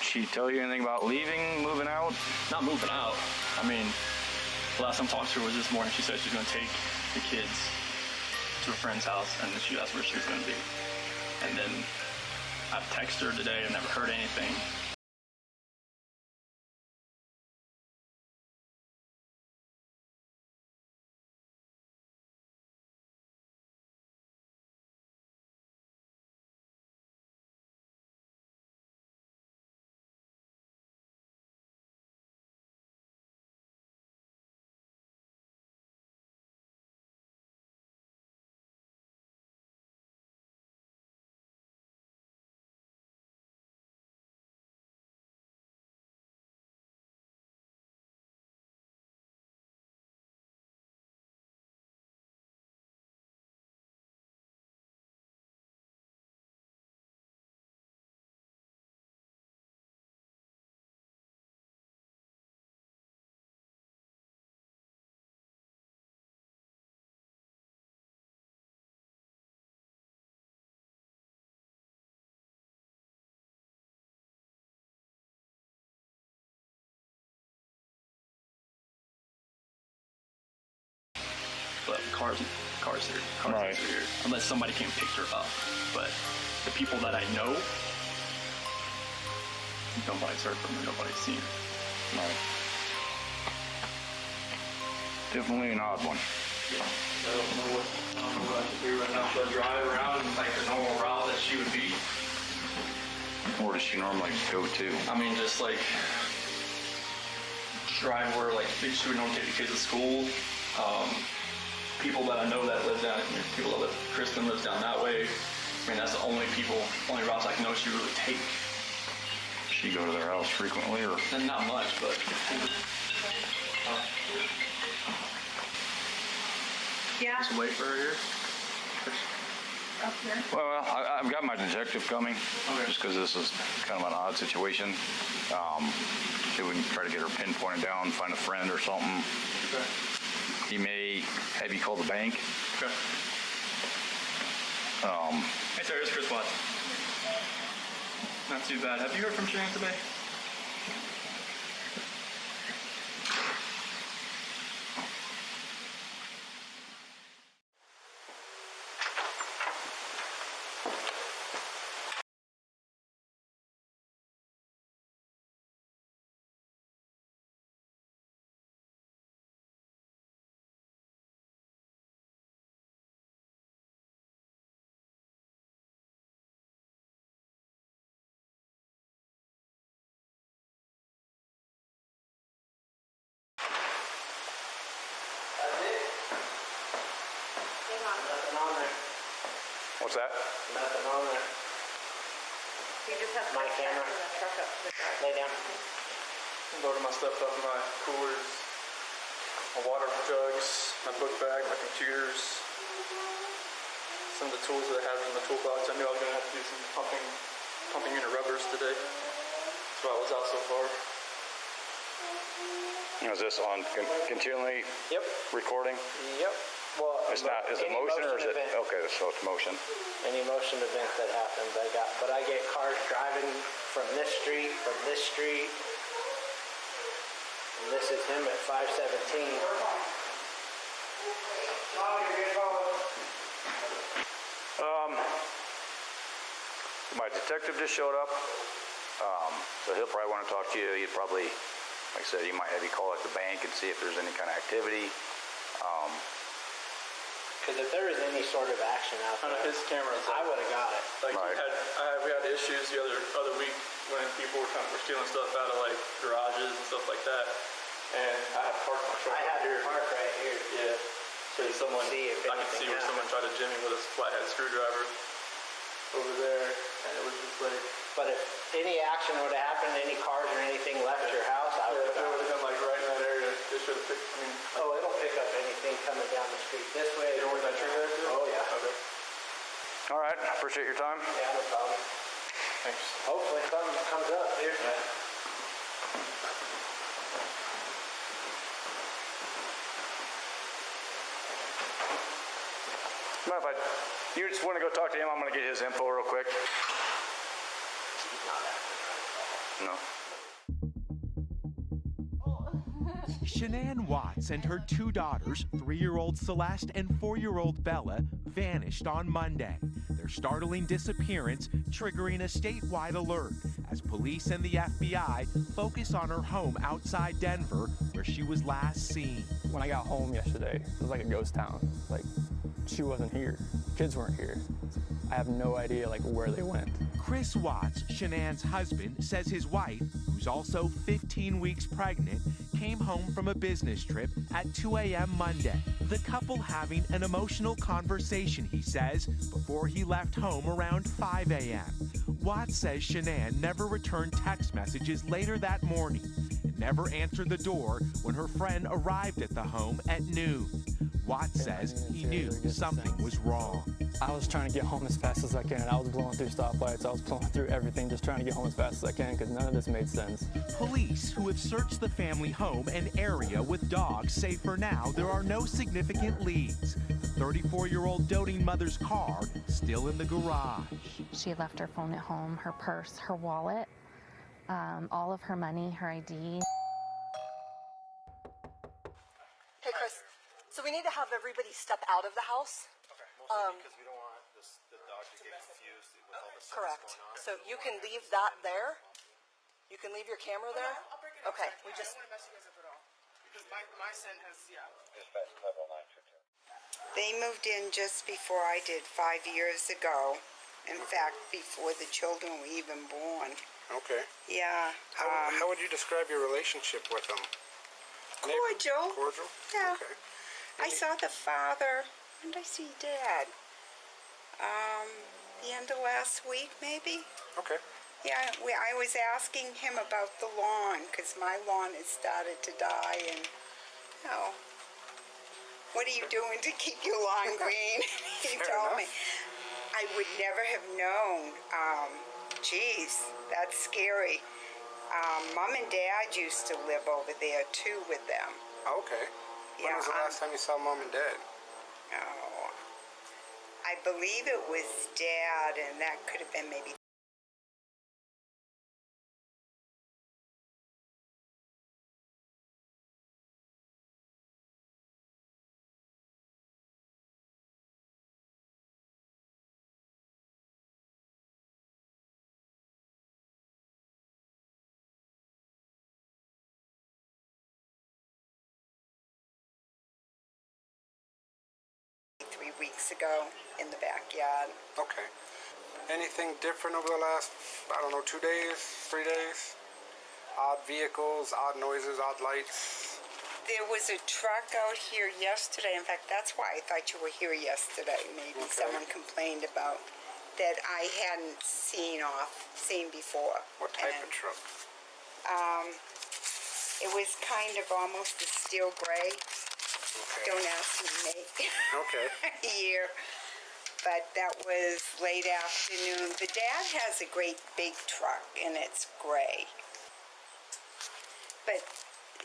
She tell you anything about leaving, moving out? Not moving out. Last time I talked to her was this morning. She said she's going to take the kids to a friend's house, and she asked where she was going to be. And then I've texted her today and never heard anything. But cars are here, unless somebody came and picked her up. But the people that I know, nobody's heard from her, nobody's seen her. Right. Definitely an odd one. Yeah. I don't know what to do right now. Should I drive around like the normal route that she would be? Where does she normally go to? Just like drive where like she would normally take the kids to school. People that I know that live down, people that live, Kristen lives down that way. That's the only routes I know she really take. She go to their house frequently, or? And not much, but. Yeah. Just wait for her here. Up here. Well, I've got my detective coming, just because this is kind of an odd situation. See if we can try to get her pinpointed down, find a friend or something. Okay. He may have you call the bank. Okay. Hey, sir, it's Chris Watts. Not too bad. Have you heard from Sharon today? What's that? Nothing on there. You just have My camera. the truck up to the garage. Lay down. Loaded my stuff up in my coolers, my water jugs, my book bag, my computers, some of the tools that I have in the toolbox. I knew I was going to have to do some pumping unit rubbers today. That's why I was out so far. Is this on continually recording? Yep. Well, It's not, is it motion or is it? event. Okay, so it's motion. Any motion event that happens, but I get cars driving from this street, and this is him at 517. My detective just showed up, so he'll probably want to talk to you. He'd probably, like I said, he might have you call at the bank and see if there's any kind of activity. Because if there was any sort of action out there, His camera's I would have got it. Like we had issues the other week when people were stealing stuff out of like garages and stuff like that, and I had parked my truck right here. Park right here. Yeah. So someone, I could see where someone tried to jim me with a flathead screwdriver over there, and it was just like. But if any action would have happened, any cars or anything left your house, I would have. If it would have been like right in that area, it should have picked. Oh, it'll pick up anything coming down the street this way. You know where that tree there too? Oh yeah. Okay. All right, appreciate your time. Yeah, no problem. Thanks. Hopefully something comes up here. Yeah. Mind if you just want to go talk to him? I'm going to get his info real quick. No. Shanann Watts and her two daughters, 3-year-old Celeste and 4-year-old Bella, vanished on Monday. Their startling disappearance triggering a statewide alert as police and the FBI focus on her home outside Denver, where she was last seen. When I got home yesterday, it was like a ghost town. Like, she wasn't here. Kids weren't here. I have no idea like where they went. Chris Watts, Shanann's husband, says his wife, who's also 15 weeks pregnant, came home from a business trip at 2 a.m. Monday. The couple having an emotional conversation, he says, before he left home around 5 a.m. Watts says Shanann never returned text messages later that morning and never answered the door when her friend arrived at the home at noon. Watts says he knew something was wrong. I was trying to get home as fast as I can. I was blowing through stoplights. I was blowing through everything, just trying to get home as fast as I can because none of this made sense. Police who have searched the family home and area with dogs say for now there are no significant leads. The 34-year-old doting mother's car still in the garage. She left her phone at home, her purse, her wallet, all of her money, her ID. Hey, Chris. So we need to have everybody step out of the house. Okay. Because we don't want the dog to get confused with all the stuff Correct. that's going on. So you can leave that there. You can leave your camera there. I'll bring it Okay. outside. We just. I don't want to mess you guys up at all. Because my son has, They moved in just before I did 5 years ago. In fact, before the children were even born. Okay. Yeah. How would you describe your relationship with them? Cordial. Cordial? Yeah. Okay. I saw the father. When did I see Dad? The end of last week, maybe? Okay. Yeah, I was asking him about the lawn, because my lawn has started to die, and, you know, what are you doing to keep your lawn green? He told me. I would never have known. Geez, that's scary. Mom and Dad used to live over there, too, with them. Okay. When was the last time you saw Mom and Dad? Oh, I believe it was Dad, and that could have been maybe. Weeks ago in the backyard. Okay. Anything different over the last, 2 days, 3 days? Odd vehicles, odd noises, odd lights? There was a truck out here yesterday. In fact, that's why I thought you were here yesterday. Maybe someone complained about that I hadn't seen before. What type of truck? It was kind of almost a steel gray. Okay. Don't ask me to make Okay. year. But that was late afternoon. The dad has a great big truck, and it's gray. But,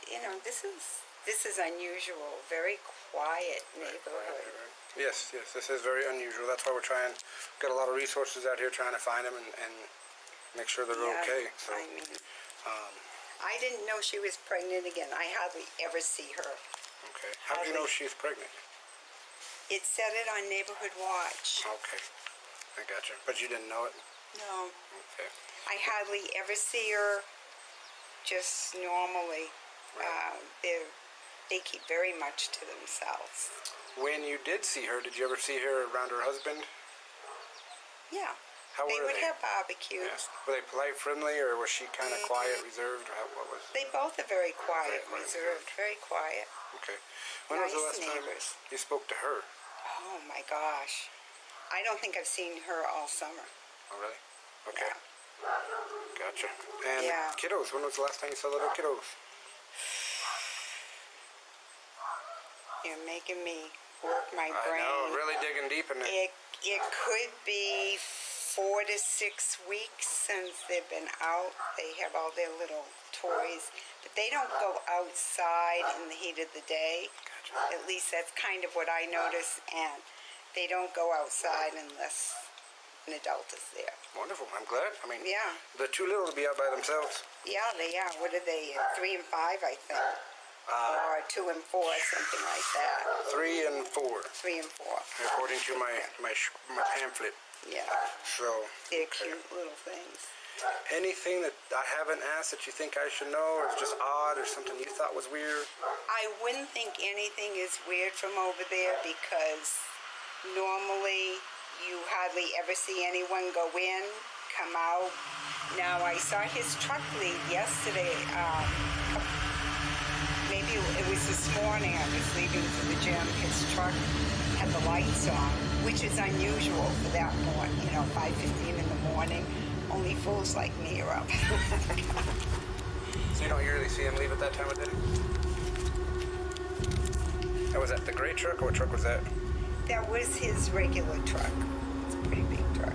you know, this is unusual. Very quiet neighborhood. Yes, this is very unusual. That's why we're trying, got a lot of resources out here trying to find them and make sure they're okay. So, I mean, I didn't know she was pregnant again. I hardly ever see her. okay. How do you know she's pregnant? It said it on Neighborhood Watch. Okay. I got you. But you didn't know it? No. Okay. I hardly ever see her just normally. They keep very much to themselves. When you did see her, did you ever see her around her husband? Yeah. How they were would they? have barbecues. Yeah. Were they polite, friendly, or was she kind of quiet, reserved? Or what was? They both are very quiet, reserved, very quiet. Okay. When was the last time you spoke to her? Oh my gosh. I don't think I've seen her all summer. Oh, really? Okay. Gotcha. And kiddos, when was the last time you saw little kiddos? You're making me work my brain. I know, really digging deep in it. It could be 4 to 6 weeks since they've been out. They have all their little toys, but they don't go outside in the heat of the day. Gotcha. At least that's kind of what I notice, and they don't go outside unless an adult is there. Wonderful. I'm glad. I mean, yeah. They're too little to be out by themselves. Yeah, they are. What are they? 3 and 5, I think. Or 2 and 4, something like that. 3 and 4. 3 and 4. According to my pamphlet. Yeah. So. They're cute little things. Anything that I haven't asked that you think I should know, or is just odd, or something you thought was weird? I wouldn't think anything is weird from over there because normally you hardly ever see anyone go in, come out. Now I saw his truck leave yesterday. Maybe it was this morning. I was leaving for the gym. His truck had the lights on, which is unusual for that morning. 5:15 in the morning. Only fools like me are up. So you don't usually see him leave at that time of day? And was that the gray truck, or what truck was that? That was his regular truck. It's a pretty big truck.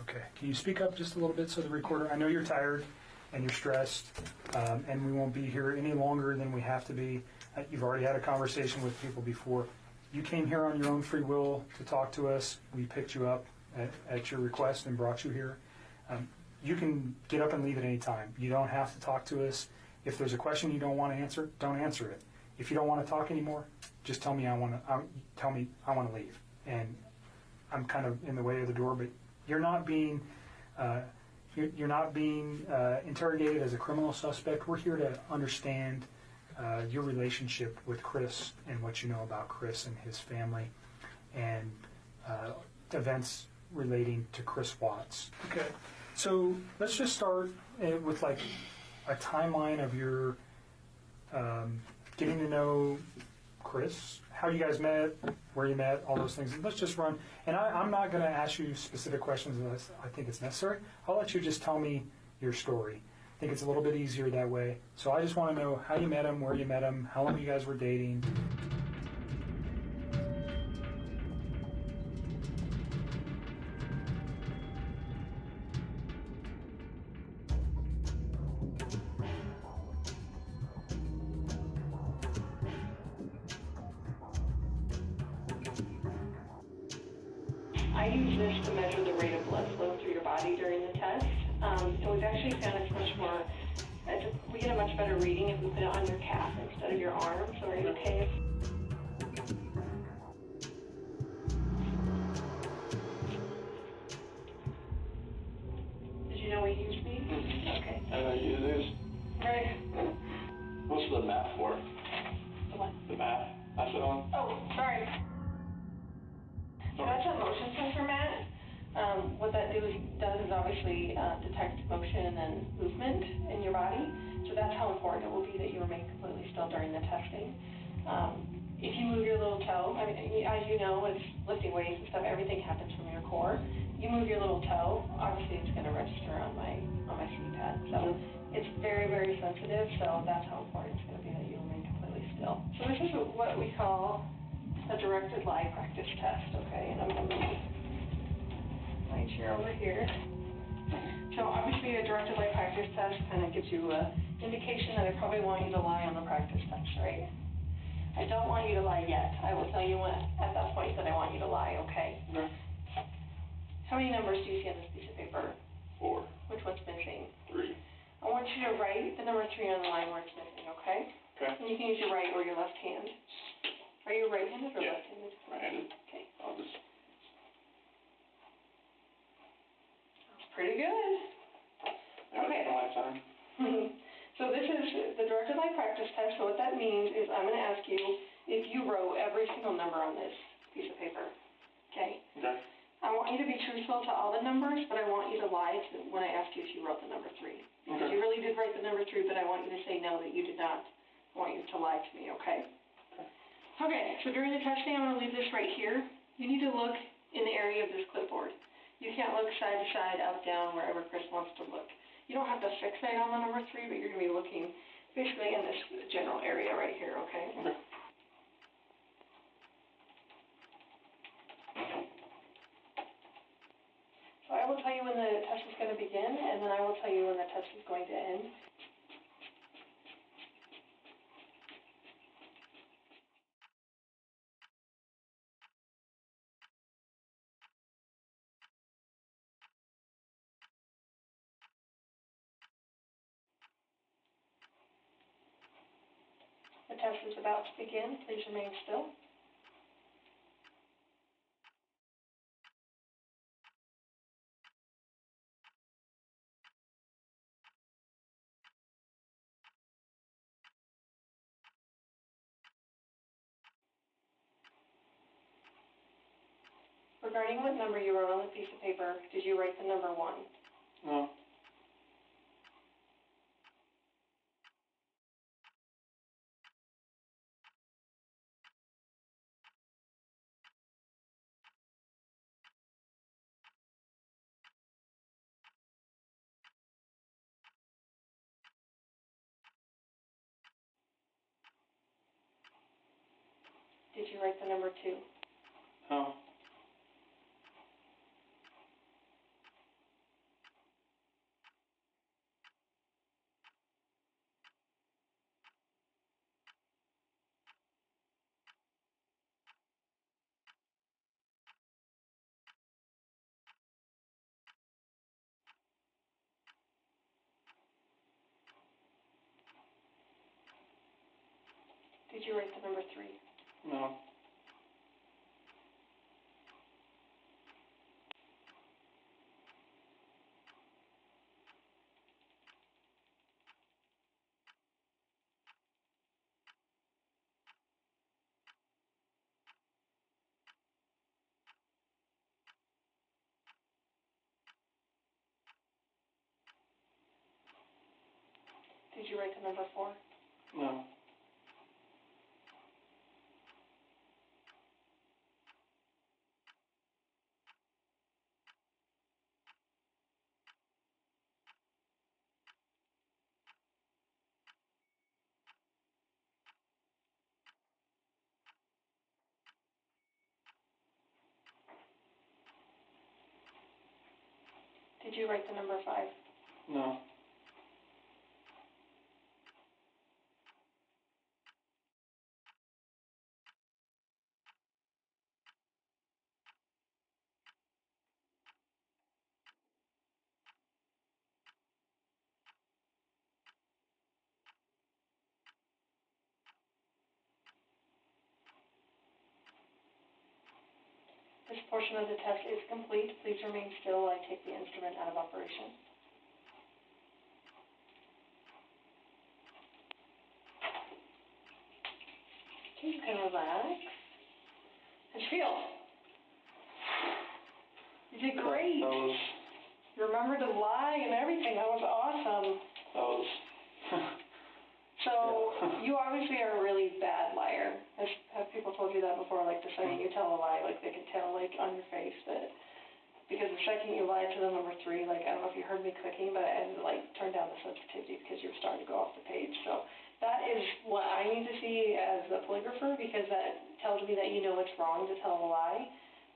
Okay, can you speak up just a little bit so the recorder, I know you're tired and you're stressed, and we won't be here any longer than we have to be. You've already had a conversation with people before. You came here on your own free will to talk to us. We picked you up at your request and brought you here. You can get up and leave at any time. You don't have to talk to us. If there's a question you don't want to answer, don't answer it. If you don't want to talk anymore, just tell me I want to leave. And I'm kind of in the way of the door, but you're not being interrogated as a criminal suspect. We're here to understand your relationship with Chris and what you know about Chris and his family, and events relating to Chris Watts. Okay, so let's just start with like a timeline of your getting to know Chris, how you guys met, where you met, all those things. And let's just run. And I'm not going to ask you specific questions unless I think it's necessary. I'll let you just tell me your story. I think it's a little bit easier that way. So I just want to know how you met him, where you met him, how long you guys were dating. I use this to measure the rate of blood flow through your body during the test. And we've actually found it's much more, we get a much better reading if we put it on your calf instead of your arm. So are you okay? Did you know we use these? Okay. And I use these. Right. What's the map for? The what? The map. That's it on. Oh, sorry. So that's a motion sensor, Matt. What that does is obviously detect motion and movement in your body. So that's how important it will be that you remain completely still during the testing. If you move your little toe, I mean, as you know, with lifting weights and stuff, everything happens from your core. You move your little toe, obviously it's going to register on my CPAD. So it's very, very sensitive. So that's how important it's going to be that you remain completely still. So this is what we call a directed lie practice test, okay? And I'm going to move my chair over here. So obviously a directed lie practice test kind of gives you an indication that I probably want you to lie on the practice test, right? I don't want you to lie yet. I will tell you at that point that I want you to lie, okay? Okay. How many numbers do you see on this piece of paper? 4. Which one's missing? 3. I want you to write the number 3 on the line where it's missing, okay? Okay. And you can use your right or your left hand. Are you right-handed or left-handed? Right-handed. Okay. I'll just. That's pretty good. Okay. My time. So this is the directed lie practice test. So what that means is I'm going to ask you if you wrote every single number on this piece of paper. Okay? Okay. I want you to be truthful to all the numbers, but I want you to lie when I ask you if you wrote the number 3. Because Okay. you really did write the number 3, but I want you to say no, that you did not. I want you to lie to me, okay? Okay, so during the testing, I'm going to leave this right here. You need to look in the area of this clipboard. You can't look side to side, up, down, wherever Chris wants to look. You don't have to fixate on the number 3, but you're going to be looking basically in this general area right here, okay? Okay. So I will tell you when the test is going to begin, and then I will tell you when the test is going to end. The test is about to begin. Please remain still. Regarding what number you wrote on the piece of paper, did you write the number 1? No. Did you write the number 2? No. Did you write the number 3? No. Did you write the number 4? No. Did you write the number 5? No. This portion of the test is complete. Please remain still while I take the instrument out of operation. Okay, you can relax. How'd you feel? You did great. You remembered to lie and everything. That was awesome. So, you obviously are a really bad liar. Have people told you that before? Like, the second you tell a lie, like, they can tell, like, on your face that, because the second you lied to the number 3, like, I don't know if you heard me clicking, but I had to, like, turn down the sensitivity because you were starting to go off the page. So, that is what I need to see as a polygrapher, because that tells me that you know it's wrong to tell a lie,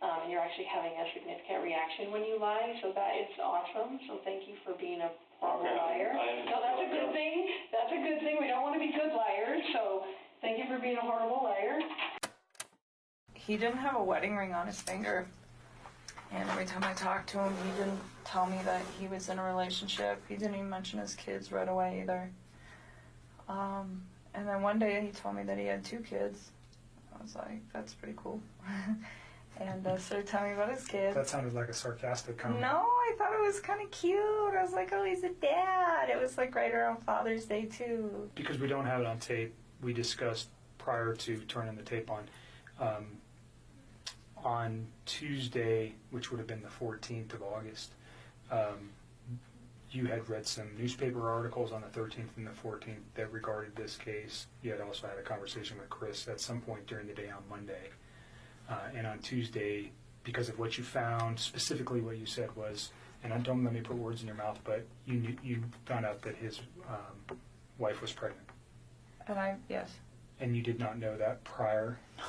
and you're actually having a significant reaction when you lie. So, that is awesome. So, thank you for being a horrible liar. No, that's a good thing. That's a good thing. We don't want to be good liars, so thank you for being a horrible liar. He didn't have a wedding ring on his finger, and every time I talked to him, he didn't tell me that he was in a relationship. He didn't even mention his kids right away either. And then one day he told me that he had 2 kids. I was like, that's pretty cool. And started telling me about his kids. That sounded like a sarcastic comment. No, I thought it was kind of cute. I was like, oh, he's a dad. It was like right around Father's Day, too. Because we don't have it on tape, we discussed prior to turning the tape on Tuesday, which would have been the 14th of August, you had read some newspaper articles on the 13th and the 14th that regarded this case. You had also had a conversation with Chris at some point during the day on Monday. And on Tuesday, because of what you found, specifically what you said was, and don't let me put words in your mouth, but you found out that his wife was pregnant. And yes. And you did not know that prior? No.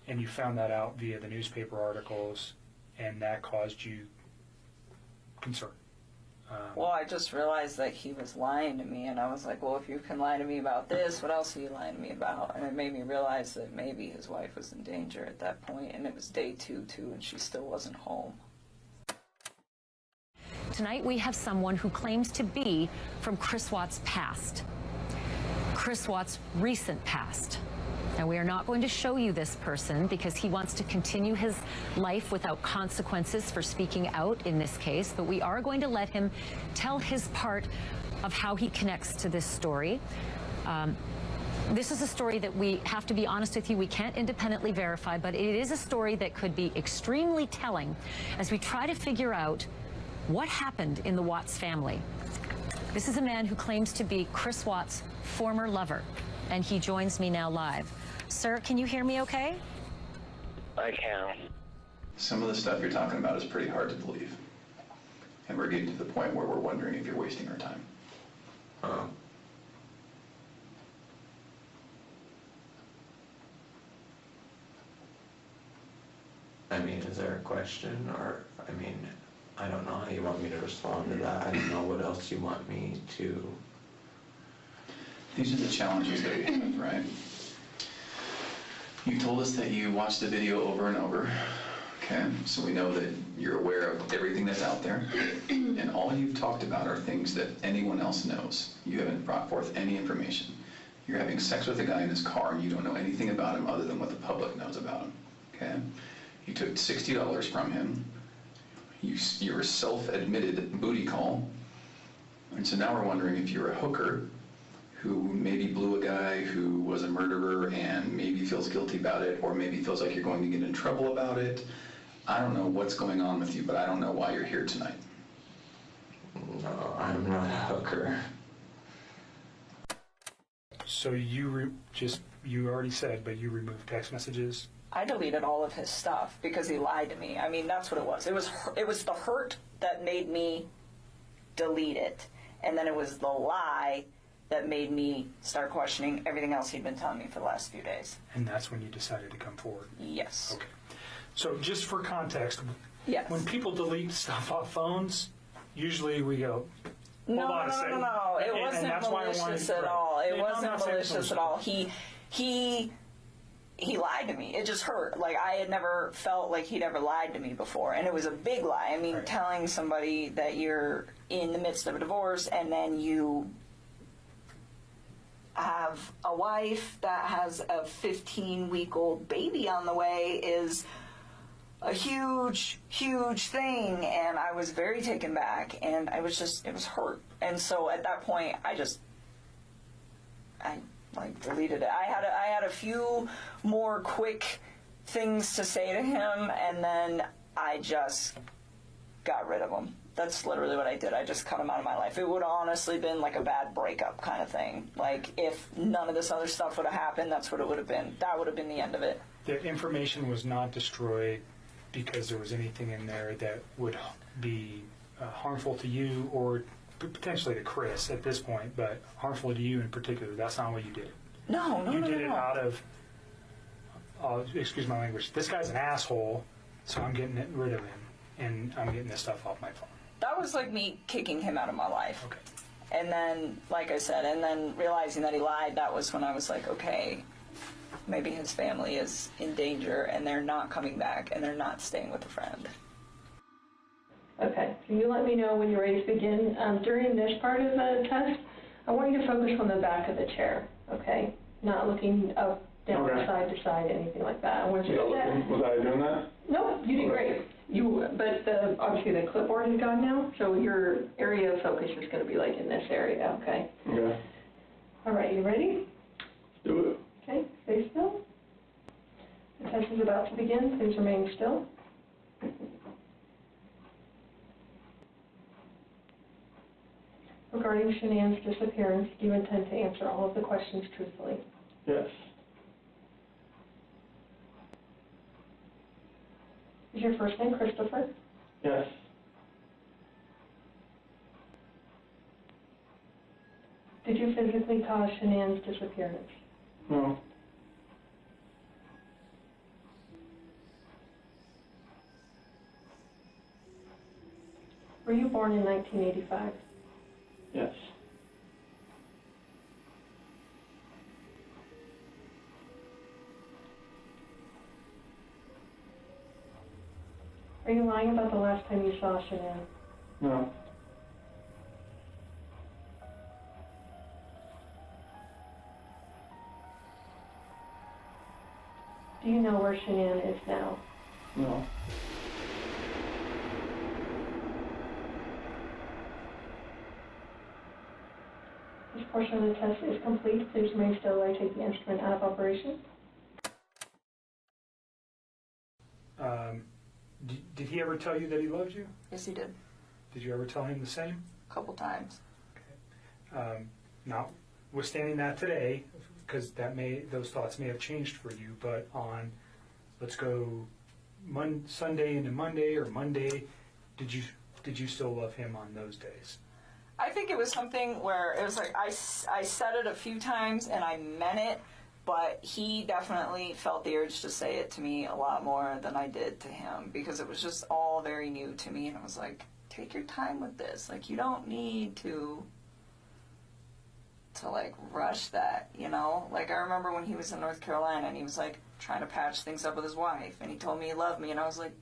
And you found that out via the newspaper articles, and that caused you concern? Well, I just realized that he was lying to me, and I was like, well, if you can lie to me about this, what else are you lying to me about? And it made me realize that maybe his wife was in danger at that point, and it was day 2, too, and she still wasn't home. Tonight we have someone who claims to be from Chris Watts' past. Chris Watts' recent past. Now, we are not going to show you this person because he wants to continue his life without consequences for speaking out in this case, but we are going to let him tell his part of how he connects to this story. This is a story that we have to be honest with you, we can't independently verify, but it is a story that could be extremely telling as we try to figure out what happened in the Watts family. This is a man who claims to be Chris Watts' former lover, and he joins me now live. Sir, can you hear me okay? I can. Some of the stuff you're talking about is pretty hard to believe. And we're getting to the point where we're wondering if you're wasting our time. Oh. I mean, is there a question? Or, I mean, I don't know how you want me to respond to that. I don't know what else you want me to... These are the challenges that we have, right? You told us that you watched the video over and over, okay? So we know that you're aware of everything that's out there, and all you've talked about are things that anyone else knows. You haven't brought forth any information. You're having sex with a guy in his car, and you don't know anything about him other than what the public knows about him, okay? You took $60 from him. You're a self-admitted booty call, and so now we're wondering if you're a hooker who maybe blew a guy who was a murderer and maybe feels guilty about it, or maybe feels like you're going to get in trouble about it. I don't know what's going on with you, but I don't know why you're here tonight. No, I'm not a hooker. So you already said, but you removed text messages? I deleted all of his stuff because he lied to me. I mean, that's what it was. It was the hurt that made me delete it. And then it was the lie that made me start questioning everything else he'd been telling me for the last few days. And that's when you decided to come forward? Yes. Okay. So just for context, yes. When people delete stuff off phones, usually we go, No. It wasn't malicious at all. It wasn't malicious at all. He lied to me. It just hurt. Like, I had never felt like he'd ever lied to me before. And it was a big lie. I mean, telling somebody that you're in the midst of a divorce and then you have a wife that has a 15-week-old baby on the way is a huge, huge thing. And I was very taken back. And it was hurt. And so at that point, I deleted it. I had a few more quick things to say to him, and then I just got rid of him. That's literally what I did. I just cut him out of my life. It would have honestly been like a bad breakup kind of thing. Like, if none of this other stuff would have happened, that's what it would have been. That would have been the end of it. The information was not destroyed because there was anything in there that would be harmful to you or potentially to Chris at this point, but harmful to you in particular. That's not what you did. No. You did it out of, excuse my language, this guy's an asshole, so I'm getting rid of him, and I'm getting this stuff off my phone. That was like me kicking him out of my life. Okay. And then, like I said, and then realizing that he lied, that was when I was like, okay, maybe his family is in danger, and they're not coming back, and they're not staying with a friend. Okay, so you let me know when you're ready to begin. During this part of the test, I want you to focus on the back of the chair, okay? Not looking up, down, side to side, anything like that. I want you to Was I doing that? No, you did great. But obviously the clipboard is gone now, so your area of focus is going to be like in this area, okay? Okay. All right, you ready? Do it. Okay, stay still. The test is about to begin. Please remain still. Regarding Shanann's disappearance, do you intend to answer all of the questions truthfully? Yes. Is your first name Christopher? Yes. Did you physically cause Shanann's disappearance? No. Were you born in 1985? Yes. Are you lying about the last time you saw Shanann? No. Do you know where Shanann is now? No. This portion of the test is complete. Please remain still while I take the instrument out of operation. Did he ever tell you that he loved you? Yes, he did. Did you ever tell him the same? A couple times. Okay. Notwithstanding that today, because those thoughts may have changed for you, but on, let's go Sunday into Monday or Monday, did you still love him on those days? I think it was something where it was like I said it a few times and I meant it, but he definitely felt the urge to say it to me a lot more than I did to him because it was just all very new to me, and it was like, take your time with this. Like, you don't need to like rush that, you know? Like, I remember when he was in North Carolina and he was like trying to patch things up with his wife and he told me he loved me, and I was like,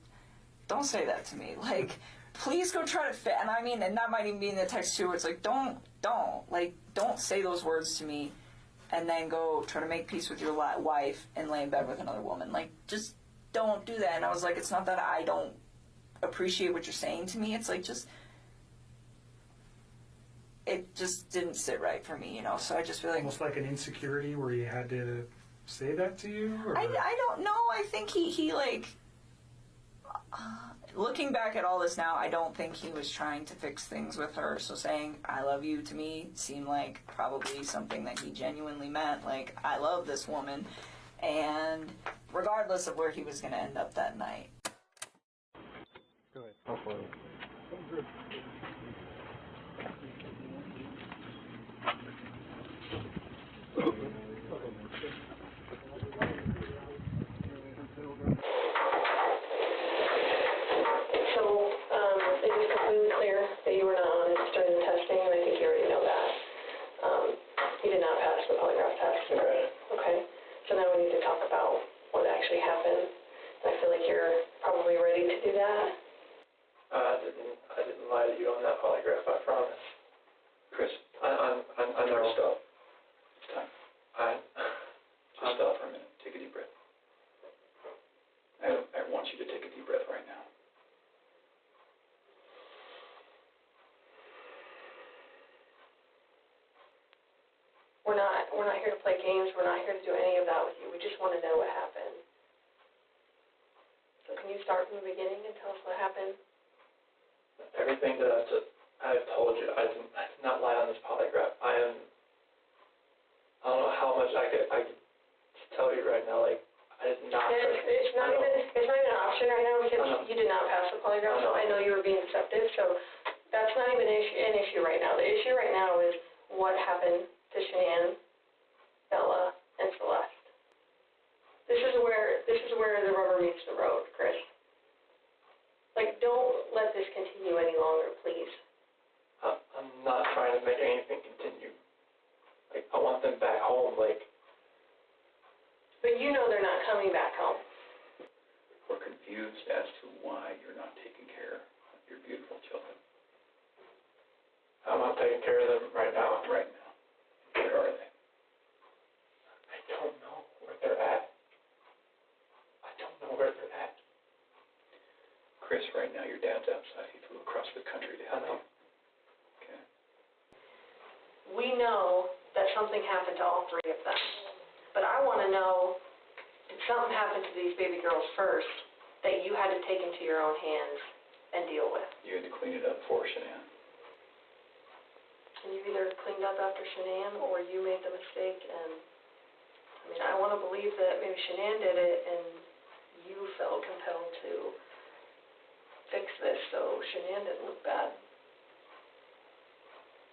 don't say that to me. Like, please go try to fit. And I mean, and that might even be in the text too, where it's like, don't say those words to me and then go try to make peace with your wife and lay in bed with another woman. Like, just don't do that. And I was like, it's not that I don't appreciate what you're saying to me. It's like, it just didn't sit right for me, you know? So I just feel like... Almost like an insecurity where you had to say that to you? Or? I don't know. I think he like... looking back at all this now, I don't think he was trying to fix things with her. So saying "I love you" to me seemed like probably something that he genuinely meant. Like, I love this woman, and regardless of where he was going to end up that night. Go ahead. Hopefully. So, it is completely clear that you were not honest during the testing, and I think you already know that. You did not pass the polygraph test. Right. Okay. So now we need to talk about what actually happened. And I feel like you're probably ready to do that. I didn't lie to you on that polygraph, I promise. Chris, I know. Stop. It's time. Just stop for a minute. Take a deep breath. I want you to take a deep breath right now. We're not here to play games. We're not here to do any of that with you. We just want to know what happened. So can you start from the beginning and tell us what happened? Everything that I've told you, I did not lie on this polygraph. I don't know how much I could tell you right now. Like, I did not. It's not even an option right now because you did not pass the polygraph. So I know you were being deceptive. So that's not even an issue right now. The issue right now is what happened to Shanann, Bella, and Celeste. This is where the rubber meets the road, Chris. Like, don't let this continue any longer, please. I'm not trying to make anything continue. Like, I want them back home, like. But you know they're not coming back home. We're confused as to why you're not taking care of your beautiful children. I'm not taking care of them right now. Right now. Where are they? I don't know where they're at. I don't know where they're at. Chris, right now your dad's outside. He flew across the country to help you. Okay. We know that something happened to all three of them. But I want to know, did something happen to these baby girls first that you had to take into your own hands and deal with? You had to clean it up for Shanann. And you either cleaned up after Shanann or you made the mistake. And I mean, I want to believe that maybe Shanann did it and you felt compelled to fix this so Shanann didn't look bad.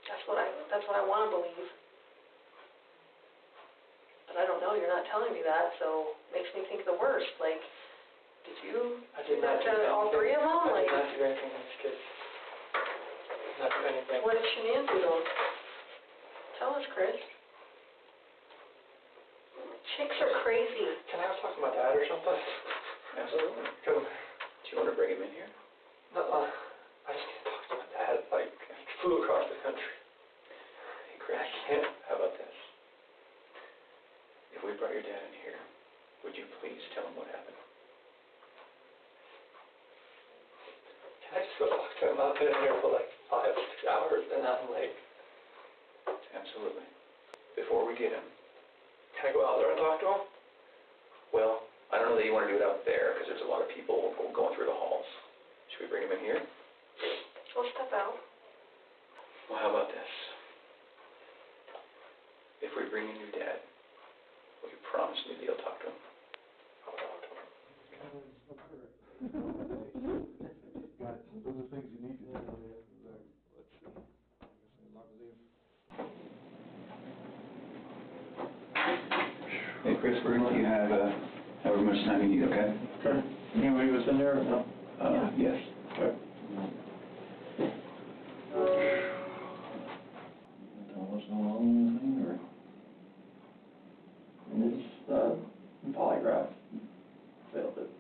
That's what I want to believe. But I don't know. You're not telling me that, so it makes me think the worst. Like, did you do that to all three of them? I did not do anything to these kids. Not do anything. What did Shanann do to them? Tell us, Chris. Chicks are crazy. Can I talk to my dad or something? Absolutely. Come. Do you want to bring him in here? No, I just need to talk to my dad. Like, he flew across the country. Hey, Chris. I can't. How about this? If we brought your dad in here, would you please tell him what happened? Can I just go talk to him? I've been in here for like 5 or 6 hours, and I'm like... Absolutely. Before we get him. Can I go out there and talk to him? Well, I don't know that you want to do it out there, because there's a lot of people going through the halls. Should we bring him in here? We'll step out. Well, how about this? If we bring in your dad, will you promise me that you'll talk to him? I'll talk to him. Those are things you need to do. Hey, Chris, we're going to let you have however much time you need, okay? Okay. Anybody was in there or no? Yes. Okay. Tell what's going on with anything, or? I mean, it's, polygraph failed it.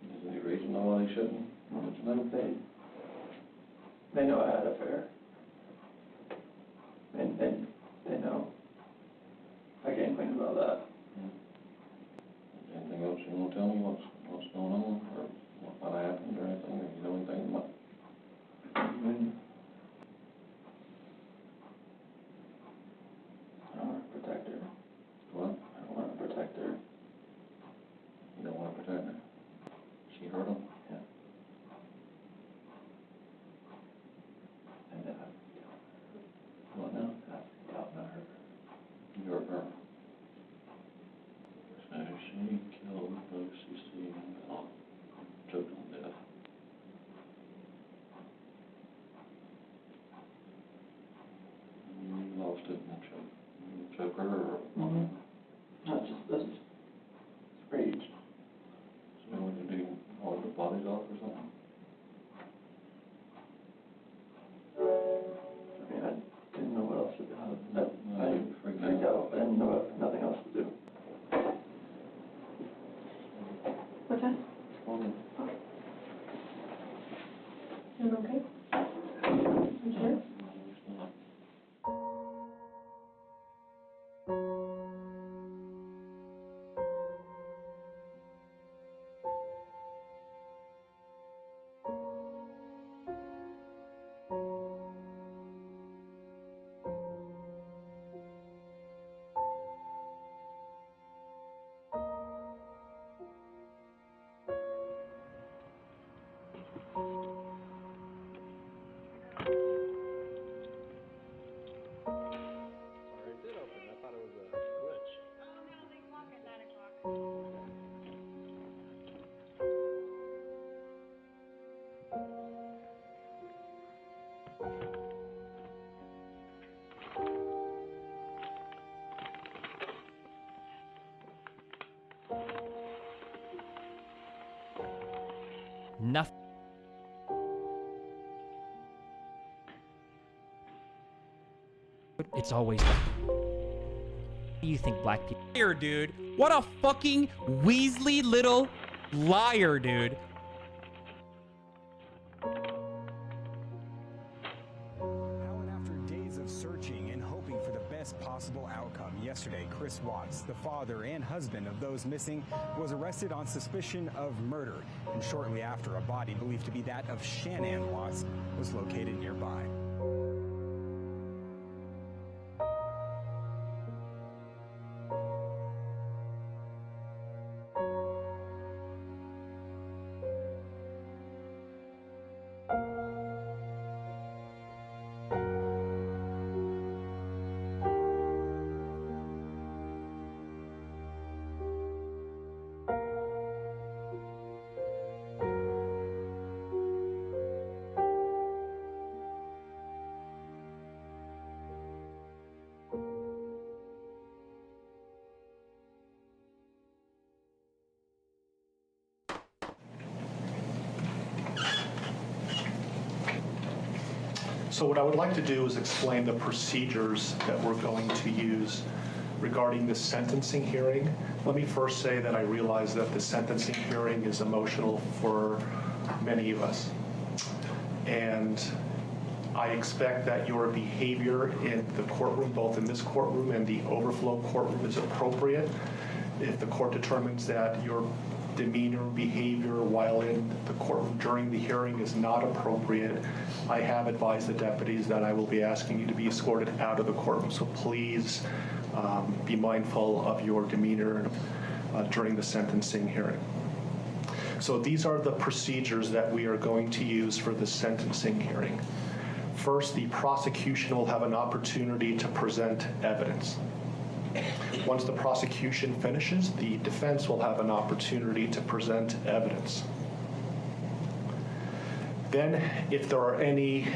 Is there any reason why they shouldn't? They know I had an affair. And they know. I can't complain about that. Anything else you want to tell me? What's going on, or what happened, or anything? Or you know anything about? I want to protect her. What? I want to protect her. You don't want to protect her? She hurt him? up or something. I mean, I didn't know what else to do. I freaked out. I didn't know nothing else to do. What's that? Is it okay? You sure? Nothing. It's always that. What do you think black people? Liar, dude. What a fucking Weasley little liar, dude. After days of searching and hoping for the best possible outcome, yesterday, Chris Watts, the father and husband of those missing, was arrested on suspicion of murder. And shortly after, a body believed to be that of Shanann Watts was located nearby. So what I would like to do is explain the procedures that we're going to use regarding the sentencing hearing. Let me first say that I realize that the sentencing hearing is emotional for many of us. And I expect that your behavior in the courtroom, both in this courtroom and the overflow courtroom, is appropriate. If the court determines that your demeanor, behavior while in the courtroom during the hearing is not appropriate, I have advised the deputies that I will be asking you to be escorted out of the courtroom. So please be mindful of your demeanor during the sentencing hearing. So these are the procedures that we are going to use for the sentencing hearing. First, the prosecution will have an opportunity to present evidence. Once the prosecution finishes, the defense will have an opportunity to present evidence. Then, if there are any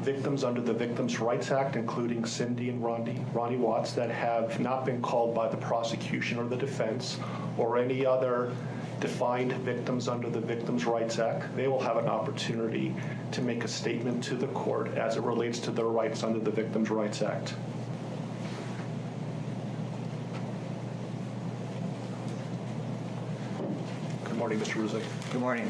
victims under the Victims' Rights Act, including Cindy and Ronnie Watts, that have not been called by the prosecution or the defense, or any other defined victims under the Victims' Rights Act, they will have an opportunity to make a statement to the court as it relates to their rights under the Victims' Rights Act. Good morning, Mr. Ruzick. Good morning.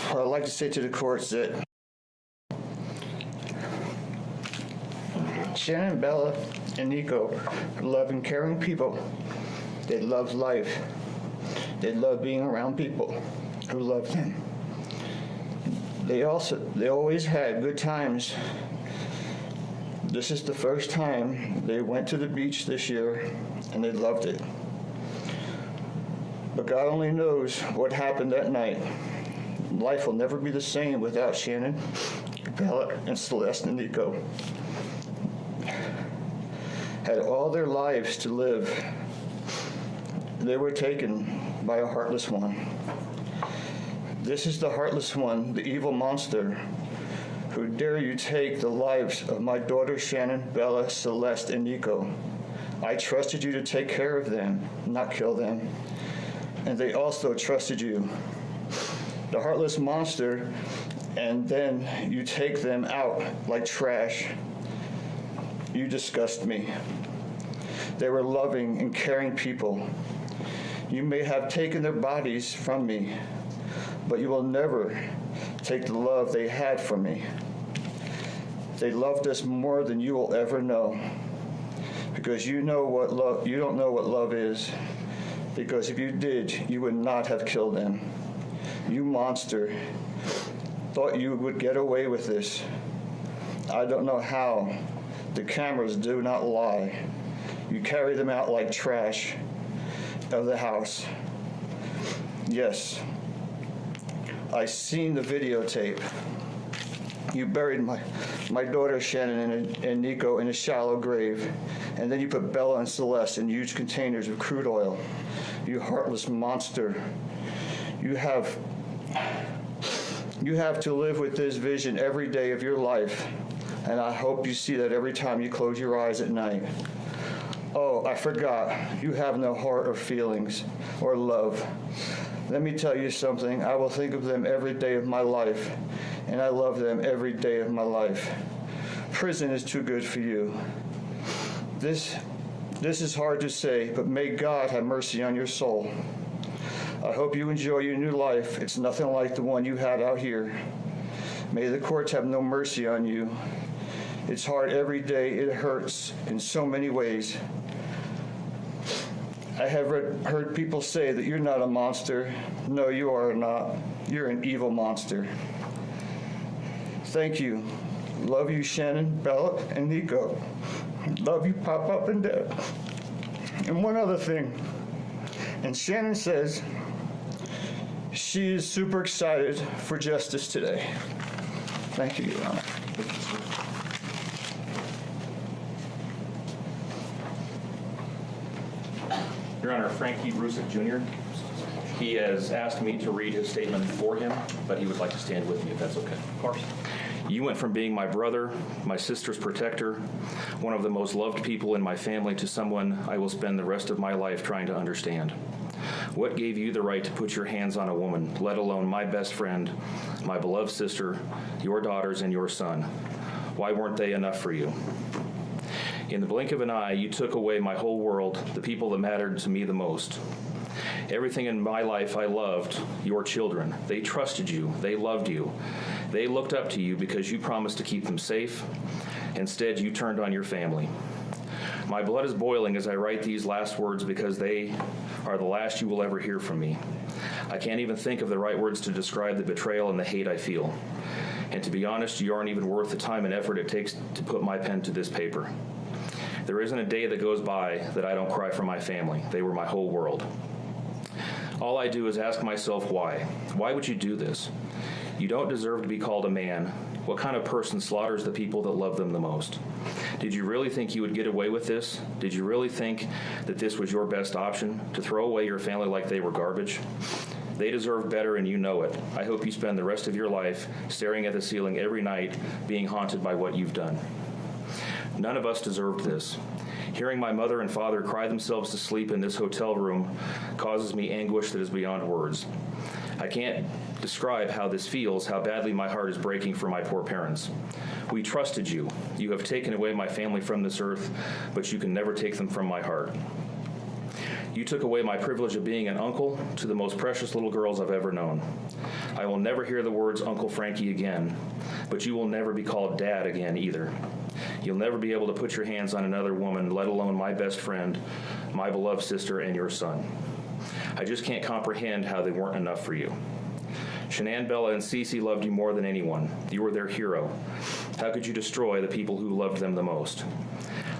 What I'd like to say to the courts that Shannon, Bella, and Nico are loving, caring people. They love life. They love being around people who love them. They always had good times. This is the first time they went to the beach this year, and they loved it. But God only knows what happened that night. Life will never be the same without Shannon, Bella, and Celeste and Nico. Had all their lives to live. They were taken by a heartless one. This is the heartless one, the evil monster, Who dare you take the lives of my daughters Shannon, Bella, Celeste, and Nico? I trusted you to take care of them, not kill them. And they also trusted you. The heartless monster, and then you take them out like trash. You disgust me. They were loving and caring people. You may have taken their bodies from me, but you will never take the love they had from me. They loved us more than you will ever know, because you don't know what love is, because if you did, you would not have killed them. You monster, thought you would get away with this. I don't know how. The cameras do not lie. You carry them out like trash of the house. Yes, I seen the videotape. You buried my daughter Shannon and Nico in a shallow grave, and then you put Bella and Celeste in huge containers of crude oil. You heartless monster. You have to live with this vision every day of your life, and I hope you see that every time you close your eyes at night. Oh, I forgot. You have no heart or feelings or love. Let me tell you something. I will think of them every day of my life, and I love them every day of my life. Prison is too good for you. This is hard to say, but may God have mercy on your soul. I hope you enjoy your new life. It's nothing like the one you had out here. May the courts have no mercy on you. It's hard every day. It hurts in so many ways. I have heard people say that you're not a monster. No, you are not. You're an evil monster. Thank you. Love you, Shannon, Bella, and Nico. Love you, Pop Up and Dad. And one other thing. And Shannon says she is super excited for justice today. Thank you, Your Honor. Your Honor, Frankie Rusick Jr., he has asked me to read his statement for him, but he would like to stand with me if that's okay. Of course. You went from being my brother, my sister's protector, one of the most loved people in my family, to someone I will spend the rest of my life trying to understand. What gave you the right to put your hands on a woman, let alone my best friend, my beloved sister, your daughters, and your son? Why weren't they enough for you? In the blink of an eye, you took away my whole world, the people that mattered to me the most. Everything in my life I loved, your children. They trusted you. They loved you. They looked up to you because you promised to keep them safe. Instead, you turned on your family. My blood is boiling as I write these last words because they are the last you will ever hear from me. I can't even think of the right words to describe the betrayal and the hate I feel. And to be honest, you aren't even worth the time and effort it takes to put my pen to this paper. There isn't a day that goes by that I don't cry for my family. They were my whole world. All I do is ask myself why. Why would you do this? You don't deserve to be called a man. What kind of person slaughters the people that love them the most? Did you really think you would get away with this? Did you really think that this was your best option, to throw away your family like they were garbage? They deserve better, and you know it. I hope you spend the rest of your life staring at the ceiling every night, being haunted by what you've done. None of us deserved this. Hearing my mother and father cry themselves to sleep in this hotel room causes me anguish that is beyond words. I can't describe how this feels, how badly my heart is breaking for my poor parents. We trusted you. You have taken away my family from this earth, but you can never take them from my heart. You took away my privilege of being an uncle to the most precious little girls I've ever known. I will never hear the words Uncle Frankie again, but you will never be called Dad again either. You'll never be able to put your hands on another woman, let alone my best friend, my beloved sister, and your son. I just can't comprehend how they weren't enough for you. Shanann, Bella, and Cece loved you more than anyone. You were their hero. How could you destroy the people who loved them the most?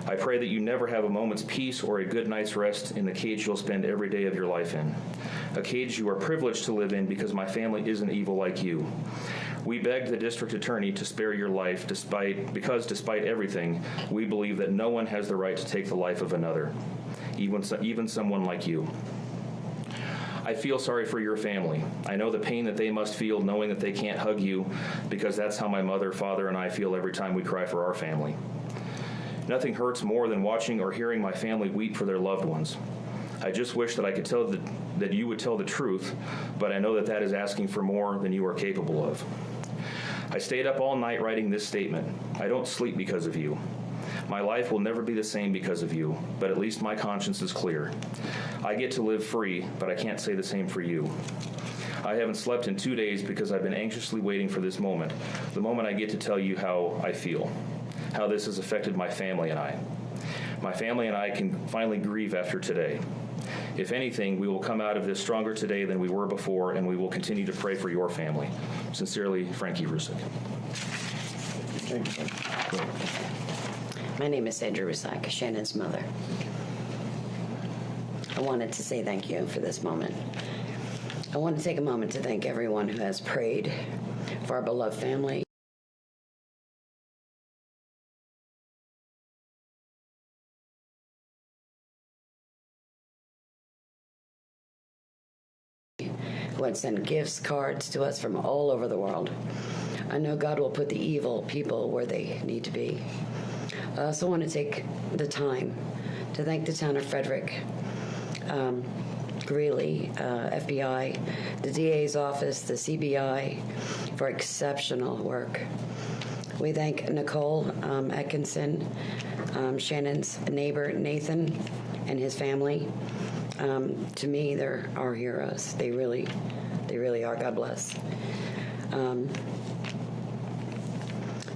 I pray that you never have a moment's peace or a good night's rest in the cage you'll spend every day of your life in. A cage you are privileged to live in because my family isn't evil like you. We begged the district attorney to spare your life because despite everything, we believe that no one has the right to take the life of another, even someone like you. I feel sorry for your family. I know the pain that they must feel knowing that they can't hug you, because that's how my mother, father, and I feel every time we cry for our family. Nothing hurts more than watching or hearing my family weep for their loved ones. I just wish that I could tell that you would tell the truth, but I know that that is asking for more than you are capable of. I stayed up all night writing this statement. I don't sleep because of you. My life will never be the same because of you, but at least my conscience is clear. I get to live free, but I can't say the same for you. I haven't slept in 2 days because I've been anxiously waiting for this moment, the moment I get to tell you how I feel, how this has affected my family and I. My family and I can finally grieve after today. If anything, we will come out of this stronger today than we were before, and we will continue to pray for your family. Sincerely, Frankie Rusick. My name is Sandra Rusak, Shannon's mother. I wanted to say thank you for this moment. I want to take a moment to thank everyone who has prayed for our beloved family. Who had sent gifts, cards to us from all over the world. I know God will put the evil people where they need to be. I also want to take the time to thank the town of Frederick, Greeley, FBI, the DA's office, the CBI, for exceptional work. We thank Nicole Atkinson, Shannon's neighbor, Nathan, and his family. To me, they're our heroes. They really are. God bless.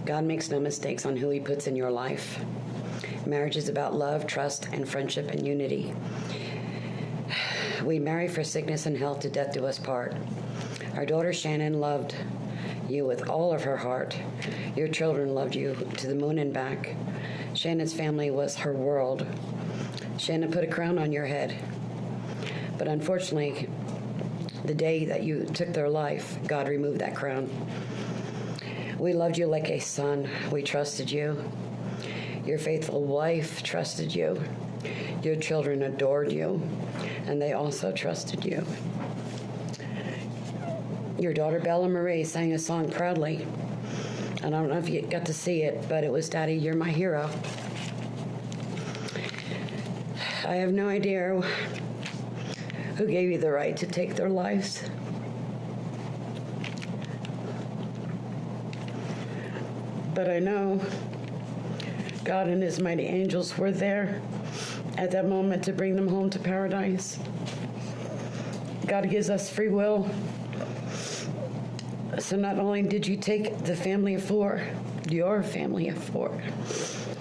God makes no mistakes on who he puts in your life. Marriage is about love, trust, and friendship and unity. We marry for sickness and health, to death do us part. Our daughter Shannon loved you with all of her heart. Your children loved you to the moon and back. Shannon's family was her world. Shannon put a crown on your head. But unfortunately, the day that you took their life, God removed that crown. We loved you like a son. We trusted you. Your faithful wife trusted you. Your children adored you, and they also trusted you. Your daughter Bella Marie sang a song proudly. I don't know if you got to see it, but it was, "Daddy, you're my hero." I have no idea who gave you the right to take their lives. But I know God and his mighty angels were there at that moment to bring them home to paradise. God gives us free will. So not only did you take the family of four, your family of four,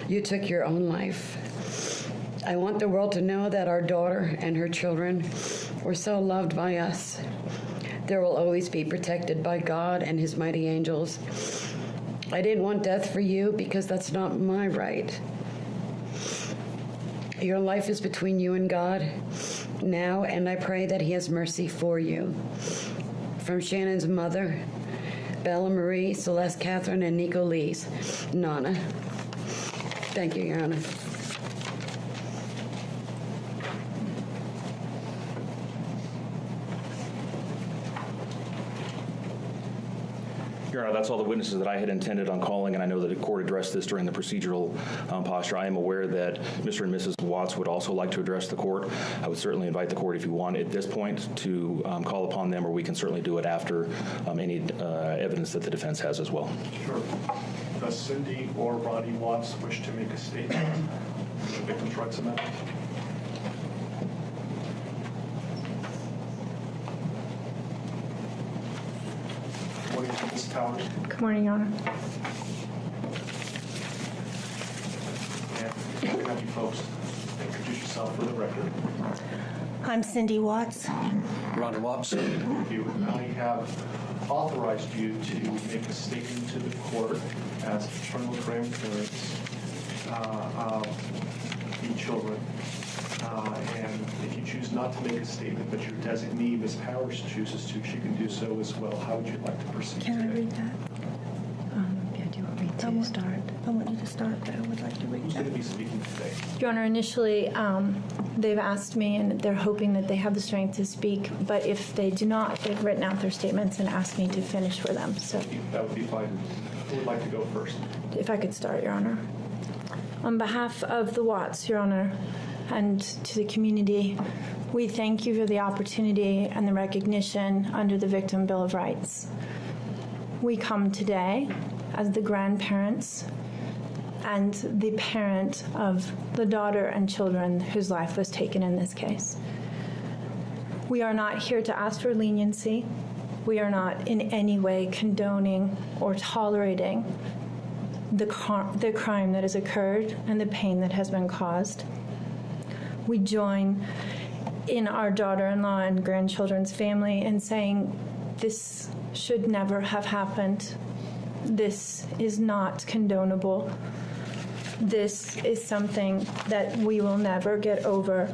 you took your own life. I want the world to know that our daughter and her children were so loved by us. There will always be protected by God and his mighty angels. I didn't want death for you because that's not my right. Your life is between you and God now, and I pray that he has mercy for you. From Shannon's mother, Bella Marie, Celeste Catherine, and Nico Lee's, Nana. Thank you, Your Honor. Your Honor, that's all the witnesses that I had intended on calling, and I know that the court addressed this during the procedural posture. I am aware that Mr. and Mrs. Watts would also like to address the court. I would certainly invite the court, if you want, at this point to call upon them, or we can certainly do it after any evidence that the defense has as well. Sure. Does Cindy or Ronnie Watts wish to make a statement on the Victims' Rights Amendment? Ms. Towers. Good morning, Your Honor. And can I have you folks introduce yourself for the record? I'm Cindy Watts. Rhonda Watts. I have authorized you to make a statement to the court as paternal grandparents of the children. And if you choose not to make a statement, but your designee, Ms. Powers, chooses to, she can do so as well. How would you like to proceed Can today? I read that? Yeah, do you want me to start. I want you to start, but I would like to read Who's that. going to be speaking today? Your Honor, initially, they've asked me, and they're hoping that they have the strength to speak, but if they do not, they've written out their statements and asked me to finish for them. So That would be fine. Who would like to go first? if I could start, Your Honor. On behalf of the Watts, Your Honor, and to the community, we thank you for the opportunity and the recognition under the Victim Bill of Rights. We come today as the grandparents and the parent of the daughter and children whose life was taken in this case. We are not here to ask for leniency. We are not in any way condoning or tolerating the crime that has occurred and the pain that has been caused. We join in our daughter-in-law and grandchildren's family in saying this should never have happened. This is not condonable. This is something that we will never get over.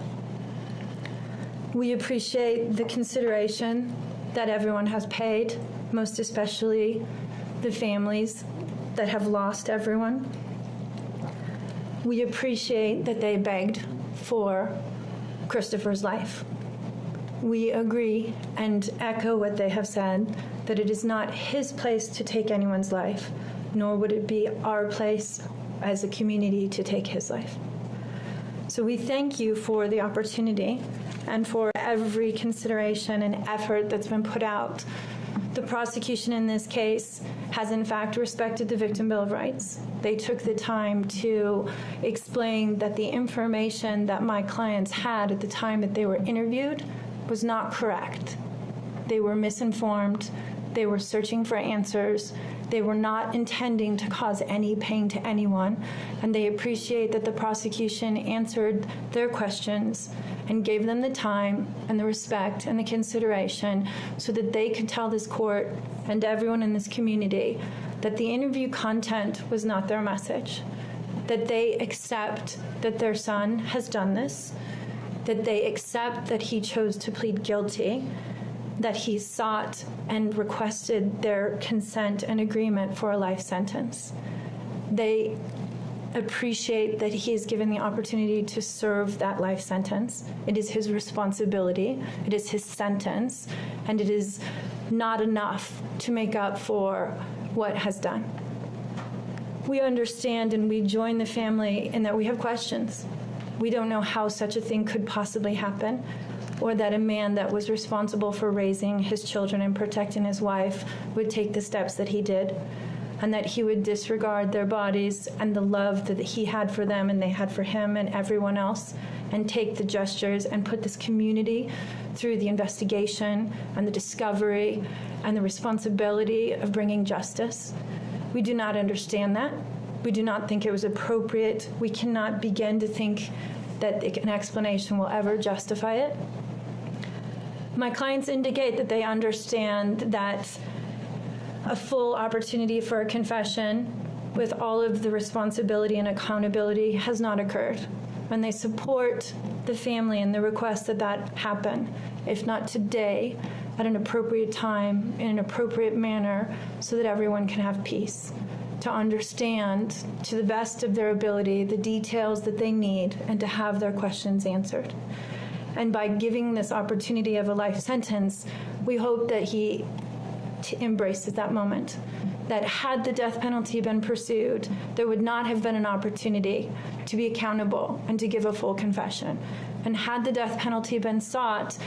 We appreciate the consideration that everyone has paid, most especially the families that have lost everyone. We appreciate that they begged for Christopher's life. We agree and echo what they have said, that it is not his place to take anyone's life, nor would it be our place as a community to take his life. So we thank you for the opportunity and for every consideration and effort that's been put out. The prosecution in this case has in fact respected the Victim Bill of Rights. They took the time to explain that the information that my clients had at the time that they were interviewed was not correct. They were misinformed. They were searching for answers. They were not intending to cause any pain to anyone, and they appreciate that the prosecution answered their questions and gave them the time and the respect and the consideration so that they could tell this court and everyone in this community that the interview content was not their message, that they accept that their son has done this, that they accept that he chose to plead guilty, that he sought and requested their consent and agreement for a life sentence. They appreciate that he is given the opportunity to serve that life sentence. It is his responsibility, it is his sentence, and it is not enough to make up for what has done. We understand and we join the family in that we have questions. We don't know how such a thing could possibly happen, or that a man that was responsible for raising his children and protecting his wife would take the steps that he did, and that he would disregard their bodies and the love that he had for them and they had for him and everyone else, and take the gestures and put this community through the investigation and the discovery and the responsibility of bringing justice. We do not understand that. We do not think it was appropriate. We cannot begin to think that an explanation will ever justify it. My clients indicate that they understand that a full opportunity for a confession with all of the responsibility and accountability has not occurred. And they support the family and the request that that happen, if not today, at an appropriate time, in an appropriate manner, so that everyone can have peace, to understand to the best of their ability the details that they need and to have their questions answered. And by giving this opportunity of a life sentence, we hope that he embraces that moment. That had the death penalty been pursued, there would not have been an opportunity to be accountable and to give a full confession. And had the death penalty been sought,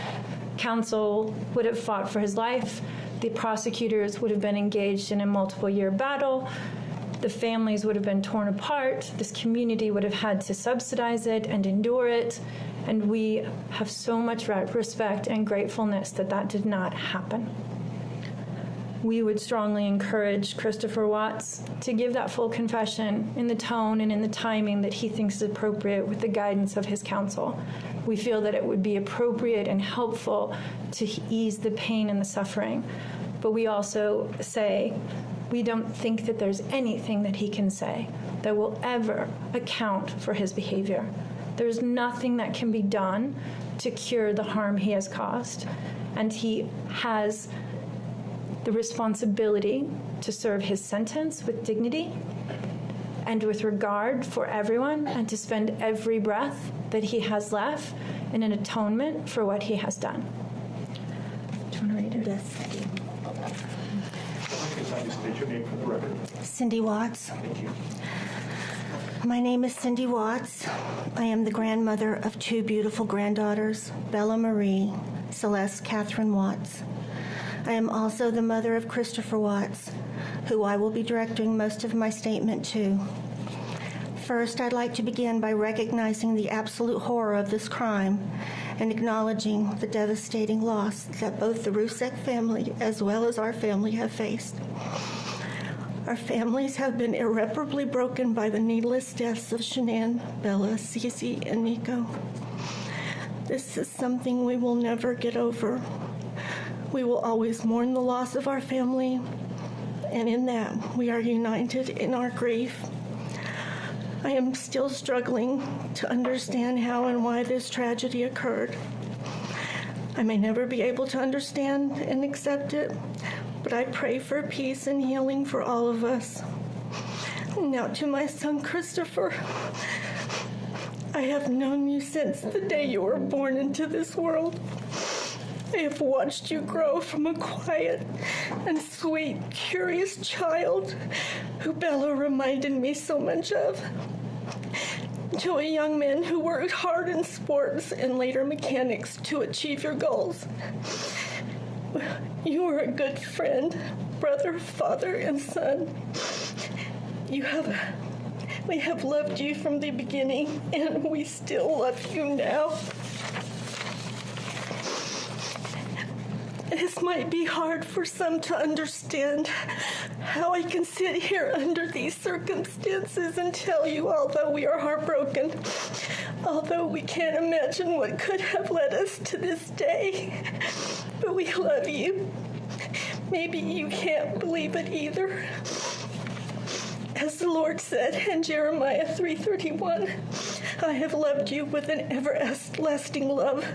counsel would have fought for his life, the prosecutors would have been engaged in a multiple-year battle, the families would have been torn apart, this community would have had to subsidize it and endure it, and we have so much respect and gratefulness that that did not happen. We would strongly encourage Christopher Watts to give that full confession in the tone and in the timing that he thinks is appropriate with the guidance of his counsel. We feel that it would be appropriate and helpful to ease the pain and the suffering. But we also say we don't think that there's anything that he can say that will ever account for his behavior. There's nothing that can be done to cure the harm he has caused. And he has the responsibility to serve his sentence with dignity and with regard for everyone, and to spend every breath that he has left in an atonement for what he has done. Do you want to read it? Yes. Okay, state your name for the record. Cindy Watts. Thank you. My name is Cindy Watts. I am the grandmother of two beautiful granddaughters, Bella Marie, Celeste Catherine Watts. I am also the mother of Christopher Watts, who I will be directing most of my statement to. First, I'd like to begin by recognizing the absolute horror of this crime and acknowledging the devastating loss that both the Rusek family as well as our family have faced. Our families have been irreparably broken by the needless deaths of Shanann, Bella, Cece, and Nico. This is something we will never get over. We will always mourn the loss of our family, and in that, we are united in our grief. I am still struggling to understand how and why this tragedy occurred. I may never be able to understand and accept it, but I pray for peace and healing for all of us. Now to my son, Christopher. I have known you since the day you were born into this world. I have watched you grow from a quiet and sweet, curious child who Bella reminded me so much of, to a young man who worked hard in sports and later mechanics to achieve your goals. You are a good friend, brother, father, and son. We have loved you from the beginning, and we still love you now. This might be hard for some to understand how I can sit here under these circumstances and tell you, although we are heartbroken, although we can't imagine what could have led us to this day, but we love you. Maybe you can't believe it either. As the Lord said in Jeremiah 3:31, I have loved you with an everlasting love.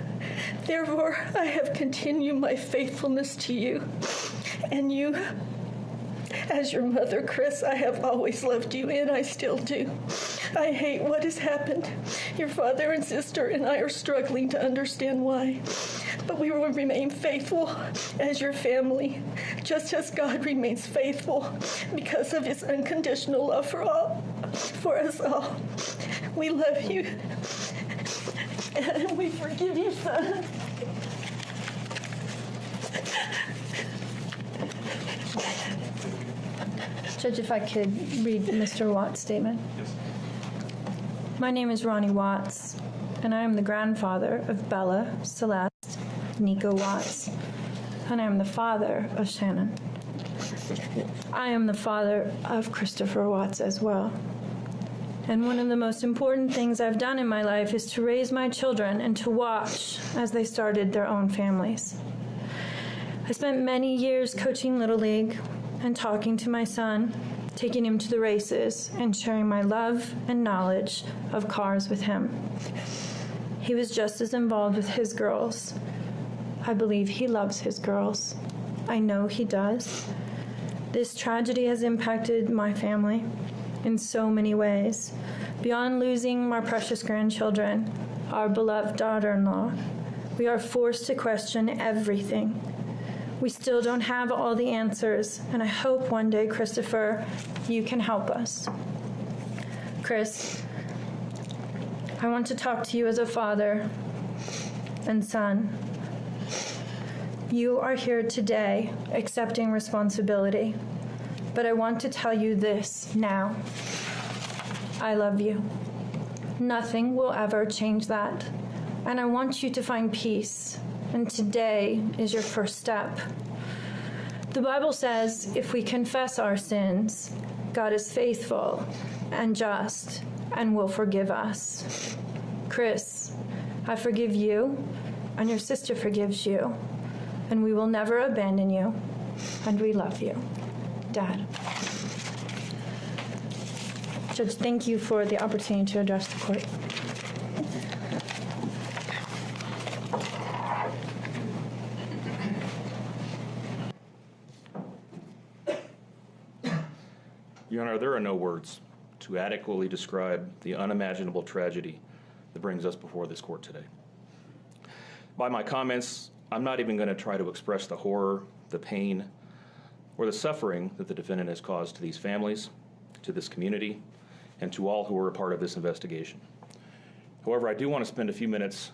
Therefore, I have continued my faithfulness to you. And you, as your mother, Chris, I have always loved you, and I still do. I hate what has happened. Your father and sister and I are struggling to understand why. But we will remain faithful as your family, just as God remains faithful because of his unconditional love for us all. We love you, and we forgive you, son. Judge, if I could read Mr. Watts' statement. Yes. My name is Ronnie Watts, and I am the grandfather of Bella, Celeste, Nico Watts, and I am the father of Shannon. I am the father of Christopher Watts as well. And one of the most important things I've done in my life is to raise my children and to watch as they started their own families. I spent many years coaching Little League and talking to my son, taking him to the races, and sharing my love and knowledge of cars with him. He was just as involved with his girls. I believe he loves his girls. I know he does. This tragedy has impacted my family in so many ways. Beyond losing my precious grandchildren, our beloved daughter-in-law, we are forced to question everything. We still don't have all the answers, and I hope one day, Christopher, you can help us. Chris, I want to talk to you as a father and son. You are here today accepting responsibility, but I want to tell you this now. I love you. Nothing will ever change that, and I want you to find peace. And today is your first step. The Bible says if we confess our sins, God is faithful and just and will forgive us. Chris, I forgive you, and your sister forgives you, and we will never abandon you, and we love you. Dad. Judge, thank you for the opportunity to address the court. Your Honor, there are no words. to adequately describe the unimaginable tragedy that brings us before this court today. By my comments, I'm not even going to try to express the horror, the pain, or the suffering that the defendant has caused to these families, to this community, and to all who were a part of this investigation. However, I do want to spend a few minutes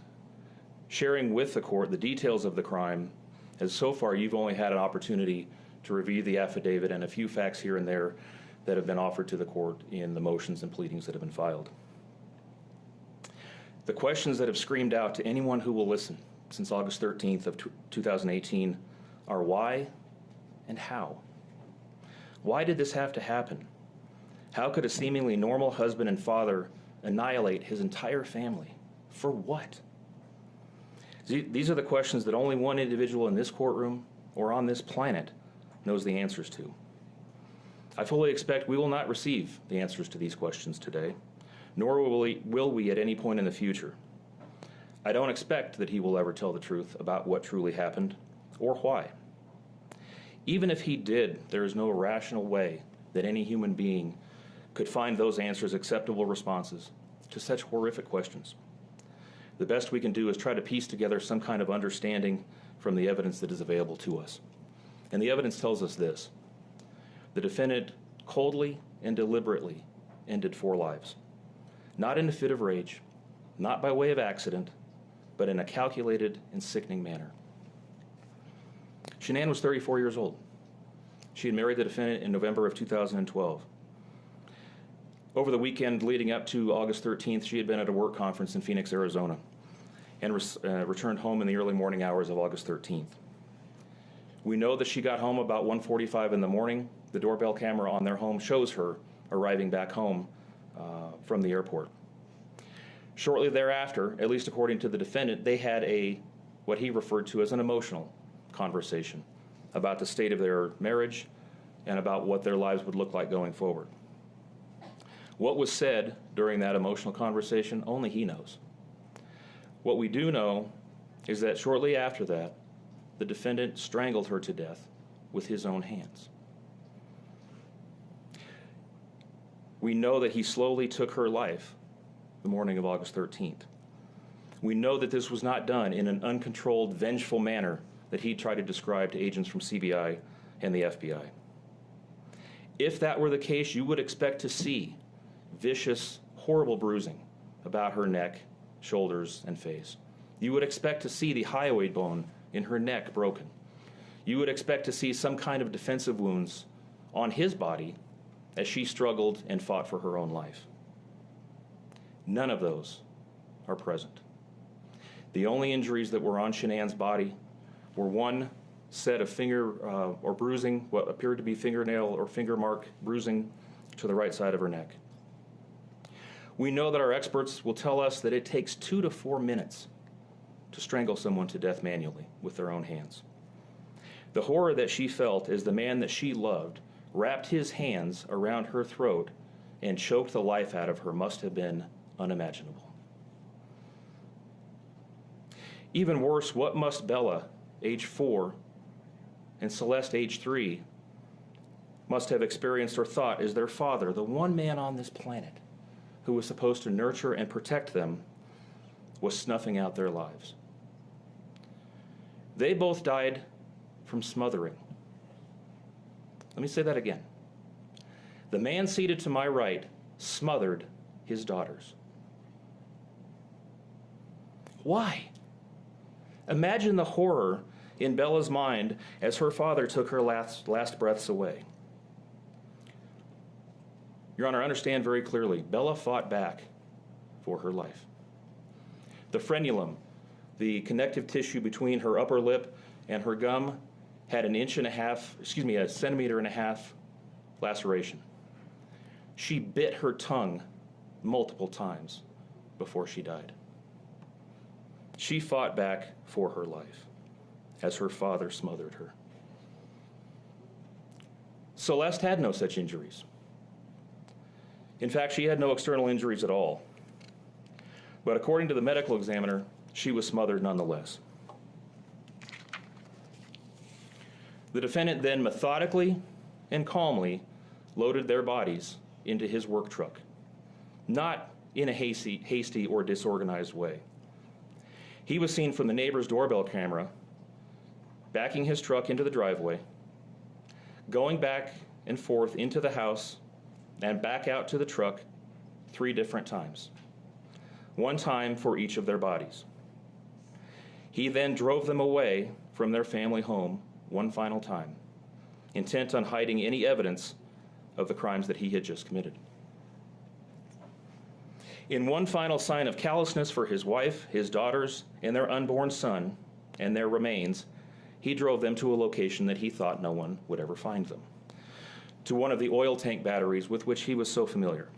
sharing with the court the details of the crime, as so far you've only had an opportunity to review the affidavit and a few facts here and there that have been offered to the court in the motions and pleadings that have been filed. The questions that have screamed out to anyone who will listen since August 13th of 2018 are why and how? Why did this have to happen? How could a seemingly normal husband and father annihilate his entire family? For what? These are the questions that only one individual in this courtroom or on this planet knows the answers to. I fully expect we will not receive the answers to these questions today, nor will we at any point in the future. I don't expect that he will ever tell the truth about what truly happened or why. Even if he did, there is no rational way that any human being could find those answers acceptable responses to such horrific questions. The best we can do is try to piece together some kind of understanding from the evidence that is available to us. And the evidence tells us this: the defendant coldly and deliberately ended 4 lives, not in a fit of rage, not by way of accident, but in a calculated and sickening manner. Shanann was 34 years old. She had married the defendant in November of 2012. Over the weekend leading up to August 13th, she had been at a work conference in Phoenix, Arizona, and returned home in the early morning hours of August 13th. We know that she got home about 1:45 in the morning. The doorbell camera on their home shows her arriving back home from the airport. Shortly thereafter, at least according to the defendant, they had what he referred to as an emotional conversation about the state of their marriage and about what their lives would look like going forward. What was said during that emotional conversation, only he knows. What we do know is that shortly after that, the defendant strangled her to death with his own hands. We know that he slowly took her life the morning of August 13th. We know that this was not done in an uncontrolled, vengeful manner that he tried to describe to agents from CBI and the FBI. If that were the case, you would expect to see vicious, horrible bruising about her neck, shoulders, and face. You would expect to see the hyoid bone in her neck broken. You would expect to see some kind of defensive wounds on his body as she struggled and fought for her own life. None of those are present. The only injuries that were on Shanann's body were one set of finger or bruising, what appeared to be fingernail or finger mark bruising to the right side of her neck. We know that our experts will tell us that it takes 2 to 4 minutes to strangle someone to death manually with their own hands. The horror that she felt as the man that she loved wrapped his hands around her throat and choked the life out of her must have been unimaginable. Even worse, what must Bella, age 4, and Celeste, age 3, must have experienced or thought as their father, the one man on this planet who was supposed to nurture and protect them, was snuffing out their lives. They both died from smothering. Let me say that again. The man seated to my right smothered his daughters. Why? Imagine the horror in Bella's mind as her father took her last breaths away. Your Honor, understand very clearly, Bella fought back for her life. The frenulum, the connective tissue between her upper lip and her gum, had a centimeter and a half laceration. She bit her tongue multiple times before she died. She fought back for her life as her father smothered her. Celeste had no such injuries. In fact, she had no external injuries at all. But according to the medical examiner, she was smothered nonetheless. The defendant then methodically and calmly loaded their bodies into his work truck, not in a hasty or disorganized way. He was seen from the neighbor's doorbell camera backing his truck into the driveway, going back and forth into the house and back out to the truck 3 different times, 1 time for each of their bodies. He then drove them away from their family home 1 final time, intent on hiding any evidence of the crimes that he had just committed. In 1 final sign of callousness for his wife, his daughters, and their unborn son and their remains, he drove them to a location that he thought no one would ever find them, to one of the oil tank batteries with which he was so familiar.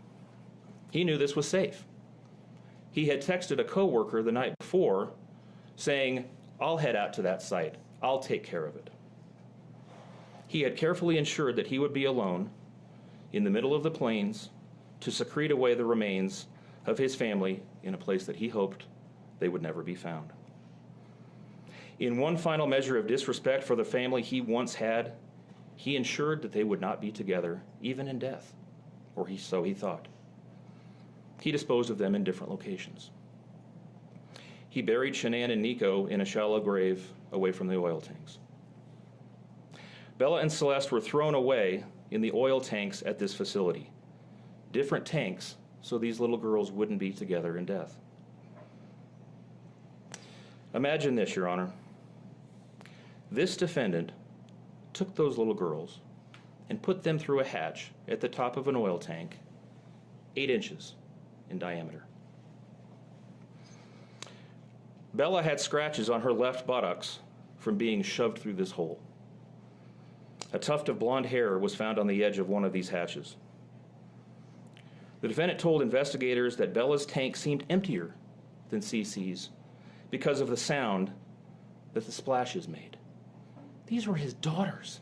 He knew this was safe. He had texted a coworker the night before saying, "I'll head out to that site. I'll take care of it." He had carefully ensured that he would be alone in the middle of the plains to secrete away the remains of his family in a place that he hoped they would never be found. In 1 final measure of disrespect for the family he once had, he ensured that they would not be together, even in death, or so he thought. He disposed of them in different locations. He buried Shanann and Nico in a shallow grave away from the oil tanks. Bella and Celeste were thrown away in the oil tanks at this facility. Different tanks, so these little girls wouldn't be together in death. Imagine this, Your Honor. This defendant took those little girls and put them through a hatch at the top of an oil tank, 8 inches in diameter. Bella had scratches on her left buttocks from being shoved through this hole. A tuft of blonde hair was found on the edge of one of these hatches. The defendant told investigators that Bella's tank seemed emptier than CC's because of the sound that the splashes made. These were his daughters.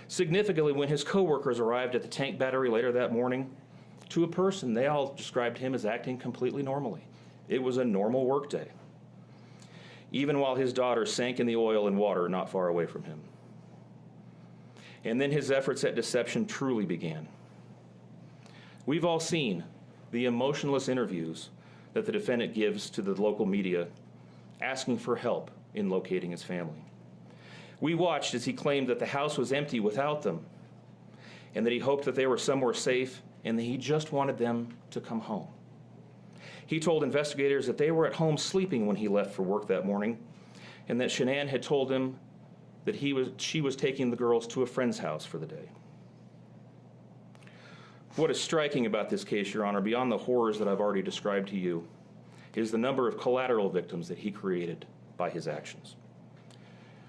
Significantly, when his coworkers arrived at the tank battery later that morning, to a person, they all described him as acting completely normally. It was a normal workday, even while his daughters sank in the oil and water not far away from him. And then his efforts at deception truly began. We've all seen the emotionless interviews that the defendant gives to the local media, asking for help in locating his family. We watched as he claimed that the house was empty without them, and that he hoped that they were somewhere safe, and that he just wanted them to come home. He told investigators that they were at home sleeping when he left for work that morning, and that Shanann had told him that she was taking the girls to a friend's house for the day. What is striking about this case, Your Honor, beyond the horrors that I've already described to you, is the number of collateral victims that he created by his actions.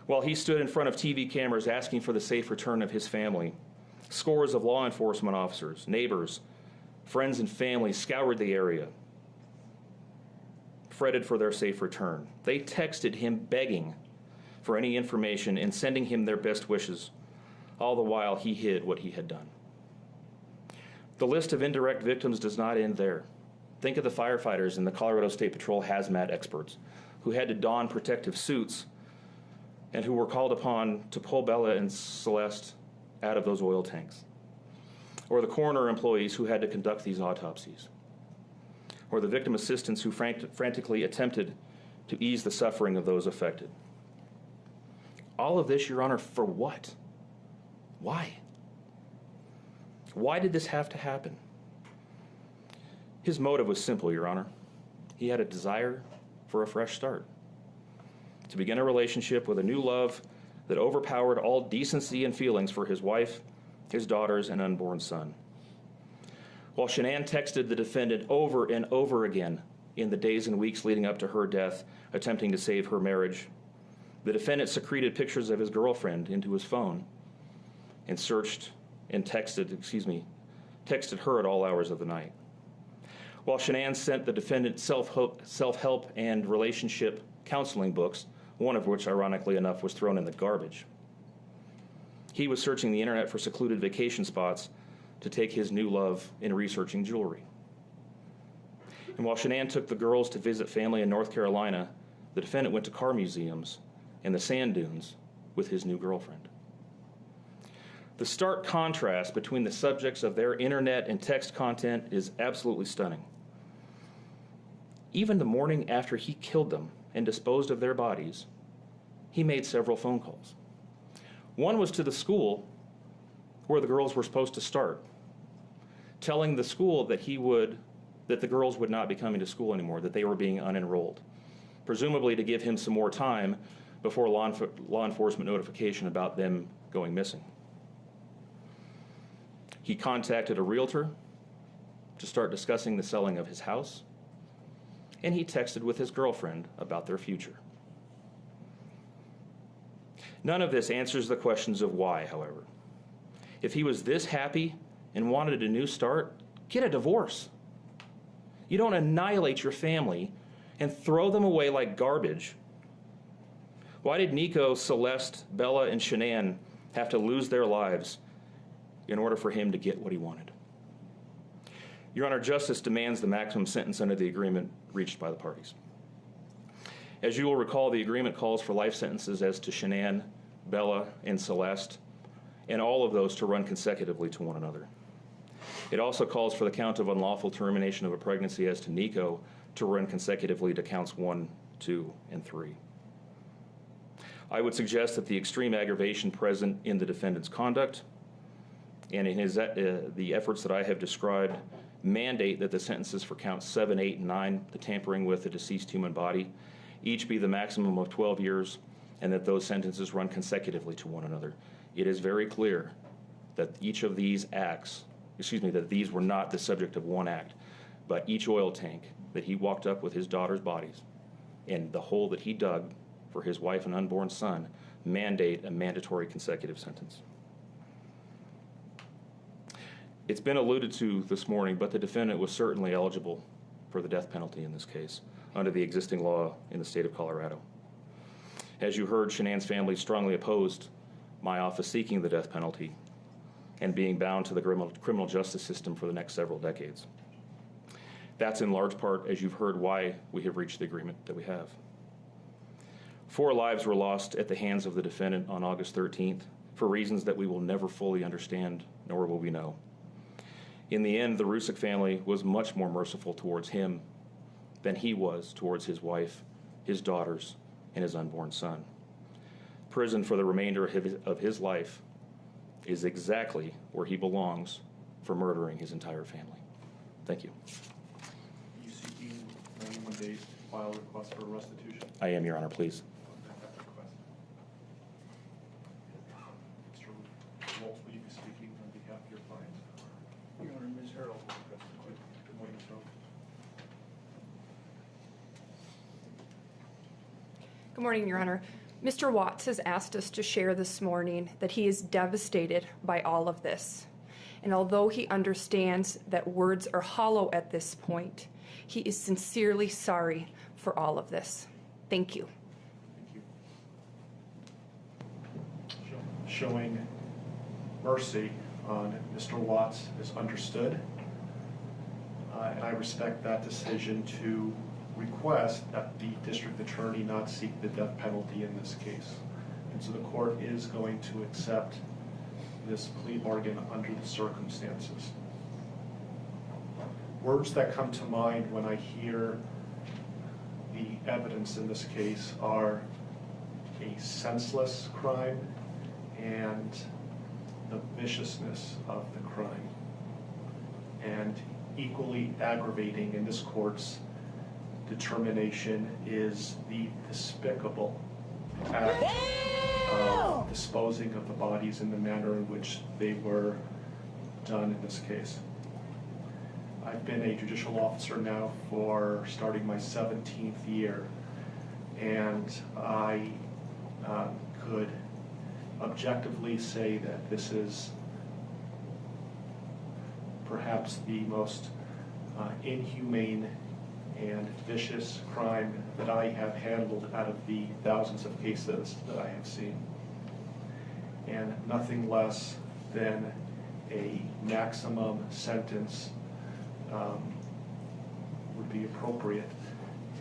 While he stood in front of TV cameras asking for the safe return of his family, scores of law enforcement officers, neighbors, friends, and family scoured the area, fretted for their safe return. They texted him begging for any information and sending him their best wishes, all the while he hid what he had done. The list of indirect victims does not end there. Think of the firefighters and the Colorado State Patrol hazmat experts who had to don protective suits and who were called upon to pull Bella and Celeste out of those oil tanks. Or the coroner employees who had to conduct these autopsies. Or the victim assistants who frantically attempted to ease the suffering of those affected. All of this, Your Honor, for what? Why? Why did this have to happen? His motive was simple, Your Honor. He had a desire for a fresh start, to begin a relationship with a new love that overpowered all decency and feelings for his wife, his daughters, and unborn son. While Shanann texted the defendant over and over again in the days and weeks leading up to her death, attempting to save her marriage, the defendant secreted pictures of his girlfriend into his phone and texted her at all hours of the night. While Shanann sent the defendant self-help and relationship counseling books, one of which, ironically enough, was thrown in the garbage. He was searching the internet for secluded vacation spots to take his new love in researching jewelry. And while Shanann took the girls to visit family in North Carolina, the defendant went to car museums and the sand dunes with his new girlfriend. The stark contrast between the subjects of their internet and text content is absolutely stunning. Even the morning after he killed them and disposed of their bodies, he made several phone calls. One was to the school where the girls were supposed to start, telling the school that the girls would not be coming to school anymore, that they were being unenrolled, presumably to give him some more time before law enforcement notification about them going missing. He contacted a realtor to start discussing the selling of his house, and he texted with his girlfriend about their future. None of this answers the questions of why, however. If he was this happy and wanted a new start, get a divorce. You don't annihilate your family and throw them away like garbage. Why did Nico, Celeste, Bella, and Shanann have to lose their lives in order for him to get what he wanted? Your Honor, justice demands the maximum sentence under the agreement reached by the parties. As you will recall, the agreement calls for life sentences as to Shanann, Bella, and Celeste, and all of those to run consecutively to one another. It also calls for the count of unlawful termination of a pregnancy as to Nico to run consecutively to counts 1, 2, and 3. I would suggest that the extreme aggravation present in the defendant's conduct and in the efforts that I have described mandate that the sentences for counts 7, 8, and 9, the tampering with a deceased human body, each be the maximum of 12 years, and that those sentences run consecutively to one another. It is very clear that each of these acts, that these were not the subject of one act, but each oil tank that he walked up with his daughter's bodies and the hole that he dug for his wife and unborn son mandate a mandatory consecutive sentence. It's been alluded to this morning, but the defendant was certainly eligible for the death penalty in this case under the existing law in the state of Colorado. As you heard, Shanann's family strongly opposed my office seeking the death penalty and being bound to the criminal justice system for the next several decades. That's in large part, as you've heard, why we have reached the agreement that we have. 4 lives were lost at the hands of the defendant on August 13th for reasons that we will never fully understand, nor will we know. In the end, the Rusick family was much more merciful towards him than he was towards his wife, his daughters, and his unborn son. Prison for the remainder of his life is exactly where he belongs for murdering his entire family. Thank you. Are you seeking 91 days to file a request for restitution? I am, Your Honor, please. Mr. Waltz, will you be speaking on behalf of your client? Your Honor, Ms. Harrell will request the court. Good morning, Ms. Harrell. Good morning, Your Honor. Mr. Watts has asked us to share this morning that he is devastated by all of this. And although he understands that words are hollow at this point, he is sincerely sorry for all of this. Thank you. Thank you. Showing mercy on Mr. Watts is understood, and I respect that decision to request that the district attorney not seek the death penalty in this case. And so the court is going to accept this plea bargain under the circumstances. Words that come to mind when I hear the evidence in this case are a senseless crime and the viciousness of the crime. And equally aggravating in this court's determination is the despicable act of disposing of the bodies in the manner in which they were done in this case. I've been a judicial officer now for starting my 17th year, and I could objectively say that this is perhaps the most inhumane and vicious crime that I have handled out of the thousands of cases that I have seen. And nothing less than a maximum sentence would be appropriate,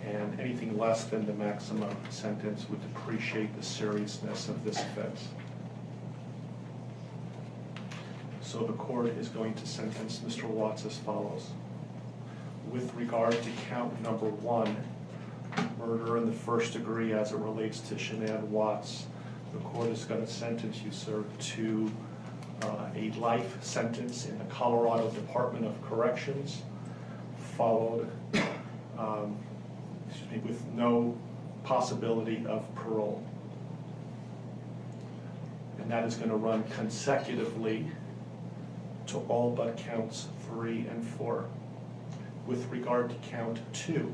and anything less than the maximum sentence would depreciate the seriousness of this offense. So the court is going to sentence Mr. Watts as follows. With regard to count number 1, murder in the first degree as it relates to Shanann Watts, the court is going to sentence you, sir, to a life sentence in the Colorado Department of Corrections, followed with no possibility of parole. And that is going to run consecutively to all but counts 3 and 4. With regard to count 2,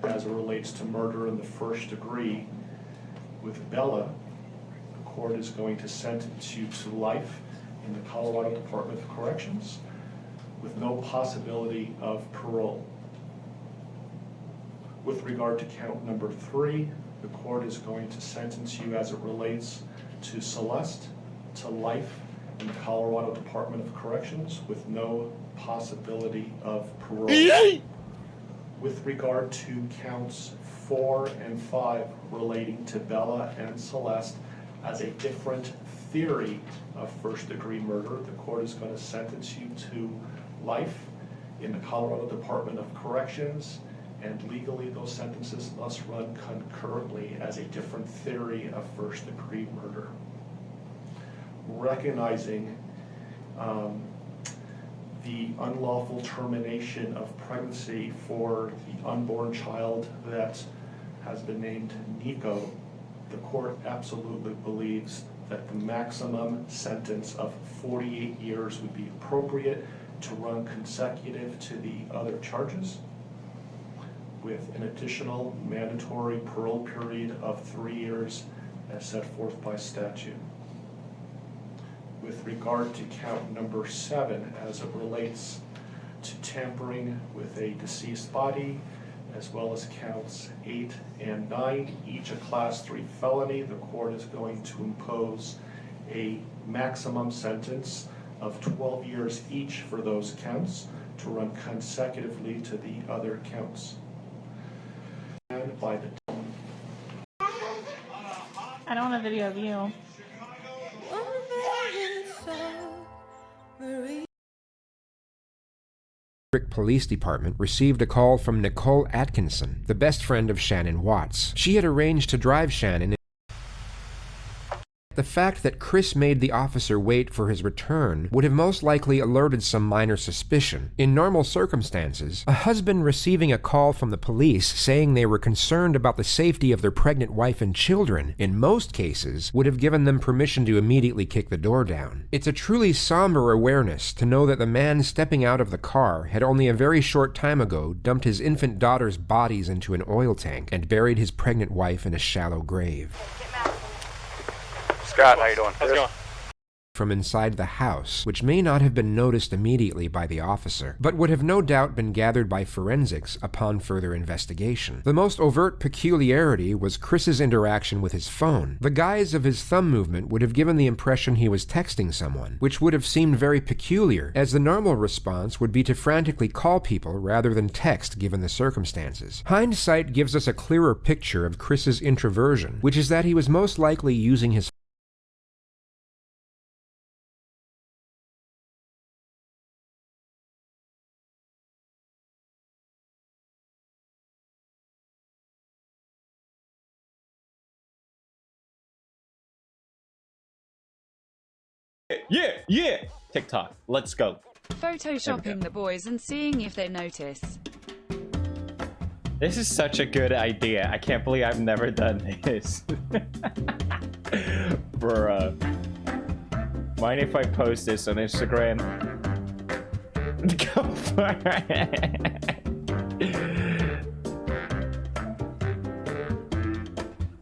as it relates to murder in the first degree with Bella, the court is going to sentence you to life in the Colorado Department of Corrections with no possibility of parole. With regard to count number 3, the court is going to sentence you as it relates to Celeste to life in the Colorado Department of Corrections with no possibility of parole. With regard to counts 4 and 5 relating to Bella and Celeste as a different theory of first-degree murder, the court is going to sentence you to life in the Colorado Department of Corrections, and legally those sentences must run concurrently as a different theory of first-degree murder. Recognizing the unlawful termination of pregnancy for the unborn child that has been named Nico, the court absolutely believes that the maximum sentence of 48 years would be appropriate to run consecutive to the other charges, with an additional mandatory parole period of 3 years as set forth by statute. With regard to count number 7, as it relates to tampering with a deceased body, as well as counts 8 and 9, each a class 3 felony, the court is going to impose a maximum sentence of 12 years each for those counts to run consecutively to the other counts. And by the I don't want a video of you. Police Department received a call from Nicole Atkinson, the best friend of Shanann Watts. She had arranged to drive Shanann. The fact that Chris made the officer wait for his return would have most likely alerted some minor suspicion. In normal circumstances, a husband receiving a call from the police saying they were concerned about the safety of their pregnant wife and children, in most cases, would have given them permission to immediately kick the door down. It's a truly somber awareness to know that the man stepping out of the car had only a very short time ago dumped his infant daughter's bodies into an oil tank and buried his pregnant wife in a shallow grave. Scott, how you doing? How's it going? From inside the house, which may not have been noticed immediately by the officer, but would have no doubt been gathered by forensics upon further investigation. The most overt peculiarity was Chris's interaction with his phone. The guise of his thumb movement would have given the impression he was texting someone, which would have seemed very peculiar, as the normal response would be to frantically call people rather than text given the circumstances. Hindsight gives us a clearer picture of Chris's introversion, which is that he was most likely using his Yeah! TikTok, let's go. Photoshopping the boys and seeing if they notice. This is such a good idea. I can't believe I've never done this. Bruh. Mind if I post this on Instagram? Go for it.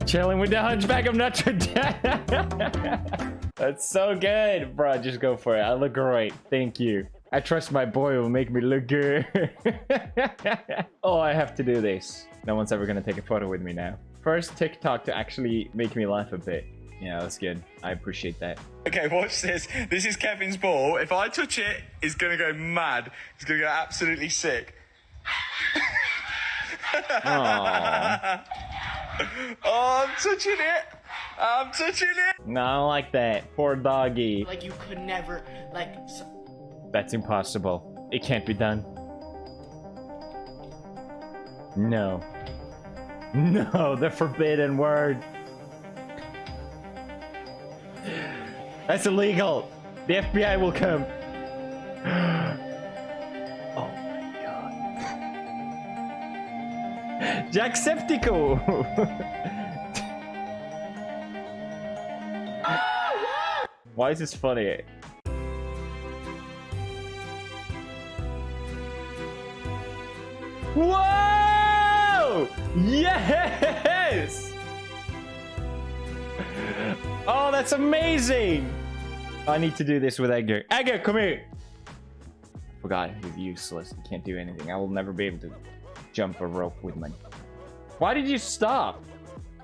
Chilling with the Hunchback of Notre Dame. That's so good, bro. Just go for it. I look great. Thank you. I trust my boy will make me look good. Oh, I have to do this. No one's ever gonna take a photo with me now. First TikTok to actually make me laugh a bit. Yeah, that's good. I appreciate that. Okay, watch this. This is Kevin's ball. If I touch it, it's gonna go mad. It's gonna go absolutely sick. Aww. Oh, I'm touching it. I'm touching it. No, I don't like that. Poor doggy. Like you could never, like... That's impossible. It can't be done. No. No, the forbidden word. That's illegal. The FBI will come. Oh my god. Jacksepticeye. Why is this funny? Whoa! Yes! Oh, that's amazing! I need to do this with Edgar. Edgar, come here! Forgot, he's useless. He can't do anything. I will never be able to jump a rope with my... Why did you stop?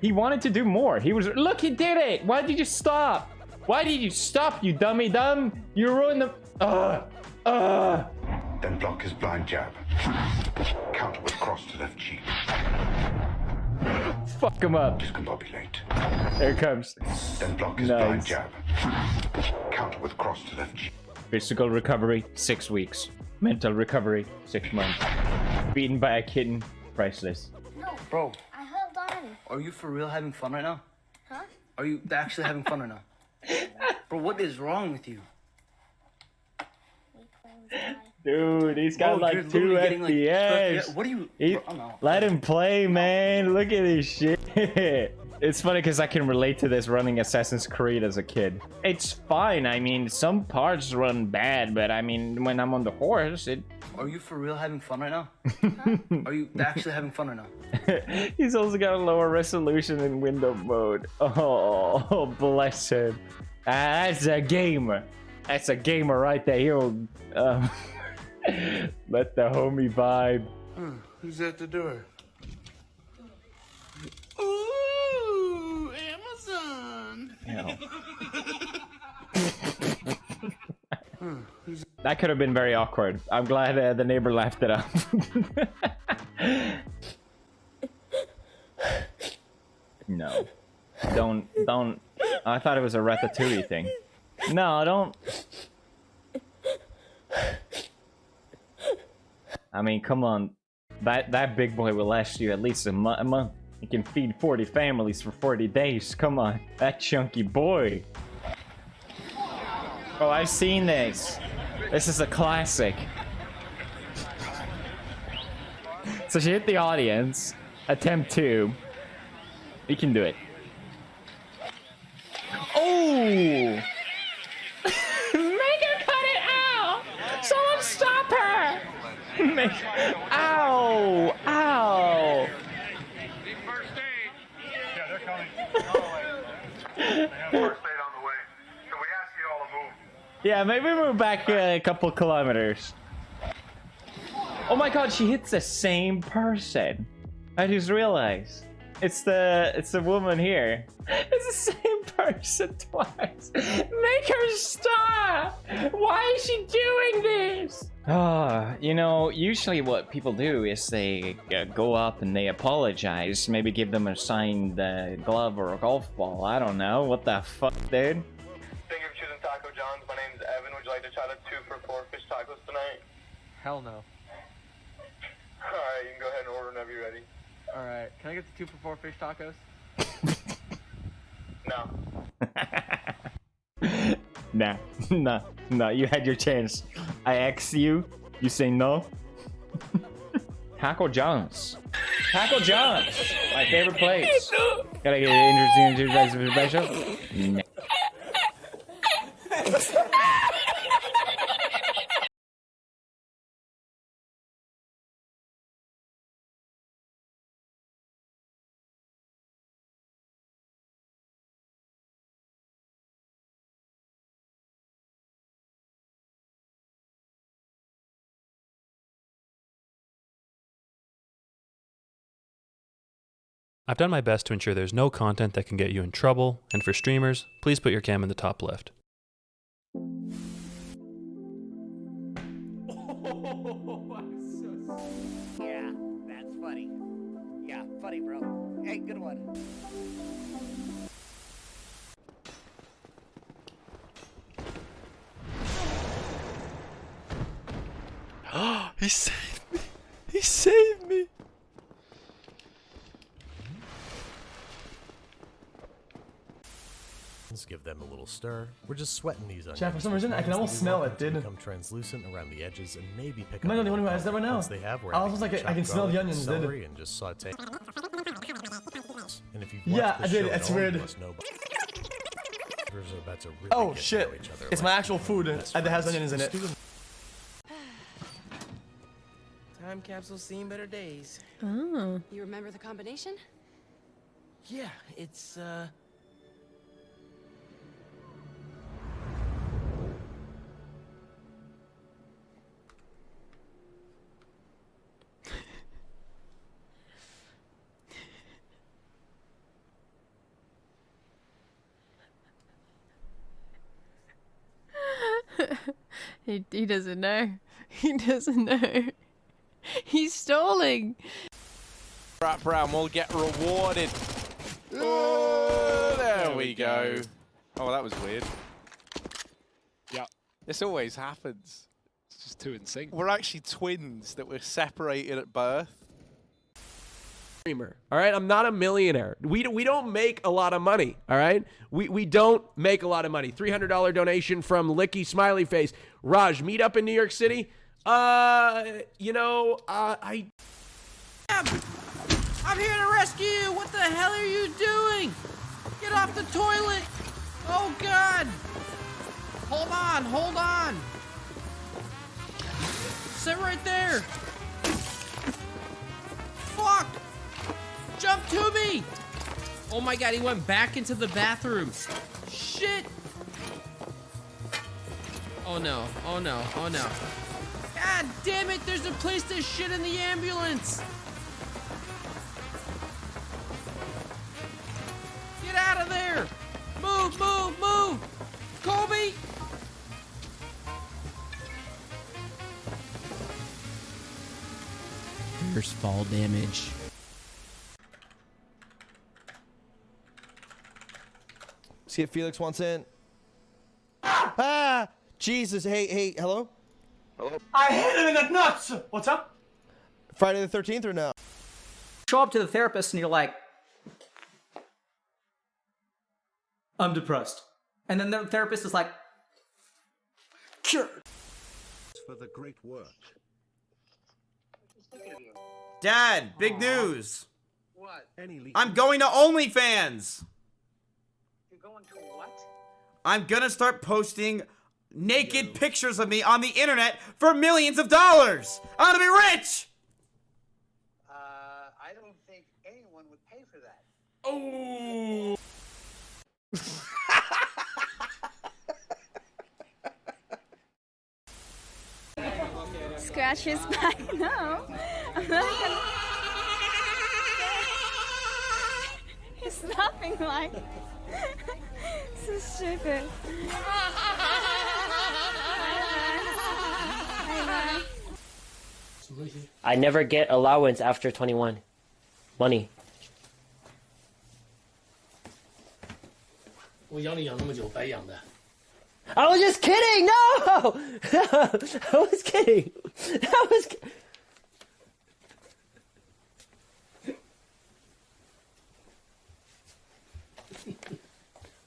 He wanted to do more. He was... Look, he did it! Why did you stop? Why did you stop, you dummy dumb? You ruined the... Then block his blind jab. Counter with cross to left cheek. Fuck him up. Discombobulate. There it comes. Then block his blind jab. Counter with cross to left cheek. Physical recovery, 6 weeks. Mental recovery, 6 months. Beaten by a kitten, priceless. No, bro. I held on. Are you for real having fun right now? Huh? Are you actually having fun right now? Bro, what is wrong with you? Dude, he's got like 2 FPS. What are you... Let him play, man. Look at this shit. It's funny because I can relate to this running Assassin's Creed as a kid. It's fine. I mean, some parts run bad, but I mean, when I'm on the horse, it... Are you for real having fun right now? Are you actually having fun right now? He's also got a lower resolution in window mode. Oh, bless him. That's a gamer. That's a gamer right there. He'll let the homie vibe. Who's at the door? Ooh, Amazon. That could have been very awkward. I'm glad the neighbor laughed it up. No. Don't. I thought it was a Ratatouille thing. No, don't. I mean, come on. That big boy will last you at least a month. You can feed 40 families for 40 days. Come on. That chunky boy. Oh, I've seen this. This is a classic. So she hit the audience. Attempt 2. You can do it. Oh! Make her cut it out! Someone stop her! Ow! Ow! First aid. Yeah, they're coming. First aid on the way. Can we ask you all to move? Yeah, maybe move back a couple kilometers. Oh my god, she hits the same person. I just realized. It's the woman here. It's the same person twice. Make her stop! Why is she doing this? You know, usually what people do is they go up and they apologize. Maybe give them a signed glove or a golf ball. I don't know. What the fuck, dude? Thank you for choosing Taco John's. My name is Evan. Would you like to try the 2 for $4 fish tacos tonight? Hell no. Alright, you can go ahead and order whenever you're ready. Alright, can I get the 2 for $4 fish tacos? No. Nah, you had your chance. I asked you, you say no? Taco John's. Taco John's! My favorite place. Gotta get interesting special? No. I've done my best to ensure there's no content that can get you in trouble, and for streamers, please put your cam in the top left. Yeah, that's funny. Yeah, funny, bro. Hey, good one. He saved me. He saved me. Let's give them a little stir. We're just sweating these onions. Chat, for some reason, I can almost smell it, dude. Become translucent around the edges and maybe pick I'm up. not the only one who has that right now. Once they have, we're I was like, I can smell the onions, dude. and just saute. And if you've Yeah, watched the I did. show It's at all, you weird. must know are about to really Oh get to shit! know each other It's like my actual food that has onions in it. Time capsule's seen better days. Oh. You remember the combination? Yeah, it's He doesn't know. He doesn't know. He's stalling. Wrap around, we'll get rewarded. Oh, there we go. Oh, that was weird. Yeah. This always happens. It's just too in sync. We're actually twins that were separated at birth. All right, I'm not a millionaire. We don't make a lot of money. All right, we don't make a lot of money. $300 donation from Licky Smiley Face. Raj, meet up in New York City. I'm here to rescue you. What the hell are you doing? Get off the toilet. Oh God. Hold on. Sit right there. Fuck. Jump to me! Oh my God, he went back into the bathroom. Shit! Oh no. God damn it, there's a place to shit in the ambulance! Get out of there! Move! Kobe! Here's fall damage. See if Felix wants in. Ah! Jesus. Hey, hello? Hello? I hit him in the nuts! What's up? Friday the 13th or no? Show up to the therapist and you're like, I'm depressed. And then the therapist is like, cured. For the great work. Dad, big news. What? I'm going to OnlyFans. You're going to what? I'm gonna start posting naked pictures of me on the internet for millions of dollars. I'm gonna be rich. I don't think anyone would pay for that. Oh. Scratch his back. No, I'm not gonna. He's laughing like. So stupid. I never get allowance after 21. Money. 我养你养那么久，白养的。 I was just kidding! No! I was kidding!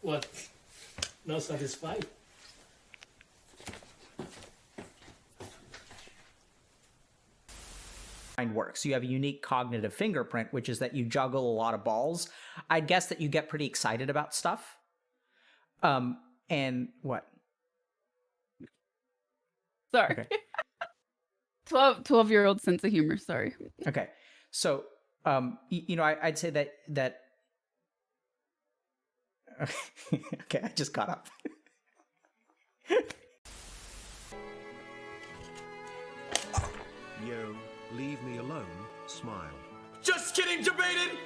What? Not satisfied? Mind works. You have a unique cognitive fingerprint, which is that you juggle a lot of balls. I'd guess that you get pretty excited about stuff. And what? Sorry. Okay. 12-year-old sense of humor. Sorry. Okay. So, I'd say that. Okay, I just got up. Yo, leave me alone, smile. Just kidding, Jabaden!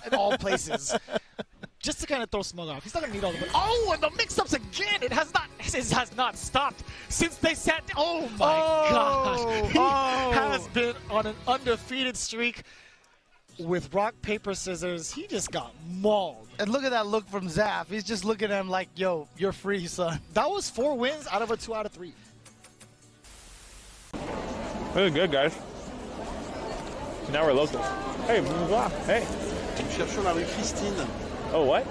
In all places. Just to kind of throw Smug off. He's not gonna need all of it. Oh, and the mix-ups again! It has not stopped since they sat. Oh my gosh! He has been on an undefeated streak with rock, paper, scissors. He just got mauled. And look at that look from Zaf. He's just looking at him like, yo, you're free, son. That was 4 wins out of a 2 out of 3. Really good, guys. Now we're local. Hey, blah. Hey. Oh, what?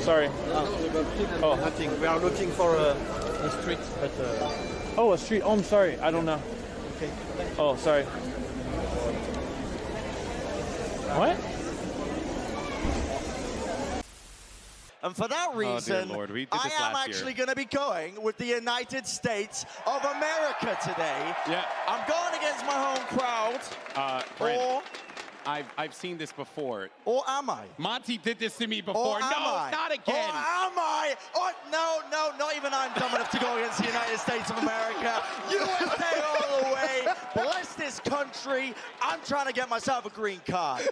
Sorry. Oh, nothing. We are looking for a street. But, oh, a street. Oh, I'm sorry. I don't know. Okay. Oh, sorry. What? And for that reason, Lord, we did this I am last actually year. going to be going with the United States of America today. Yeah. I'm going against my home crowd. Brent, I've seen this before. Or am I? Monty did this to me before. Or am I? Not again. Or am I? Oh, no, not even I'm dumb enough to go against the United States of America. USA all the way. Bless this country. I'm trying to get myself a green card.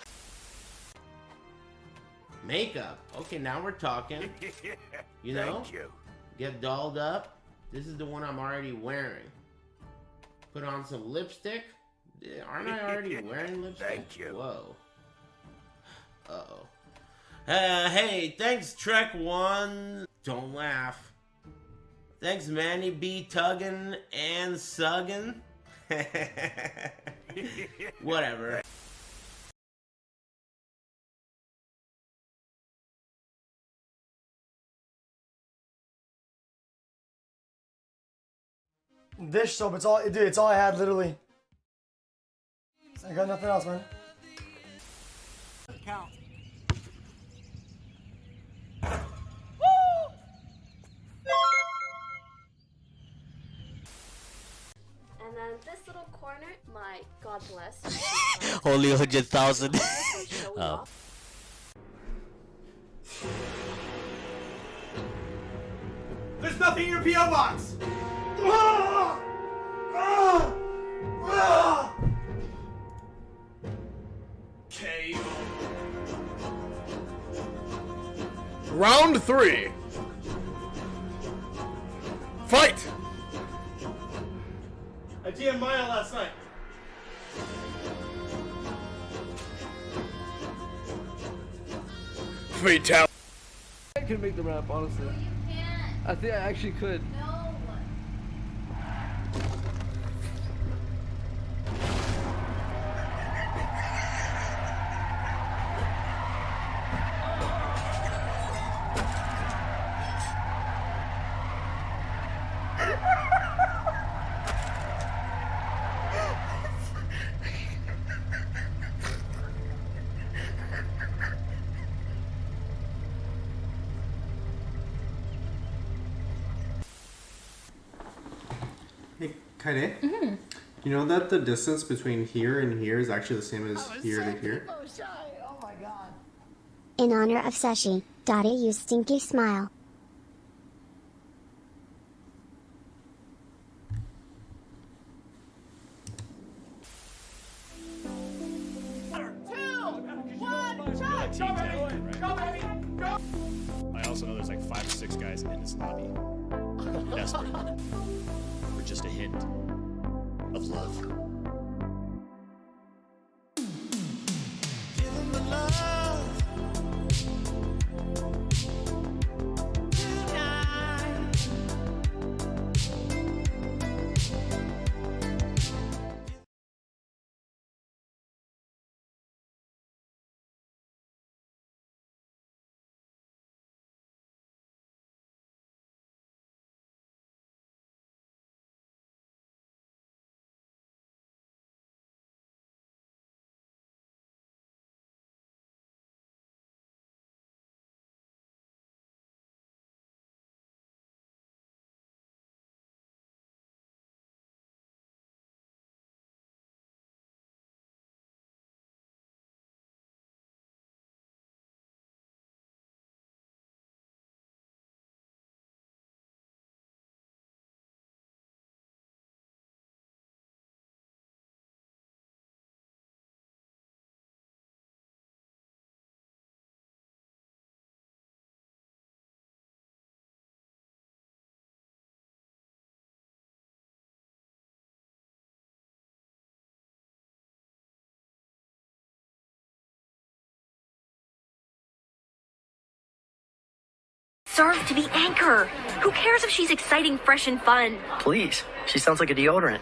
Makeup. Okay, now we're talking. You know? Thank you. Get dolled up. This is the one I'm already wearing. Put on some lipstick. Aren't I already wearing lipstick? Thank you. Whoa. Uh-oh. Hey, thanks, Trek One. Don't laugh. Thanks, Manny B. Tuggin and Suggin. Whatever. Dish soap, it's all, dude, it's all I had, literally. I got nothing else, man. Count. And then this little corner, my God bless. Only 100,000. There's nothing in your P.O. box! KO. Round 3. Fight! I DM'd Maya last night. Fatality. I could make the rap, honestly. I think I actually could. Hey, Kaide? You know that the distance between here and here is actually the same as here to here? Oh my God. In honor of Seshi, Dottie used Stinky Smile. I also know there's like 5 or 6 guys in this lobby. Desperate. For just a hint of love. Serve to be Anchor. Who cares if she's exciting, fresh, and fun? Please, she sounds like a deodorant.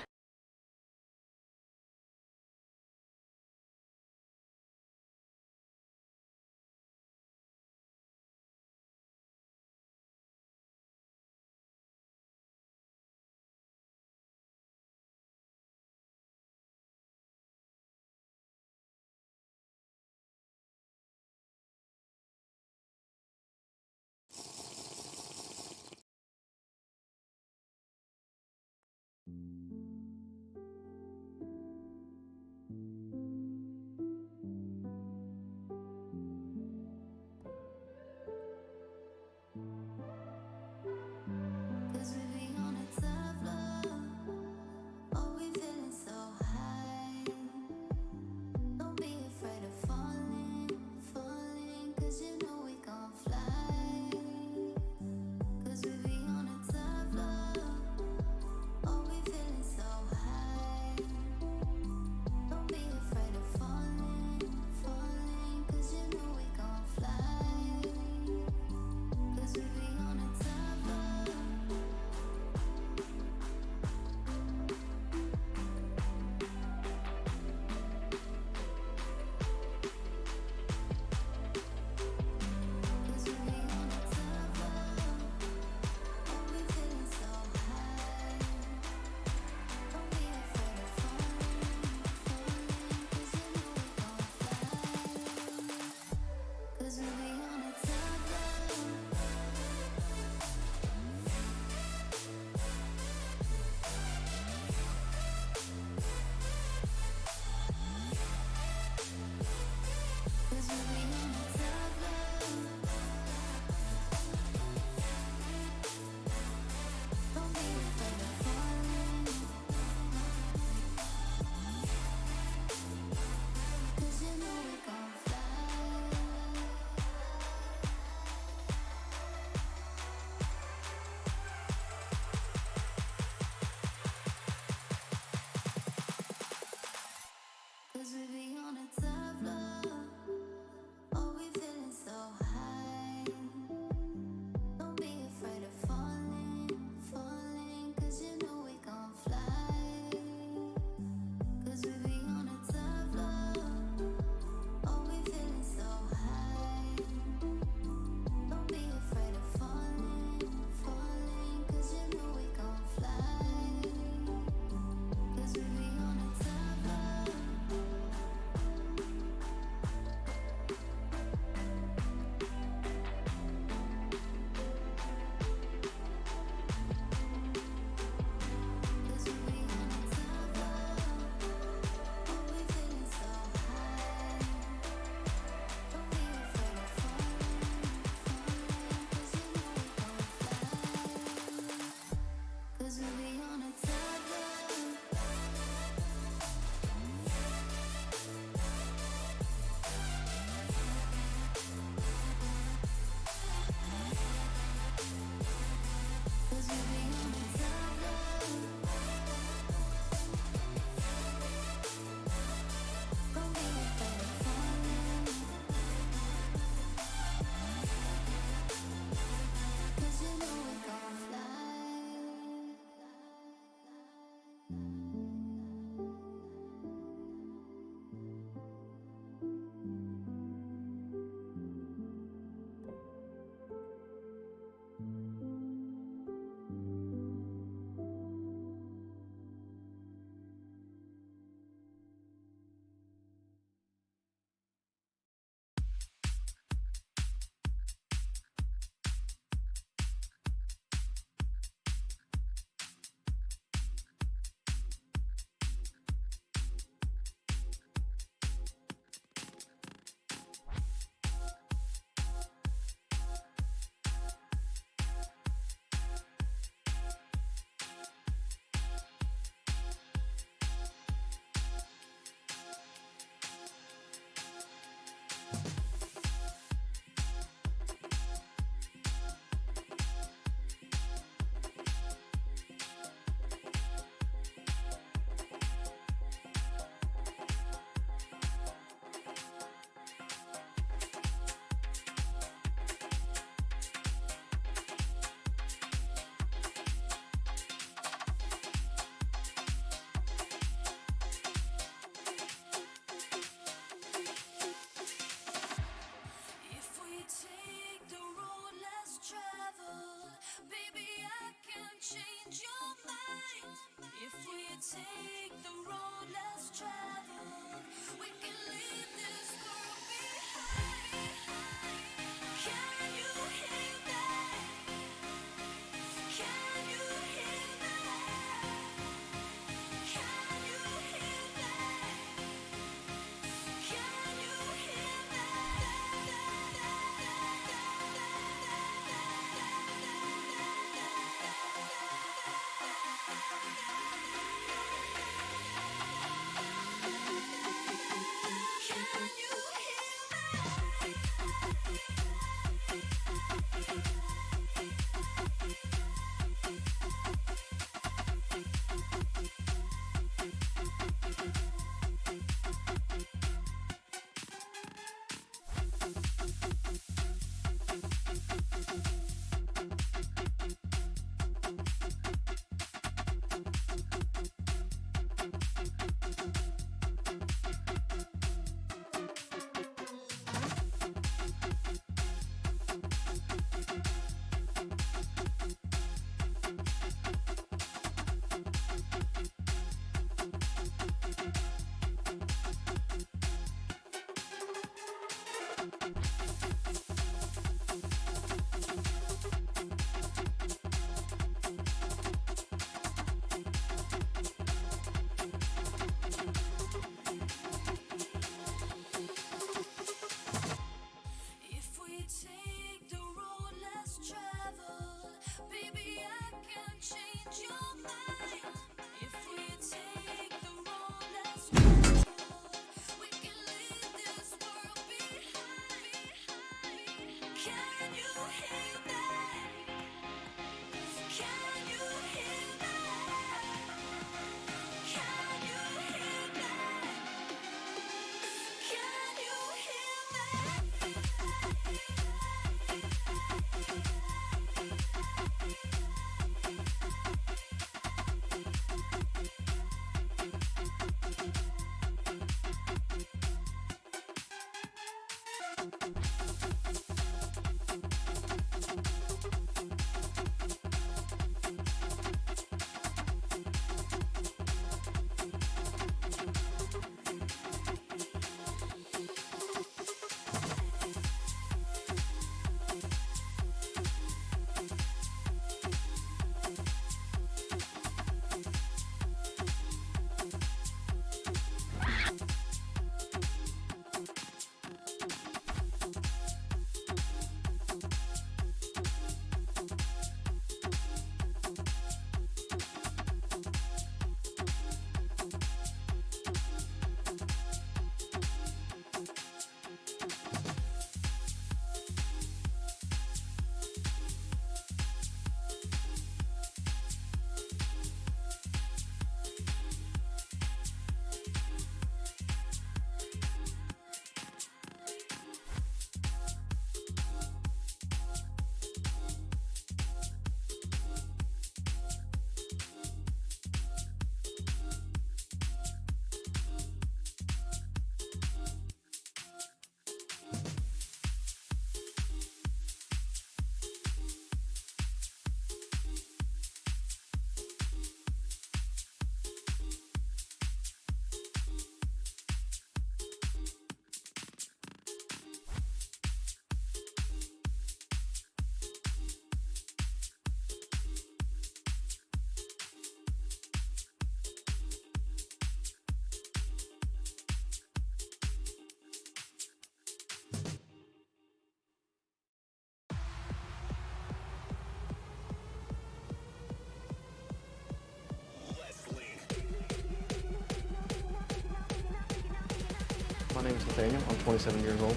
My name is Nathaniel. I'm 27 years old,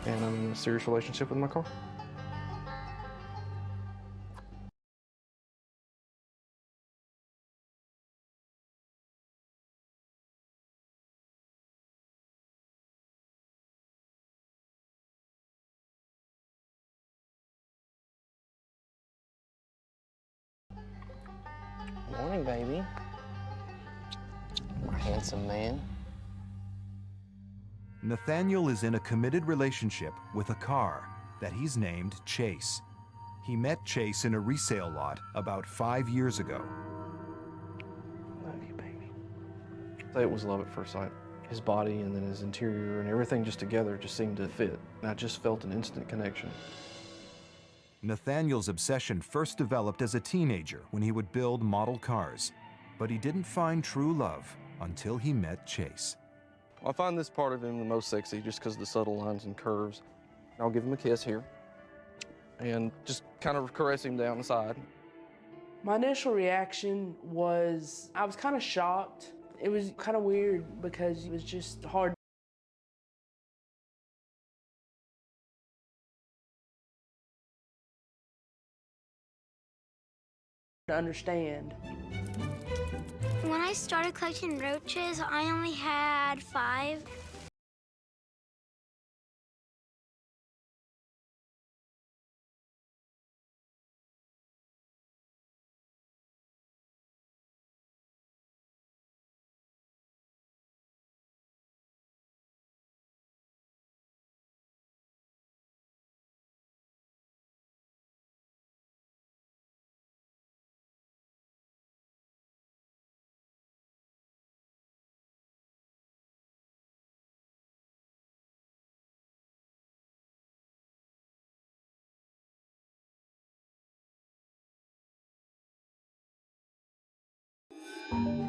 and I'm in a serious relationship with my car. Morning, baby. My handsome man. Nathaniel is in a committed relationship with a car that he's named Chase. He met Chase in a resale lot about 5 years ago. Love you, baby. It was love at first sight. His body and then his interior and everything just together just seemed to fit. And I just felt an instant connection. Nathaniel's obsession first developed as a teenager when he would build model cars. But he didn't find true love until he met Chase. I find this part of him the most sexy just because of the subtle lines and curves. I'll give him a kiss here and just kind of caress him down the side. My initial reaction was, I was kind of shocked. It was kind of weird because it was just hard. To understand. When I started collecting roaches, I only had 5.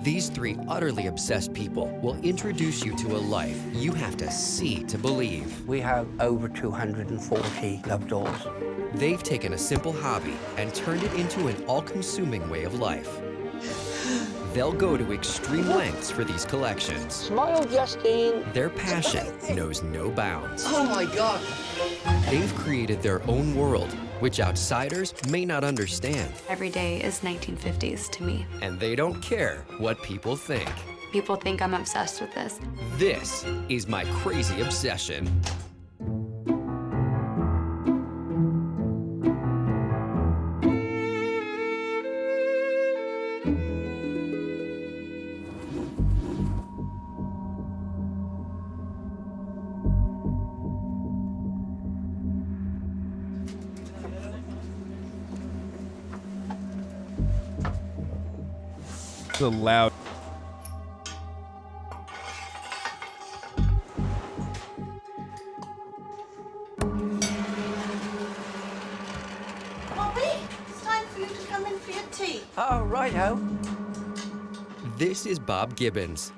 These 3 utterly obsessed people will introduce you to a life you have to see to believe. We have over 240 love dolls. They've taken a simple hobby and turned it into an all-consuming way of life. They'll go to extreme lengths for these collections. Smile, Justine. Their passion knows no bounds. Oh my God. They've created their own world, which outsiders may not understand. Every day is 1950s to me. And they don't care what people think. People think I'm obsessed with this. This is my crazy obsession. The loud. Bobby, it's time for you to come in for your tea. Oh, righto. This is Bob Gibbons.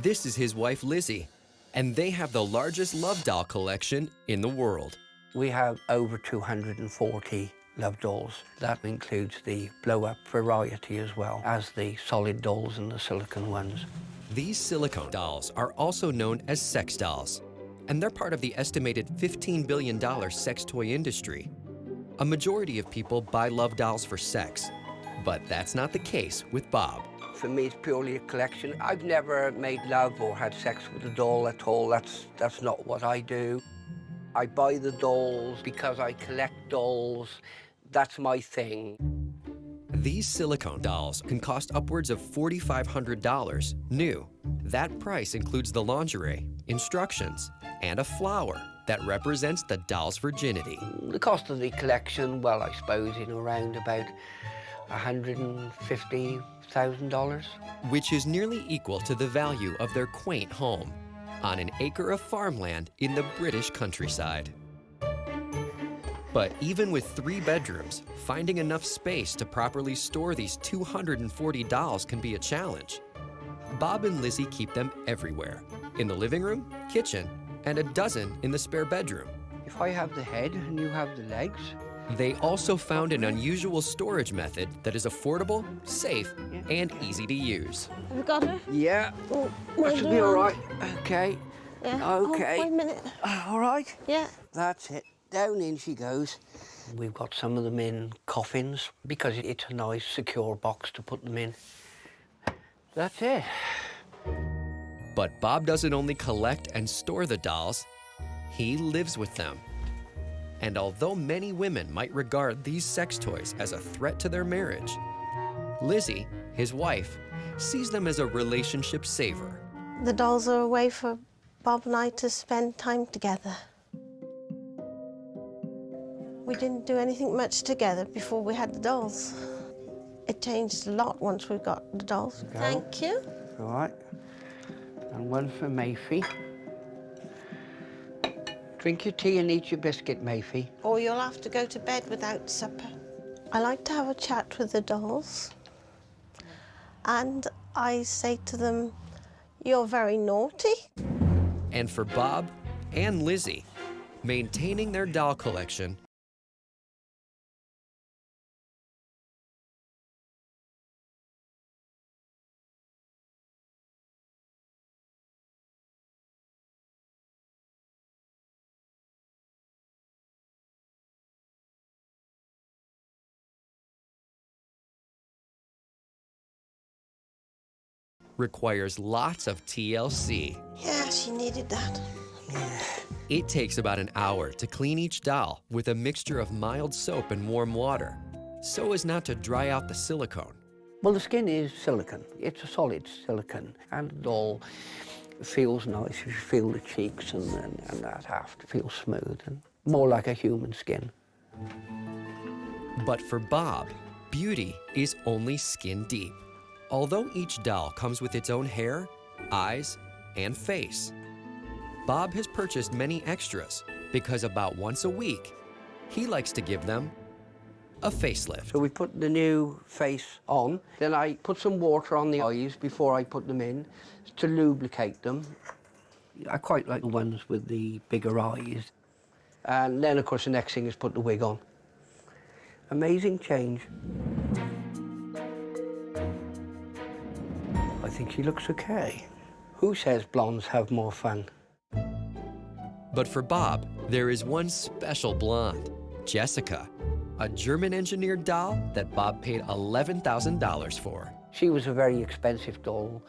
This is his wife, Lizzie, and they have the largest love doll collection in the world. We have over 240 love dolls. That includes the blow-up variety as well as the solid dolls and the silicone ones. These silicone dolls are also known as sex dolls, and they're part of the estimated $15 billion sex toy industry. A majority of people buy love dolls for sex, but that's not the case with Bob. For me, it's purely a collection. I've never made love or had sex with a doll at all. That's not what I do. I buy the dolls because I collect dolls. That's my thing. These silicone dolls can cost upwards of $4,500 new. That price includes the lingerie, instructions, and a flower that represents the doll's virginity. The cost of the collection, well, I suppose in around about $150,000. Which is nearly equal to the value of their quaint home on an acre of farmland in the British countryside. But even with 3 bedrooms, finding enough space to properly store these 240 dolls can be a challenge. Bob and Lizzie keep them everywhere, in the living room, kitchen, and a dozen in the spare bedroom. If I have the head and you have the legs. They also found an unusual storage method that is affordable, safe, and easy to use. Have you got her? Yeah. Oh, that should be all right. Okay. Yeah. Okay. Oh, wait a minute. All right? Yeah. That's it. Down in she goes. We've got some of them in coffins because it's a nice, secure box to put them in. That's it. But Bob doesn't only collect and store the dolls, he lives with them. And although many women might regard these sex toys as a threat to their marriage, Lizzie, his wife, sees them as a relationship saver. The dolls are a way for Bob and I to spend time together. We didn't do anything much together before we had the dolls. It changed a lot once we got the dolls. Okay. Thank you. All right. And one for Mayfie. Drink your tea and eat your biscuit, Mayfie. Or you'll have to go to bed without supper. I like to have a chat with the dolls. And I say to them, "You're very naughty." And for Bob and Lizzie, maintaining their doll collection requires lots of TLC. Yeah, she needed that. It takes about an hour to clean each doll with a mixture of mild soap and warm water, so as not to dry out the silicone. Well, the skin is silicone. It's a solid silicone, and it all feels nice. You feel the cheeks and that half to feel smooth and more like a human skin. But for Bob, beauty is only skin deep. Although each doll comes with its own hair, eyes, and face, Bob has purchased many extras because about once a week, he likes to give them a facelift. So we put the new face on, then I put some water on the eyes before I put them in to lubricate them. I quite like the ones with the bigger eyes. And then, of course, the next thing is put the wig on. Amazing change. I think she looks okay. Who says blondes have more fun? But for Bob, there is one special blonde, Jessica, a German-engineered doll that Bob paid $11,000 for. She was a very expensive doll.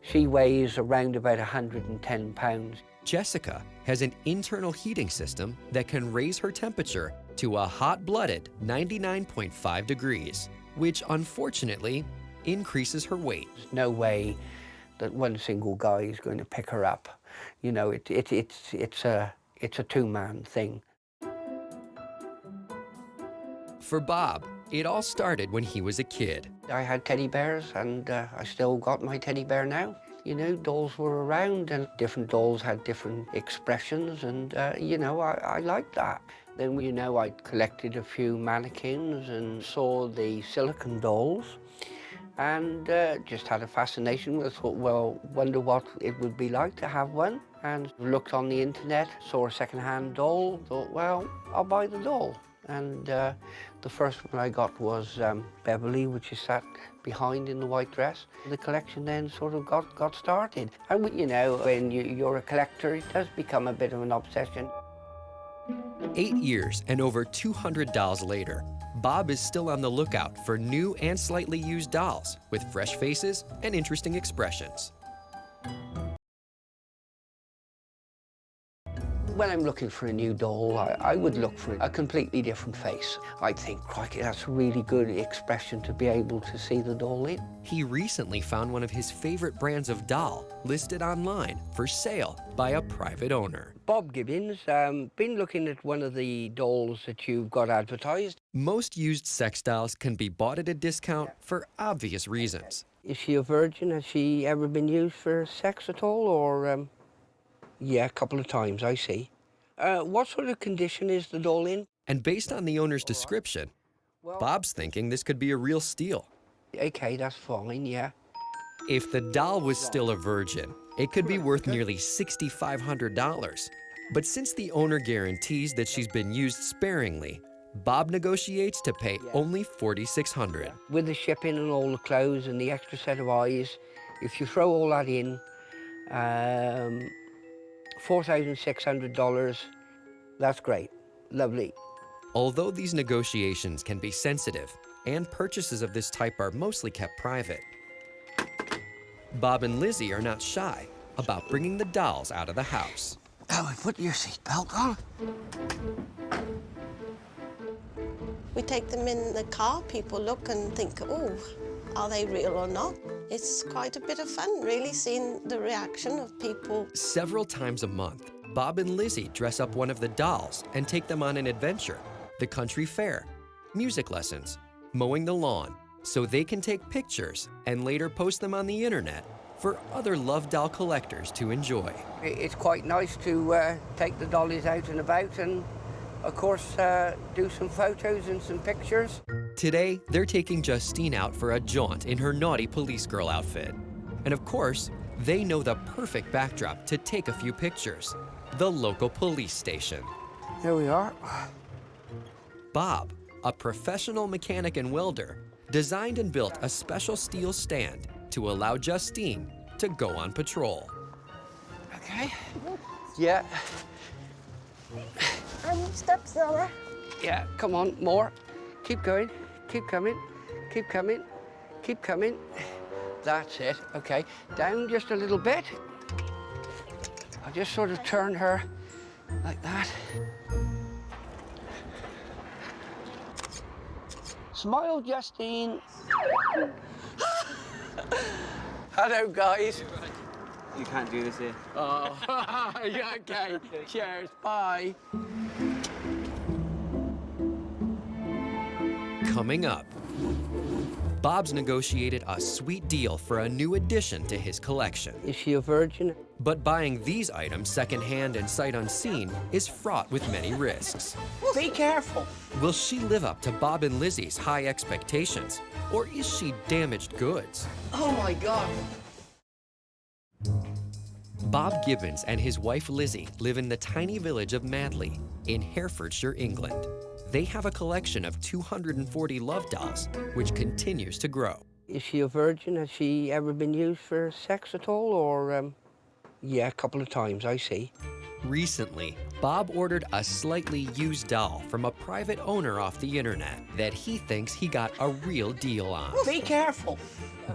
She weighs around about 110 pounds. Jessica has an internal heating system that can raise her temperature to a hot-blooded 99.5 degrees, which unfortunately increases her weight. There's no way that one single guy is going to pick her up. You know, it's a two-man thing. For Bob, It all started when he was a kid. I had teddy bears, and I still got my teddy bear now. You know, dolls were around, and different dolls had different expressions, and, you know, I liked that. Then, you know, I collected a few mannequins and saw the silicone dolls, and just had a fascination with it. Thought, well, wonder what it would be like to have one. And looked on the internet, saw a second-hand doll, thought, well, I'll buy the doll. And the first one I got was Beverly, which is sat behind in the white dress. The collection then sort of got started. And you know, when you're a collector, it does become a bit of an obsession. 8 years and over 200 dolls later, Bob is still on the lookout for new and slightly used dolls with fresh faces and interesting expressions. When I'm looking for a new doll, I would look for a completely different face. I'd think, crikey, that's a really good expression to be able to see the doll in. He recently found one of his favorite brands of doll listed online for sale by a private owner. Bob Gibbons, been looking at one of the dolls that you've got advertised. Most used sex dolls can be bought at a discount for obvious reasons. Is she a virgin? Has she ever been used for sex at all, or... Yeah, a couple of times, I see. What sort of condition is the doll in? And based on the owner's description, Bob's thinking this could be a real steal. Okay, that's fine, yeah. If the doll was still a virgin, it could be worth nearly $6,500. But since the owner guarantees that she's been used sparingly, Bob negotiates to pay only $4,600. With the shipping and all the clothes and the extra set of eyes, if you throw all that in, $4,600, that's great, lovely. Although these negotiations can be sensitive and purchases of this type are mostly kept private, Bob and Lizzie are not shy about bringing the dolls out of the house. Oh, put your seatbelt on. We take them in the car, people look and think, oh, are they real or not? It's quite a bit of fun, really, seeing the reaction of people. Several times a month, Bob and Lizzie dress up one of the dolls and take them on an adventure, the country fair, music lessons, mowing the lawn, so they can take pictures and later post them on the internet for other love doll collectors to enjoy. It's quite nice to take the dollies out and about and, of course, do some photos and some pictures. Today, they're taking Justine out for a jaunt in her naughty police girl outfit. And of course, they know the perfect backdrop to take a few pictures, the local police station. Here we are. Bob, a professional mechanic and welder, designed and built a special steel stand to allow Justine to go on patrol. Okay. Yeah. Step slower. Yeah, come on, more. Keep going, keep coming, keep coming, keep coming. That's it, okay. Down just a little bit. I'll just sort of turn her like that. Smile, Justine. Hello, guys. You can't do this here. Oh, yeah, okay. Cheers, bye. Coming up, Bob's negotiated a sweet deal for a new addition to his collection. Is she a virgin? But buying these items secondhand and sight unseen is fraught with many risks. Be careful. Will she live up to Bob and Lizzie's high expectations, or is she damaged goods? Oh my God. Bob Gibbons and his wife Lizzie live in the tiny village of Madley in Herefordshire, England. They have a collection of 240 love dolls, which continues to grow. Is she a virgin? Has she ever been used for sex at all, or, Yeah, a couple of times, I see. Recently, Bob ordered a slightly used doll from a private owner off the internet that he thinks he got a real deal on. Be careful.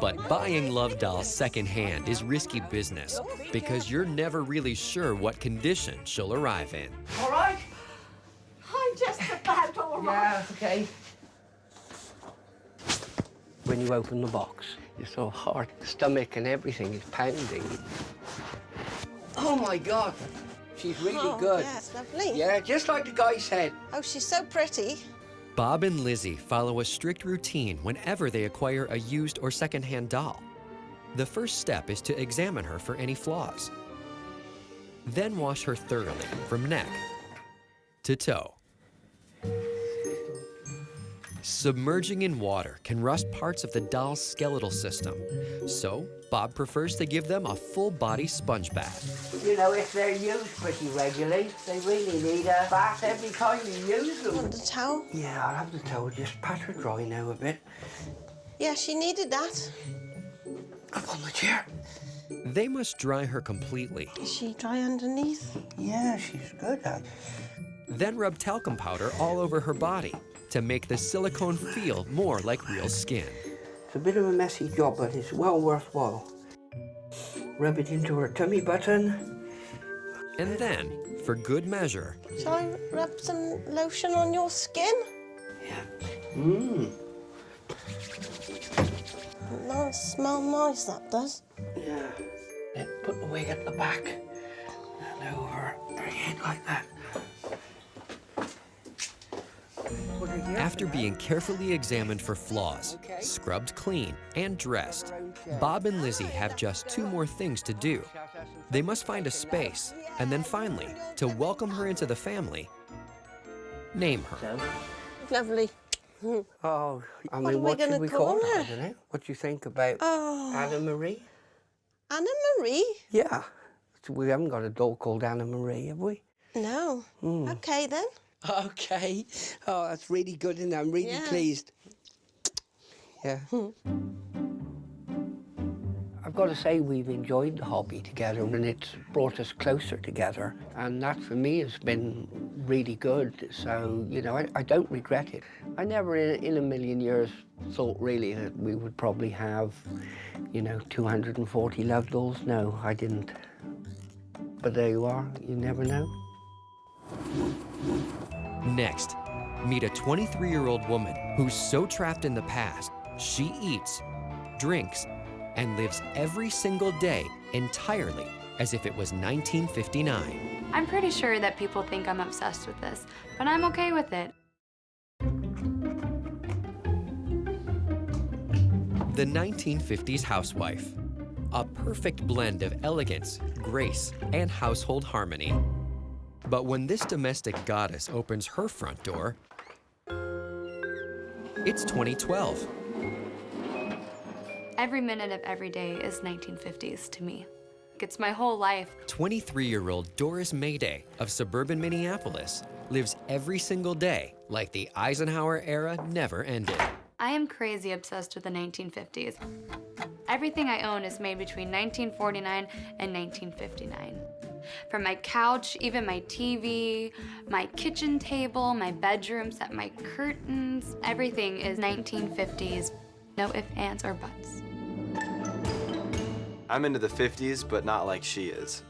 But buying love dolls secondhand is risky business because you're never really sure what condition she'll arrive in. All right? I'm just about all right. Yeah, okay. When you open the box, your sort of heart, stomach and everything is pounding. Oh my God, she's really good. Yes, lovely. Yeah, just like the guy said. Oh, she's so pretty. Bob and Lizzie follow a strict routine whenever they acquire a used or secondhand doll. The first step is to examine her for any flaws. Then wash her thoroughly from neck to toe. Submerging in water can rust parts of the doll's skeletal system, so Bob prefers to give them a full-body sponge bath. You know, if they're used pretty regularly, they really need a bath every time you use them. Want a towel? Yeah, I'll have the towel just pat her dry now a bit. Yeah, she needed that. Up on the chair. They must dry her completely. Is she dry underneath? Yeah, she's good at it. Then rub talcum powder all over her body to make the silicone feel more like real skin. It's a bit of a messy job, but it's well worthwhile. Rub it into her tummy button. And then, for good measure, Shall I rub some lotion on your skin? Mmm. Nice, smell nice, that does. Yeah. Then put the wig at the back and over her head like that. after being carefully examined for flaws, scrubbed clean, and dressed, Bob and Lizzie have just 2 more things to do. They must find a space, and then finally, to welcome her into the family, name her. Lovely. Oh, I What mean, are we what should gonna we call call her? her? I don't know. What do you think about Anna Marie? Anna Marie? Yeah. We haven't got a doll called Anna Marie, have we? No. Hmm. Okay, then. Okay. Oh, that's really good, and I'm really pleased. Yeah. I've got to say we've enjoyed the hobby together, and it's brought us closer together, and that for me has been really good. So, you know, I don't regret it. I never in a million years thought really that we would probably have, you know, 240 love dolls. No, I didn't. But there you are, you never know. Next, meet a 23-year-old woman who's so trapped in the past, she eats, drinks, and lives every single day entirely as if it was 1959. I'm pretty sure that people think I'm obsessed with this, but I'm okay with it. The 1950s housewife. A perfect blend of elegance, grace, and household harmony. But when this domestic goddess opens her front door, it's 2012. Every minute of every day is 1950s to me. It's my whole life. 23-year-old Doris Mayday of suburban Minneapolis lives every single day like the Eisenhower era never ended. I am crazy obsessed with the 1950s. Everything I own is made between 1949 and 1959. From my couch, even my TV, my kitchen table, my bedroom set, my curtains, everything is 1950s. No ifs, ands, or buts. I'm into the 50s, but not like she is.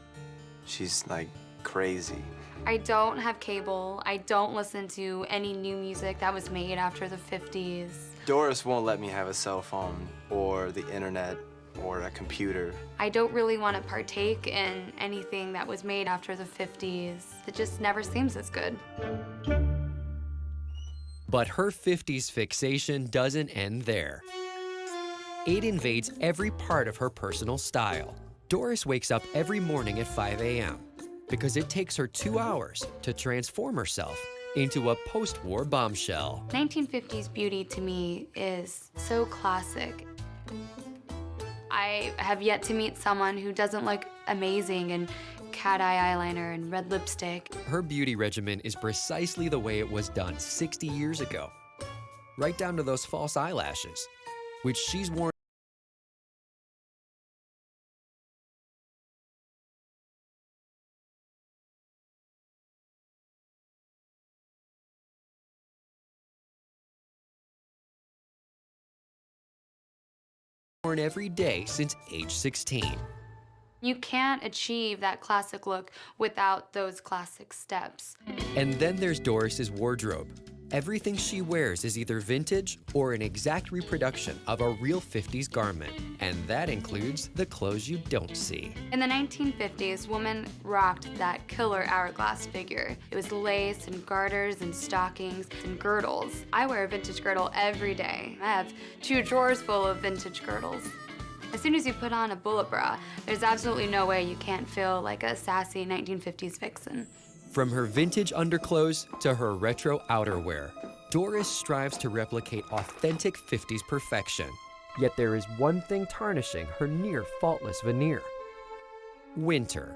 She's like crazy. I don't have cable. I don't listen to any new music that was made after the 50s. Doris won't let me have a cell phone or the internet or a computer. I don't really want to partake in anything that was made after the 50s. It just never seems as good. But her 50s fixation doesn't end there. It invades every part of her personal style. Doris wakes up every morning at 5 a.m. because it takes her 2 hours to transform herself into a post-war bombshell. 1950s beauty to me is so classic. I have yet to meet someone who doesn't look amazing in cat-eye eyeliner and red lipstick. Her beauty regimen is precisely the way it was done 60 years ago, right down to those false eyelashes, which she's worn every day since age 16. You can't achieve that classic look without those classic steps. And then there's Doris's wardrobe. Everything she wears is either vintage or an exact reproduction of a real 50s garment, and that includes the clothes you don't see. In the 1950s, women rocked that killer hourglass figure. It was lace and garters and stockings and girdles. I wear a vintage girdle every day. I have 2 drawers full of vintage girdles. As soon as you put on a bullet bra, there's absolutely no way you can't feel like a sassy 1950s vixen. From her vintage underclothes to her retro outerwear, Doris strives to replicate authentic 50s perfection. Yet there is one thing tarnishing her near faultless veneer: winter.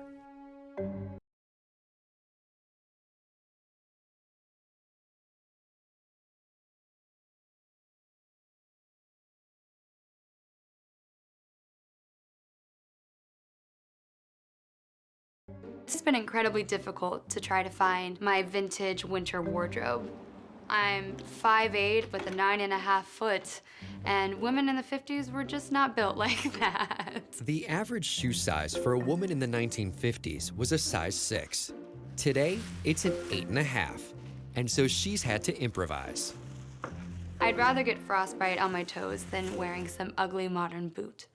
It's been incredibly difficult to try to find my vintage winter wardrobe. I'm 5'8" with a 9.5 foot, and women in the 50s were just not built like that. The average shoe size for a woman in the 1950s was a size 6. Today, it's an 8.5, and so she's had to improvise. I'd rather get frostbite on my toes than wearing some ugly modern boot.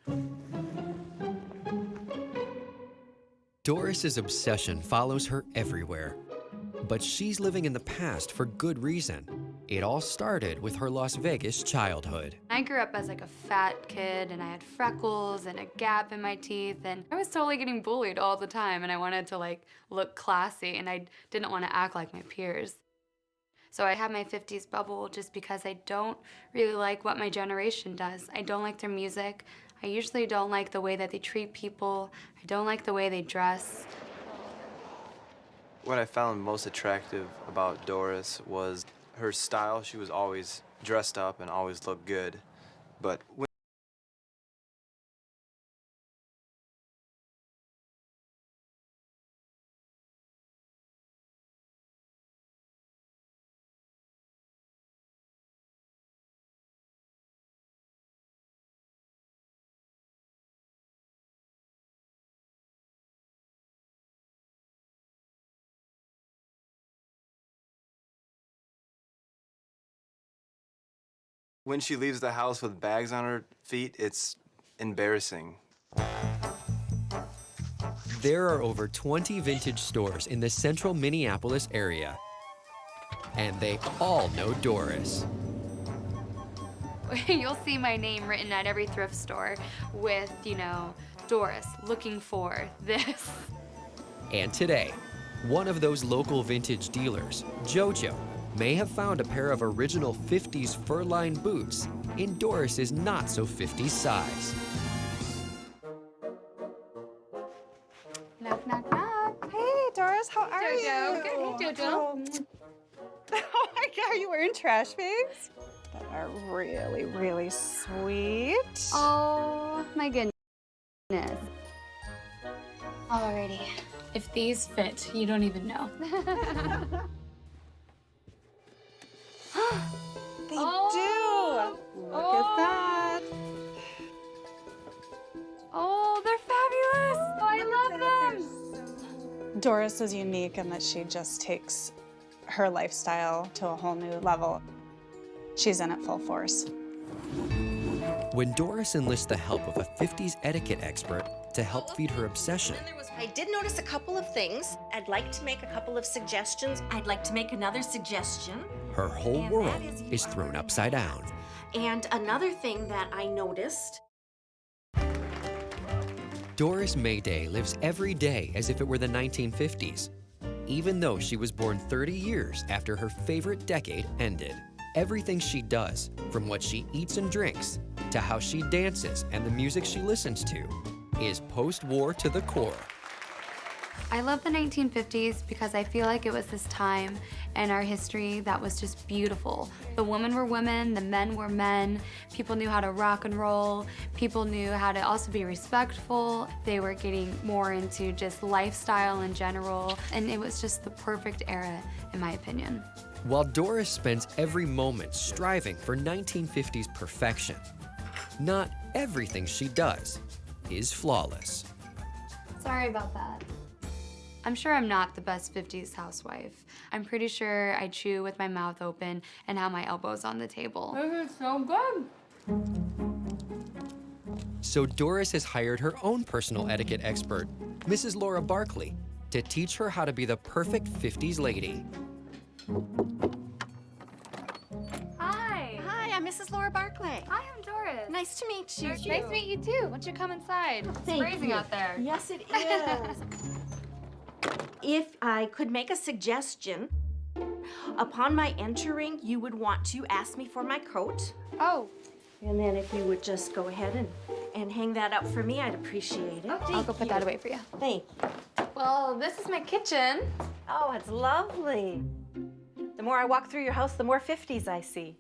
Doris's obsession follows her everywhere, but she's living in the past for good reason. It all started with her Las Vegas childhood. I grew up as like a fat kid, and I had freckles and a gap in my teeth, and I was totally getting bullied all the time, and I wanted to like look classy, and I didn't want to act like my peers. So I have my 50s bubble just because I don't really like what my generation does. I don't like their music. I usually don't like the way that they treat people. I don't like the way they dress. What I found most attractive about Doris was her style. She was always dressed up and always looked good. But when she leaves the house with bags on her feet, it's embarrassing. There are over 20 vintage stores in the central Minneapolis area, and they all know Doris. You'll see my name written at every thrift store with, you know, Doris looking for this. And today, one of those local vintage dealers, JoJo, may have found a pair of original 50s fur-lined boots in Doris's not-so-50s size. Knock, knock, knock. Hey, Doris, how are you? Jojo. Good. Hey, Jojo. Oh my God, are you wearing trash bags? That are really, really sweet. Oh, my goodness. Alrighty. If these fit, you don't even know. They do. Look at that. Oh, they're fabulous. Oh, I love them. Doris is unique in that she just takes her lifestyle to a whole new level. She's in it full force. When Doris enlists the help of a 50s etiquette expert to help feed her obsession, I did notice a couple of things. I'd like to make a couple of suggestions. I'd like to make another suggestion. her whole world is thrown upside down. And another thing that I noticed. Doris Mayday lives every day as if it were the 1950s, even though she was born 30 years after her favorite decade ended. Everything she does, from what she eats and drinks, to how she dances and the music she listens to, is post-war to the core. I love the 1950s because I feel like it was this time in our history that was just beautiful. The women were women, the men were men, people knew how to rock and roll, people knew how to also be respectful, they were getting more into just lifestyle in general, and it was just the perfect era, in my opinion. While Doris spends every moment striving for 1950s perfection, not everything she does is flawless. Sorry about that. I'm sure I'm not the best 50s housewife. I'm pretty sure I chew with my mouth open and have my elbows on the table. This is so good. So Doris has hired her own personal etiquette expert, Mrs. Laura Barkley, to teach her how to be the perfect 50s lady. Hi. Hi, I'm Mrs. Laura Barkley. Hi, I'm Doris. Nice to meet you. Nice to meet you too. Why don't you come inside? It's Thank freezing you. out there. Yes, it is. If I could make a suggestion, upon my entering, you would want to ask me for my coat. Oh. And then if you would just go ahead and hang that up for me, I'd appreciate it. Okay. I'll go put that away for you. Thank you. Well, this is my kitchen. Oh, it's lovely. The more I walk through your house, the more 50s I see.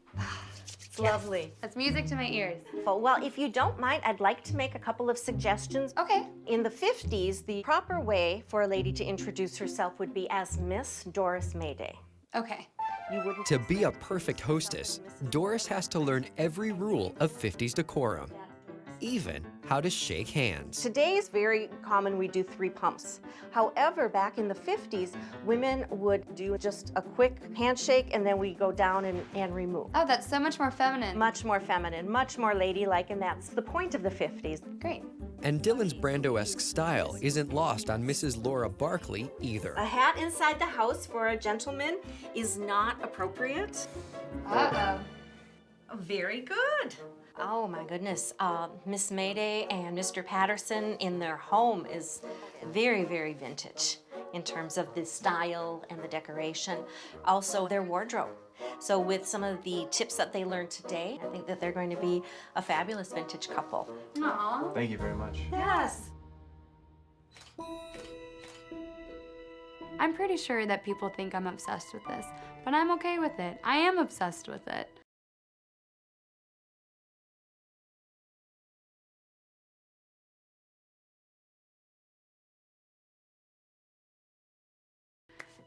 It's lovely. That's music to my ears. Well, if you don't mind, I'd like to make a couple of suggestions. Okay. In the 50s, the proper way for a lady to introduce herself would be as Miss Doris Mayday. Okay. You wouldn't. To be a perfect hostess, Doris has to learn every rule of 50s decorum, even how to shake hands. Today is very common, we do 3 pumps. However, back in the 50s, women would do just a quick handshake and then we go down and remove. Oh, that's so much more feminine. Much more feminine, much more ladylike, and that's the point of the 50s. Great. And Dylan's Brando-esque style isn't lost on Mrs. Laura Barkley either. A hat inside the house for a gentleman is not appropriate. Uh-oh. Very good. Oh my goodness, Miss Mayday and Mr. Patterson in their home is very, very vintage in terms of the style and the decoration. Also their wardrobe. So with some of the tips that they learned today, I think that they're going to be a fabulous vintage couple. Aww. Thank you very much. Yes. I'm pretty sure that people think I'm obsessed with this, but I'm okay with it. I am obsessed with it.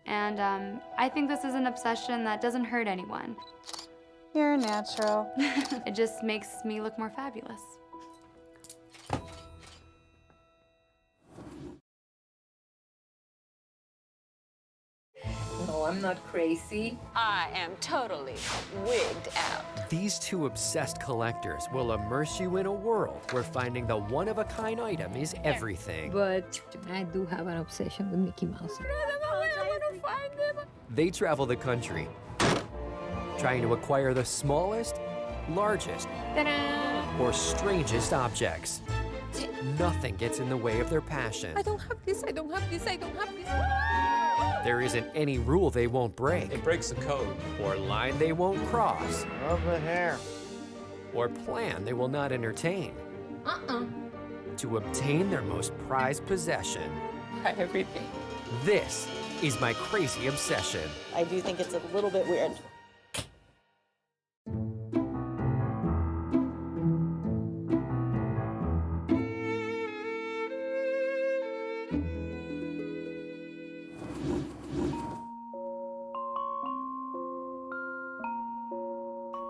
And I think this is an obsession that doesn't hurt anyone. You're natural. It just makes me look more fabulous. No, I'm not crazy. I am totally wigged out. These two obsessed collectors will immerse you in a world where finding the one-of-a-kind item is everything. But I do have an obsession with Mickey Mouse. I want to find them. They travel the country, trying to acquire the smallest, largest, or strangest objects. Nothing gets in the way of their passion. I don't have this, I don't have this, I don't have this. There isn't any rule they won't break. It breaks the code. Or line they won't cross. Love the hair. Or plan they will not entertain. To obtain their most prized possession. Everything. This is my crazy obsession. I do think it's a little bit weird.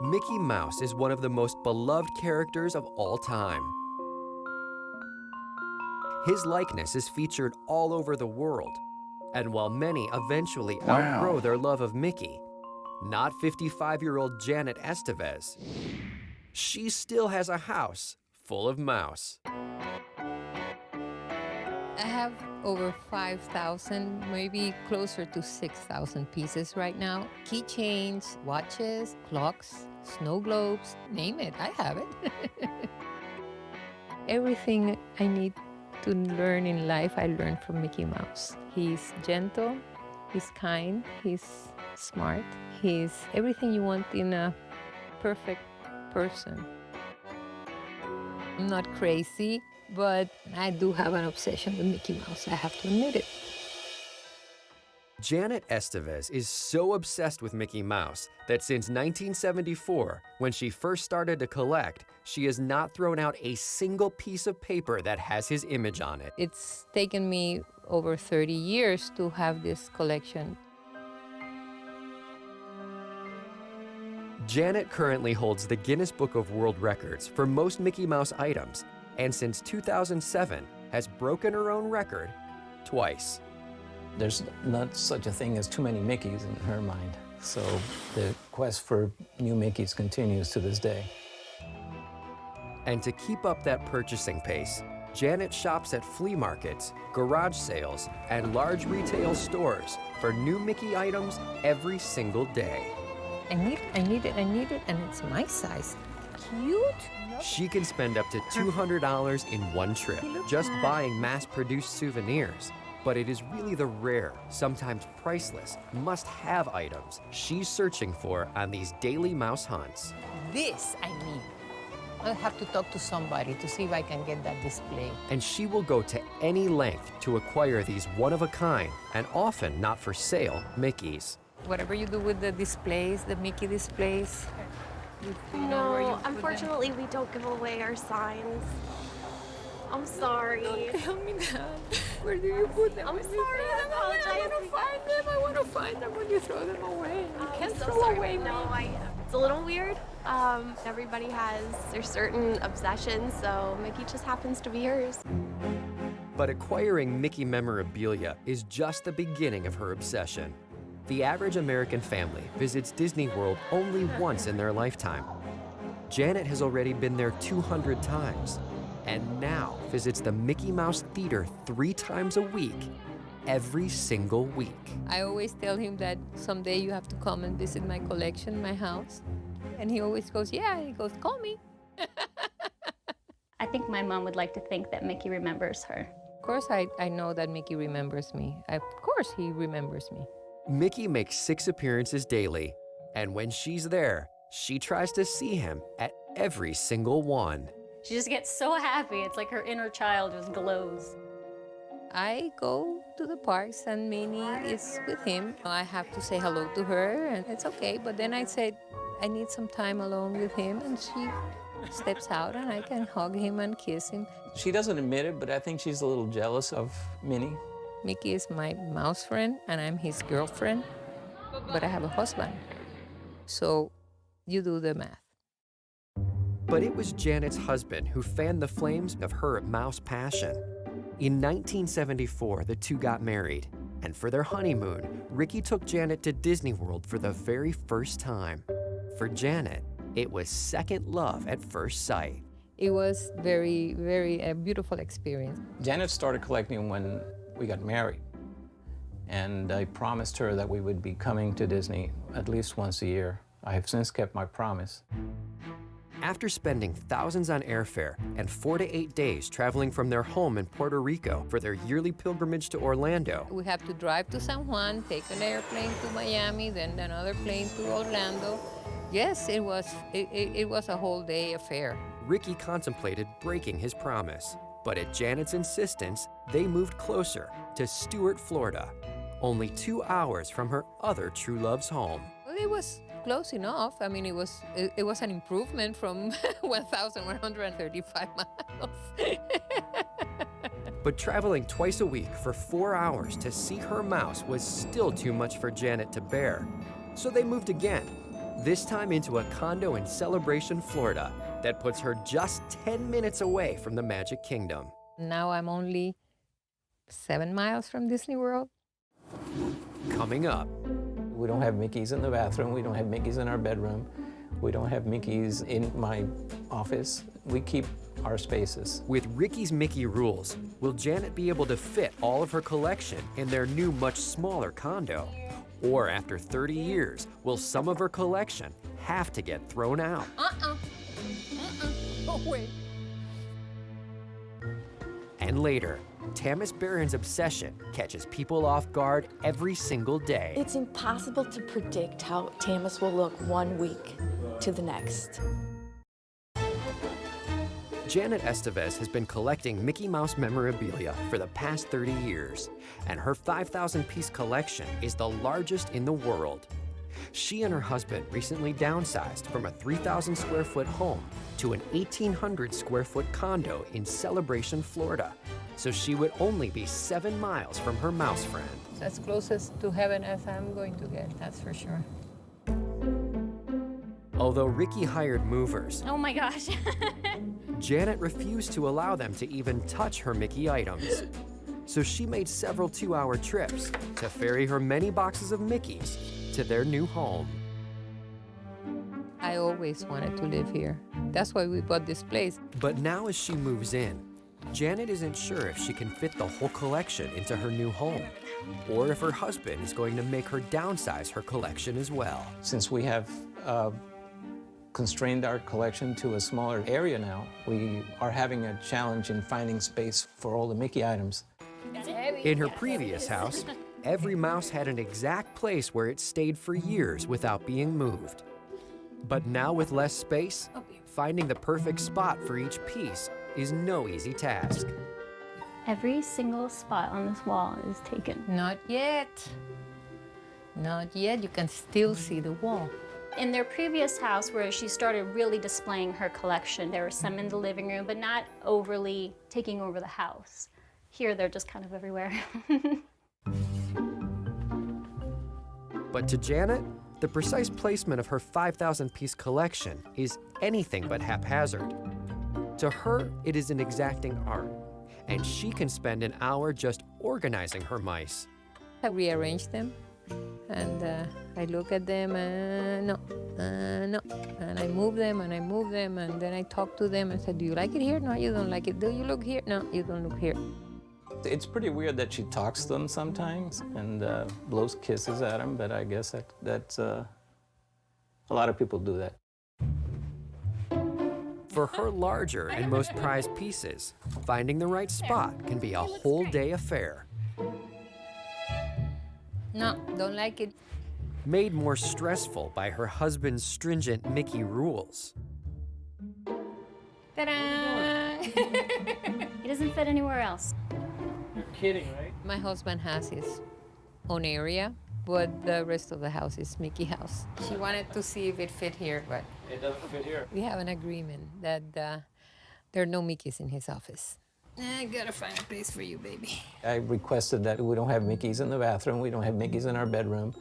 Mickey Mouse is one of the most beloved characters of all time. His likeness is featured all over the world, and while many eventually outgrow their love of Mickey, not 55-year-old Janet Estevez, she still has a house full of mouse. I have over 5,000, maybe closer to 6,000 pieces right now. Keychains, watches, clocks, snow globes, name it, I have it. Everything I need to learn in life, I learned from Mickey Mouse. He's gentle, he's kind, he's smart, he's everything you want in a perfect person. I'm not crazy, but I do have an obsession with Mickey Mouse, I have to admit it. Janet Estevez is so obsessed with Mickey Mouse that since 1974, when she first started to collect, she has not thrown out a single piece of paper that has his image on it. It's taken me over 30 years to have this collection. Janet currently holds the Guinness Book of World Records for most Mickey Mouse items, and since 2007 has broken her own record twice. There's not such a thing as too many Mickeys in her mind. So the quest for new Mickeys continues to this day. And to keep up that purchasing pace, Janet shops at flea markets, garage sales, and large retail stores for new Mickey items every single day. I need it, and it's my size. Cute. She can spend up to $200 in one trip just buying mass-produced souvenirs. But it is really the rare, sometimes priceless, must-have items she's searching for on these daily mouse hunts. This I need. I'll have to talk to somebody to see if I can get that display. And she will go to any length to acquire these one-of-a-kind and often not-for-sale Mickeys. Whatever you do with the displays, the Mickey displays, you know where you No, put them. unfortunately, we don't give away our signs. I'm sorry. Don't tell me that. Where do you put them? I'm sorry. I apologize. I want to find them. I want to find them when you throw them away. You can't so throw sorry. away. No, it's a little weird. Everybody has their certain obsessions, so Mickey just happens to be hers. But acquiring Mickey memorabilia is just the beginning of her obsession. The average American family visits Disney World only once in their lifetime. Janet has already been there 200 times, and now visits the Mickey Mouse Theater 3 times a week, every single week. I always tell him that someday you have to come and visit my collection, my house. And he always goes, yeah, he goes, call me. I think my mom would like to think that Mickey remembers her. Of course, I know that Mickey remembers me. Of course, he remembers me. Mickey makes 6 appearances daily, and when she's there, she tries to see him at every single one. She just gets so happy. It's like her inner child just glows. I go to the parks and Minnie is with him. I have to say hello to her and it's okay, but then I said, I need some time alone with him, and she steps out and I can hug him and kiss him. She doesn't admit it, but I think she's a little jealous of Minnie. Mickey is my mouse friend and I'm his girlfriend, but I have a husband. So you do the math. But it was Janet's husband who fanned the flames of her mouse passion. In 1974, the two got married, and for their honeymoon, Ricky took Janet to Disney World for the very first time. For Janet, it was second love at first sight. It was very, very beautiful experience. Janet started collecting when we got married. And I promised her that we would be coming to Disney at least once a year. I have since kept my promise. After spending thousands on airfare and 4 to 8 days traveling from their home in Puerto Rico for their yearly pilgrimage to Orlando, we have to drive to San Juan, take an airplane to Miami, then another plane to Orlando. Yes, it was a whole day affair. Ricky contemplated breaking his promise, but at Janet's insistence, they moved closer to Stuart, Florida, only 2 hours from her other true love's home. Well, it was close enough. I mean, it was an improvement from 1,135 miles. But traveling twice a week for 4 hours to see her mouse was still too much for Janet to bear. So they moved again, this time into a condo in Celebration, Florida, that puts her just 10 minutes away from the Magic Kingdom. Now I'm only 7 miles from Disney World. Coming up. We don't have Mickeys in the bathroom. We don't have Mickeys in our bedroom. We don't have Mickeys in my office. We keep our spaces. With Ricky's Mickey rules, will Janet be able to fit all of her collection in their new, much smaller condo? Or after 30 years, will some of her collection have to get thrown out? Oh, wait. And later, Tamis Barron's obsession catches people off guard every single day. It's impossible to predict how Tamis will look 1 week to the next. Janet Estevez has been collecting Mickey Mouse memorabilia for the past 30 years, and her 5,000-piece collection is the largest in the world. She and her husband recently downsized from a 3,000-square-foot home to an 1,800-square-foot condo in Celebration, Florida, so she would only be 7 miles from her mouse friend. As closest to heaven as I'm going to get, that's for sure. Although Ricky hired movers, Oh my gosh. Janet refused to allow them to even touch her Mickey items. so she made several 2-hour trips to ferry her many boxes of Mickeys to their new home. I always wanted to live here. That's why we bought this place. But now as she moves in, Janet isn't sure if she can fit the whole collection into her new home, or if her husband is going to make her downsize her collection as well. Since we have constrained our collection to a smaller area now, we are having a challenge in finding space for all the Mickey items. In her previous house, every mouse had an exact place where it stayed for years without being moved. But now with less space, finding the perfect spot for each piece is no easy task. Every single spot on this wall is taken. Not yet. Not yet. You can still see the wall. In their previous house, where she started really displaying her collection, there were some in the living room, but not overly taking over the house. Here, they're just kind of everywhere. But to Janet, the precise placement of her 5,000-piece collection is anything but haphazard. To her, it is an exacting art, and she can spend an hour just organizing her mice. I rearrange them, and I look at them, and no. And I move them, and I move them, and then I talk to them and say, do you like it here? No, you don't like it. Do you look here? No, you don't look here. It's pretty weird that she talks to them sometimes and blows kisses at them, but I guess that's a lot of people do that. For her larger and most prized pieces, finding the right spot can be a whole day affair. No, don't like it. Made more stressful by her husband's stringent Mickey rules. Ta-da! He doesn't fit anywhere else. You're kidding, right? My husband has his own area, but the rest of the house is Mickey house. She wanted to see if it fit here, but it doesn't fit here. We have an agreement that there are no Mickeys in his office. I gotta find a place for you, baby. I requested that we don't have Mickeys in the bathroom, we don't have Mickeys in our bedroom,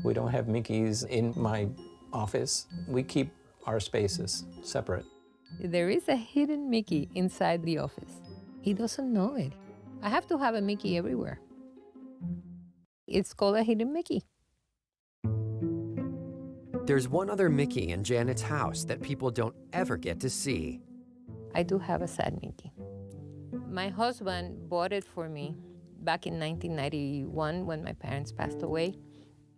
we don't have Mickeys in my office. We keep our spaces separate. There is a hidden Mickey inside the office. He doesn't know it. I have to have a Mickey everywhere. It's called a hidden Mickey. There's one other Mickey in Janet's house that people don't ever get to see. I do have a sad Mickey. My husband bought it for me back in 1991 when my parents passed away.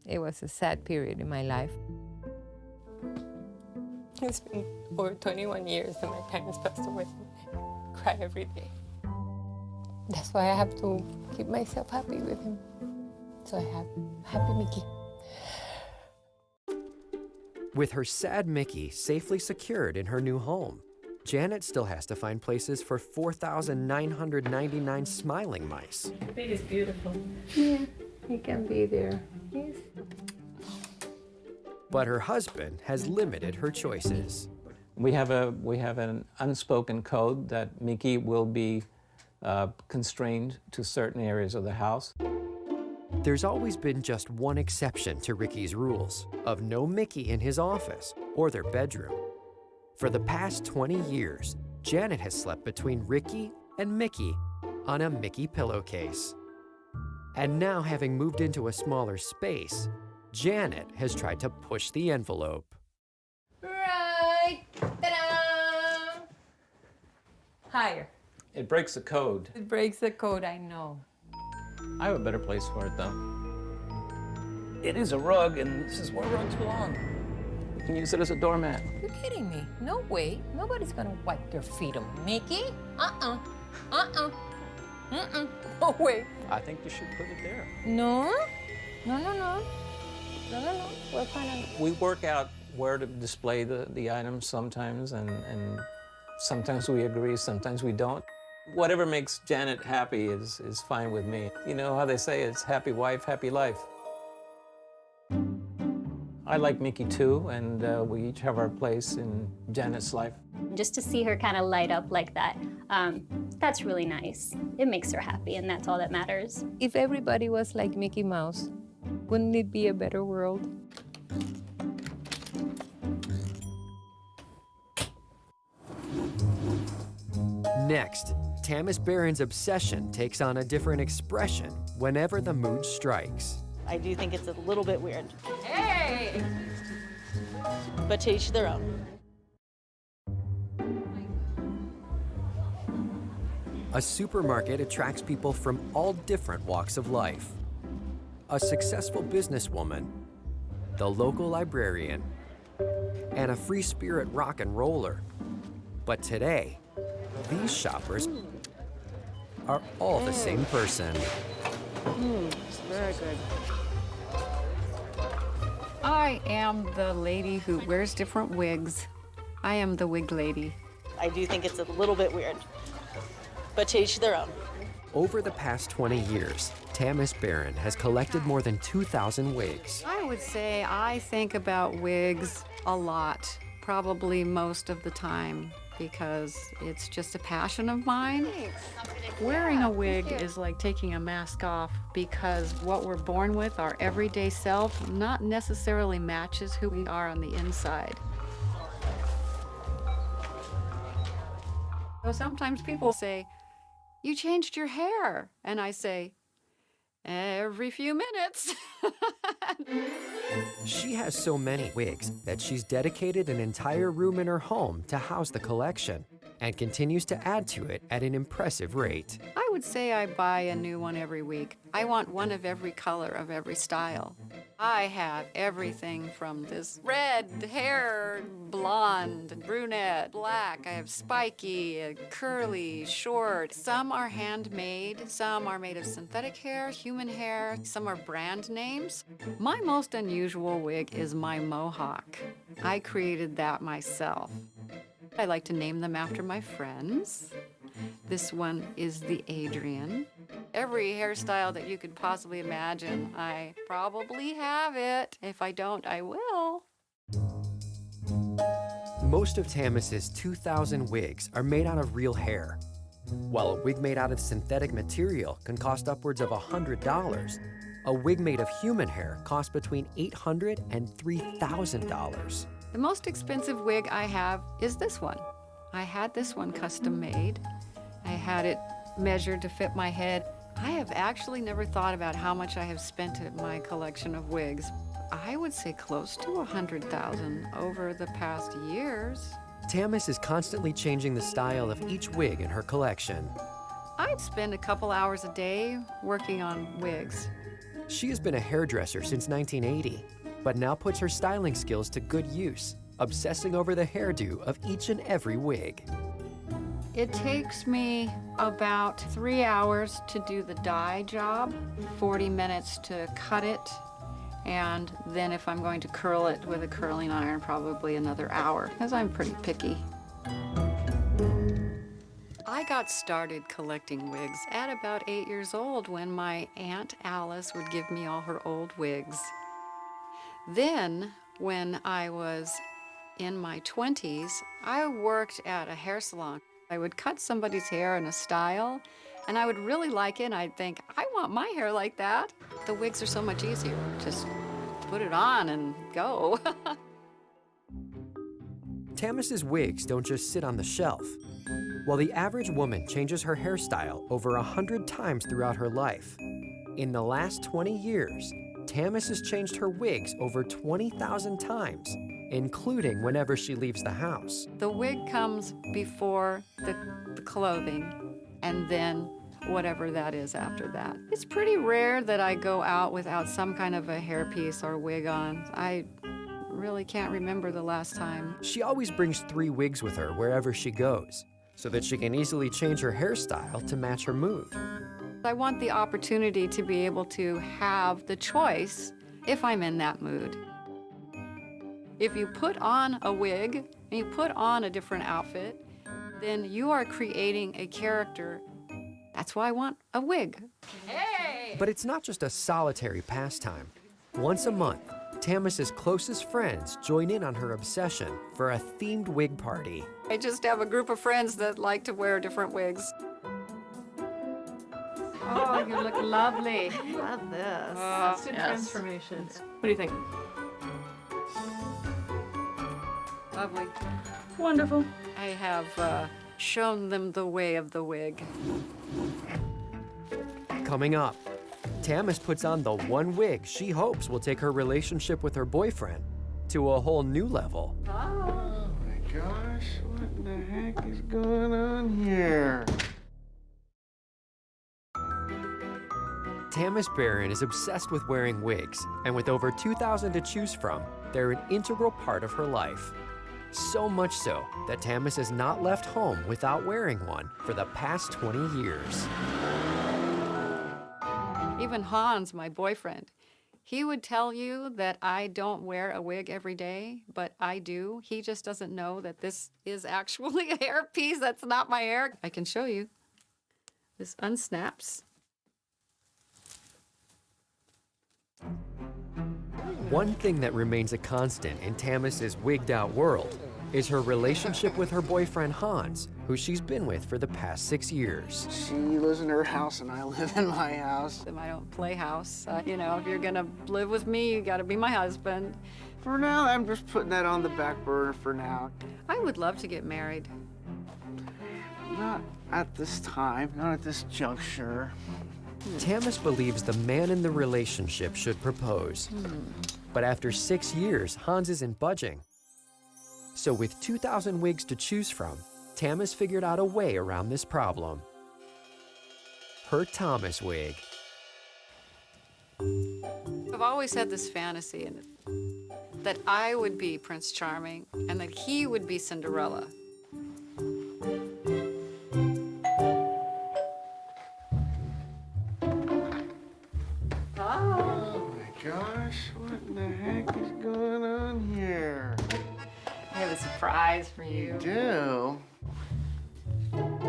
It was a sad period in my life. It's been over 21 years that my parents passed away. I cry every day. That's why I have to keep myself happy with him. So I have Happy Mickey. With her sad Mickey safely secured in her new home, Janet still has to find places for 4,999 smiling mice. I think it's beautiful. Yeah, he can be there. Yes. But her husband has limited her choices. We have an unspoken code that Mickey will be constrained to certain areas of the house. There's always been just one exception to Ricky's rules, of no Mickey in his office or their bedroom. For the past 20 years, Janet has slept between Ricky and Mickey on a Mickey pillowcase. And now, having moved into a smaller space, Janet has tried to push the envelope. Right! Ta-da! Higher. It breaks the code. It breaks the code, I know. I have a better place for it, though. It is a rug, and this is where rugs belong. You can use it as a doormat. You're kidding me. No way. Nobody's gonna wipe their feet on Mickey. No way. I think you should put it there. No. We're fine. We work out where to display the items sometimes, and sometimes we agree, sometimes we don't. Whatever makes Janet happy is fine with me. You know how they say it's happy wife, happy life. I like Mickey too, and we each have our place in Janet's life. Just to see her kind of light up like that, that's really nice. It makes her happy, and that's all that matters. If everybody was like Mickey Mouse, wouldn't it be a better world? Next, Tamis Barron's obsession takes on a different expression whenever the mood strikes. I do think it's a little bit weird. Hey! But to each their own. A supermarket attracts people from all different walks of life. A successful businesswoman, the local librarian, and a free spirit rock and roller. But today, these shoppers are all the same person. It's very good. I am the lady who wears different wigs. I am the wig lady. I do think it's a little bit weird. But to each their own. Over the past 20 years, Tamis Barron has collected more than 2,000 wigs. I would say I think about wigs a lot, probably most of the time, because it's just a passion of mine. Wearing a wig is like taking a mask off because what we're born with, our everyday self, not necessarily matches who we are on the inside. So sometimes people say, "You changed your hair," and I say, "Every few minutes." She has so many wigs that she's dedicated an entire room in her home to house the collection and continues to add to it at an impressive rate. I would say I buy a new one every week. I want one of every color of every style. I have everything from this red hair, blonde, brunette, black. I have spiky, curly, short. Some are handmade. Some are made of synthetic hair, human hair. Some are brand names. My most unusual wig is my mohawk. I created that myself. I like to name them after my friends. This one is the Adrian. Every hairstyle that you could possibly imagine, I probably have it. If I don't, I will. Most of Tamis's 2,000 wigs are made out of real hair. While a wig made out of synthetic material can cost upwards of $100, a wig made of human hair costs between $800 and $3,000. The most expensive wig I have is this one. I had this one custom made. I had it measured to fit my head. I have actually never thought about how much I have spent in my collection of wigs. I would say close to $100,000 over the past years. Tamis is constantly changing the style of each wig in her collection. I'd spend a couple hours a day working on wigs. She has been a hairdresser since 1980, but now puts her styling skills to good use, obsessing over the hairdo of each and every wig. It takes me about 3 hours to do the dye job, 40 minutes to cut it, and then if I'm going to curl it with a curling iron, probably another hour, because I'm pretty picky. I got started collecting wigs at about 8 years old when my Aunt Alice would give me all her old wigs. Then, when I was in my 20s, I worked at a hair salon. I would cut somebody's hair in a style, and I would really like it, and I'd think, I want my hair like that. The wigs are so much easier. Just put it on and go. Tamis's wigs don't just sit on the shelf. While the average woman changes her hairstyle over 100 times throughout her life, in the last 20 years, Tamis has changed her wigs over 20,000 times, including whenever she leaves the house. The wig comes before the clothing, and then whatever that is after that. It's pretty rare that I go out without some kind of a hairpiece or wig on. I really can't remember the last time. She always brings 3 wigs with her wherever she goes, so that she can easily change her hairstyle to match her mood. I want the opportunity to be able to have the choice if I'm in that mood. If you put on a wig and you put on a different outfit, then you are creating a character. That's why I want a wig. Hey! But it's not just a solitary pastime. Once a month, Tamis's closest friends join in on her obsession for a themed wig party. I just have a group of friends that like to wear different wigs. Oh, you look lovely. Love this. Instant transformation. What do you think? Lovely. Wonderful. I have shown them the way of the wig. Coming up, Tamis puts on the one wig she hopes will take her relationship with her boyfriend to a whole new level. Oh my gosh, what the heck is going on here? Tamis Barron is obsessed with wearing wigs, and with over 2,000 to choose from, they're an integral part of her life. So much so that Tamis has not left home without wearing one for the past 20 years. Even Hans, my boyfriend, he would tell you that I don't wear a wig every day, but I do. He just doesn't know that this is actually a hairpiece. That's not my hair. I can show you. This unsnaps. One thing that remains a constant in Tamis's wigged-out world is her relationship with her boyfriend Hans, who she's been with for the past 6 years. She lives in her house and I live in my house. I don't play house. You know, if you're gonna live with me, you gotta be my husband. For now, I'm just putting that on the back burner for now. I would love to get married. Not at this time, not at this juncture. Tamis believes the man in the relationship should propose. But after 6 years, Hans isn't budging. So with 2,000 wigs to choose from, Tamis figured out a way around this problem. Her Thomas wig. I've always had this fantasy that I would be Prince Charming and that he would be Cinderella. Oh my gosh, what the heck is going on here? I have a surprise for you. You do?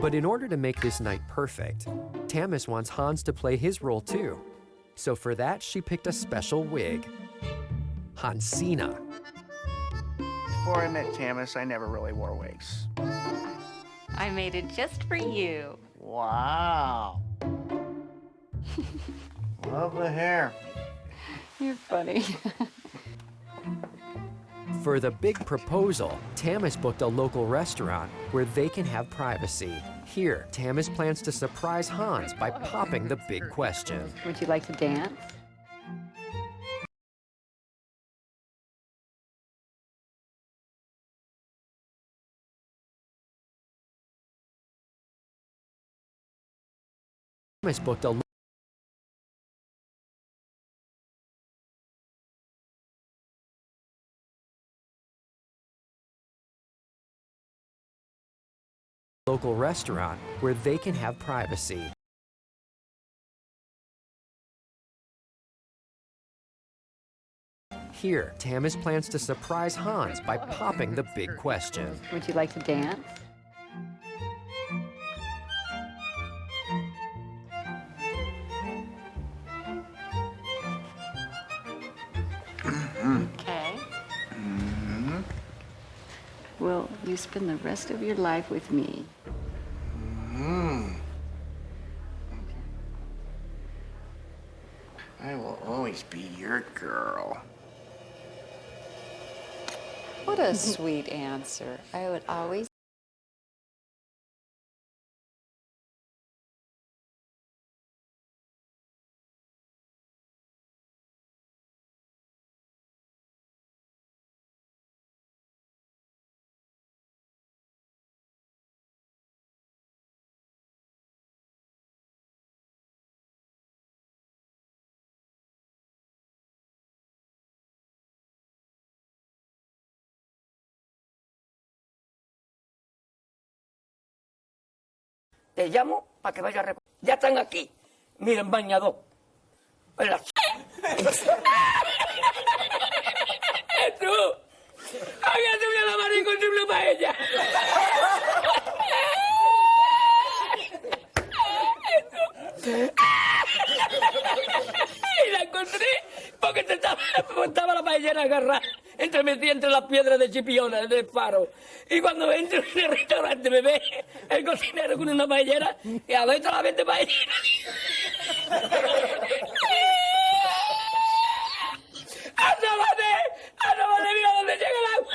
But in order to make this night perfect, Tamis wants Hans to play his role too. So for that, she picked a special wig. Hansina. Before I met Tamis, I never really wore wigs. I made it just for you. Wow. Love the hair. You're funny. For the big proposal, Tamis booked a local restaurant where they can have privacy. Here, Tamis plans to surprise Hans by popping the big question. Would you like to dance? Tamis booked a local restaurant where they can have privacy. Here, Tamis plans to surprise Hans by popping the big question. Would you like to dance? Okay. Will you spend the rest of your life with me? I will always be your girl. What a sweet answer. I would always. Te llamo para que vayas a recoger. Ya están aquí. Miren, bañador. ¡Jesús! ¡Había subido la mano y encontré una paella! Y la encontré porque estaba la paellera agarrada metida entre las piedras de Chipiona, del faro. Y cuando entro en el restaurante me ve el cocinero con una paellera y a ver la vende paellera. ¡Asómate! ¡Mira dónde llega el agua!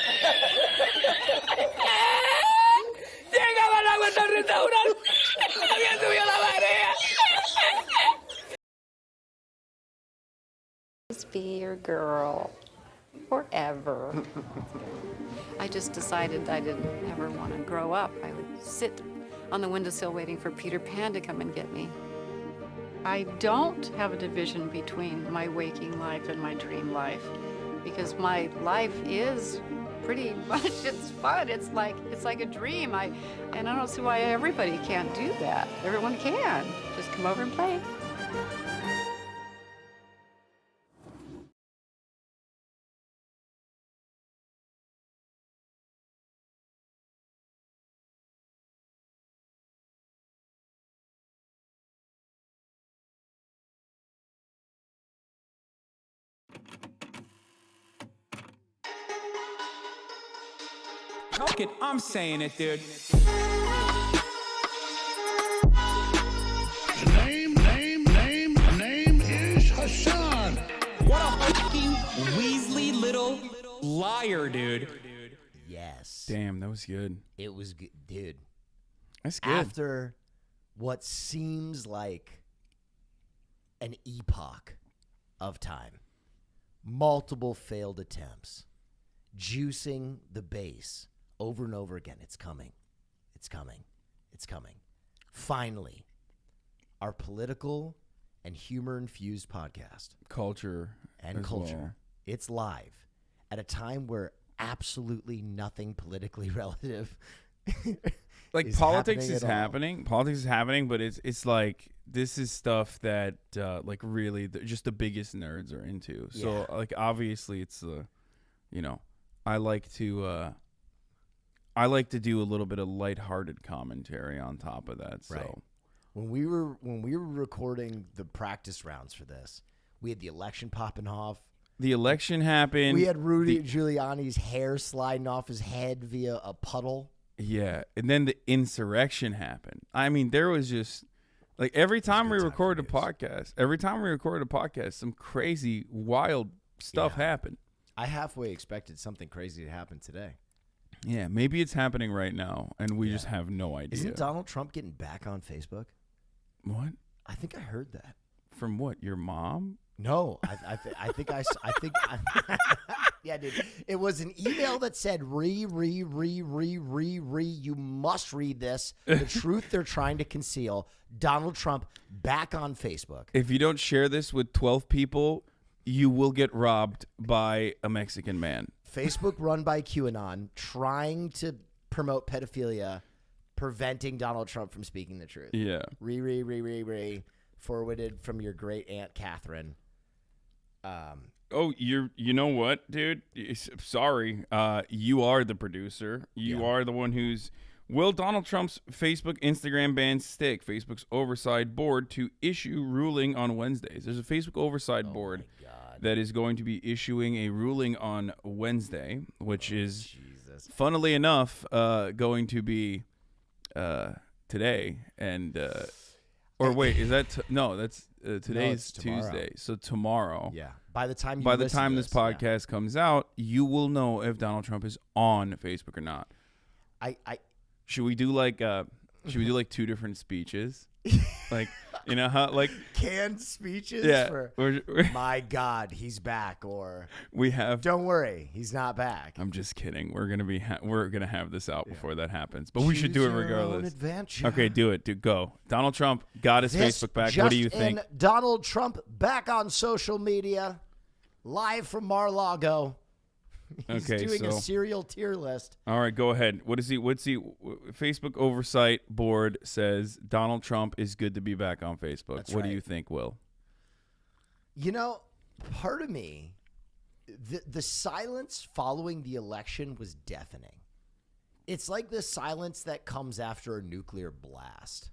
¡Llegaba el agua girl forever. I just decided I didn't ever want to grow up. I would sit on the windowsill waiting for Peter Pan to come and get me. I don't have a division between my waking life and my dream life because my life is pretty much, it's fun. It's like a dream. And I don't see why everybody can't do that. Everyone can. Just come over and play. Fuck it, I'm saying it, dude. Name is Hassan. What a fucking Weasley little liar, dude. Yes. Damn, that was good. It was good, dude. That's good. After what seems like an epoch of time, multiple failed attempts, juicing the base over and over again. It's coming. It's coming. It's coming. Finally, our political and humor-infused podcast. Culture. And culture. Well. It's live at a time where absolutely nothing politically relative like politics is happening. Politics is happening, but it's like this is stuff that like really just the biggest nerds are into. So like obviously it's I like to do a little bit of lighthearted commentary on top of that. So right. When we were recording the practice rounds for this, we had the election popping off. The election happened. We had Rudy Giuliani's hair sliding off his head via a puddle. Yeah, and then the insurrection happened. I mean, there was just like every time we recorded a podcast, some crazy, wild stuff happened. I halfway expected something crazy to happen today. Yeah, maybe it's happening right now, and we just have no idea. Isn't Donald Trump getting back on Facebook? What? I think I heard that. From what? Your mom? No, I think yeah, dude. It was an email that said, you must read this. The truth they're trying to conceal. Donald Trump back on Facebook. If you don't share this with 12 people, you will get robbed by a Mexican man. Facebook run by QAnon trying to promote pedophilia, preventing Donald Trump from speaking the truth. Yeah. Forwarded from your great aunt Catherine. You know what, dude? Sorry. You are the producer. You are the one who's... Will Donald Trump's Facebook, Instagram ban stick? Facebook's oversight board to issue ruling on Wednesdays. There's a Facebook oversight board that is going to be issuing a ruling on Wednesday, which is, funnily enough, going to be today. And or wait, is that no? That's today's Tuesday. So tomorrow. Yeah. By the time this podcast comes out, you will know if Donald Trump is on Facebook or not. Should we do like two different speeches? Like, you know how like canned speeches? Yeah. My God, he's back. Or we have. Don't worry, he's not back. I'm just kidding. We're gonna have this out before that happens, but we should do it regardless. Okay, do it. Go. Donald Trump got his Facebook back. What do you think? Donald Trump back on social media, live from Mar-a-Lago. He's doing a serial tier list. All right, go ahead. What's he? Facebook oversight board says Donald Trump is good to be back on Facebook. That's what right. do you think, Will? You know, part of me, the silence following the election was deafening. It's like the silence that comes after a nuclear blast.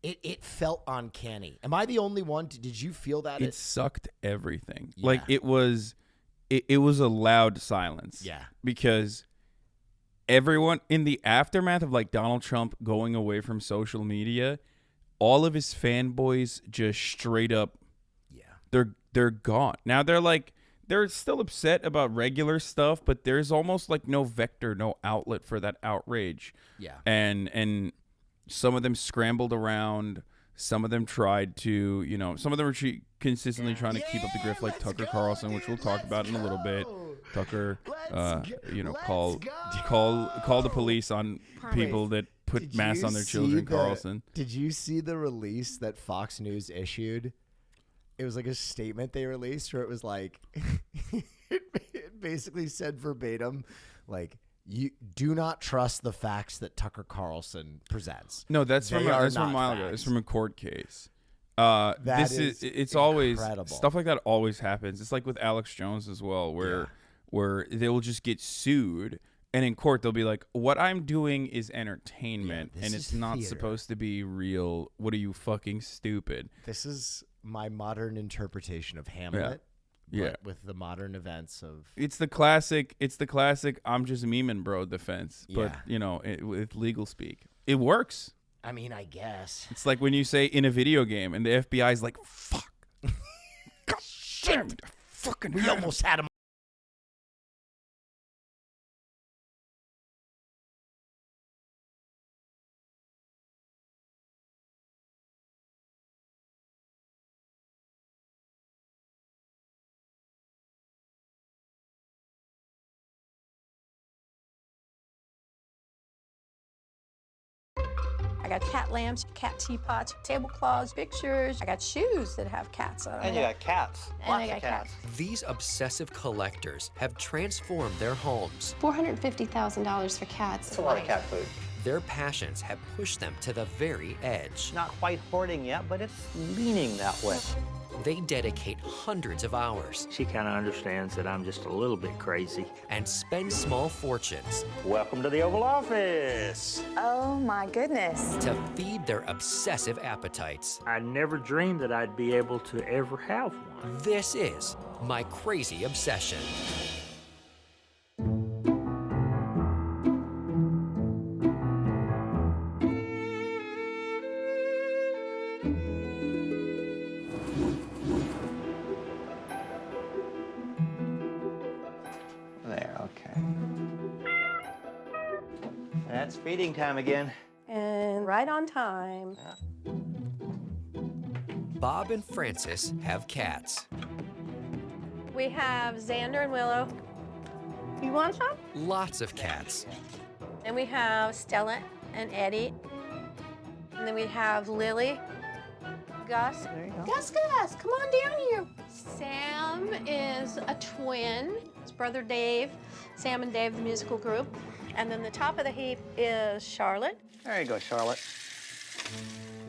It felt uncanny. Am I the only one? Did you feel that? It sucked everything. Yeah. Like it was a loud silence. Yeah. Because everyone in the aftermath of like Donald Trump going away from social media, all of his fanboys just straight up, they're gone. Now they're still upset about regular stuff, but there's almost like no vector, no outlet for that outrage. Yeah. And some of them scrambled around. Some of them tried to, you know, some of them were consistently trying to keep up the grift, like Tucker Carlson, which we'll talk about in a little bit. Tucker, you know, call the police on people that put masks on their children. Carlson. Did you see the release that Fox News issued? It was like a statement they released where it was like, it basically said verbatim, like, you do not trust the facts that Tucker Carlson presents. No, that's from a while ago. It's from a court case. It's incredible. Always stuff like that always happens. It's like with Alex Jones as well, where they will just get sued, and in court they'll be like, "What I'm doing is entertainment, and it's not supposed to be real. What are you, fucking stupid?" This is my modern interpretation of Hamlet. But with the modern events of it's the classic I'm just memeing, bro defense. But you know, with legal speak, it works. I mean, I guess it's like when you say in a video game and the FBI is like, fuck. God damn it, fucking we almost had him. I got cat lamps, cat teapots, tablecloths, pictures. I got shoes that have cats on them. And you got cats. And I got cats. These obsessive collectors have transformed their homes. $450,000 for cats. That's a lot of cat food. Their passions have pushed them to the very edge. Not quite hoarding yet, but it's leaning that way. They dedicate hundreds of hours. She kind of understands that I'm just a little bit crazy. And spend small fortunes. Welcome to the Oval Office. Oh my goodness. To feed their obsessive appetites. I never dreamed that I'd be able to ever have one. This is my crazy obsession. That's feeding time again. And right on time. Bob and Francis have cats. We have Xander and Willow. You want some? Lots of cats. And we have Stella and Eddie. And then we have Lily, Gus. There you go. Gus, come on down here. Sam is a twin. His brother Dave. Sam and Dave, the musical group. And then the top of the heap is Charlotte. There you go, Charlotte.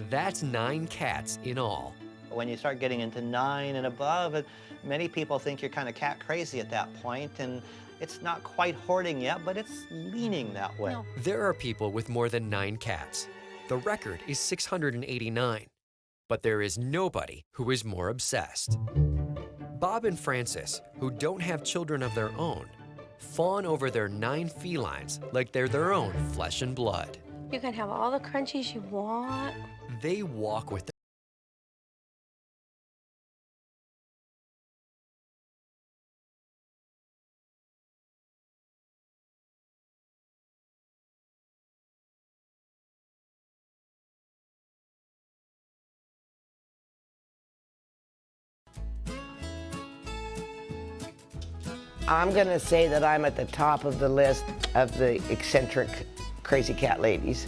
That's 9 cats in all. When you start getting into 9 and above, many people think you're kind of cat crazy at that point, and it's not quite hoarding yet, but it's leaning that way. No. There are people with more than 9 cats. The record is 689. But there is nobody who is more obsessed. Bob and Francis, who don't have children of their own, fawn over their 9 felines like they're their own flesh and blood. You can have all the crunchies you want. They walk with them. I'm going to say that I'm at the top of the list of the eccentric crazy cat ladies.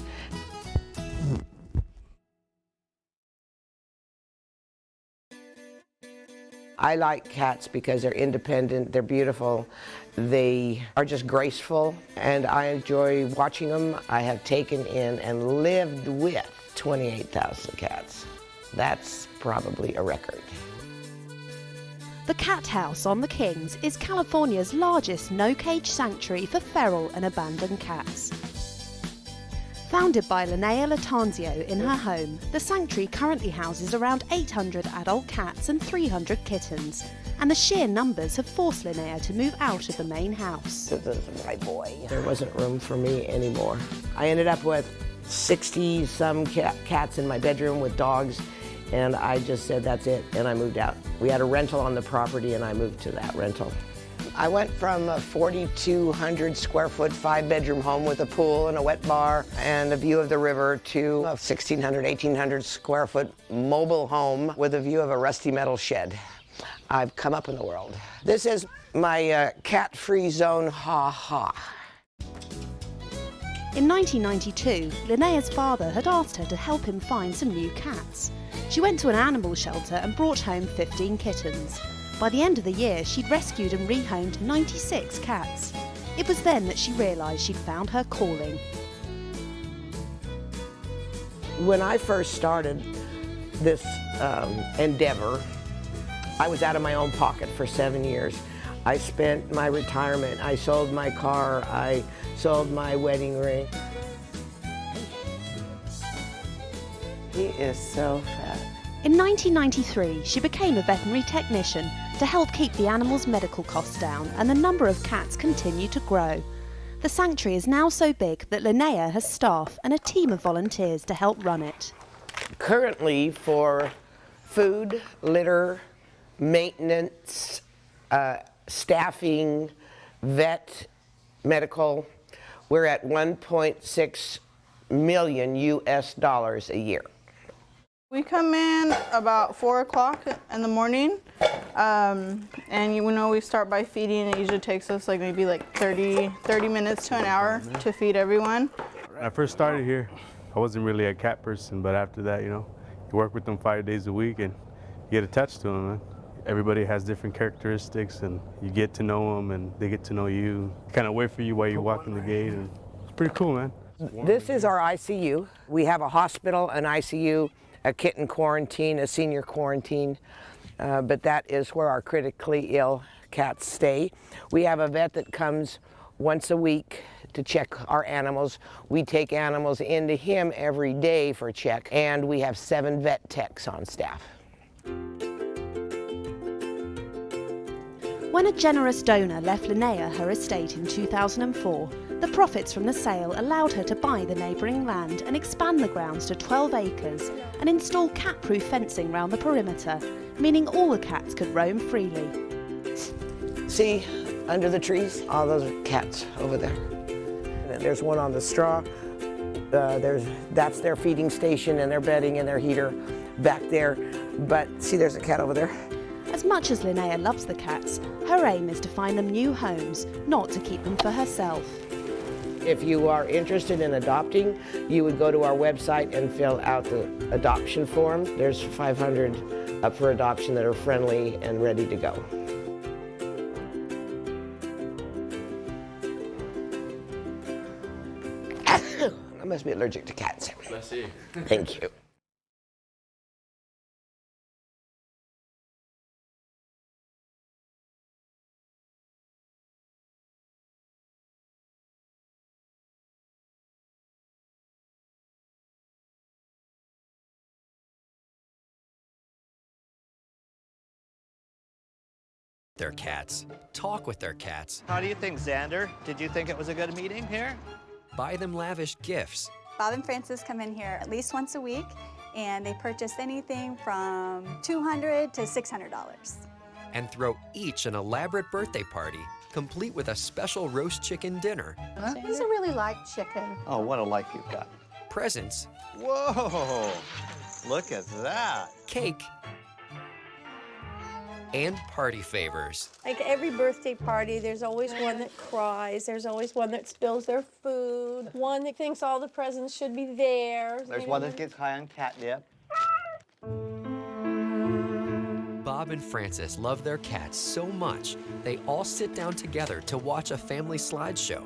I like cats because they're independent, they're beautiful, they are just graceful, and I enjoy watching them. I have taken in and lived with 28,000 cats. That's probably a record. The Cat House on the Kings is California's largest no-cage sanctuary for feral and abandoned cats. Founded by Linnea Latanzio in her home, the sanctuary currently houses around 800 adult cats and 300 kittens, and the sheer numbers have forced Linnea to move out of the main house. This is my boy. There wasn't room for me anymore. I ended up with 60-some cats in my bedroom with dogs, and I just said, that's it, and I moved out. We had a rental on the property, and I moved to that rental. I went from a 4,200 square foot, 5-bedroom home with a pool and a wet bar and a view of the river to a 1,600, 1,800 square foot mobile home with a view of a rusty metal shed. I've come up in the world. This is my cat-free zone, ha ha. In 1992, Linnea's father had asked her to help him find some new cats. She went to an animal shelter and brought home 15 kittens. By the end of the year, she'd rescued and rehomed 96 cats. It was then that she realised she'd found her calling. When I first started this endeavor, I was out of my own pocket for 7 years. I spent my retirement, I sold my car, I sold my wedding ring. He is so fat. In 1993, she became a veterinary technician to help keep the animals' medical costs down, and the number of cats continued to grow. The sanctuary is now so big that Linnea has staff and a team of volunteers to help run it. Currently, for food, litter, maintenance, staffing, vet, medical, we're at $1.6 million US a year. We come in about 4 o'clock in the morning, and you know we start by feeding. It usually takes us like maybe 30 minutes to an hour to feed everyone. When I first started here, I wasn't really a cat person, but after that, you work with them 5 days a week and you get attached to them. Man. Everybody has different characteristics, and you get to know them and they get to know you. Kind of wait for you while you walk in the gate, and it's pretty cool, man. This is our ICU. We have a hospital, an ICU, a kitten quarantine, a senior quarantine, but that is where our critically ill cats stay. We have a vet that comes once a week to check our animals. We take animals into him every day for a check, and we have 7 vet techs on staff. When a generous donor left Linnea her estate in 2004, the profits from the sale allowed her to buy the neighbouring land and expand the grounds to 12 acres and install cat-proof fencing round the perimeter, meaning all the cats could roam freely. See, under the trees, all those are cats over there. And there's one on the straw. That's their feeding station and their bedding and their heater back there. But see, there's a cat over there. As much as Linnea loves the cats, her aim is to find them new homes, not to keep them for herself. If you are interested in adopting, you would go to our website and fill out the adoption form. There's 500 up for adoption that are friendly and ready to go. I must be allergic to cats. Bless you. Thank you. Their cats, talk with their cats, How do you think, Xander? Did you think it was a good meeting here? buy them lavish gifts, Bob and Francis come in here at least once a week, and they purchase anything from $200 to $600. and throw each an elaborate birthday party, complete with a special roast chicken dinner, He doesn't really like chicken. Oh, what a life you've got. presents, Whoa, look at that. cake, and party favors. Like every birthday party, there's always one that cries. There's always one that spills their food. One that thinks all the presents should be theirs. There's one that gets high on catnip. Bob and Francis love their cats so much, they all sit down together to watch a family slideshow.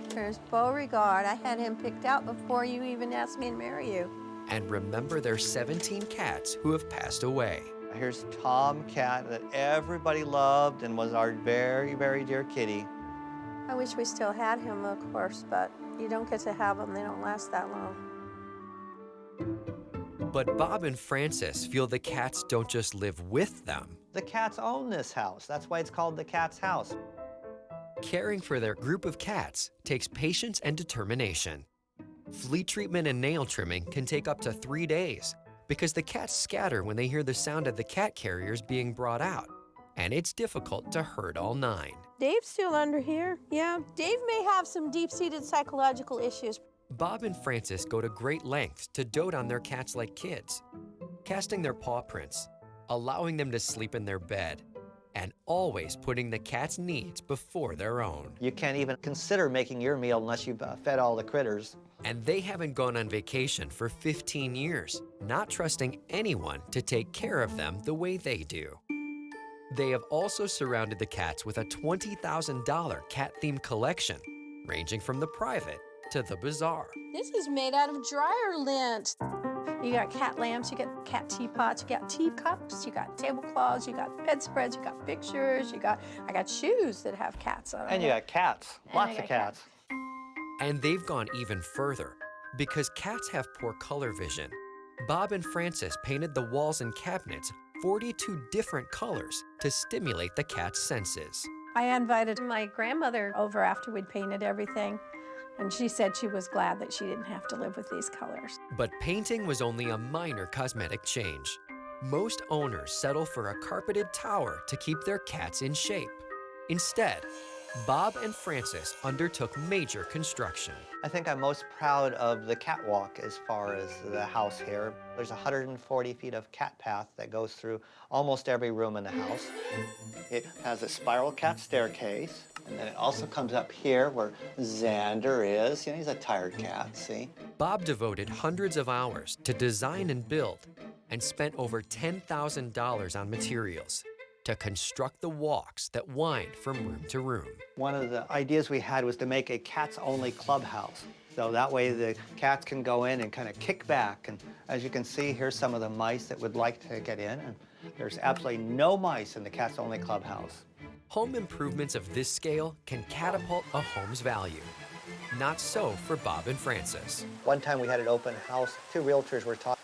There's Beauregard. I had him picked out before you even asked me to marry you. And remember their 17 cats who have passed away. Here's Tom Cat that everybody loved and was our very, very dear kitty. I wish we still had him, of course, but you don't get to have them. They don't last that long. But Bob and Francis feel the cats don't just live with them. The cats own this house. That's why it's called the cat's house. Caring for their group of cats takes patience and determination. Flea treatment and nail trimming can take up to 3 days because the cats scatter when they hear the sound of the cat carriers being brought out. and it's difficult to herd all 9. Dave's still under here. Yeah, Dave may have some deep-seated psychological issues. Bob and Frances go to great lengths to dote on their cats like kids, casting their paw prints, allowing them to sleep in their bed, and always putting the cat's needs before their own. You can't even consider making your meal unless you've fed all the critters. And they haven't gone on vacation for 15 years, not trusting anyone to take care of them the way they do. They have also surrounded the cats with a $20,000 cat-themed collection, ranging from the private to the bizarre. This is made out of dryer lint. You got cat lamps, you got cat teapots, you got teacups, you got tablecloths, you got bedspreads, you got pictures, I got shoes that have cats on them. And you got cats, lots of cats. And they've gone even further. Because cats have poor color vision, Bob and Frances painted the walls and cabinets 42 different colors to stimulate the cat's senses. I invited my grandmother over after we'd painted everything, and she said she was glad that she didn't have to live with these colors. But painting was only a minor cosmetic change. Most owners settle for a carpeted tower to keep their cats in shape. Instead, Bob and Frances undertook major construction. I think I'm most proud of the catwalk as far as the house here. There's 140 feet of cat path that goes through almost every room in the house. It has a spiral cat staircase, and then it also comes up here where Xander is. You know, he's a tired cat, see? Bob devoted hundreds of hours to design and build and spent over $10,000 on materials to construct the walks that wind from room to room. One of the ideas we had was to make a cats-only clubhouse. So that way the cats can go in and kind of kick back. And as you can see, here's some of the mice that would like to get in. And there's absolutely no mice in the cats-only clubhouse. Home improvements of this scale can catapult a home's value. Not so for Bob and Frances. One time we had an open house. 2 realtors were talking.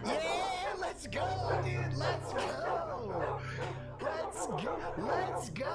Yeah, let's go, dude. Let's go. Let's go. Let's go.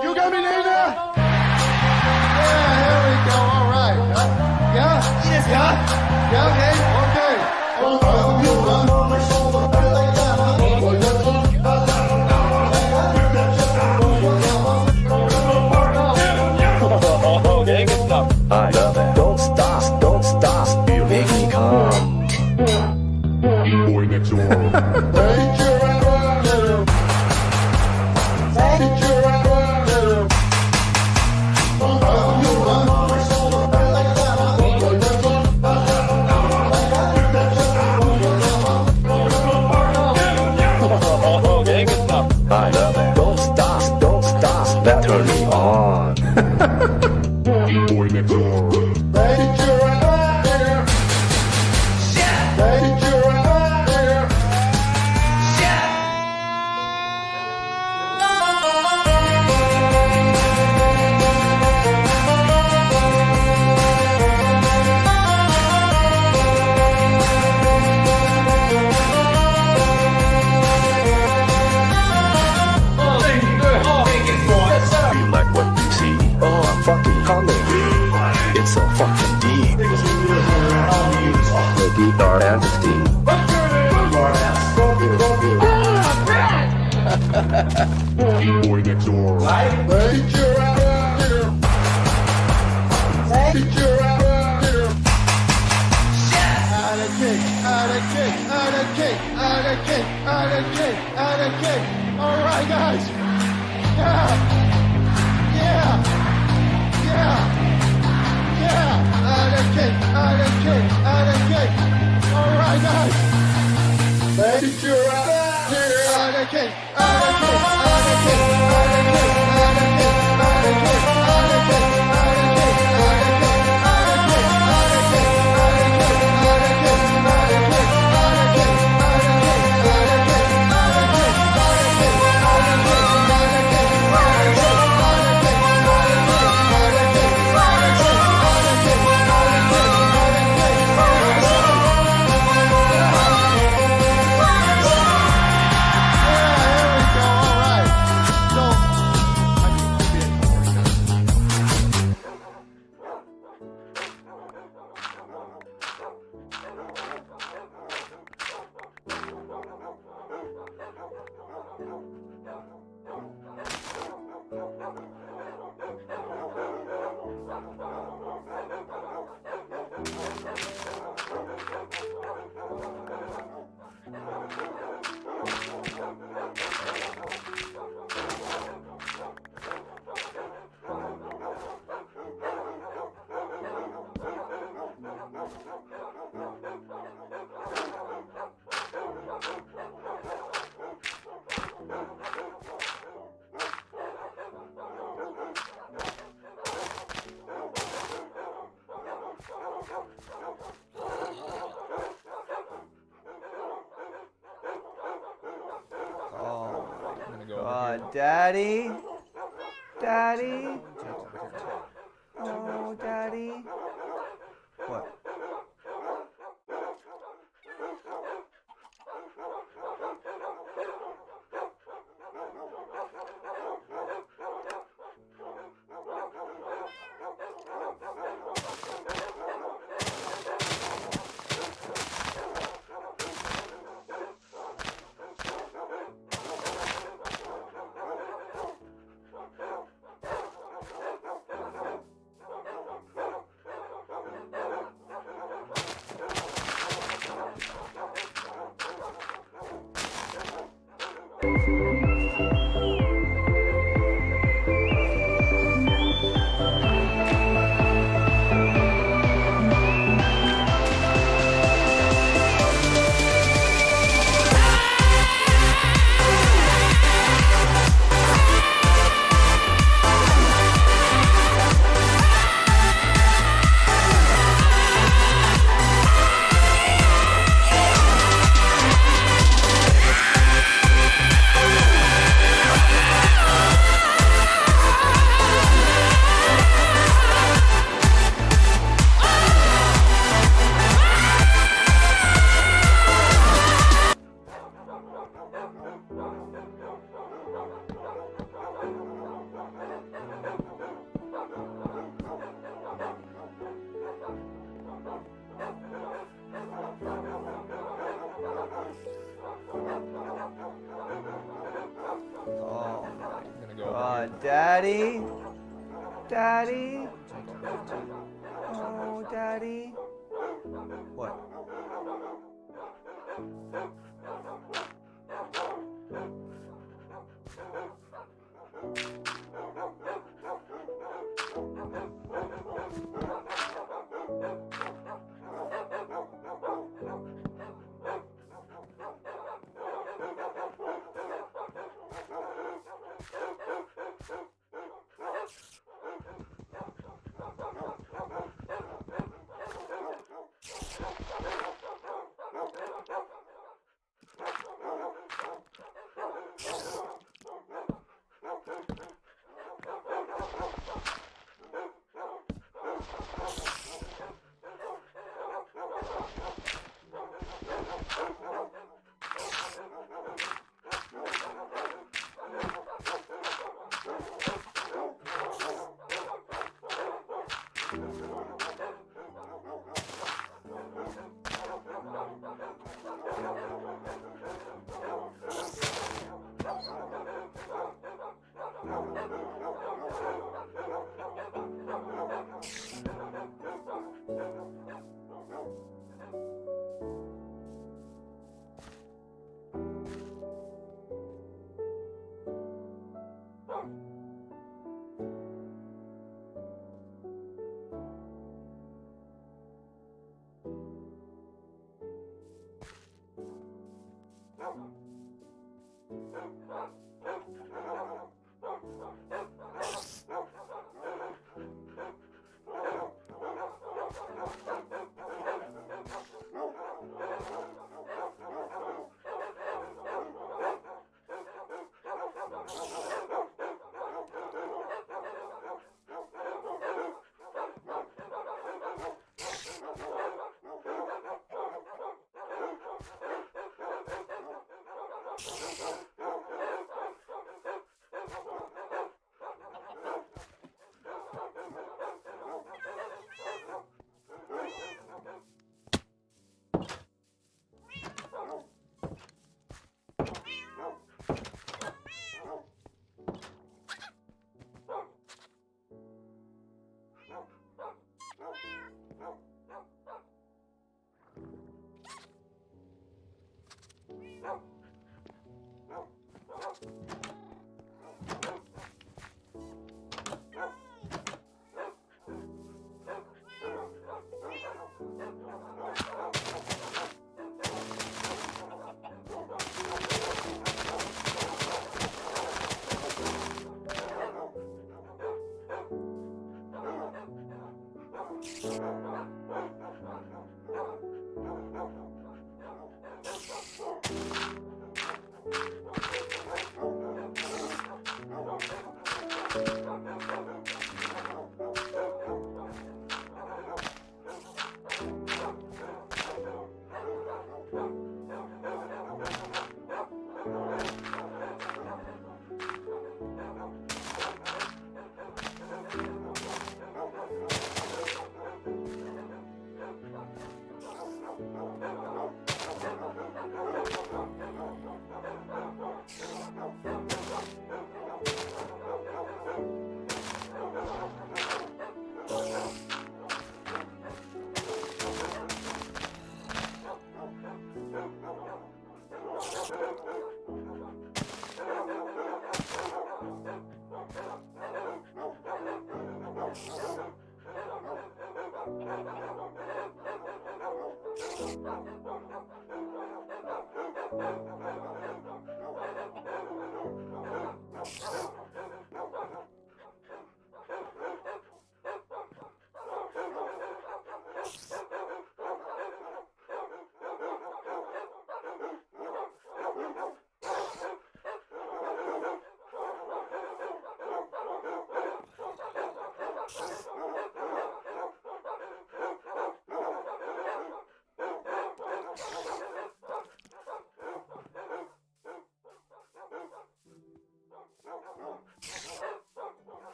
You got me, nigga? Yeah, here we go. All right. Yeah? Yes, yeah. Yeah, okay. Okay. Okay, good stuff. I love it. Don't stop, don't stop. You make me come. Boy next door. Okay, good stuff. I love it. Don't stop. That turn me on. Boy next door. You like what you see? Oh, I'm fucking coming. It's so fucking deep. The deep dark entity. Boy next door. All right, guys. Yeah. Out of cake. All right, guys. Make sure out here. Out of cake. Daddy? Daddy? Oh, Daddy? What? Daddy? Daddy? Oh, Daddy? What?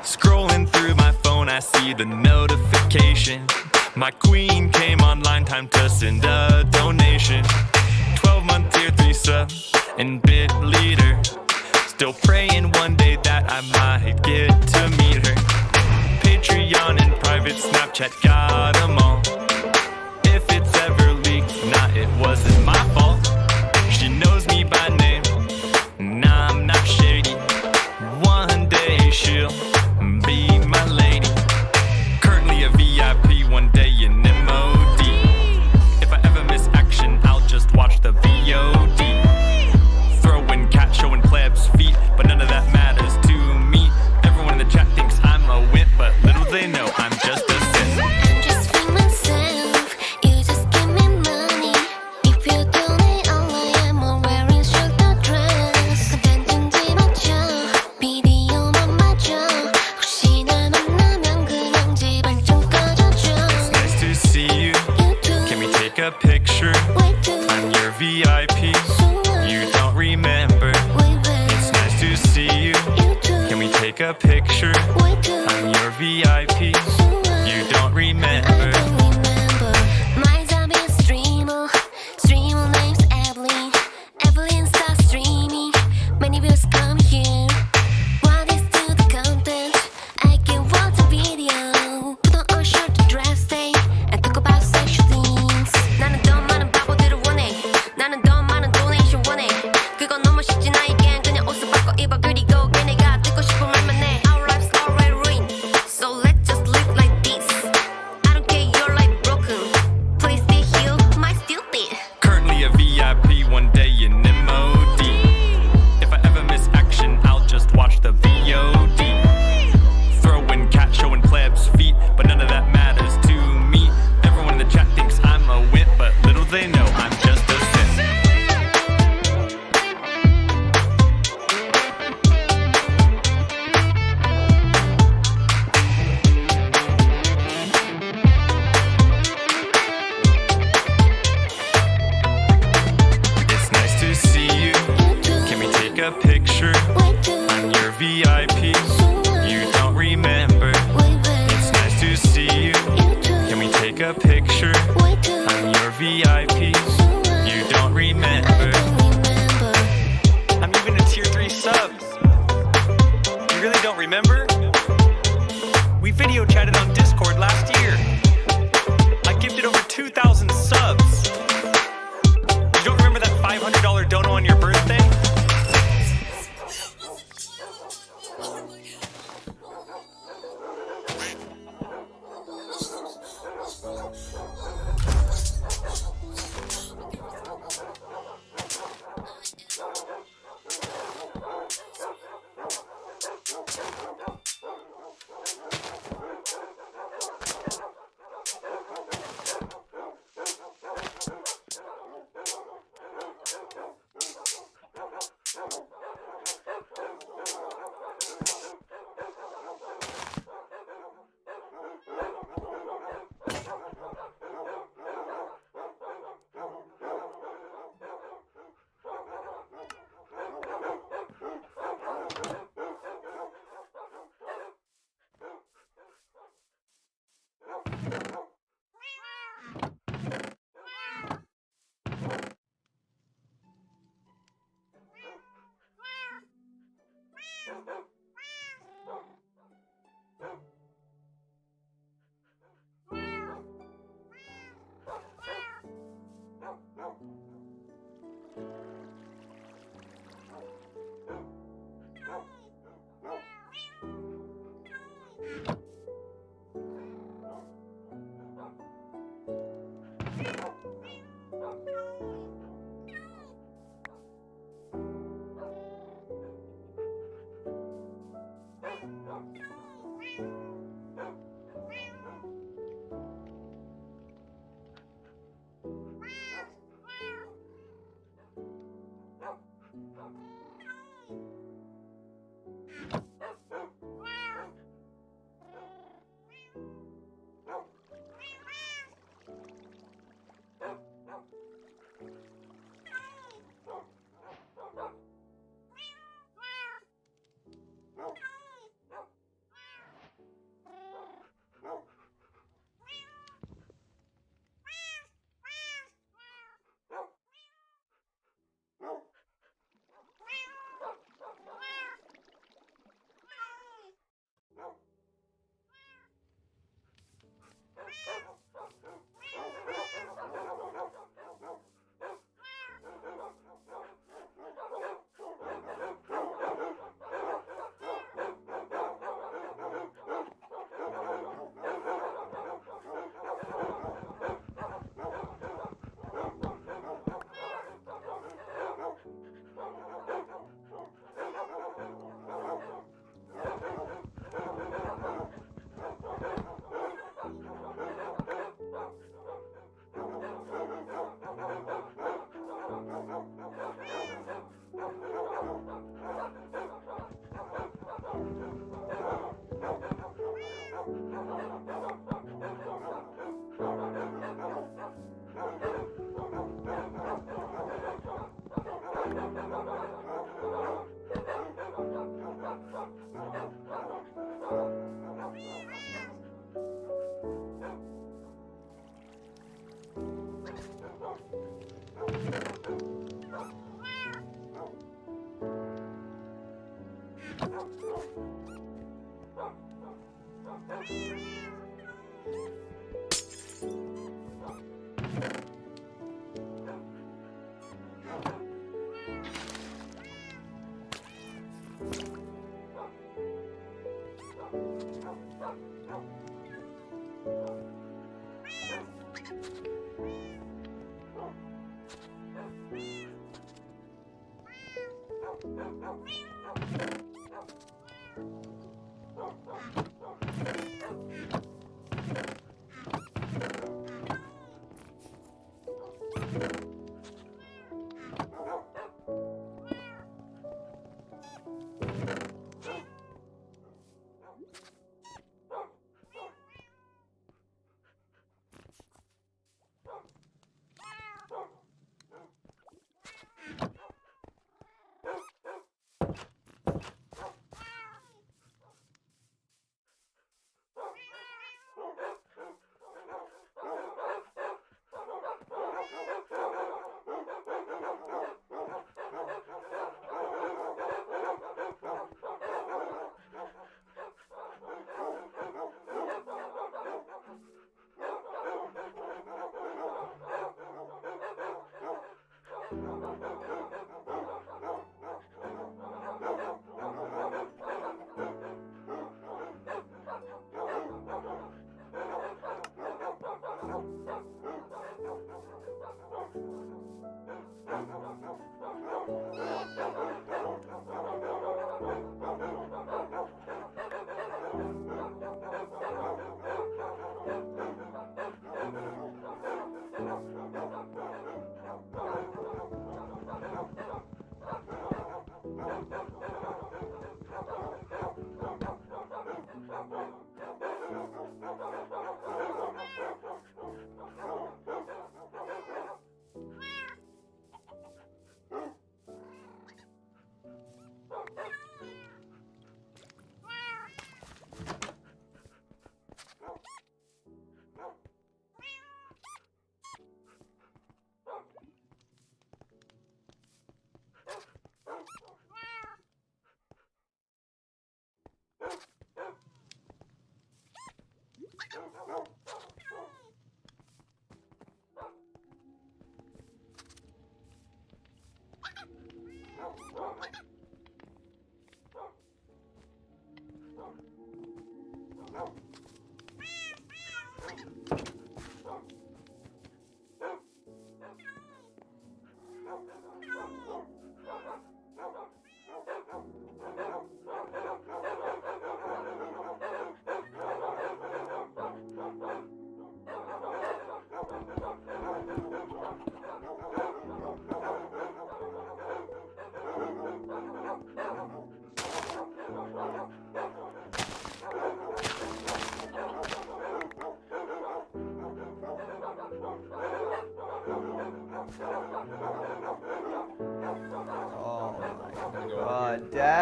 Scrolling through my phone, I see the notification. My queen came online, time to send a donation. 12-month tier 3 sub and bit leader. Still praying one day that I might get to meet her. Patreon and private Snapchat, got 'em all. If it's ever leaked, nah, it wasn't my fault. She knows me by name, nah, I'm not shady. One day she'll be my lady. Currently a VIP, one day an MOD. If I ever miss action, I'll just watch the VOD. Throwing cat, showing plebs feet, but none of that matters to me. Everyone in the chat thinks I'm a wimp, but little they know I'm just a simp. I'm just being myself. You just give me money. If you donate all I am wearing sugar dress. 간단히 맞춰 비디오만 맞춰. 혹시나 만나면 그냥 제발 좀 꺼져줘. It's nice to see you. Can we take a picture? I'm your VIP. You don't remember. It's nice to see you. Can we take a picture? I'm your VIP. You don't remember. My zombie streamer. Streamer name's Evelyn. Evelyn starts streaming. Many viewers come here. What is to the content? I can watch a video. Put on a shirt to dress day and talk about sexual things. 나는 더 많은 바보들을 원해. 나는 더 많은 donation 원해. 그건 너무 쉽지 나에겐 그냥 옷을 바꿔 입어 그리고 걔네가 듣고 싶은 말만 해. Our lives already ruined, so let's just live like this. I don't care you're like broken. Please stay here, my stupid. Currently a VIP, one day an MOD. If I ever miss action, I'll just watch the VOD. Throwing cat, showing plebs feet, but none of that matters to me. Everyone in the chat thinks I'm a wimp, but little they know I'm just a simp. It's nice to see you. Can we take a picture? I'm your VIP. You don't remember. It's nice to see you. Can we take a picture? I'm your VIP. You don't remember. I'm even a tier 3 sub. You really don't remember? We video chatted on Discord last year. I gifted over 2,000 subs. You don't remember that $500 dono on your birthday?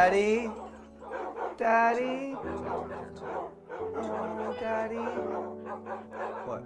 Daddy? Daddy? Oh, Daddy? What?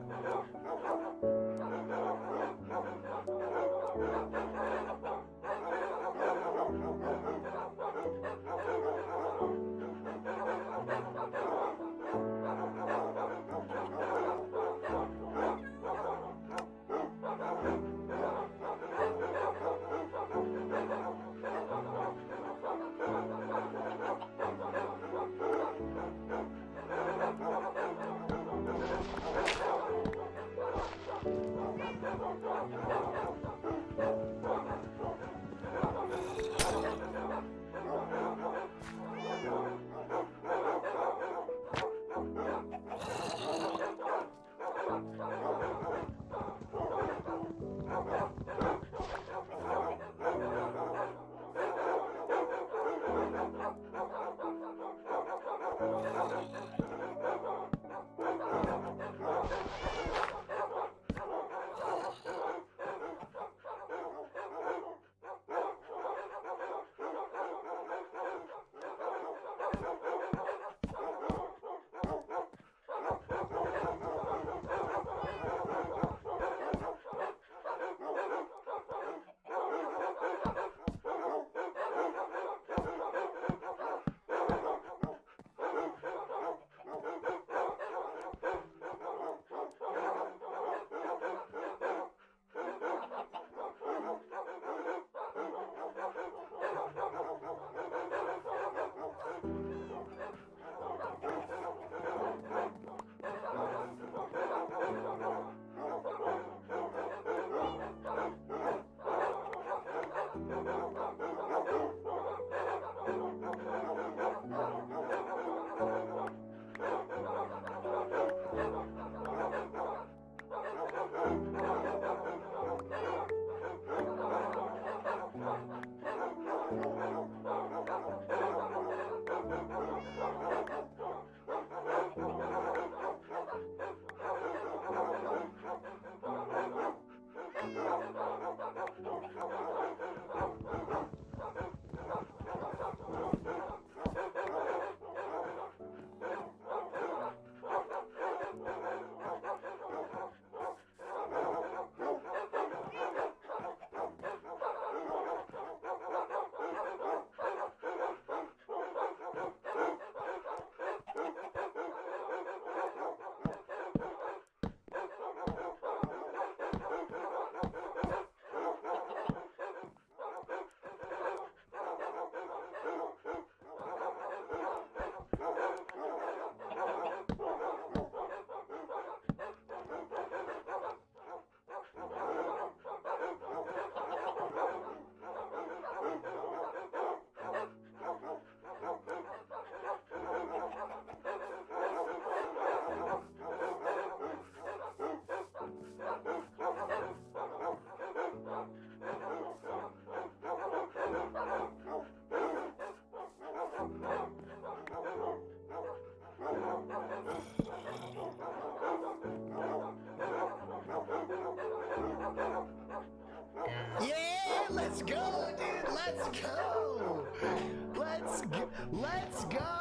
Let's go, dude. Let's go. Let's go. Let's go.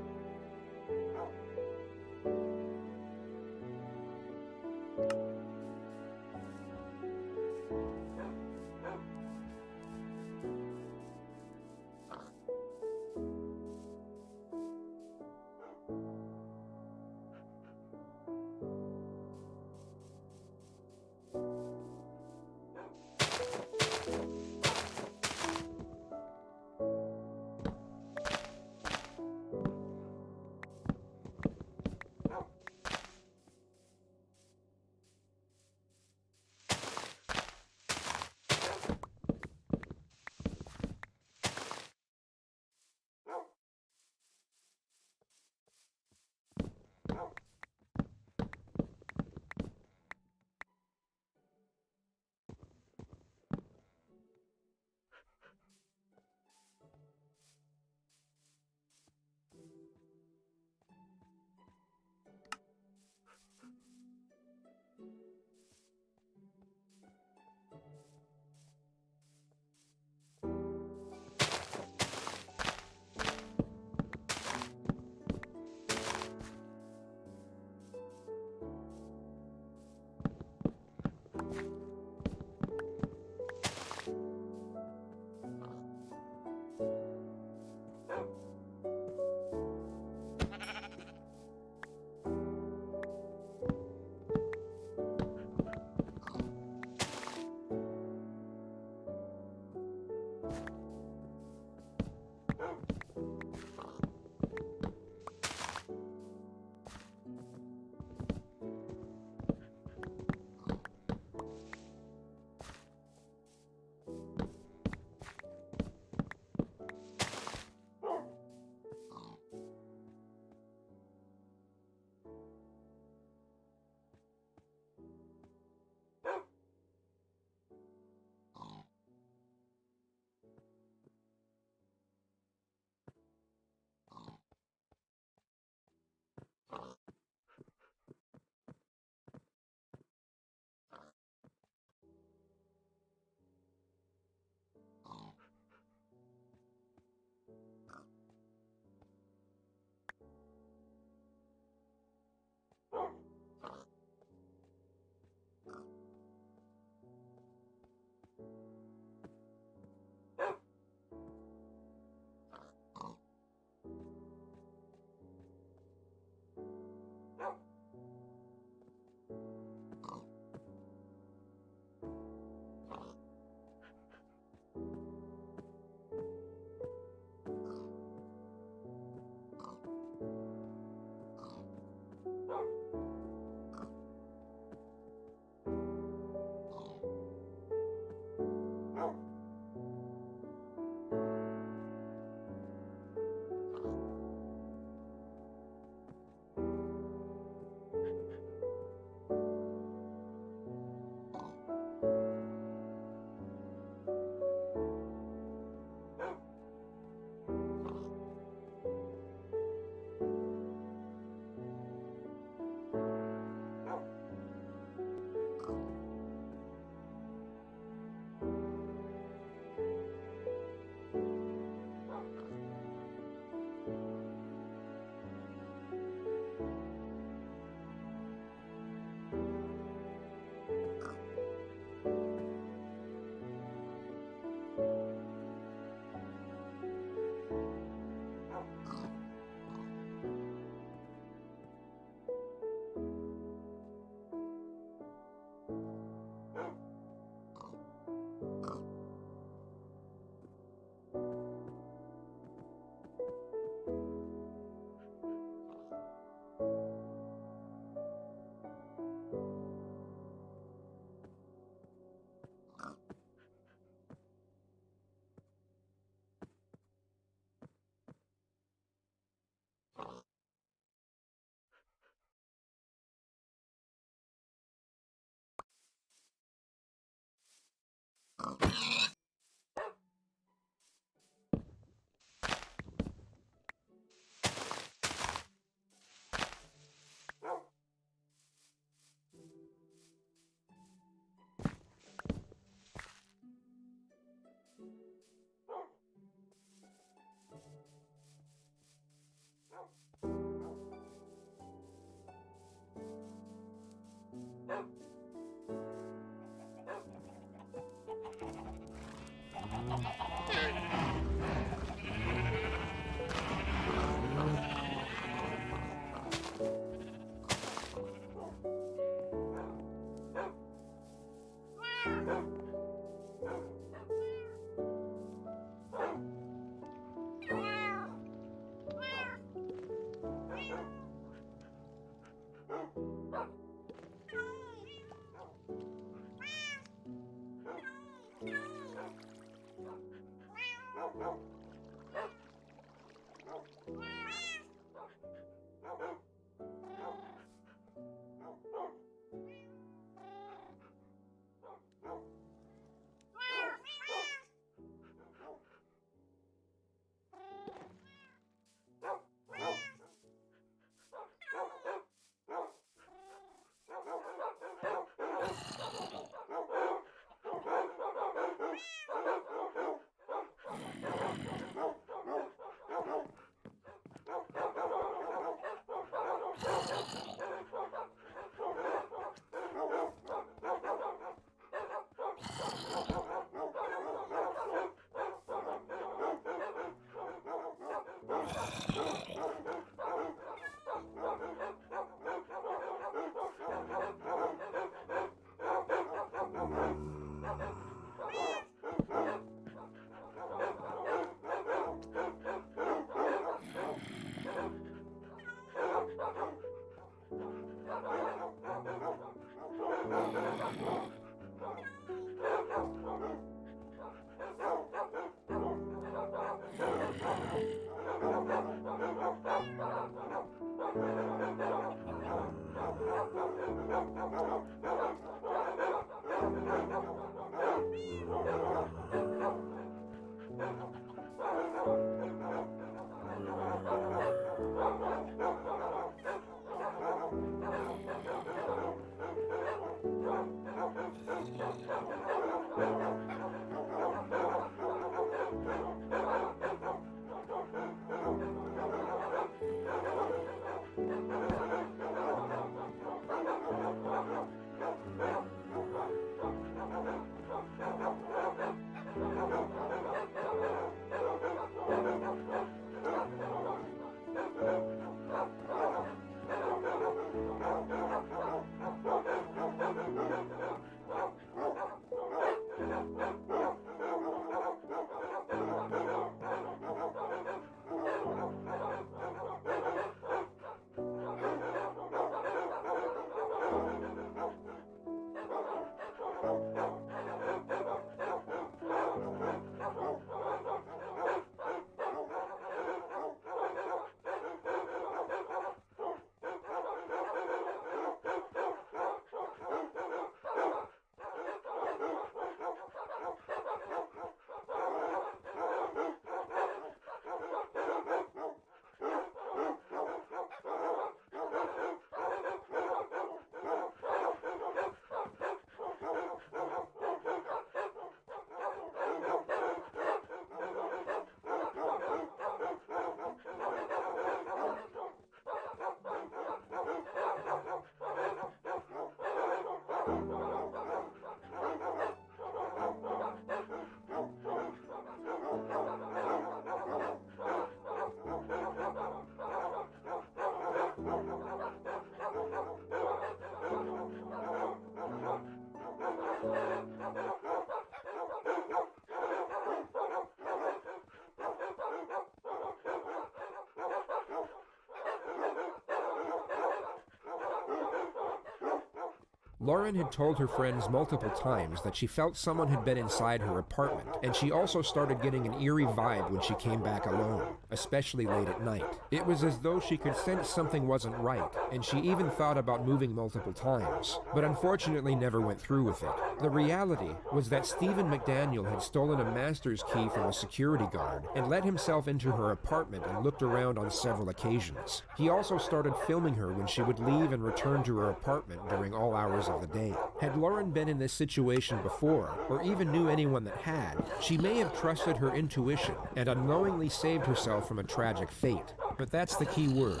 Lauren had told her friends multiple times that she felt someone had been inside her apartment, and she also started getting an eerie vibe when she came back alone, especially late at night. It was as though she could sense something wasn't right, and she even thought about moving multiple times, but unfortunately never went through with it. The reality was that Stephen McDaniel had stolen a master's key from a security guard and let himself into her apartment and looked around on several occasions. He also started filming her when she would leave and return to her apartment during all hours of the day. Had Lauren been in this situation before, or even knew anyone that had, she may have trusted her intuition and unknowingly saved herself from a tragic fate. But that's the key word: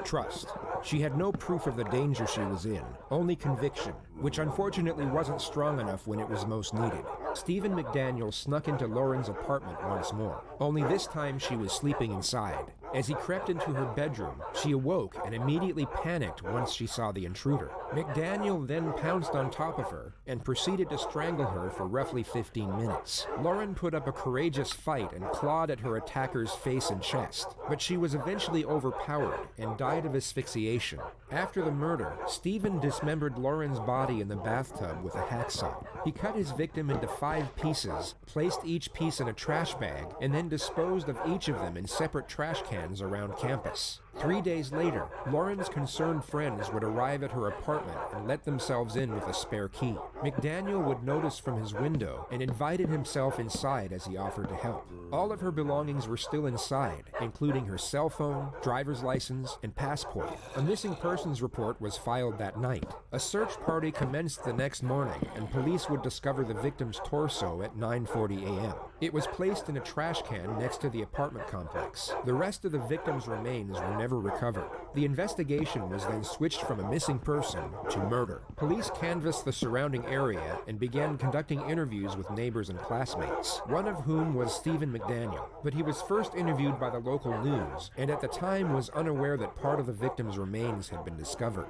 trust. She had no proof of the danger she was in, only conviction, which unfortunately wasn't strong enough when it was most needed. Stephen McDaniel snuck into Lauren's apartment once more, only this time she was sleeping inside. As he crept into her bedroom, she awoke and immediately panicked once she saw the intruder. McDaniel then pounced on top of her and proceeded to strangle her for roughly 15 minutes. Lauren put up a courageous fight and clawed at her attacker's face and chest, but she was eventually overpowered and died of asphyxiation. After the murder, Stephen dismembered Lauren's body in the bathtub with a hacksaw. He cut his victim into 5 pieces, placed each piece in a trash bag, and then disposed of each of them in separate trash cans around campus. 3 days later, Lauren's concerned friends would arrive at her apartment and let themselves in with a spare key. McDaniel would notice from his window and invited himself inside as he offered to help. All of her belongings were still inside, including her cell phone, driver's license, and passport. A missing persons report was filed that night. A search party commenced the next morning, and police would discover the victim's torso at 9:40 a.m. It was placed in a trash can next to the apartment complex. The rest of the victim's remains were never recovered. The investigation was then switched from a missing person to murder. Police canvassed the surrounding area and began conducting interviews with neighbors and classmates, one of whom was Stephen McDaniel. But he was first interviewed by the local news, and at the time was unaware that part of the victim's remains had been discovered.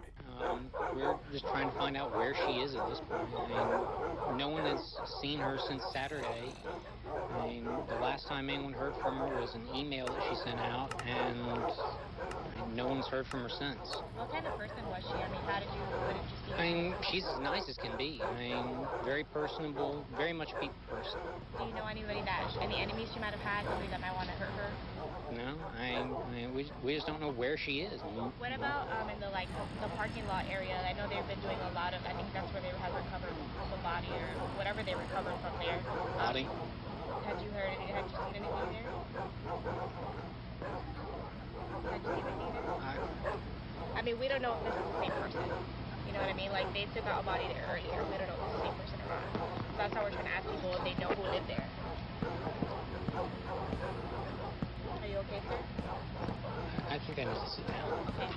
We're just trying to find out where she is at this point. I mean, no one has seen her since Saturday. I mean, the last time anyone heard from her was an email that she sent out, and no one's heard from her since. What kind of person was she? I mean, what did you see? I mean, she's as nice as can be. I mean, very personable, very much a people person. Do you know anybody any enemies she might have had, somebody that might want to hurt her? No, I mean, we just don't know where she is. What about in the parking lot area? I know they've been doing a lot of, I think that's where they have recovered the body or whatever they recovered from there. Body? Had you seen anything there? Had you seen anything there? I mean, we don't know if this is the same person. You know what I mean? Like, they took out a body there earlier. We don't know if it's the same person or not. So that's how we're trying to ask people if they know who lived there. Are you okay, sir? I think I need to sit down. Okay.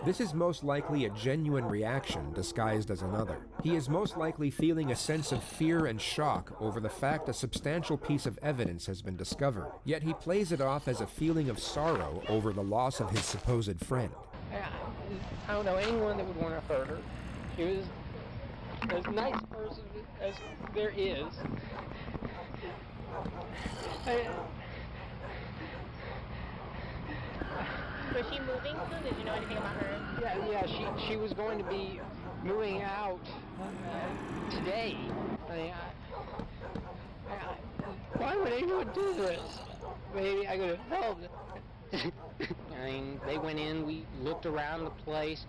This is most likely a genuine reaction disguised as another. He is most likely feeling a sense of fear and shock over the fact a substantial piece of evidence has been discovered, yet he plays it off as a feeling of sorrow over the loss of his supposed friend. I don't know anyone that would want to hurt her. She was as nice a person as there is. Was she moving soon? Did you know anything about her? Yeah, she was going to be moving out today. Why would anyone do this? Maybe I could have helped. I mean, they went in, we looked around the place,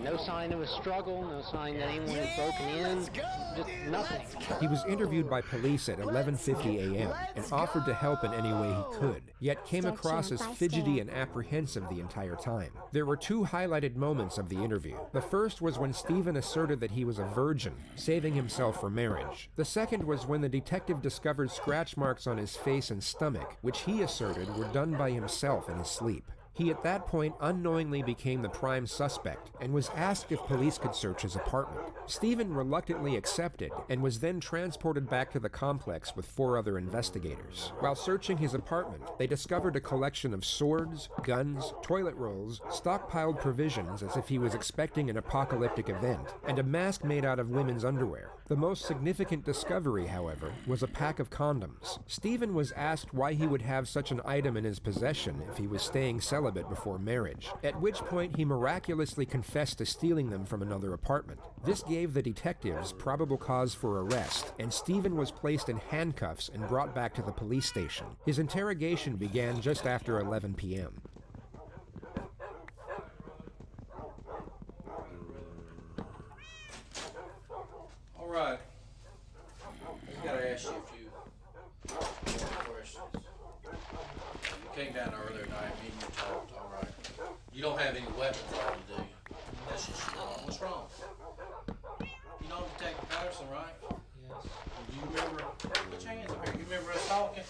no sign of a struggle, no sign that anyone had broken in, just nothing. He was interviewed by police at 11:50 a.m. and offered to help in any way he could, yet came across as fidgety and apprehensive the entire time. There were 2 highlighted moments of the interview. The first was when Stephen asserted that he was a virgin, saving himself for marriage. The second was when the detective discovered scratch marks on his face and stomach, which he asserted were done by himself in his sleep. He at that point unknowingly became the prime suspect and was asked if police could search his apartment. Stephen reluctantly accepted and was then transported back to the complex with 4 other investigators. While searching his apartment, they discovered a collection of swords, guns, toilet rolls, stockpiled provisions as if he was expecting an apocalyptic event, and a mask made out of women's underwear. The most significant discovery, however, was a pack of condoms. Stephen was asked why he would have such an item in his possession if he was staying celibate before marriage, at which point he miraculously confessed to stealing them from another apartment. This gave the detectives probable cause for arrest, and Stephen was placed in handcuffs and brought back to the police station. His interrogation began just after 11 p.m. All right. I just gotta ask you a few questions. You came down earlier tonight, me and you talked, all right. You don't have any weapons on you, do you? That's just what's wrong? You know Detective Patterson, right? Yes. Do you remember, put your hands up here, you remember us talking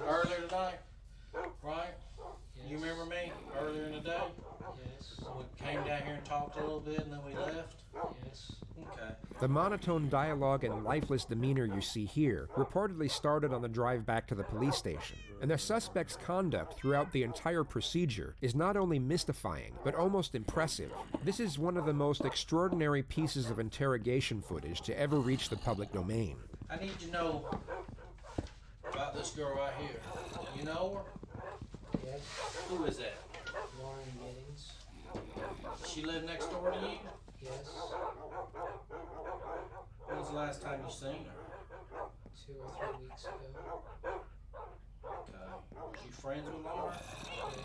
earlier tonight? Right? Yes. You remember me earlier in the day? Yes. So we came down here and talked a little bit and then we left? Yes. Okay. The monotone dialogue and lifeless demeanor you see here reportedly started on the drive back to the police station, and the suspect's conduct throughout the entire procedure is not only mystifying, but almost impressive. This is one of the most extraordinary pieces of interrogation footage to ever reach the public domain. I need to know about this girl right here. You know her? Yes. Who is that? Lauren Giddings. She live next door to you? Yes. When was the last time you seen her? 2 or 3 weeks ago. Okay. Was you friends with Laura? Yes.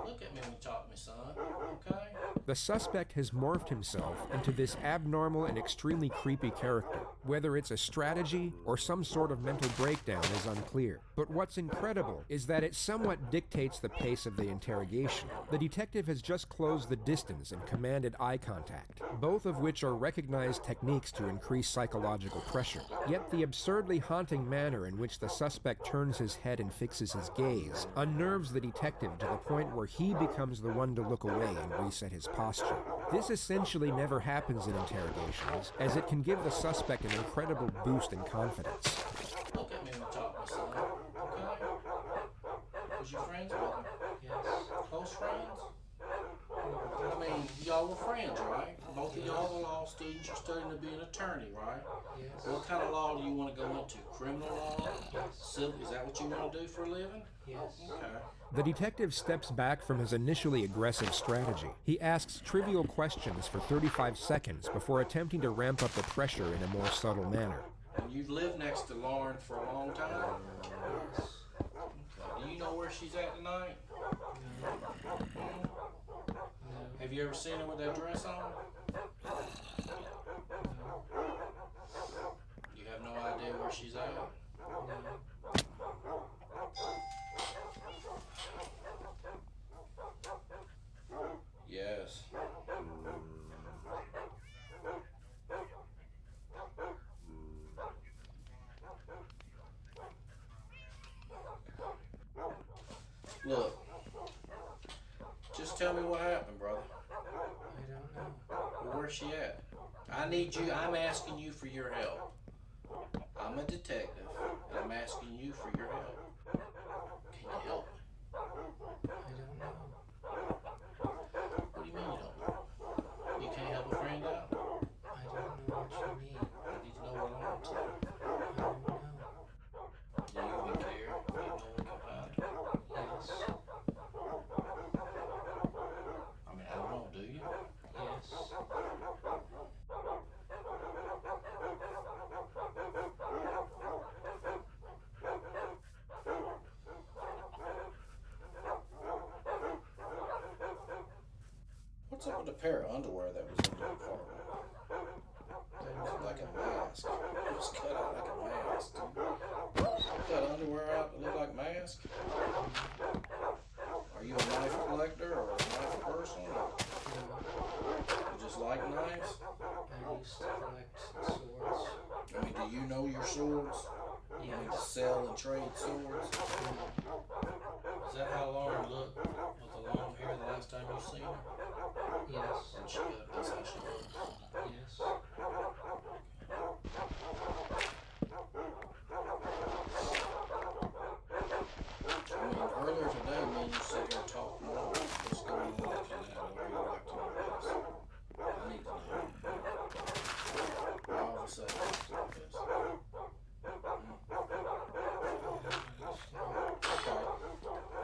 Look at me when you talk to me, son. Okay? The suspect has morphed himself into this abnormal and extremely creepy character. Whether it's a strategy or some sort of mental breakdown is unclear. But what's incredible is that it somewhat dictates the pace of the interrogation. The detective has just closed the distance and commanded eye contact, both of which are recognized techniques to increase psychological pressure. Yet the absurdly haunting manner in which the suspect turns his head and fixes his gaze unnerves the detective to the point where he becomes the one to look away and reset his posture. This essentially never happens in interrogations, as it can give the suspect an incredible boost in confidence. Look at me when you talk to me, son. Okay? Was you friends with her? Yes. Close friends? I mean, y'all were friends, right? Both of y'all were law students. You're studying to be an attorney, right? Yes. What kind of law do you want to go into? Criminal law? Yes. Civil? Is that what you want to do for a living? Yes. Okay. The detective steps back from his initially aggressive strategy. He asks trivial questions for 35 seconds before attempting to ramp up the pressure in a more subtle manner. And you've lived next to Lauren for a long time? Yes. Okay. Do you know where she's at tonight? No. Have you ever seen her with that dress on? No. You have no idea where she's at? No. Yes. Look, just tell me what happened, brother. I don't know. Well, where's she at? I need you, I'm asking you for your help. I'm a detective, and I'm asking you for your help. Can you help me? I don't know. What do you mean you don't know? You can't help a friend out? I don't know what you mean. I need to know what I'm up to. I don't know. Do you even care? Do you know what can find her? Yes. I mean, I don't know, do you? Yes. What's up with the pair of underwear that was in the apartment? That was like a mask. It was cut out like a mask. Cut underwear out that looked like a mask? Are you a knife collector or a knife person? Or you just like knives? I used to collect swords. I mean, do you know your swords? You need to sell and trade swords? Is that how Lauren looked with the long hair last time you seen her? Yes. And that's how she looks? Yes. I mean, earlier today, me and you sat here and talked more. What's going on with you now? Why are you acting like this? I need to know. Why all of a sudden you act like this? Okay.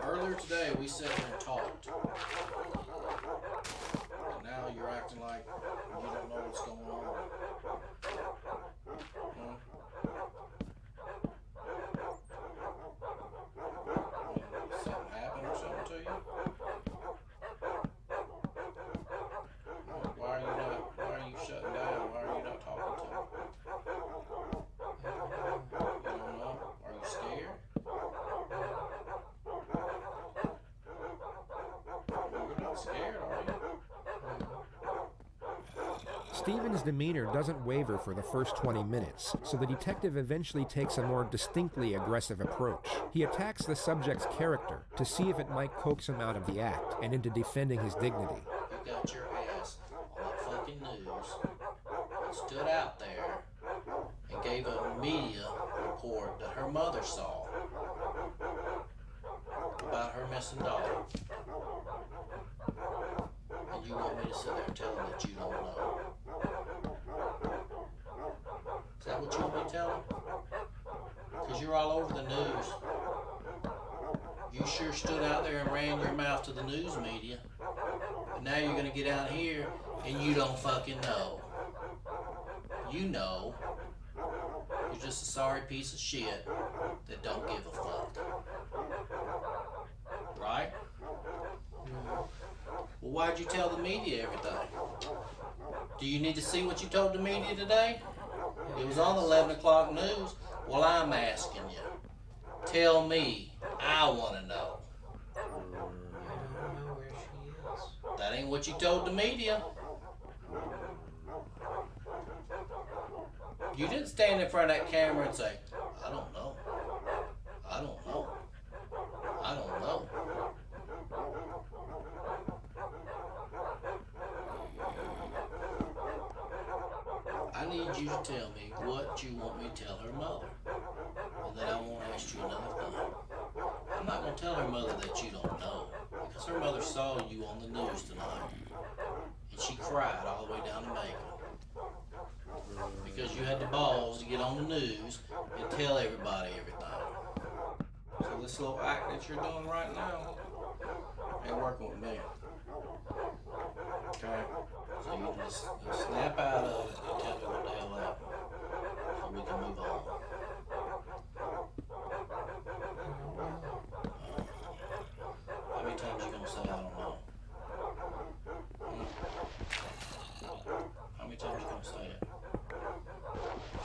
Earlier today, we sat here and talked. And now you're acting like you don't know what's going on. Something happened or something to you? Why are you shutting down? Why are you not talking to me? You don't know? Are you scared? You're not scared, are you? Stephen's demeanor doesn't waver for the first 20 minutes, so the detective eventually takes a more distinctly aggressive approach. He attacks the subject's character to see if it might coax him out of the act and into defending his dignity. You got your ass on that fucking news and stood out there and gave a media report that her mother saw about her missing daughter. And you want me to sit there and tell them that you don't know? Is that what you want me to tell them? Because you're all over the news. You sure stood out there and ran your mouth to the news media. And now you're going to get out here and you don't fucking know. You know. You're just a sorry piece of shit that don't give a fuck. Right? Well, why'd you tell the media everything? Do you need to see what you told the media today? It was on the 11 o'clock news. Well, I'm asking you. Tell me. I want to know. I don't know where she is. That ain't what you told the media. You didn't stand in front of that camera and say, I don't know. I don't know. I don't know. I need you to tell me what you want me to tell her mother. And then I won't ask you another thing. I'm not going to tell her mother that you don't know. Because her mother saw you on the news tonight. And she cried all the way down to Macon. Because you had the balls to get on the news and tell everybody everything. So this little act that you're doing right now ain't working with me. Okay? So you just snap out of it and tell me what the hell happened. So we can move on. How many times you gonna say I don't know? How many times you gonna say it?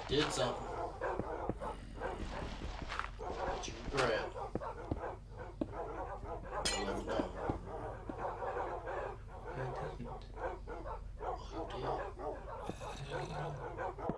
Did something that you regret. You'll never know. I didn't. Well, who did? I don't know.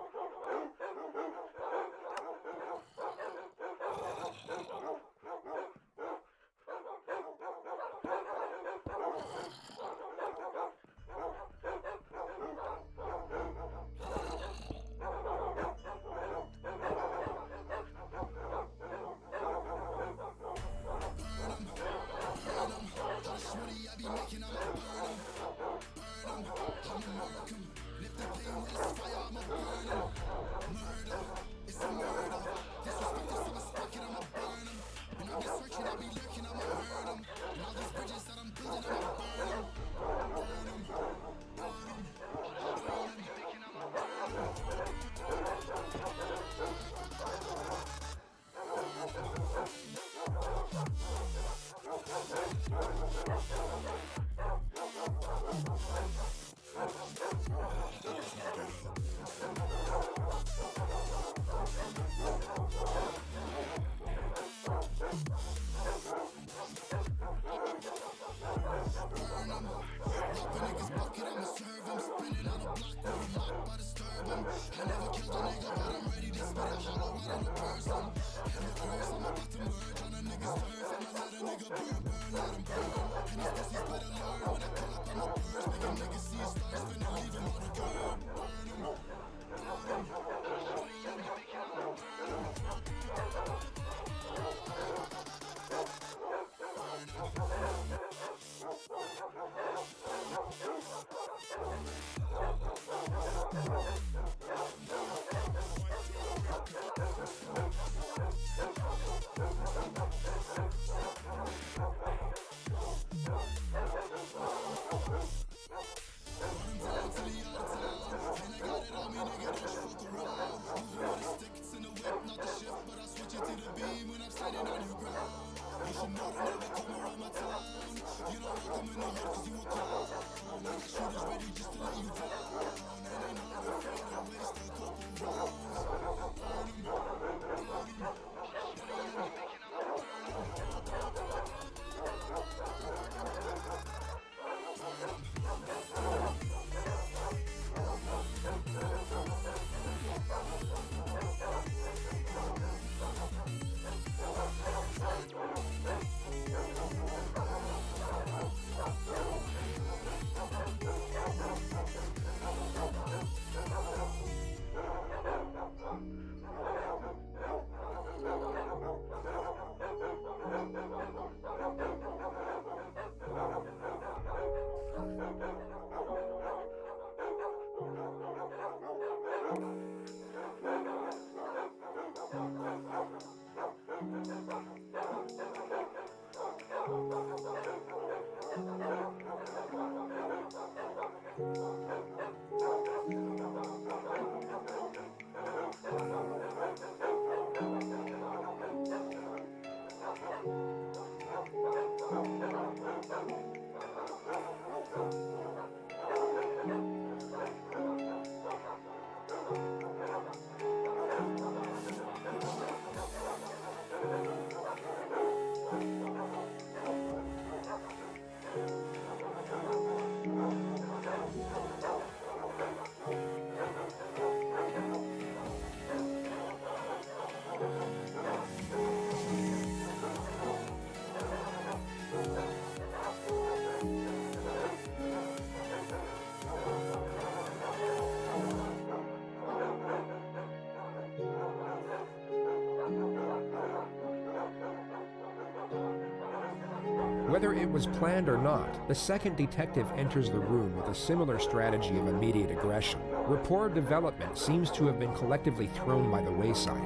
Whether it was planned or not, the second detective enters the room with a similar strategy of immediate aggression. Rapport development seems to have been collectively thrown by the wayside.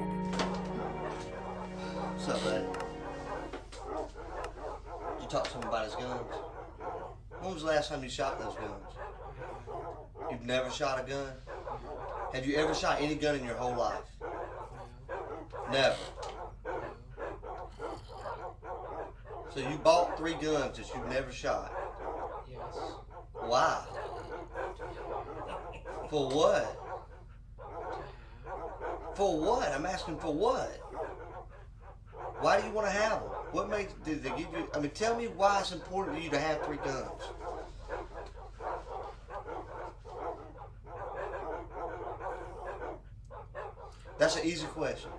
What's up, buddy? Did you talk to him about his guns? When was the last time you shot those guns? You've never shot a gun? Have you ever shot any gun in your whole life? Never. So you bought 3 guns that you've never shot? Yes. Why? For what? For what? I'm asking for what? Why do you want to have them? What makes, did they give you, I mean, tell me why it's important to you to have 3 guns. That's an easy question.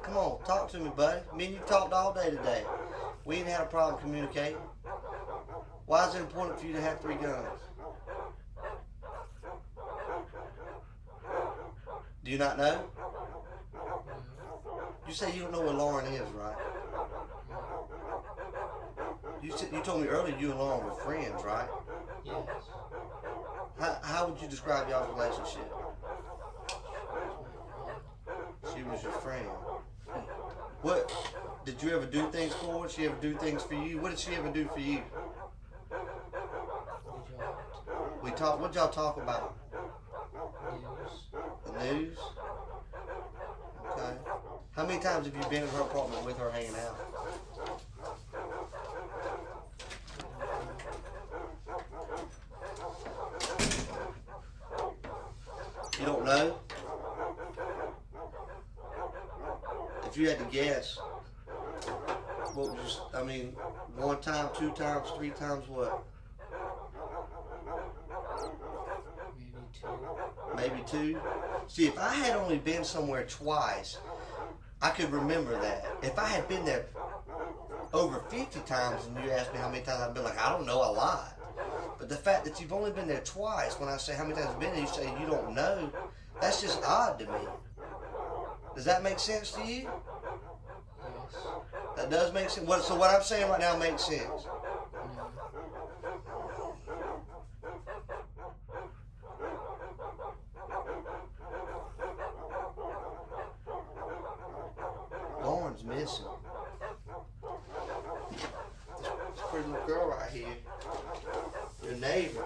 Come on, talk to me, buddy. Me and you talked all day today. We ain't had a problem communicating. Why is it important for you to have 3 guns? Do you not know? You say you don't know where Lauren is, right? You told me earlier you and Lauren were friends, right? Yes. How would you describe y'all's relationship? She was your friend. What? Did you ever do things for her? Did she ever do things for you? What did she ever do for you? We talked. What y'all talk about? News. The news? Okay. How many times have you been in her apartment with her hanging out? You don't know? If you had to guess, what was, I mean, 1 time, 2 times, 3 times what? Maybe 2. Maybe 2? See, if I had only been somewhere twice, I could remember that. If I had been there over 50 times and you asked me how many times I've been, like, I don't know, a lot. But the fact that you've only been there twice, when I say how many times you've been there, you say you don't know, that's just odd to me. Does that make sense to you? Yes. That does make sense. So what I'm saying right now makes sense. No. Your neighbor.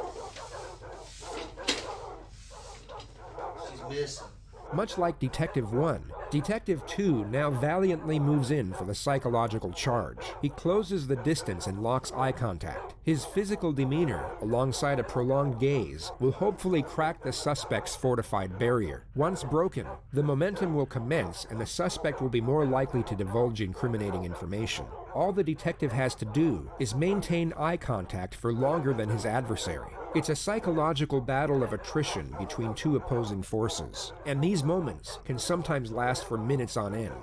She's missing. Much like Detective 1, Detective 2 now valiantly moves in for the psychological charge. He closes the distance and locks eye contact. His physical demeanor, alongside a prolonged gaze, will hopefully crack the suspect's fortified barrier. Once broken, the momentum will commence and the suspect will be more likely to divulge incriminating information. All the detective has to do is maintain eye contact for longer than his adversary. It's a psychological battle of attrition between two opposing forces, and these moments can sometimes last for minutes on end.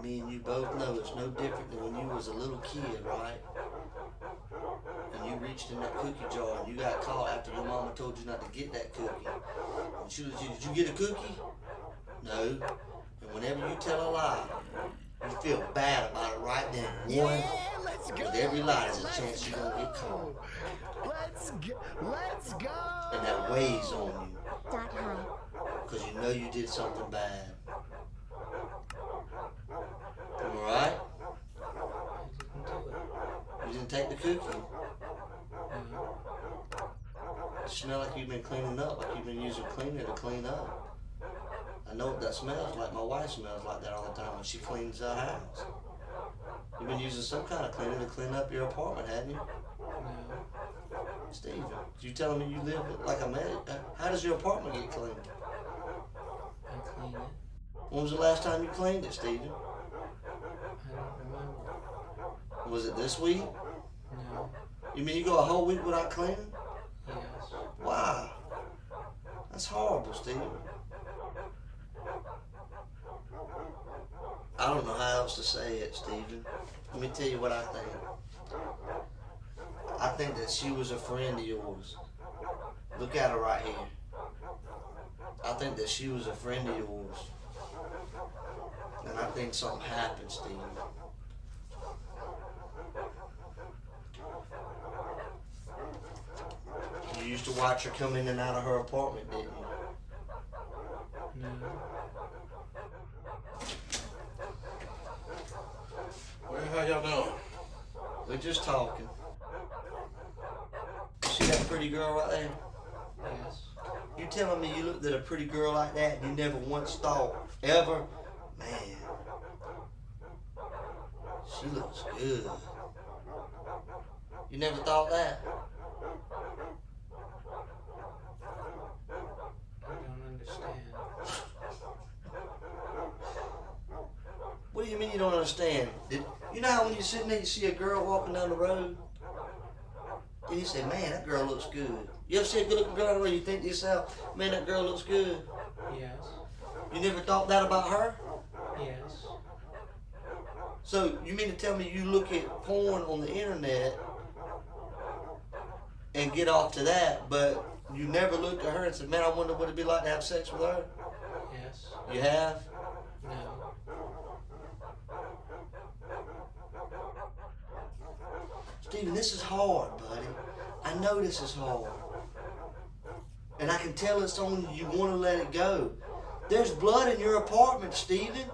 Me and you both know it's no different than when you was a little kid, right? And you reached in that cookie jar and you got caught after your mama told you not to get that cookie. And she was, did you get a cookie? No. And whenever you tell a lie, you feel bad about it right then. One, with every lie, there's a chance you're gonna get caught. Let's go. And that weighs on you. Because you know you did something bad. Am I right? You didn't take the cookie? It smells like you've been cleaning up, like you've been using cleaner to clean up. I know what that smells like. My wife smells like that all the time when she cleans her house. You've been using some kind of cleaner to clean up your apartment, hadn't you? No. Steven, you telling me you live like a man? How does your apartment get cleaned? I clean it. When was the last time you cleaned it, Steven? I don't remember. Was it this week? No. You mean you go a whole week without cleaning? Yes. Why? That's horrible, Steven. I don't know how else to say it, Steven. Let me tell you what I think. I think that she was a friend of yours. Look at her right here. I think that she was a friend of yours. And I think something happened, Steven. You used to watch her come in and out of her apartment, didn't you? No. Well, how y'all doing? We're just talking. You see that pretty girl right there? Yes. You telling me you looked at a pretty girl like that and you never once thought, ever, man, she looks good. You never thought that? I don't understand. What do you mean you don't understand? You know how when you're sitting there, you see a girl walking down the road? And you say, man, that girl looks good. You ever see a good looking girl down the road and you think to yourself, man, that girl looks good? Yes. You never thought that about her? Yes. So you mean to tell me you look at porn on the internet and get off to that, but you never looked at her and said, man, I wonder what it'd be like to have sex with her? Yes. You have? No. Steven, this is hard, buddy. I know this is hard. And I can tell it's on you. You want to let it go. There's blood in your apartment, Steven.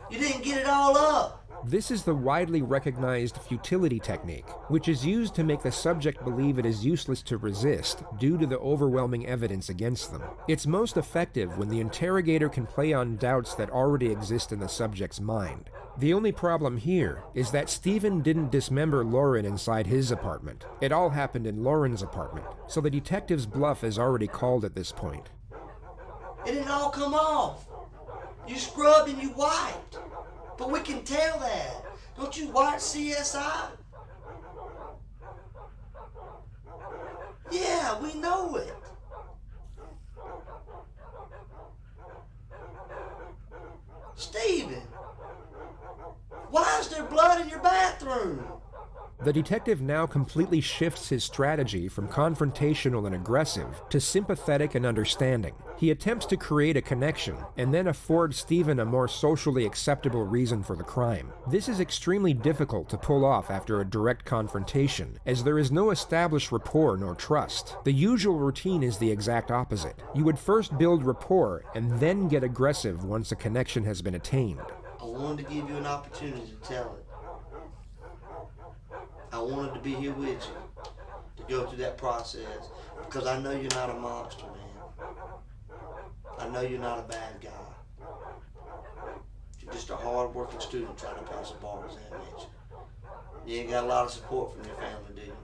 You didn't get it all up. This is the widely recognized futility technique, which is used to make the subject believe it is useless to resist due to the overwhelming evidence against them. It's most effective when the interrogator can play on doubts that already exist in the subject's mind. The only problem here is that Stephen didn't dismember Lauren inside his apartment. It all happened in Lauren's apartment, so the detective's bluff is already called at this point. It didn't all come off. You scrubbed and you wiped. But we can tell that. Don't you watch CSI? Yeah, we know it. Steven, why is there blood in your bathroom? The detective now completely shifts his strategy from confrontational and aggressive to sympathetic and understanding. He attempts to create a connection and then afford Stephen a more socially acceptable reason for the crime. This is extremely difficult to pull off after a direct confrontation, as there is no established rapport nor trust. The usual routine is the exact opposite. You would first build rapport and then get aggressive once a connection has been attained. I wanted to give you an opportunity to tell it. I wanted to be here with you to go through that process because I know you're not a monster, man. I know you're not a bad guy. You're just a hard-working student trying to pass a bar exam, ain't you? You ain't got a lot of support from your family, do you?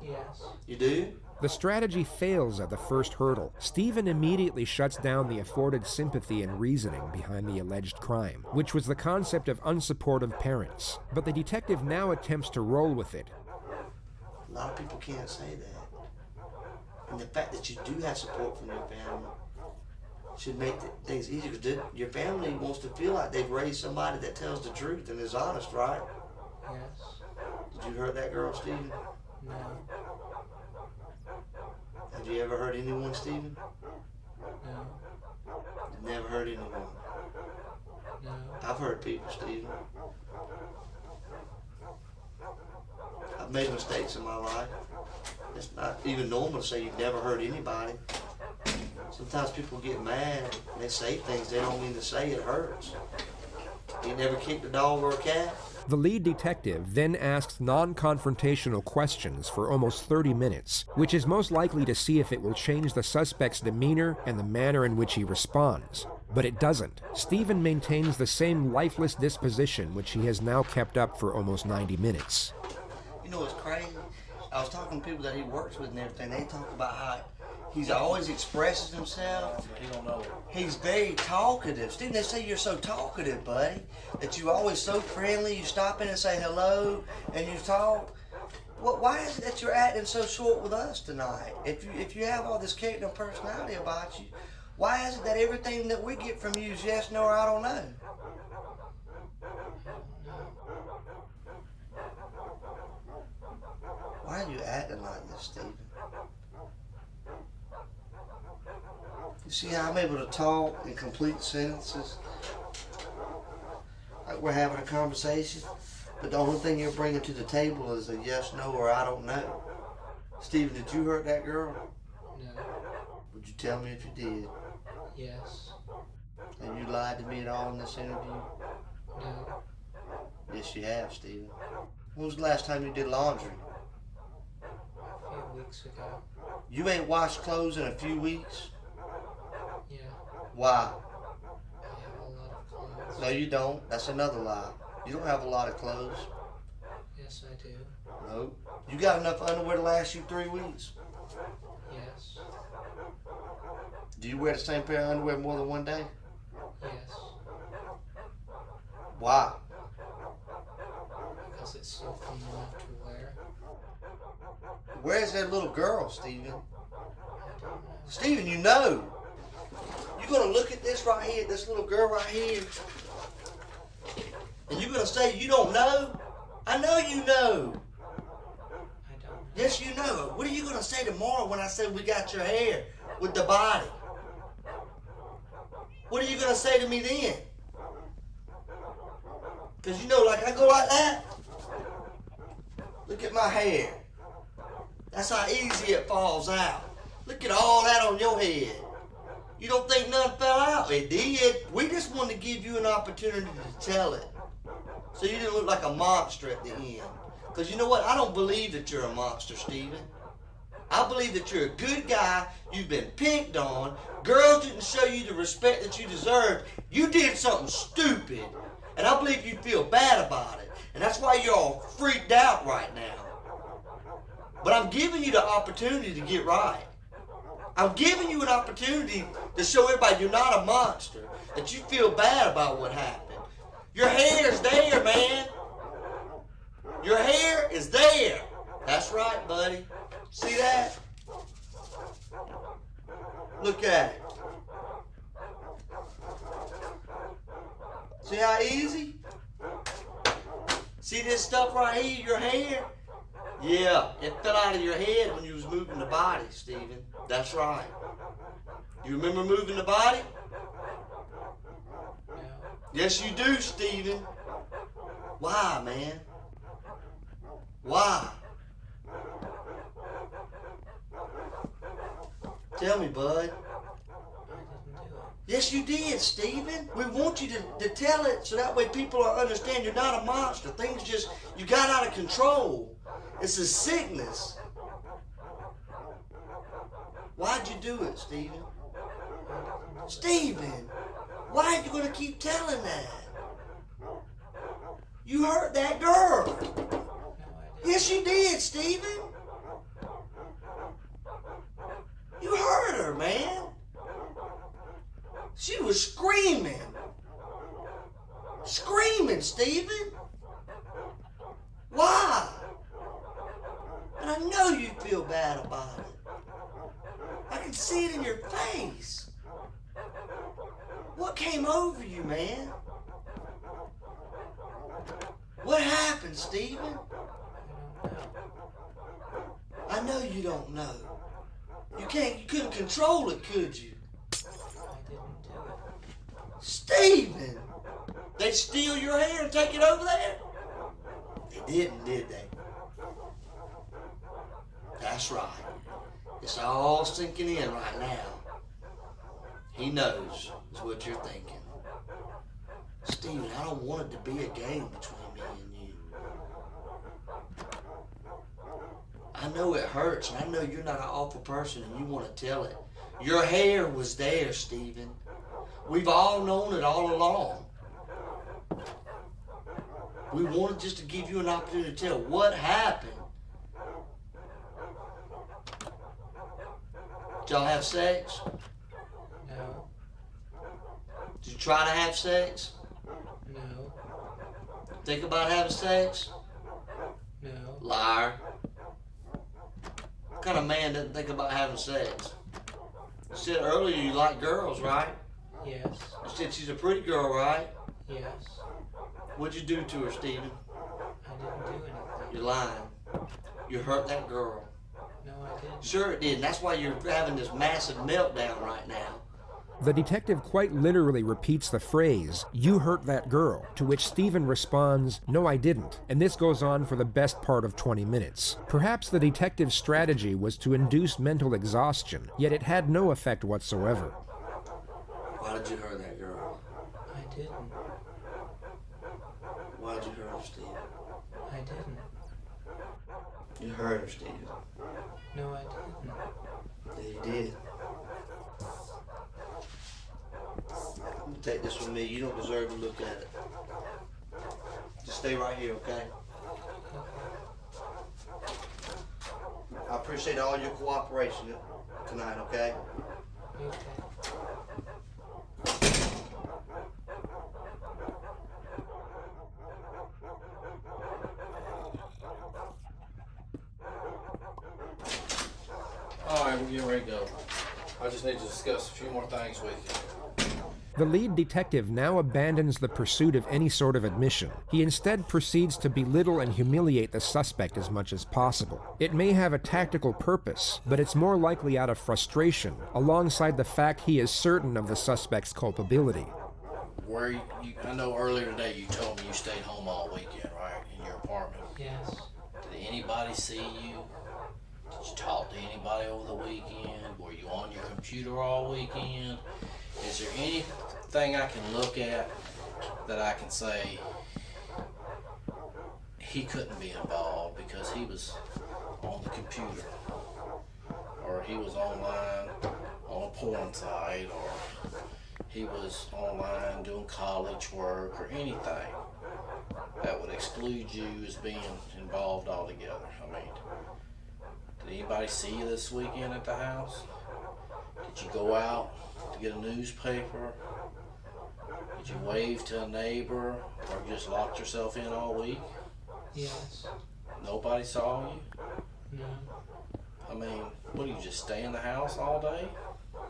Yes. You do? The strategy fails at the first hurdle. Stephen immediately shuts down the afforded sympathy and reasoning behind the alleged crime, which was the concept of unsupportive parents. But the detective now attempts to roll with it. A lot of people can't say that. And the fact that you do have support from your family should make things easier. Because your family wants to feel like they've raised somebody that tells the truth and is honest, right? Yes. Did you hurt that girl, Stephen? No. Have you ever hurt anyone, Stephen? No. You've never hurt anyone. No. I've hurt people, Stephen. I've made mistakes in my life. It's not even normal to say you've never hurt anybody. Sometimes people get mad and they say things they don't mean to say. It hurts. You never kicked a dog or a cat? The lead detective then asks non-confrontational questions for almost 30 minutes, which is most likely to see if it will change the suspect's demeanor and the manner in which he responds. But it doesn't. Stephen maintains the same lifeless disposition which he has now kept up for almost 90 minutes. You know what's crazy? I was talking to people that he works with and everything. They talk about how he's always expresses himself. He don't know. He's very talkative. Stephen, they say you're so talkative, buddy, that you're always so friendly. You stop in and say hello, and you talk. Why is it that you're acting so short with us tonight? If you have all this character and personality about you, why is it that everything that we get from you is yes, no, or I don't know? Why are you acting like this, Stephen? You see how I'm able to talk in complete sentences? Like we're having a conversation, but the only thing you're bringing to the table is a yes, no, or I don't know. Stephen, did you hurt that girl? No. Would you tell me if you did? Yes. And you lied to me at all in this interview? No. Yes, you have, Stephen. When was the last time you did laundry? A few weeks ago. You ain't washed clothes in a few weeks? Yeah. Why? I have a lot of clothes. No, you don't. That's another lie. You don't have a lot of clothes. Yes, I do. Nope. You got enough underwear to last you 3 weeks? Yes. Do you wear the same pair of underwear more than one day? Yes. Why? Because it's soft enough to wear. Where's that little girl, Stephen? Stephen, you know. You're going to look at this right here, this little girl right here, and you're going to say you don't know? I know you know. I don't. Yes, you know. What are you going to say tomorrow when I say we got your hair with the body? What are you going to say to me then? Because you know, like I go like that. Look at my hair. That's how easy it falls out. Look at all that on your head. You don't think nothing fell out? It did. We just wanted to give you an opportunity to tell it. So you didn't look like a monster at the end. Because you know what? I don't believe that you're a monster, Stephen. I believe that you're a good guy. You've been picked on. Girls didn't show you the respect that you deserved. You did something stupid. And I believe you feel bad about it. And that's why you're all freaked out right now. But I'm giving you the opportunity to get right. I'm giving you an opportunity to show everybody you're not a monster, that you feel bad about what happened. Your hair's there, man. Your hair is there. That's right, buddy. See that? Look at it. See how easy? See this stuff right here, your hair? Yeah, it fell out of your head when you was moving the body, Stephen. That's right. You remember moving the body? No. Yes, you do, Stephen. Why, man? Why? Tell me, bud. I didn't do it. Yes, you did, Stephen. We want you to tell it so that way people understand you're not a monster. Things just, you got out of control. It's a sickness. Why'd you do it, Stephen? Stephen, why are you going to keep telling that? You hurt that girl. Yes, you did, Stephen. You hurt her, man. She was screaming. Screaming, Stephen. Why? And I know you feel bad about it. I can see it in your face. What came over you, man? What happened, Stephen? I know you don't know. You couldn't control it, could you? Stephen! They steal your hair and take it over there? They didn't, did they? That's right. It's all sinking in right now. He knows is what you're thinking. Stephen, I don't want it to be a game between me and you. I know it hurts, and I know you're not an awful person and you want to tell it. Your hair was there, Stephen. We've all known it all along. We wanted just to give you an opportunity to tell what happened. Did y'all have sex? No. Did you try to have sex? No. Think about having sex? No. Liar. What kind of man doesn't think about having sex? You said earlier you like girls, right? Yes. You said she's a pretty girl, right? Yes. What'd you do to her, Stephen? I didn't do anything. You're lying. You hurt that girl. No, I didn't. Sure it did, and that's why you're having this massive meltdown right now. The detective quite literally repeats the phrase, "You hurt that girl," to which Stephen responds, "No, I didn't," and this goes on for the best part of 20 minutes. Perhaps the detective's strategy was to induce mental exhaustion, yet it had no effect whatsoever. Why did you hurt that girl? I didn't. Why did you hurt her, Stephen? I didn't. You hurt her, Stephen. No, I didn't. Yeah, you did. You take this from me. You don't deserve to look at it. Just stay right here, okay? I appreciate all your cooperation tonight, okay? Okay. All right, we're getting ready to go. I just need to discuss a few more things with you. The lead detective now abandons the pursuit of any sort of admission. He instead proceeds to belittle and humiliate the suspect as much as possible. It may have a tactical purpose, but it's more likely out of frustration, alongside the fact he is certain of the suspect's culpability. I know earlier today you told me you stayed home all weekend, right, in your apartment? Yes. Did anybody see you? Did you talk to anybody over the weekend? Were you on your computer all weekend? Is there anything I can look at that I can say he couldn't be involved because he was on the computer, or he was online on a porn site, or he was online doing college work, or anything that would exclude you as being involved altogether? I mean, did anybody see you this weekend at the house? Did you go out to get a newspaper? Did you wave to a neighbor, or you just locked yourself in all week? Yes. Nobody saw you? No. I mean, what do you just stay in the house all day?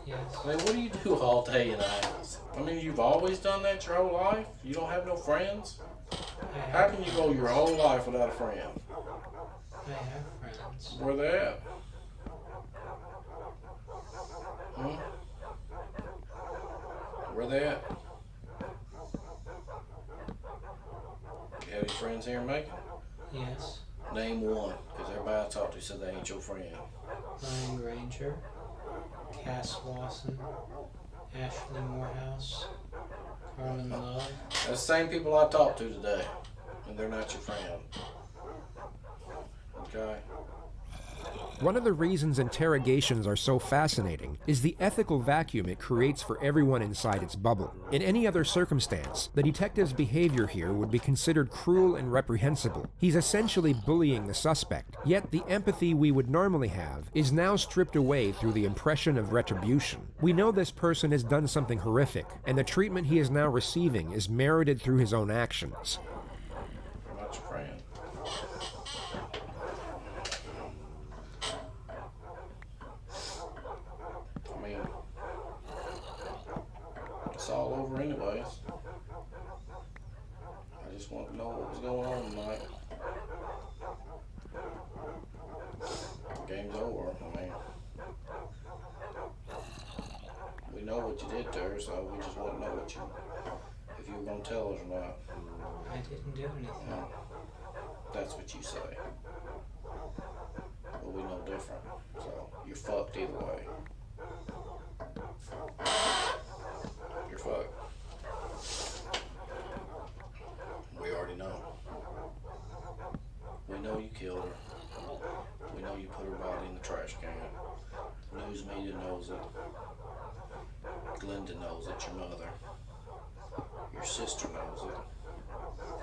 Yes. I mean, what do you do all day in the house? I mean, you've always done that your whole life? You don't have no friends? How can you go your whole life without a friend? I have friends. Where they at? Where they at? You have any friends here in Macon? Yes. Name one, because everybody I talked to said they ain't your friend. Ryan Granger, Cass Lawson, Ashley Morehouse, Carmen Love. That's the same people I talked to today, and they're not your friend. Okay? One of the reasons interrogations are so fascinating is the ethical vacuum it creates for everyone inside its bubble. In any other circumstance, the detective's behavior here would be considered cruel and reprehensible. He's essentially bullying the suspect, yet the empathy we would normally have is now stripped away through the impression of retribution. We know this person has done something horrific, and the treatment he is now receiving is merited through his own actions. I'm not your friend. I mean, it's all over anyways. I just want to know what was going on tonight. The game's over. I mean, we know what you did to her, so we just want to know what if you were going to tell us or not. I didn't do anything. No, that's what you say. But we know different, so you're fucked either way. You're fucked. We already know. We know you killed her. We know you put her body in the trash can. News media knows it. Glenda knows it, your mother. Your sister knows it.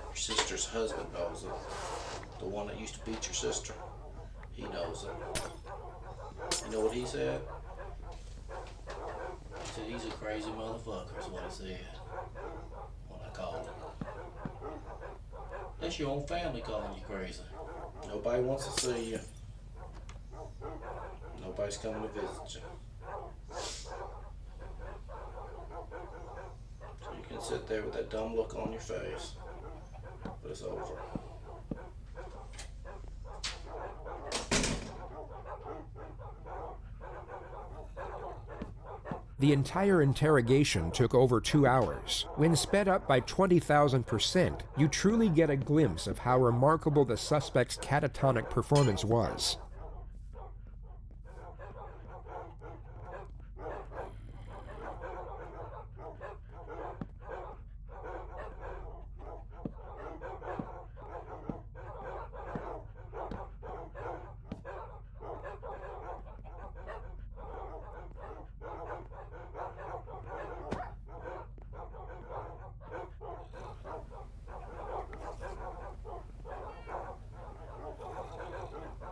Your sister's husband knows it. The one that used to beat your sister. He knows it. You know what he said? He said he's a crazy motherfucker is what he said. When I called him. That's your own family calling you crazy. Nobody wants to see you. Nobody's coming to visit you. So you can sit there with that dumb look on your face. But it's over. The entire interrogation took over 2 hours. When sped up by 20,000%, you truly get a glimpse of how remarkable the suspect's catatonic performance was.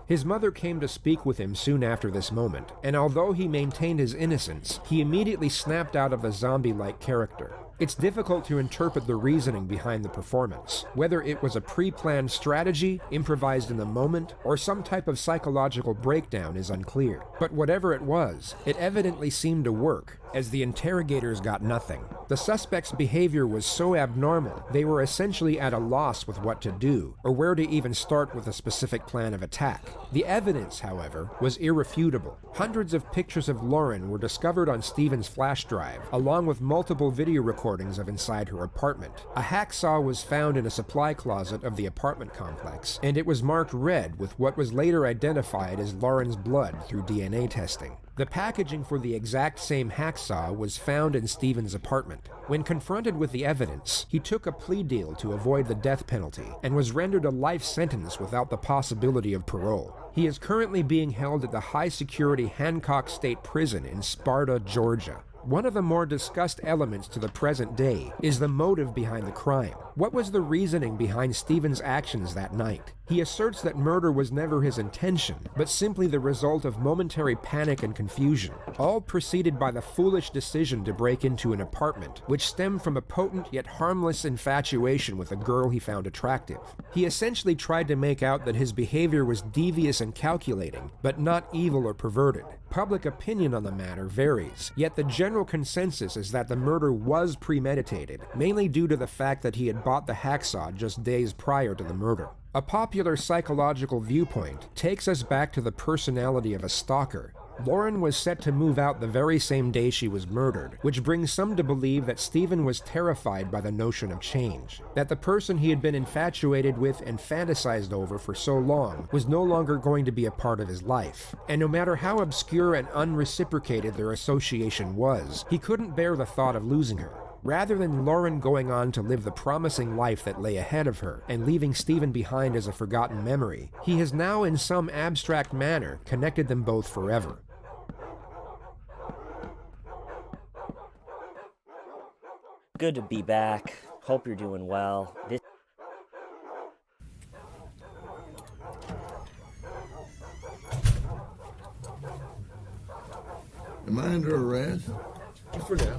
His mother came to speak with him soon after this moment, and although he maintained his innocence, he immediately snapped out of the zombie-like character. It's difficult to interpret the reasoning behind the performance, whether it was a pre-planned strategy, improvised in the moment, or some type of psychological breakdown is unclear. But whatever it was, it evidently seemed to work, as the interrogators got nothing. The suspect's behavior was so abnormal, they were essentially at a loss with what to do, or where to even start with a specific plan of attack. The evidence, however, was irrefutable. Hundreds of pictures of Lauren were discovered on Stephen's flash drive, along with multiple video recordings of inside her apartment. A hacksaw was found in a supply closet of the apartment complex, and it was marked red with what was later identified as Lauren's blood through DNA testing. The packaging for the exact same hacksaw was found in Stephen's apartment. When confronted with the evidence, he took a plea deal to avoid the death penalty and was rendered a life sentence without the possibility of parole. He is currently being held at the high-security Hancock State Prison in Sparta, Georgia. One of the more discussed elements to the present day is the motive behind the crime. What was the reasoning behind Stephen's actions that night? He asserts that murder was never his intention, but simply the result of momentary panic and confusion, all preceded by the foolish decision to break into an apartment, which stemmed from a potent yet harmless infatuation with a girl he found attractive. He essentially tried to make out that his behavior was devious and calculating, but not evil or perverted. Public opinion on the matter varies, yet the general consensus is that the murder was premeditated, mainly due to the fact that he had bought the hacksaw just days prior to the murder. A popular psychological viewpoint takes us back to the personality of a stalker, Lauren was set to move out the very same day she was murdered, which brings some to believe that Stephen was terrified by the notion of change, that the person he had been infatuated with and fantasized over for so long was no longer going to be a part of his life. And no matter how obscure and unreciprocated their association was, he couldn't bear the thought of losing her. Rather than Lauren going on to live the promising life that lay ahead of her and leaving Stephen behind as a forgotten memory, he has now in some abstract manner connected them both forever. Good to be back. Hope you're doing well. Am I under arrest? For now.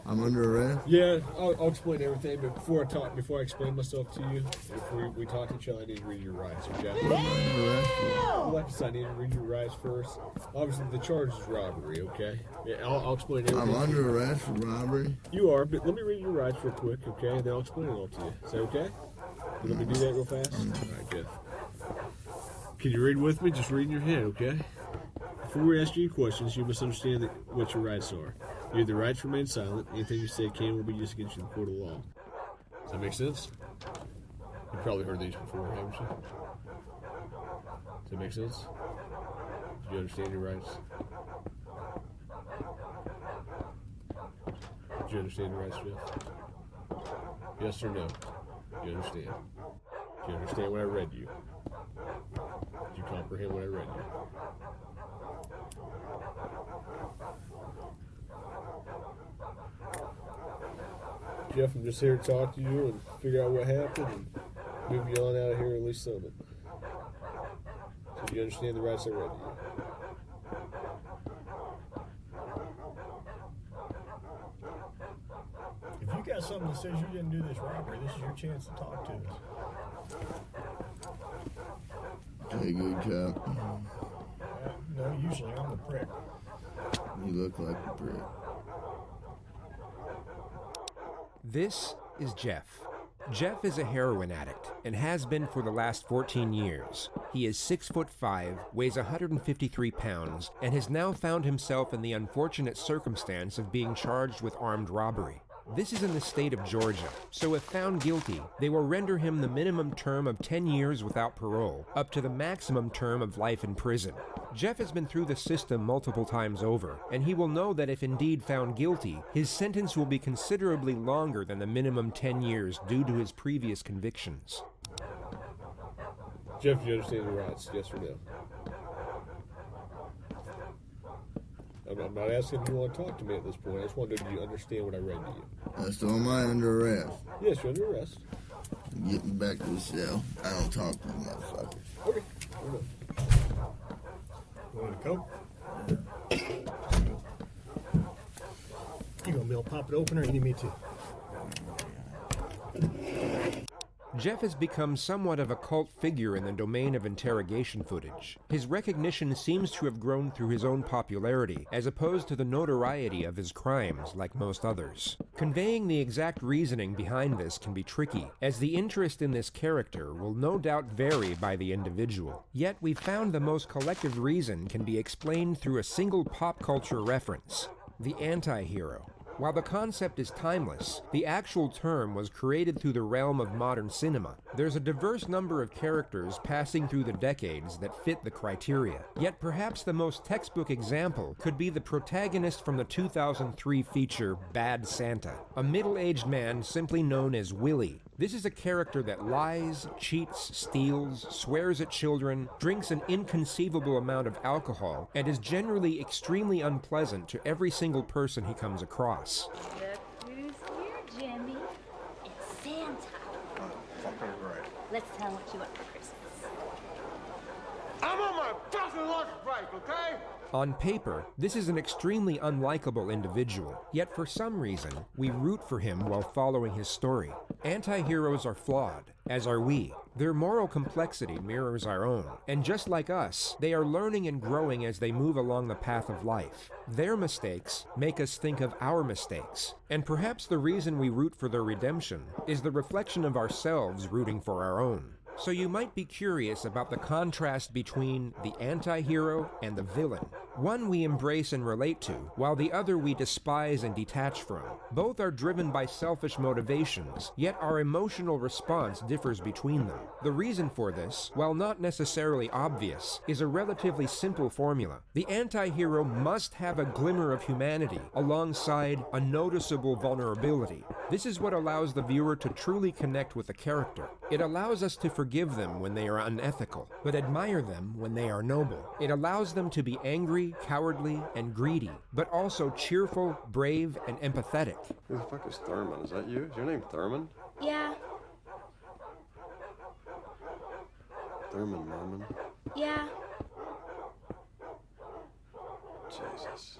I'm under arrest? Yeah, I'll explain everything, but before I explain myself to you, before we talk to each other, I need to read your rights, okay? What am I under arrest for? Like I said, I need to read your rights first. Obviously, the charge is robbery, okay? Yeah, I'll explain everything. I'm under arrest for robbery? You are, but let me read your rights real quick, okay? And then I'll explain it all to you. Is that okay? Let me do that real fast? All right, good. Can you read with me? Just read in your head, okay? Before we ask you questions, you must understand what your rights are. You have the right to remain silent. Anything you say can or will be used against you in the court of law. Does that make sense? You've probably heard these before, haven't you? Does that make sense? Do you understand your rights? Do you understand your rights, Jeff? Yes or no? Do you understand? Do you understand what I read to you? Did you comprehend what I read to you? Jeff, I'm just here to talk to you and figure out what happened and move you on out of here, at least some of it. So do you understand the rights I read to you? If you got something that says you didn't do this robbery, this is your chance to talk to us. Hey, good cop. No, usually I'm the prick. You look like a prick. This is Jeff. Jeff is a heroin addict and has been for the last 14 years. He is 6'5", weighs 153 pounds, and has now found himself in the unfortunate circumstance of being charged with armed robbery. This is in the state of Georgia, so if found guilty, they will render him the minimum term of 10 years without parole, up to the maximum term of life in prison. Jeff has been through the system multiple times over, and he will know that if indeed found guilty, his sentence will be considerably longer than the minimum 10 years due to his previous convictions. Jeff, do you understand your rights? Yes or no? I'm not asking if you want to talk to me at this point. I just want to know, do you understand what I read to you? So am I under arrest? Yes, you're under arrest. Get me back to the cell. I don't talk to the motherfucker. Okay. You want a Coke? You gonna be able to pop it open or you need me to? Jeff has become somewhat of a cult figure in the domain of interrogation footage. His recognition seems to have grown through his own popularity, as opposed to the notoriety of his crimes, like most others. Conveying the exact reasoning behind this can be tricky, as the interest in this character will no doubt vary by the individual. Yet we've found the most collective reason can be explained through a single pop culture reference: the anti-hero. While the concept is timeless, the actual term was created through the realm of modern cinema. There's a diverse number of characters passing through the decades that fit the criteria. Yet perhaps the most textbook example could be the protagonist from the 2003 feature Bad Santa, a middle-aged man simply known as Willie. This is a character that lies, cheats, steals, swears at children, drinks an inconceivable amount of alcohol, and is generally extremely unpleasant to every single person he comes across. Look who's here, Jimmy. It's Santa. Fucking right. Let's tell him what you want for Christmas. I'm on my fucking lunch break, okay? On paper, this is an extremely unlikable individual, yet for some reason, we root for him while following his story. Anti-heroes are flawed, as are we. Their moral complexity mirrors our own, and just like us, they are learning and growing as they move along the path of life. Their mistakes make us think of our mistakes, and perhaps the reason we root for their redemption is the reflection of ourselves rooting for our own. So you might be curious about the contrast between the anti-hero and the villain. One we embrace and relate to, while the other we despise and detach from. Both are driven by selfish motivations, yet our emotional response differs between them. The reason for this, while not necessarily obvious, is a relatively simple formula. The anti-hero must have a glimmer of humanity alongside a noticeable vulnerability. This is what allows the viewer to truly connect with the character. It allows us to forgive them when they are unethical, but admire them when they are noble. It allows them to be angry, cowardly, and greedy, but also cheerful, brave, and empathetic. Who the fuck is Thurman? Is that you? Is your name Thurman? Yeah, Thurman Merman? yeah. Jesus.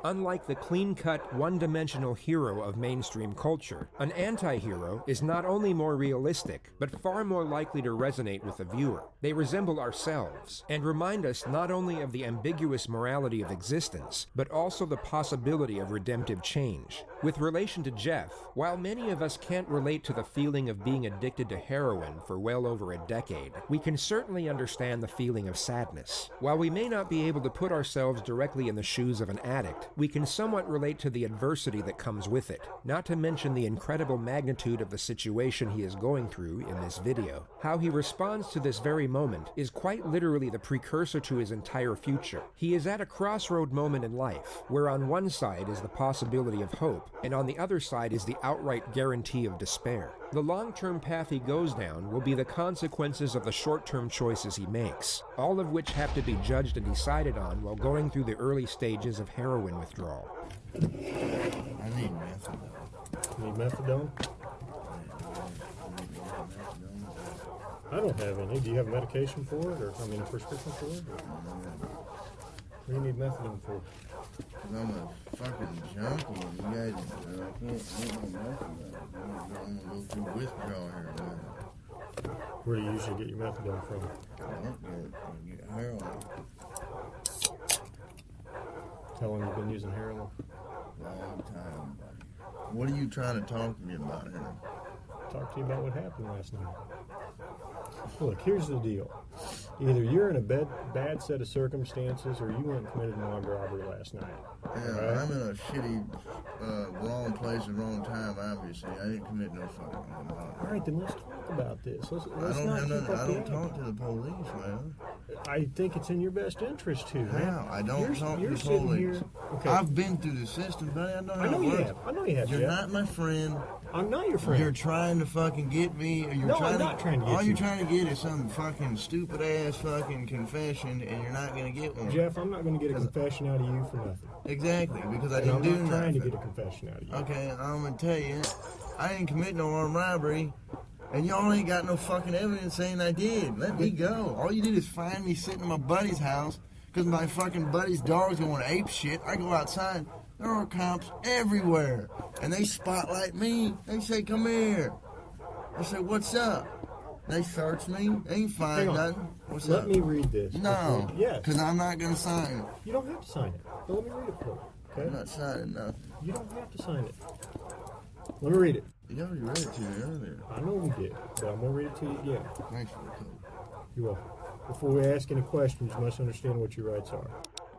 Unlike the clean-cut, one-dimensional hero of mainstream culture, an anti-hero is not only more realistic, but far more likely to resonate with the viewer. They resemble ourselves, and remind us not only of the ambiguous morality of existence, but also the possibility of redemptive change. With relation to Jeff, while many of us can't relate to the feeling of being addicted to heroin for well over a decade, we can certainly understand the feeling of sadness. While we may not be able to put ourselves directly in the shoes of an addict, we can somewhat relate to the adversity that comes with it, not to mention the incredible magnitude of the situation he is going through in this video. How he responds to this very moment is quite literally the precursor to his entire future. He is at a crossroad moment in life, where on one side is the possibility of hope, and on the other side is the outright guarantee of despair. The long-term path he goes down will be the consequences of the short-term choices he makes, all of which have to be judged and decided on while going through the early stages of heroin withdrawal. I need methadone. Need methadone? I don't have any. Do you have medication for it, or a prescription for it? What do you need methadone for? Because I'm a fucking junkie, and you guys, I can't get no methadone. I'm gonna go through withdrawal here now. Where do you usually get your methadone from? I don't get heroin. How long have you been using heroin? Long time, buddy. What are you trying to talk to me about here? Talk to you about what happened last night. Look, here's the deal. Either you're in a bad set of circumstances, or you went and committed an armed robbery last night. Yeah, right? I'm in a shitty, wrong place at wrong time, obviously. I didn't commit no fucking armed robbery. All right, then let's talk about this. Let's I not keep up I the don't talk act. to the police, man. I think it's in your best interest to. Man. How? I don't talk to you're the sitting police. Here, okay. I've been through the system, buddy. I know how it you works. have. I know you have. You're Jeff. not my friend. I'm not your friend. You're trying to fucking get me. Or you're No, trying I'm not trying to get all you. you're trying to get is some fucking stupid ass fucking confession, and you're not gonna get one. Jeff, I'm not going to get a confession out of you for nothing. Exactly, because I And didn't I'm do not nothing. trying to get a confession out of you. Okay, I'm gonna tell you, I didn't commit no armed robbery, and y'all ain't got no fucking evidence saying I did. Let me go. All you did is find me sitting in my buddy's house because my fucking buddy's dog's going ape shit. I go outside, there are cops everywhere, and they spotlight me. They say, "Come here." I say, "What's up?" They search me. They ain't find Hang on. nothing. What's Let up? me read this. No. Yes. Because I'm not gonna sign it. You don't have to sign it. But let me read it for you. Okay? I'm not signing nothing. You don't have to sign it. Let me read it. You already read it to me earlier. I know we did, but I'm going to read it to you again. Thanks for the code. You're welcome. Before we ask any questions, you must understand what your rights are.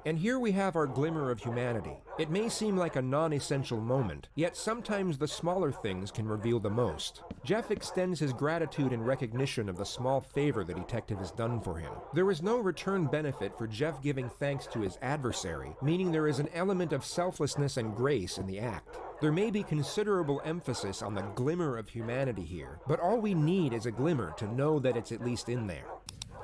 And here we have our glimmer of humanity. It may seem like a non-essential moment, yet sometimes the smaller things can reveal the most. Jeff extends his gratitude in recognition of the small favor the detective has done for him. There is no return benefit for Jeff giving thanks to his adversary, meaning there is an element of selflessness and grace in the act. There may be considerable emphasis on the glimmer of humanity here, but all we need is a glimmer to know that it's at least in there.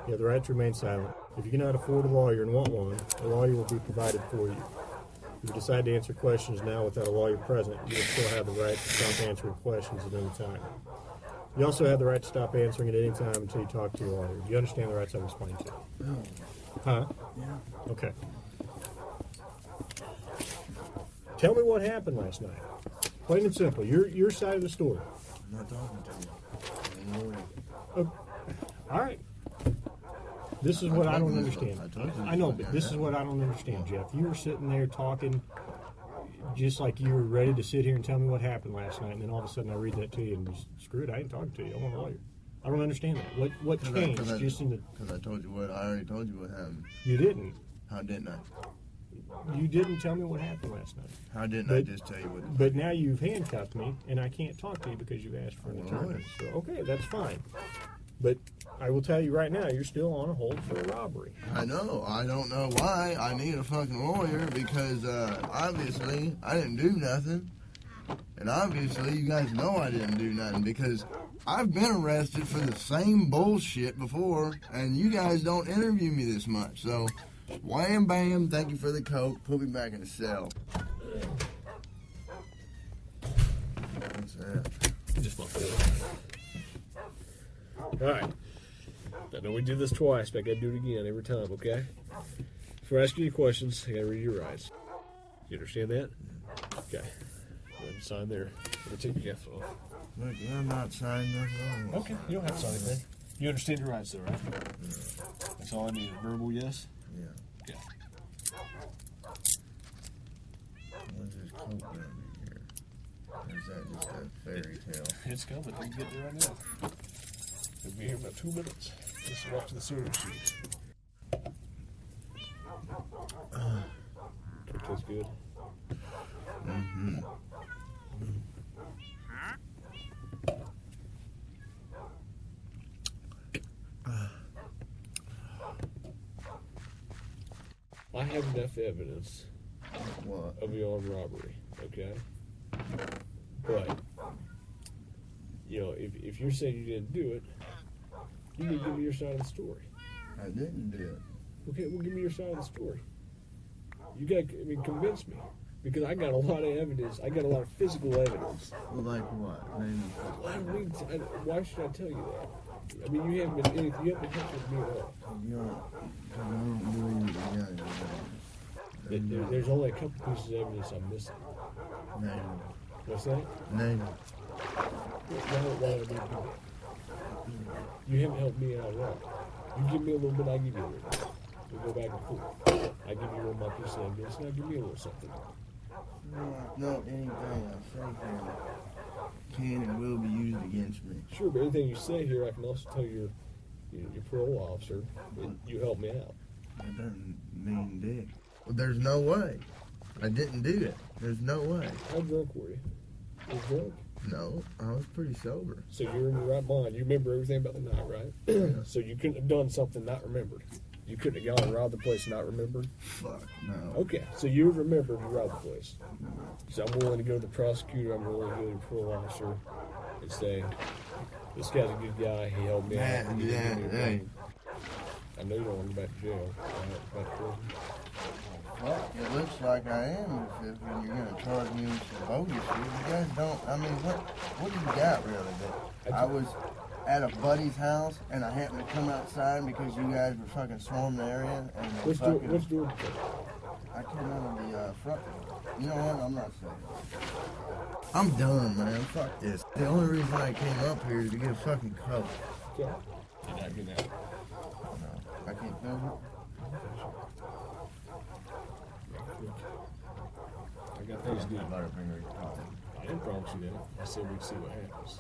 You have the right to remain silent. If you cannot afford a lawyer and want one, a lawyer will be provided for you. If you decide to answer questions now without a lawyer present, you will still have the right to stop answering questions at any time. You also have the right to stop answering at any time until you talk to your lawyer. Do you understand the rights I've explained to you? No. Huh? Yeah. Okay. Tell me what happened last night. Plain and simple. Your side of the story. I'm not talking to you. All right. This is what I don't understand. you I know, but this is what I don't understand, Jeff. You were sitting there talking just like you were ready to sit here and tell me what happened last night, and then all of a sudden I read that to you and just, screw it, I ain't talking to you. I want a lawyer. I don't understand that. What changed just in the... Because I told you what, I already told you what happened. You didn't. How didn't I? You didn't tell me what happened last night. How didn't I just tell you what? But now you've handcuffed me, and I can't talk to you because you've asked for an attorney. So, okay, that's fine. But I will tell you right now, you're still on a hold for a robbery. I know. I don't know why I need a fucking lawyer because obviously I didn't do nothing. And obviously you guys know I didn't do nothing because I've been arrested for the same bullshit before and you guys don't interview me this much. So, wham bam, thank you for the coke, put me back in the cell. What's that? Just fuck it. Alright. I know we did this twice, but I gotta do it again every time, okay? Before I ask you any questions, I gotta read your rights. You understand that? Okay. Go ahead and sign there. I'm gonna take your cuff off. Look, I'm not signing nothing. Okay, you don't have to sign anything. You understand your rights though, right? Yeah. That's all I need. A verbal yes? Yeah. Okay. What's this coat down here? Or is that just a fairy tale? It's coming. We can get there right now. We'll be here in about 2 minutes. Just walk to the service sheet. Tastes good. Mm-hmm. I have enough evidence of your armed robbery, okay? But, you know, if you're saying you didn't do it, you need to give me your side of the story. I didn't do it. Okay, well, give me your side of the story. You got, I mean, convince me. Because I got a lot of evidence. I got a lot of physical evidence. Well, like what? Name I don't need to, why should I tell you that? I mean, you haven't been anything. You haven't been touching me at all. You don't believe you got it. There's only a couple pieces of evidence I'm missing. Name What's that? Name Why do I need to do that? You haven't helped me out at all. You give me a little bit, I give you a little bit. We go back and forth. I give you a little my piece of evidence, and I give me a little something. No, anything I say here can and will be used against me. Sure, but anything you say here, I can also tell your parole officer that you helped me out. That doesn't mean dick. Well, there's no way. I didn't do it. There's no way. How drunk were you? You drunk? No, I was pretty sober. So you're in your right mind. You remember everything about the night, right? So you couldn't have done something not remembered. You couldn't have gone and robbed the place and not remembered? Fuck, no. Okay, so you remembered you robbed the place. So I'm willing to go to the prosecutor, I'm willing to go to the parole officer and say, this guy's a good guy, he helped me out. Hey. I know you don't want to go back to jail. Back to prison. Well, it looks like I am if when you're going to charge me with some bogus shit. You guys don't, I mean, what do you got really? That I was at a buddy's house and I happened to come outside because you guys were fucking swarming the area and Which door did you take? I came out of the front door. You know what? I'm not saying. I'm done, man. Fuck this. The only reason I came up here is to get a fucking coat. Okay. You're not doing that. No, I can't finish it. I got things to do. I didn't promise you that. I said we'd see what happens.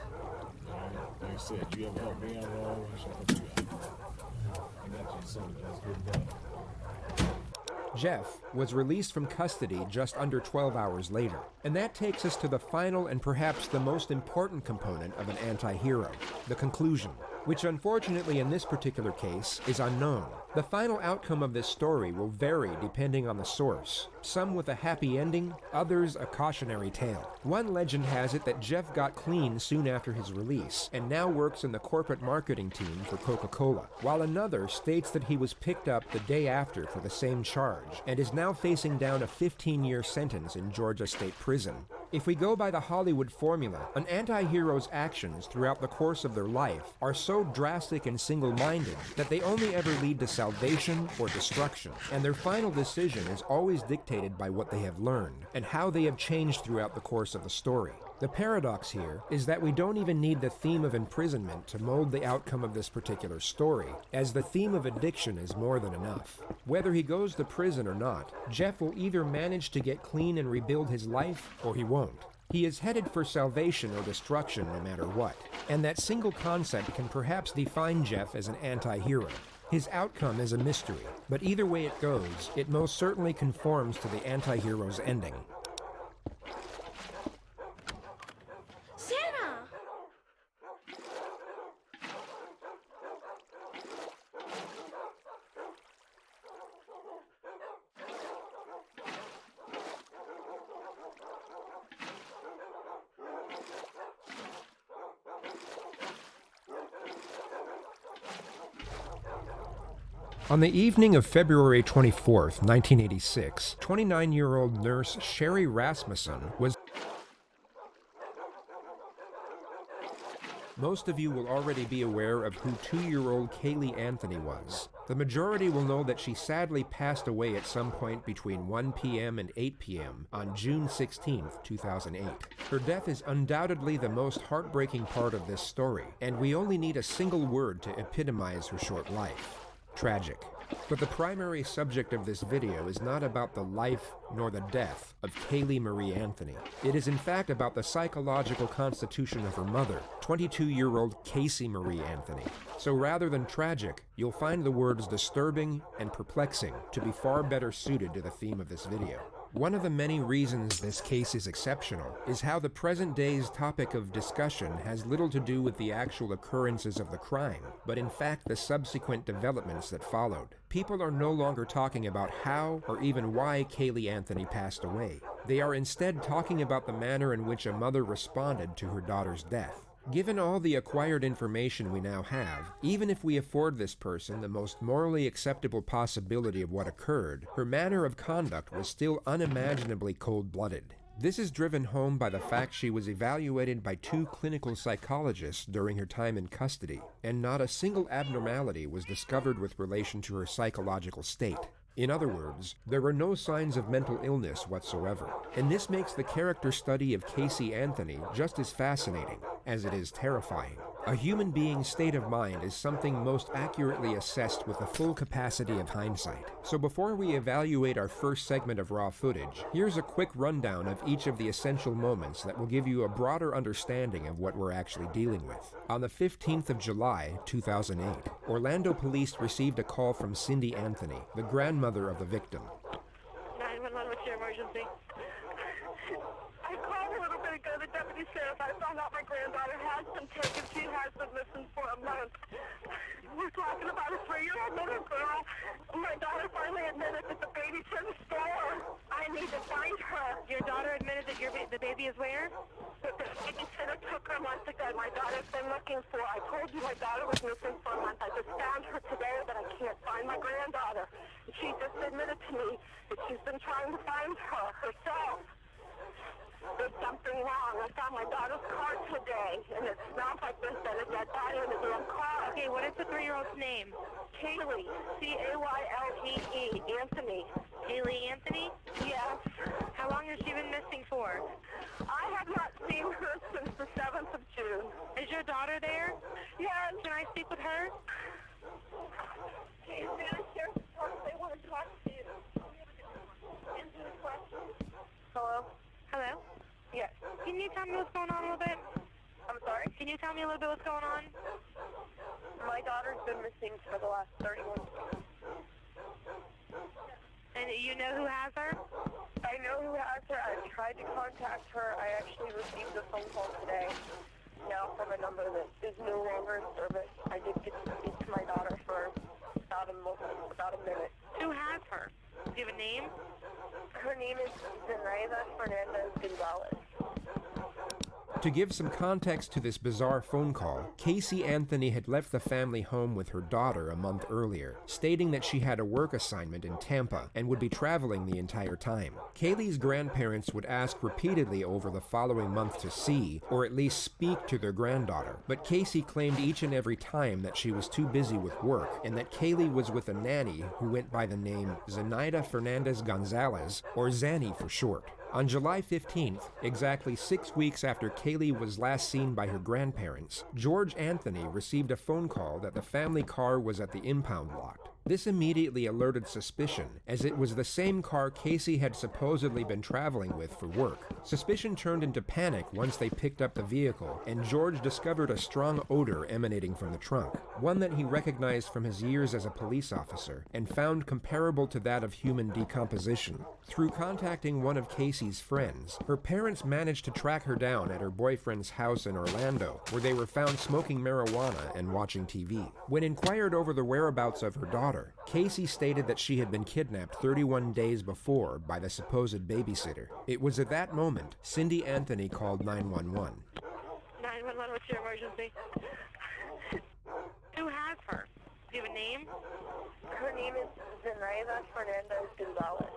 Alright? Like I said, you haven't helped me out at all. I should help you out. I got you something that's good enough. Jeff was released from custody just under 12 hours later. And that takes us to the final and perhaps the most important component of an anti-hero, the conclusion, which unfortunately in this particular case is unknown. The final outcome of this story will vary depending on the source, some with a happy ending, others a cautionary tale. One legend has it that Jeff got clean soon after his release and now works in the corporate marketing team for Coca-Cola, while another states that he was picked up the day after for the same charge and is now facing down a 15-year sentence in Georgia State Prison. If we go by the Hollywood formula, an anti-hero's actions throughout the course of their life are so drastic and single-minded that they only ever lead to salvation or destruction, and their final decision is always dictated by what they have learned and how they have changed throughout the course of the story. The paradox here is that we don't even need the theme of imprisonment to mold the outcome of this particular story, as the theme of addiction is more than enough. Whether he goes to prison or not, Jeff will either manage to get clean and rebuild his life, or he won't. He is headed for salvation or destruction no matter what, and that single concept can perhaps define Jeff as an anti-hero. His outcome is a mystery, but either way it goes, it most certainly conforms to the anti-hero's ending. Santa! On the evening of February 24th, 1986, 29-year-old nurse Sherry Rasmussen was... Most of you will already be aware of who 2-year-old Kaylee Anthony was. The majority will know that she sadly passed away at some point between 1 p.m. and 8 p.m. on June 16, 2008. Her death is undoubtedly the most heartbreaking part of this story, and we only need a single word to epitomize her short life. Tragic. But the primary subject of this video is not about the life nor the death of Kaylee Marie Anthony. It is in fact about the psychological constitution of her mother, 22-year-old Casey Marie Anthony. So rather than tragic, you'll find the words disturbing and perplexing to be far better suited to the theme of this video. One of the many reasons this case is exceptional is how the present day's topic of discussion has little to do with the actual occurrences of the crime, but in fact the subsequent developments that followed. People are no longer talking about how or even why Kaylee Anthony passed away. They are instead talking about the manner in which a mother responded to her daughter's death. Given all the acquired information we now have, even if we afford this person the most morally acceptable possibility of what occurred, her manner of conduct was still unimaginably cold-blooded. This is driven home by the fact she was evaluated by 2 clinical psychologists during her time in custody, and not a single abnormality was discovered with relation to her psychological state. In other words, there were no signs of mental illness whatsoever. And this makes the character study of Casey Anthony just as fascinating as it is terrifying. A human being's state of mind is something most accurately assessed with the full capacity of hindsight. So before we evaluate our first segment of raw footage, here's a quick rundown of each of the essential moments that will give you a broader understanding of what we're actually dealing with. On the 15th of July, 2008, Orlando police received a call from Cindy Anthony, the grandmother of the victim. 911, what's your emergency? I called a little bit ago, the deputy sheriff. I found out my granddaughter has been taken. She has been missing for a month. We're talking about a 3-year-old little girl. My daughter finally admitted that the baby's in the store. I need to find her. Your daughter admitted that the baby is where? The babysitter took her months ago. My daughter's been looking for her. I told you my daughter was missing for a month. I just found her today, but I can't find my granddaughter. She just admitted to me that she's been trying to find her herself. There's something wrong. I found my daughter's car today, and it smells like there's been a dead body in the damn car. Okay, what is the 3-year-old's name? Kaylee. C-A-Y-L-E-E. Anthony. Kaylee Anthony? Yes. How long has she been missing for? I have not seen her since the 7th of June. Is your daughter there? Yes. Can I speak with her? Hey, Sheriff, they want to talk to you. Answer the question. Hello? Hello? Yes. Can you tell me what's going on a little bit? I'm sorry? Can you tell me a little bit what's going on? My daughter's been missing for the last 31 days. And you know who has her? I know who has her. I've tried to contact her. I actually received a phone call today, now from a number that is no longer in service. I did get to speak to my daughter for about a minute. Who has her? Do you have a name? Her name is Zenaida Fernandez Gonzalez. To give some context to this bizarre phone call, Casey Anthony had left the family home with her daughter a month earlier, stating that she had a work assignment in Tampa and would be traveling the entire time. Kaylee's grandparents would ask repeatedly over the following month to see, or at least speak to their granddaughter, but Casey claimed each and every time that she was too busy with work and that Kaylee was with a nanny who went by the name Zenaida Fernandez Gonzalez, or Zanny for short. On July 15th, exactly 6 weeks after Kaylee was last seen by her grandparents, George Anthony received a phone call that the family car was at the impound lot. This immediately alerted suspicion, as it was the same car Casey had supposedly been traveling with for work. Suspicion turned into panic once they picked up the vehicle, and George discovered a strong odor emanating from the trunk, one that he recognized from his years as a police officer, and found comparable to that of human decomposition. Through contacting one of Casey's friends, her parents managed to track her down at her boyfriend's house in Orlando, where they were found smoking marijuana and watching TV. When inquired over the whereabouts of her daughter, Casey stated that she had been kidnapped 31 days before by the supposed babysitter. It was at that moment Cindy Anthony called 911. 911, what's your emergency? Who has her? Do you have a name? Her name is Zenaida Fernandez Gonzalez.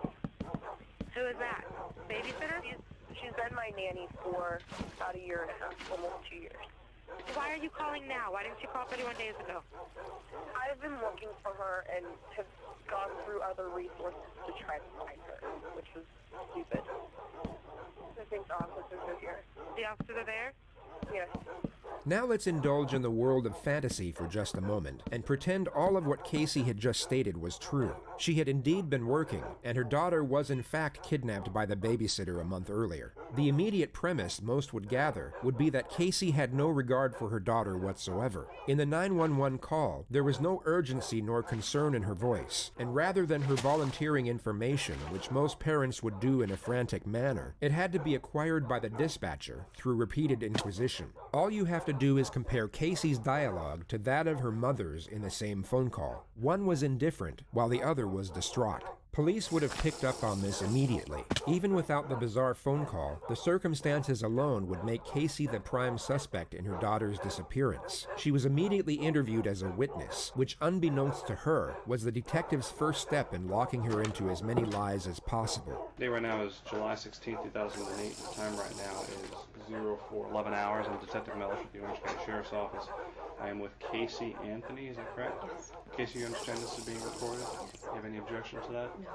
Who is that? Babysitter? She's been my nanny for about a year and a half, almost 2 years. Why are you calling now? Why didn't you call 31 days ago? I've been looking for her and have gone through other resources to try to find her, which was stupid. I think the officers are here. The officers are there? Yes. Now let's indulge in the world of fantasy for just a moment and pretend all of what Casey had just stated was true. She had indeed been working, and her daughter was in fact kidnapped by the babysitter a month earlier. The immediate premise most would gather would be that Casey had no regard for her daughter whatsoever. In the 911 call, there was no urgency nor concern in her voice, and rather than her volunteering information, which most parents would do in a frantic manner, it had to be acquired by the dispatcher through repeated inquisition. All you have to do is compare Casey's dialogue to that of her mother's in the same phone call. One was indifferent, while the other was distraught. Police would have picked up on this immediately. Even without the bizarre phone call, the circumstances alone would make Casey the prime suspect in her daughter's disappearance. She was immediately interviewed as a witness, which unbeknownst to her was the detective's first step in locking her into as many lies as possible. The day right now is July 16, 2008. The time right now is 0411 hours. I'm Detective Mellish with the Orange County Sheriff's Office. I am with Casey Anthony, is that correct? Yes. Casey, you understand this is being recorded? Yes. Do you have any objection to that? No.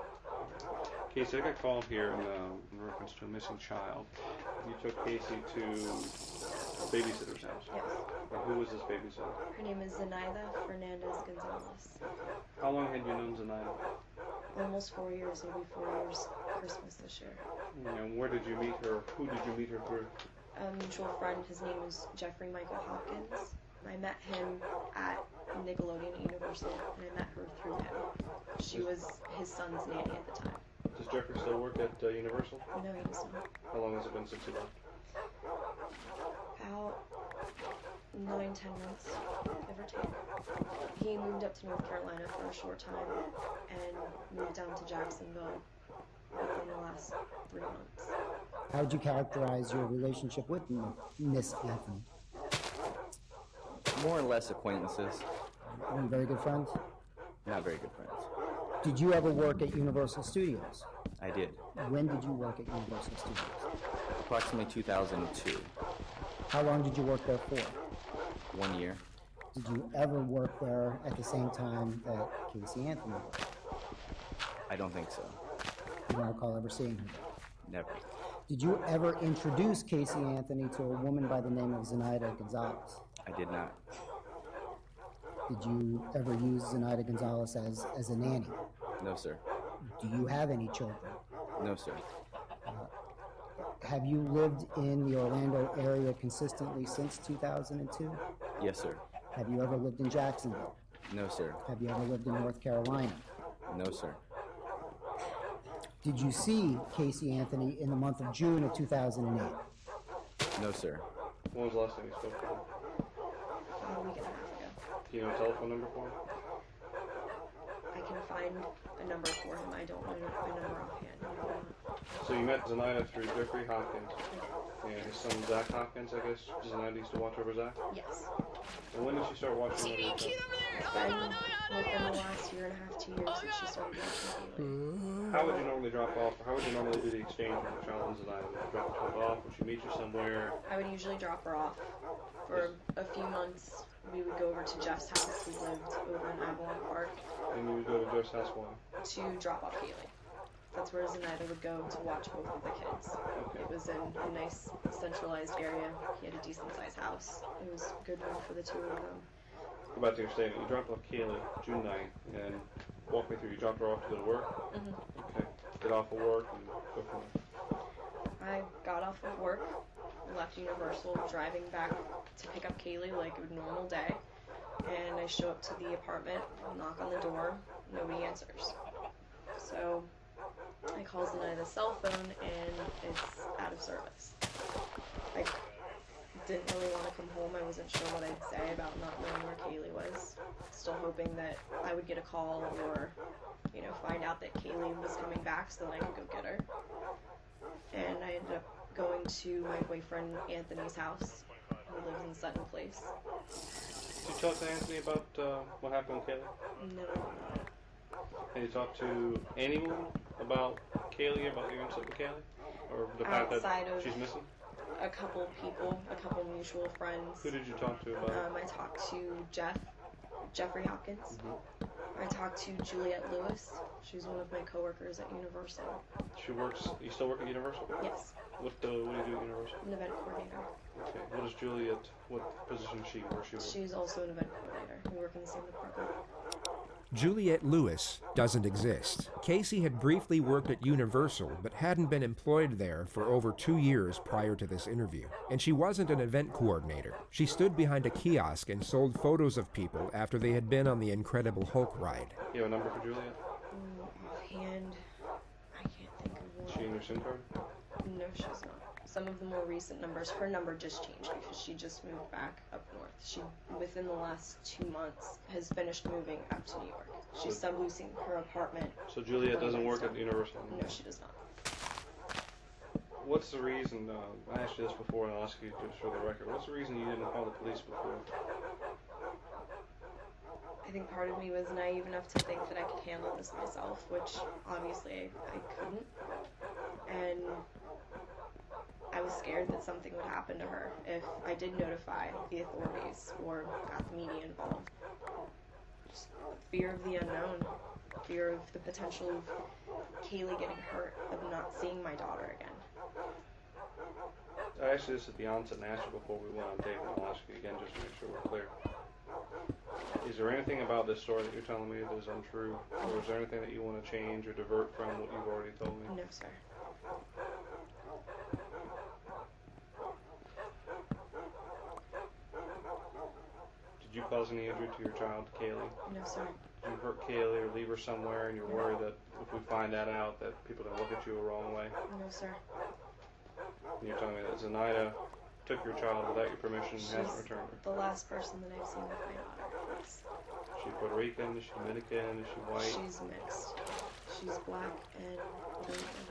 Casey, I got called here in reference to a missing child. You took Casey to a babysitter's house. Yes. Now, who was this babysitter? Her name is Zenaida Fernandez Gonzalez. How long had you known Zenaida? Almost 4 years. It'll be 4 years Christmas this year. And where did you meet her? Who did you meet her through? A mutual friend. His name was Jeffrey Michael Hopkins. I met him at Nickelodeon at Universal, and I met her through him. She was his son's nanny at the time. Does Jeffrey still work at Universal? No, he does not. How long has it been since he left? About 9-10 months, give or take. He moved up to North Carolina for a short time and moved down to Jacksonville within the last 3 months. How would you characterize your relationship with Miss Anthony? More or less acquaintances. Are you very good friends? Not very good friends. Did you ever work at Universal Studios? I did. When did you work at Universal Studios? Approximately 2002. How long did you work there for? 1 year. Did you ever work there at the same time that Casey Anthony worked? I don't think so. You don't recall ever seeing her? Never. Did you ever introduce Casey Anthony to a woman by the name of Zenaida Gonzalez? I did not. Did you ever use Zenaida Gonzalez as a nanny? No, sir. Do you have any children? No, sir. Have you lived in the Orlando area consistently since 2002? Yes, sir. Have you ever lived in Jacksonville? No, sir. Have you ever lived in North Carolina? No, sir. Did you see Casey Anthony in the month of June of 2008? No, sir. When was the last time you spoke to him? About a week and a half ago. Do you know a telephone number for him? I can find a number for him. I don't know a number offhand. So you met Zenaida through Jeffrey Hopkins and his son Zach Hopkins, I guess. Zenaida used to watch over Zach? Yes. And when did she start watching over Zach? It's been within the last year and a half, 2 years since she started watching daily. How would you normally drop off, or how would you normally do the exchange with the child and Zenaida? Would you drop the child off? Would she meet you somewhere? I would usually drop her off. For a few months, we would go over to Jeff's house. We lived over in Avalon Park. And you would go to Jeff's house why? To drop off Haley. That's where Zenaida would go to watch both of the kids. It was in a nice centralized area. He had a decent sized house. It was good room for the two of them. Go back to your statement. You dropped off Kaylee June 9th, and walk me through. You dropped her off to go to work? Okay. Get off of work and go from there. I got off of work, left Universal, driving back to pick up Kaylee like a normal day, and I show up to the apartment, knock on the door, nobody answers. So I call Zenaida's cell phone, and it's out of service. I didn't really want to come home. I wasn't sure what I'd say about not knowing where Kaylee was. Still hoping that I would get a call or, find out that Kaylee was coming back so that I could go get her. And I ended up going to my boyfriend Anthony's house, who lives in Sutton Place. Did you talk to Anthony about what happened with Kaylee? No. Have you talked to anyone about Kaylee, about your incident with Kaylee? Or the fact that she's missing? A couple people, a couple mutual friends. Who did you talk to about it? I talked to Jeffrey Hopkins. Mm-hmm. I talked to Juliette Lewis. She's one of my coworkers at Universal. She works. You still work at Universal? Yes. What do you do at Universal? An event coordinator. Okay. What is Juliette? What position is she? Where she work? She's also an event coordinator. We work in the same department. Juliette Lewis doesn't exist. Casey had briefly worked at Universal, but hadn't been employed there for over 2 years prior to this interview. And she wasn't an event coordinator. She stood behind a kiosk and sold photos of people after they had been on the Incredible Hulk ride. You have a number for Juliette? Offhand, I can't think of one. Is she in your SIM card? No, she's not. Some of the more recent numbers, her number just changed because she just moved back up north. She, within the last 2 months, has finished moving up to New York. She's subleasing her apartment. So Juliette doesn't work at Universal anymore? No, she does not. What's the reason, I asked you this before and I'll ask you just for the record, what's the reason you didn't call the police before? I think part of me was naive enough to think that I could handle this myself, which obviously I couldn't. And I was scared that something would happen to her if I did notify the authorities or got the media involved. Just fear of the unknown, fear of the potential of Kaylee getting hurt, of not seeing my daughter again. I asked you this at the onset and asked you before we went on tape, and I'll ask you again just to make sure we're clear. Is there anything about this story that you're telling me that is untrue, or is there anything that you want to change or divert from what you've already told me? No, sir. Did you cause any injury to your child, Kaylee? No, sir. Did you hurt Kaylee or leave her somewhere and you're worried that if we find that out that people are going to look at you the wrong way? No, sir. And you're telling me that Zenaida took your child without your permission and hasn't returned her? The last person that I've seen with my daughter. Yes. Is she Puerto Rican? Is she Dominican? Is she white? She's mixed. She's black and Puerto Rican.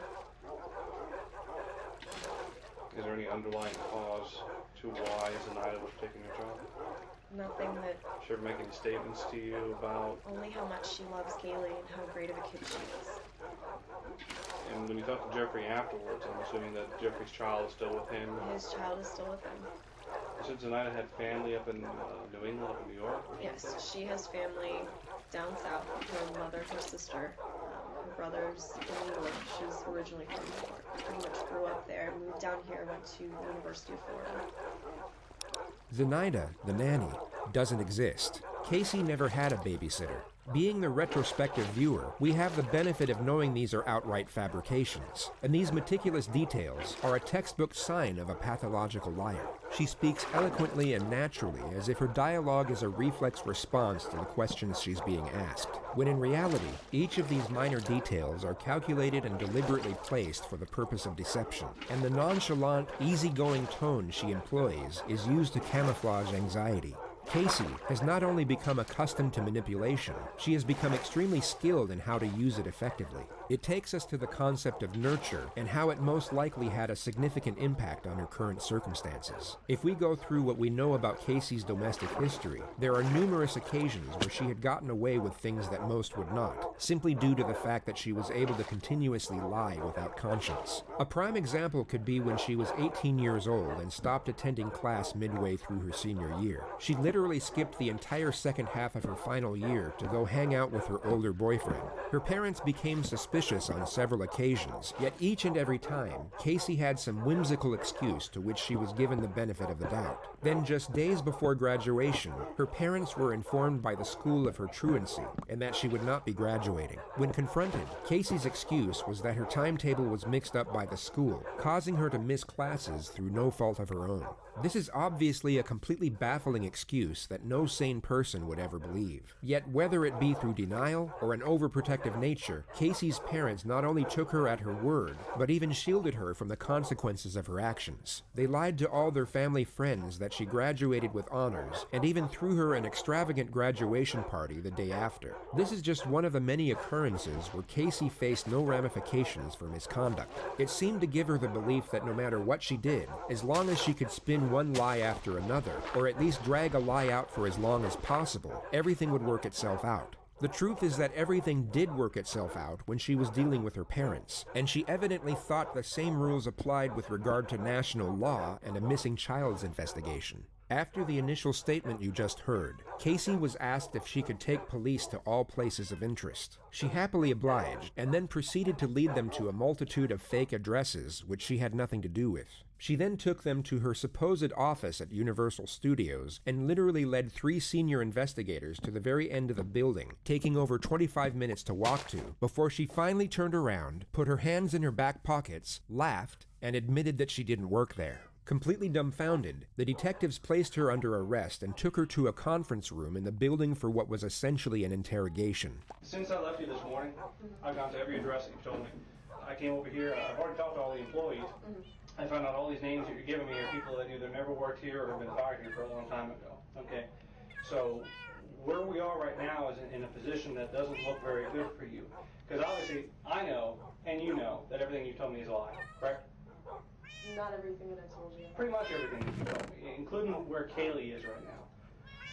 Is there any underlying cause to why Zenaida was taking your child? Nothing that... Did she ever make any statements to you about... Only how much she loves Kaylee and how great of a kid she is. And when you talked to Jeffrey afterwards, I'm assuming that Jeffrey's child is still with him? His child is still with him. You said Zenaida had family up in New England, up in New York? Yes, she has family down south. Her mother, her sister, her brothers in New York. She's originally from New York. Pretty much grew up there, moved down here, went to the University of Florida. Zenaida, the nanny, doesn't exist. Casey never had a babysitter. Being the retrospective viewer, we have the benefit of knowing these are outright fabrications, and these meticulous details are a textbook sign of a pathological liar. She speaks eloquently and naturally, as if her dialogue is a reflex response to the questions she's being asked, when in reality, each of these minor details are calculated and deliberately placed for the purpose of deception, and the nonchalant, easygoing tone she employs is used to camouflage anxiety. Casey has not only become accustomed to manipulation, she has become extremely skilled in how to use it effectively. It takes us to the concept of nurture and how it most likely had a significant impact on her current circumstances. If we go through what we know about Casey's domestic history, there are numerous occasions where she had gotten away with things that most would not, simply due to the fact that she was able to continuously lie without conscience. A prime example could be when she was 18 years old and stopped attending class midway through her senior year. She literally skipped the entire second half of her final year to go hang out with her older boyfriend. Her parents became suspicious on several occasions, yet each and every time, Casey had some whimsical excuse to which she was given the benefit of the doubt. Then just days before graduation, her parents were informed by the school of her truancy and that she would not be graduating. When confronted, Casey's excuse was that her timetable was mixed up by the school, causing her to miss classes through no fault of her own. This is obviously a completely baffling excuse that no sane person would ever believe. Yet whether it be through denial or an overprotective nature, Casey's parents not only took her at her word, but even shielded her from the consequences of her actions. They lied to all their family friends that she graduated with honors, and even threw her an extravagant graduation party the day after. This is just one of the many occurrences where Casey faced no ramifications for misconduct. It seemed to give her the belief that no matter what she did, as long as she could spin one lie after another, or at least drag a lie out for as long as possible, everything would work itself out. The truth is that everything did work itself out when she was dealing with her parents, and she evidently thought the same rules applied with regard to national law and a missing child's investigation. After the initial statement you just heard, Casey was asked if she could take police to all places of interest. She happily obliged, and then proceeded to lead them to a multitude of fake addresses which she had nothing to do with. She then took them to her supposed office at Universal Studios and literally led 3 senior investigators to the very end of the building, taking over 25 minutes to walk to, before she finally turned around, put her hands in her back pockets, laughed, and admitted that she didn't work there. Completely dumbfounded, the detectives placed her under arrest and took her to a conference room in the building for what was essentially an interrogation. Since I left you this morning, I've gone to every address that you told me. I came over here, I've already talked to all the employees. I found out all these names that you're giving me are people that either never worked here or have been fired here for a long time ago. Okay, so where we are right now is in a position that doesn't look very good for you. Because obviously, I know, and you know, that everything you told me is a lie, correct? Not everything that I told you. Pretty much everything that you told me, including where Kaylee is right now.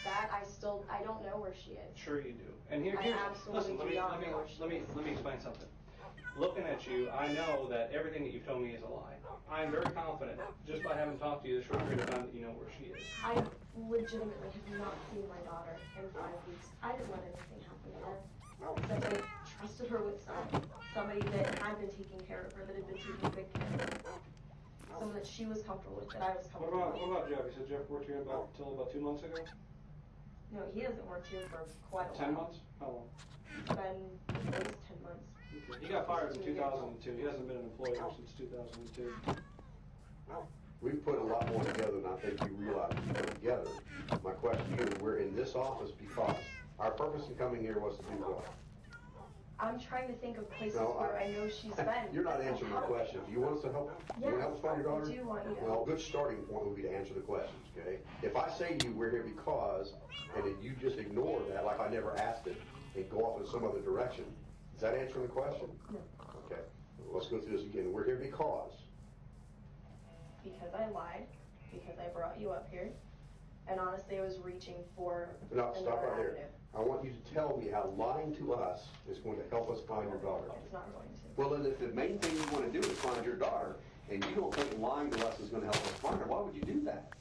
That I don't know where she is. Sure you do. And here's absolutely listen, do not know where she is. let me explain something. Looking at you, I know that everything that you've told me is a lie. I am very confident, just by having talked to you this short period of time, that you know where she is. I legitimately have not seen my daughter in 5 weeks. I didn't let anything happen to her. Except I trusted her with somebody that had been taking care of her, that had been taking good care of her. Someone that she was comfortable with, that I was comfortable with. What about Jeff? You said Jeff worked here until about 2 months ago? No, he hasn't worked here for quite a while. 10 months? How long? It's been at least 10 months. Okay. He got fired in 2002. He hasn't been an employee since 2002. We've put a lot more together than I think you realize we put together. My question to you is, we're in this office because our purpose in coming here was to do what? I'm trying to think of places where I know she's been. You're not answering my question. Do you want us to help? Yes, you want to help us find your daughter? I do want you to. Well, a good starting point would be to answer the questions, okay? If I say to you, we're here because, and then you just ignore that like I never asked it, and go off in some other direction, is that answering the question? No. Okay, well, let's go through this again. We're here because. Because I lied, because I brought you up here, and honestly I was reaching for No, stop right there. avenue. I want you to tell me how lying to us is going to help us find your daughter. It's not going to. Well, then if the main thing you want to do is find your daughter, and you don't think lying to us is going to help us find her, why would you do that?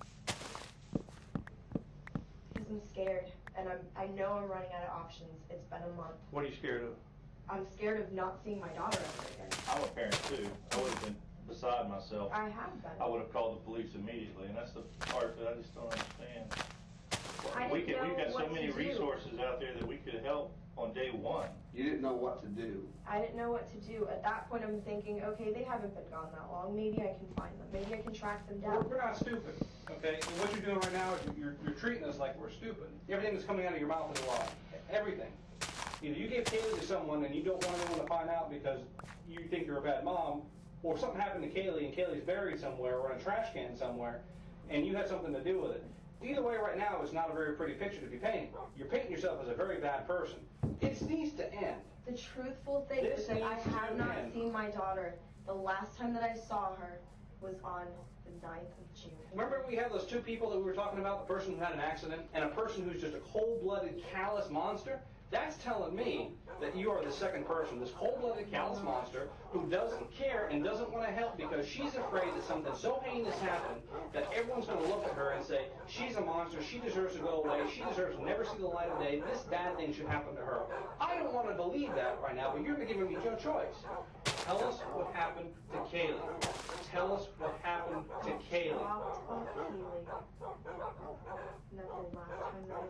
Because I'm scared, and I know I'm running out of options. It's been a month. What are you scared of? I'm scared of not seeing my daughter ever again. I'm a parent too. I would have been beside myself. I have been. I would have called the police immediately, and that's the part that I just don't understand. We've got so many resources out there that we could help on day one. You didn't know what to do. I didn't know what to do. At that point, I'm thinking, okay, they haven't been gone that long. Maybe I can find them. Maybe I can track them down. We're not stupid, okay? And what you're doing right now is you're treating us like we're stupid. Everything that's coming out of your mouth is a lie. Everything. Either you gave Kaylee to someone and you don't want anyone to find out because you think you're a bad mom, or something happened to Kaylee and Kaylee's buried somewhere or in a trash can somewhere, and you had something to do with it. Either way, right now, it's not a very pretty picture to be painting. You're painting yourself as a very bad person. It needs to end. The truthful thing is that I have not seen my daughter. The last time that I saw her was on the 9th of June. Remember we had those 2 people that we were talking about, the person who had an accident and a person who's just a cold-blooded, callous monster? That's telling me that you are the second person, this cold-blooded, callous monster who doesn't care and doesn't want to help because she's afraid that something so heinous happened that everyone's going to look at her and say, she's a monster, she deserves to go away, she deserves to never see the light of day, this bad thing should happen to her. I don't want to believe that right now, but you're giving me no choice. Tell us what happened to Kaylee. Tell us what happened to Kaylee. Nothing last time that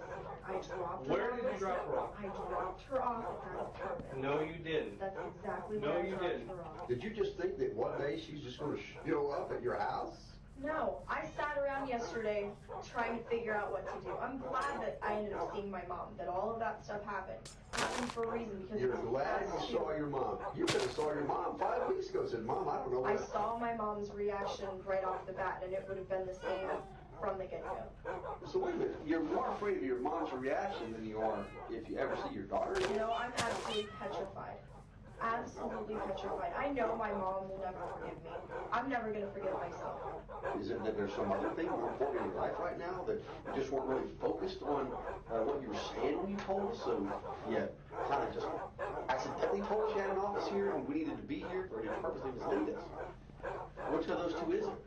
I dropped her Where off. did you drop her off? I dropped her off at that apartment. No, you didn't. That's exactly No, where I you dropped didn't. her off. Did you just think that one day she's just going to show up at your house? No, I sat around yesterday trying to figure out what to do. I'm glad that I ended up seeing my mom, that all of that stuff happened. Happened for a reason because You're glad you saw your mom. You could have saw your mom 5 weeks ago and said, Mom, I don't know I what. saw my mom's reaction right off the bat, and it would have been the same from the get-go. So wait a minute, you're more afraid of your mom's reaction than you are if you ever see your daughter? No, I'm absolutely petrified. Absolutely petrified. I know my mom will never forgive me. I'm never going to forgive myself. Is it that there's some other thing more important in your life right now that you just weren't really focused on what you were saying when you told us? So you kind of just accidentally told us you had an office here and we needed to be here, or did you purposely mislead us? Which of those two is it?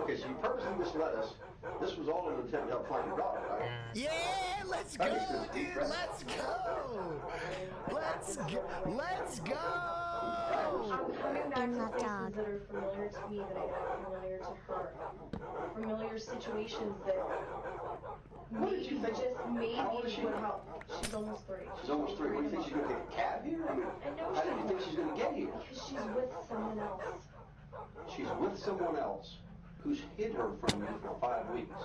Okay, so you purposely misled us. This was all an attempt to help find your daughter, right? Yeah, let's go, dude. Let's go. Let's go. Let's go. I'm coming back to places that are familiar to me, that I know are familiar to her. Familiar situations that maybe would help. She's almost 3. She's almost 3. What do you think she's going to take a cab here? I mean, how do you think she's going to get here? Because she's with someone else. She's with someone else who's hid her from you for 5 weeks.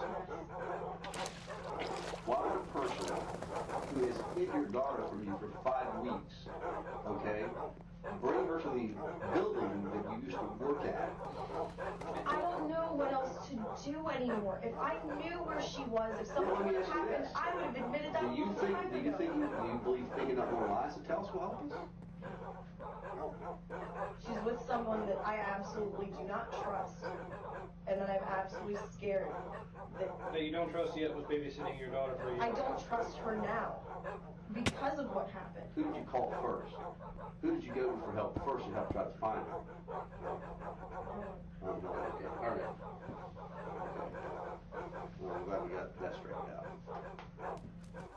Why would a person who has hid your daughter from you for 5 weeks, okay, bring her to the building that you used to work at? I don't know what else to do anymore. If I knew where she was, if something would have happened, I would have admitted that Do you believe thinking up more lies to tell us will help us? She's with someone that I absolutely do not trust, and that I'm absolutely scared That you don't trust yet was babysitting your daughter for you. I don't trust her now because of what happened. Who did you call first? Who did you go to for help first and help try to find her? Oh, no, okay, all right. Well, I'm glad we got that straightened out.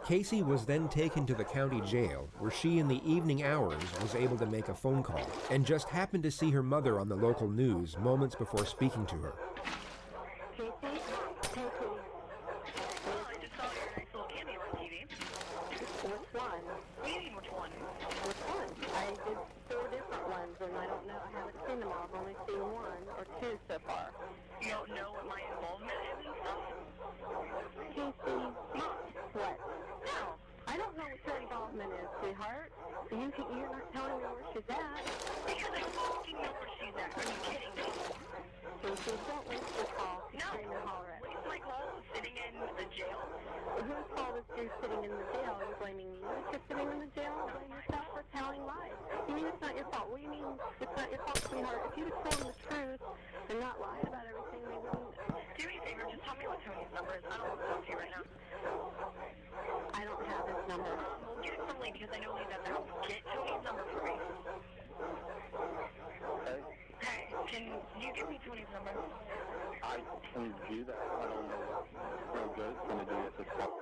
Casey was then taken to the county jail, where she in the evening hours was able to make a phone call, and just happened to see her mother on the local news moments before speaking to her. Casey? Casey. Well, I just saw your nice little cameo on TV. Which one? What do you mean, which one? Which one? I did 4 different ones, and I don't know. I haven't seen them all. I've only seen 1 or 2 so far. You don't know what my involvement is and stuff? Casey, Mom. What? No. I don't know what your involvement is, sweetheart. You're not telling me where she's at. Because I fucking know where she's at. Are you kidding me? Casey, don't waste your call. No. Scream and holler at me. Waste my call sitting in the jail? Whose fault is you sitting in the jail? Are you blaming me that you're sitting in the jail? Blame yourself for telling lies. You mean it's not your fault? What do you mean it's not your fault, sweetheart? If you'd have told them the truth and not lied about everything, they wouldn't. Do me a favor, just tell me what Tony's number is. I don't want to talk to you right now. I don't have his number. Well, get it from Lee because I know Lee's at the house. Get Tony's number for me. Hey, can you give me Tony's number? I can do that. I don't know what real good it's going to do at this point.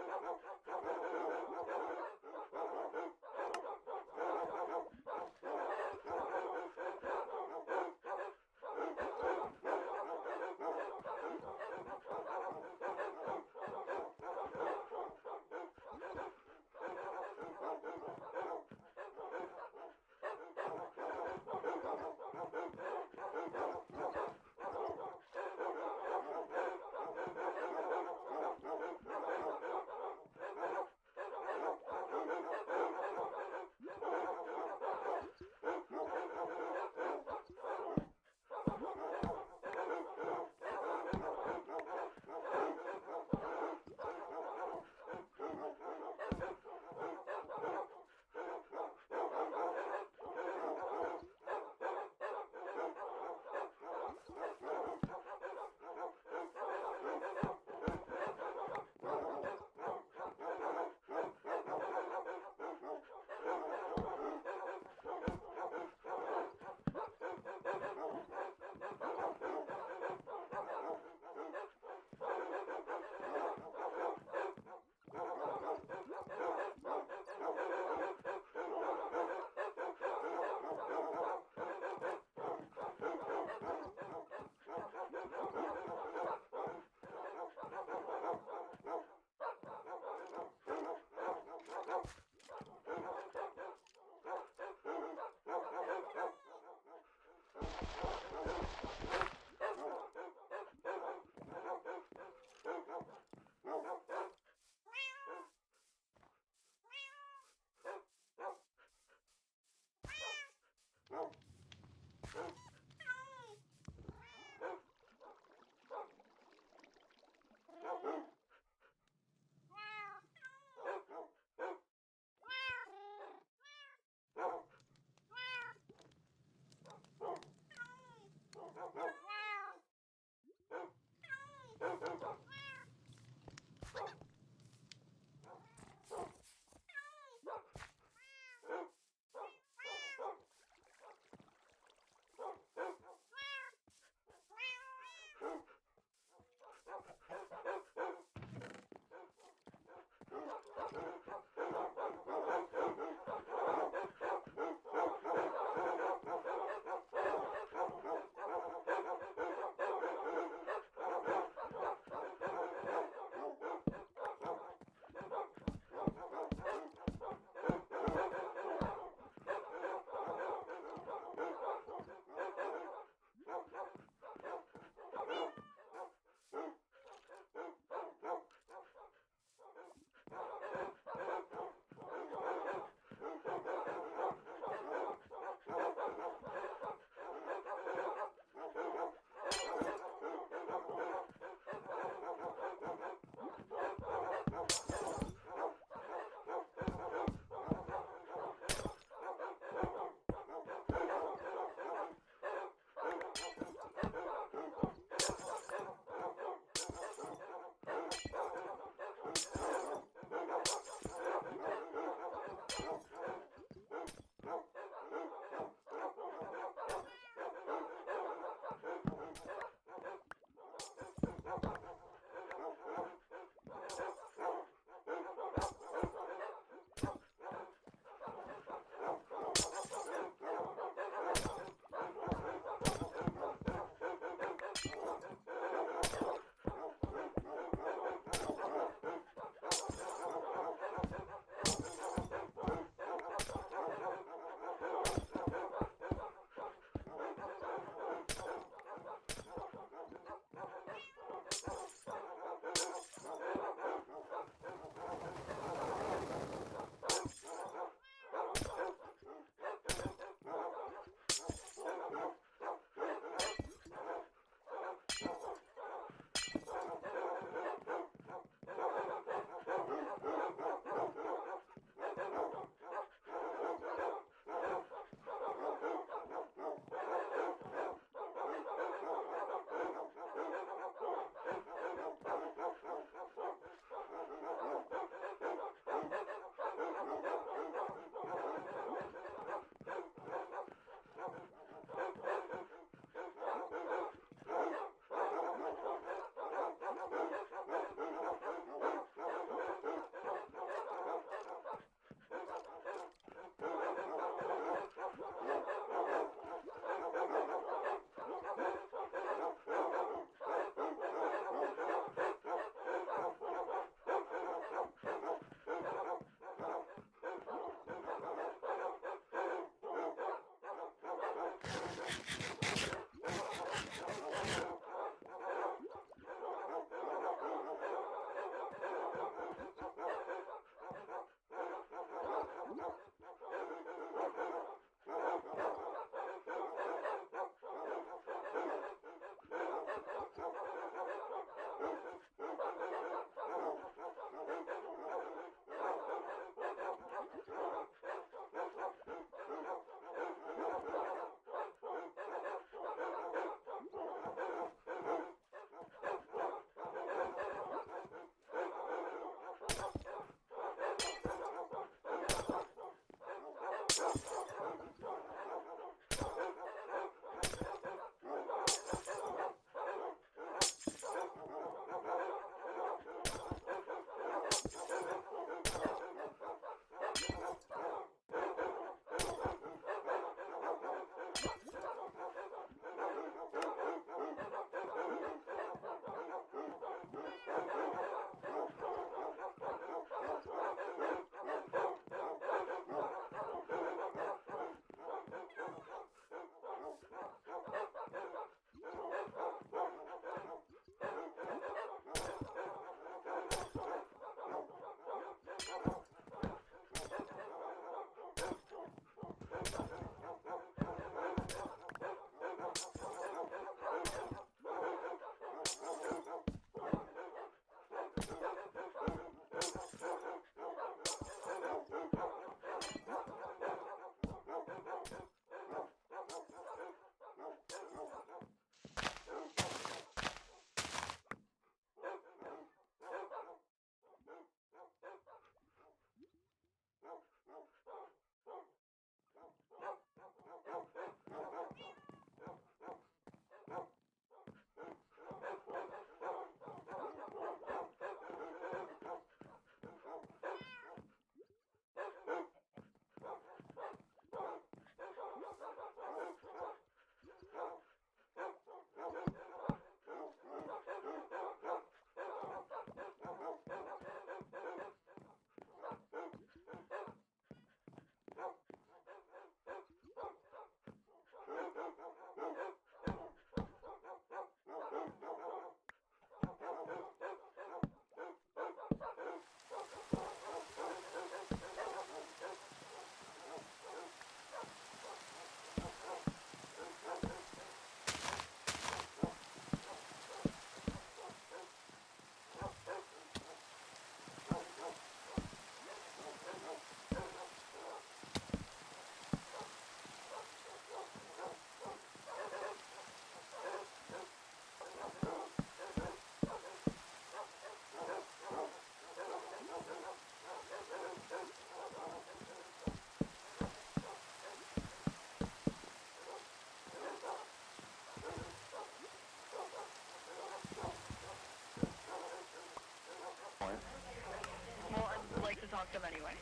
Well, I'd like to talk to them anyway.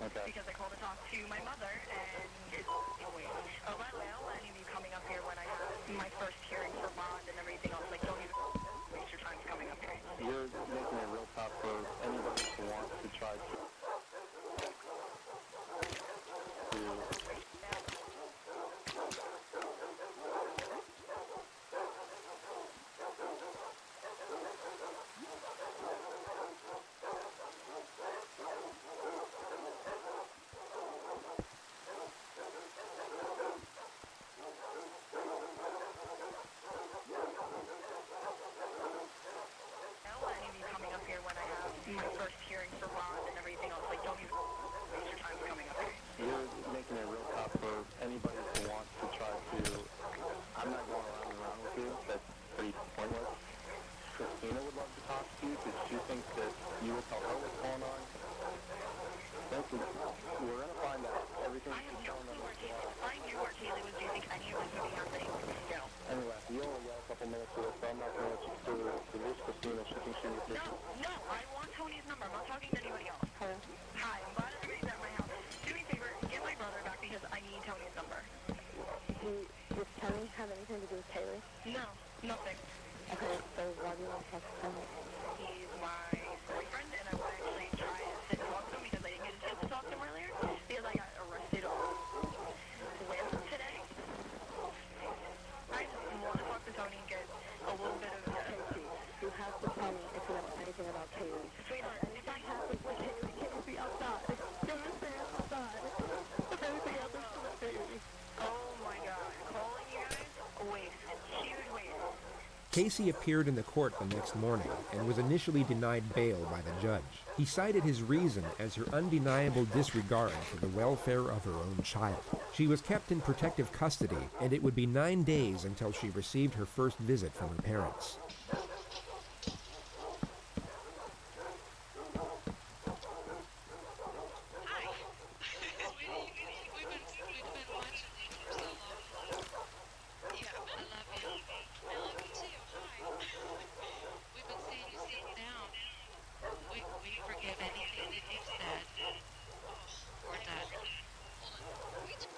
Okay. Because I called to talk to my mother, and it's wait. Oh, by the way, I don't want any of you coming up here when I have my first hearing for bond and everything else. Like, don't even waste your time coming up here. You're making it real tough for anybody who wants to try to my first hearing for bond and everything else. Like, don't even waste your time coming up here. You're making it real tough for anybody who wants to try to. I'm not going around and around with you. That's pretty pointless. Christina would love to talk to you because she thinks that you will tell her what's going on. We're going to find out everything she's telling them. If I knew where Kaylee was, do you think any of this would be happening? No. Anyway, you only got a couple minutes with us, so I'm not going to let you release Christina. She thinks she was No, I want Tony's number. I'm not talking to anybody else. Hello? Hi, I'm glad everybody's at my house. Do me a favor, get my brother back because I need Tony's number. Does Tony have anything to do with Kaylee? No, nothing. Okay, so why do you want to talk to Tony? He's my boyfriend, and I want to actually try to sit and talk to him because I didn't get a chance to talk to him earlier because I got arrested when today. I just want to talk to Tony and get a little bit of Casey, you have to tell me if you know anything about Kaylee. Sweetheart, anything happens with Kaylee, Kaylee outside. You understand? Outside. If anything happens to that baby. Oh my God. Calling you guys? A waste. Huge waste. Casey appeared in the court the next morning and was initially denied bail by the judge. He cited his reason as her undeniable disregard for the welfare of her own child. She was kept in protective custody, and it would be 9 days until she received her first visit from her parents.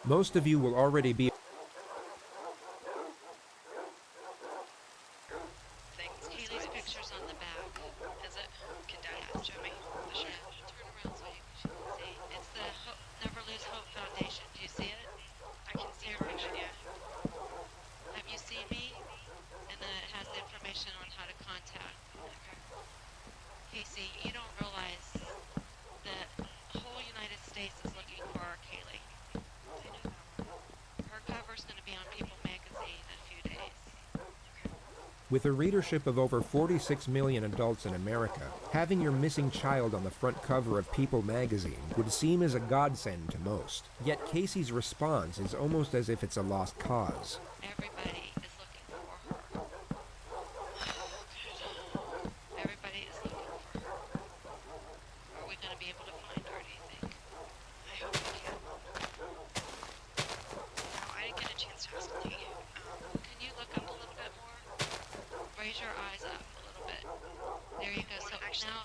Most of you will already be Kaylee's picture's on the back. Is it? Can Dad ask Jimmy? Sure. Turn around so she can see. It's the Never Lose Hope Foundation. Do you see it? I can see her picture, yeah. Have you seen me? And then it has the information on how to contact. Okay. Casey, you don't realize that With a readership of over 46 million adults in America, having your missing child on the front cover of People magazine would seem as a godsend to most. Yet Casey's response is almost as if it's a lost cause. Everybody is looking for her. Everybody is looking for her. Are we going to be able to find her, do you think? I hope we can. Now, I didn't get a chance to ask Lee. Can you look up a little bit more? Raise your eyes up a little bit. There you go. So now,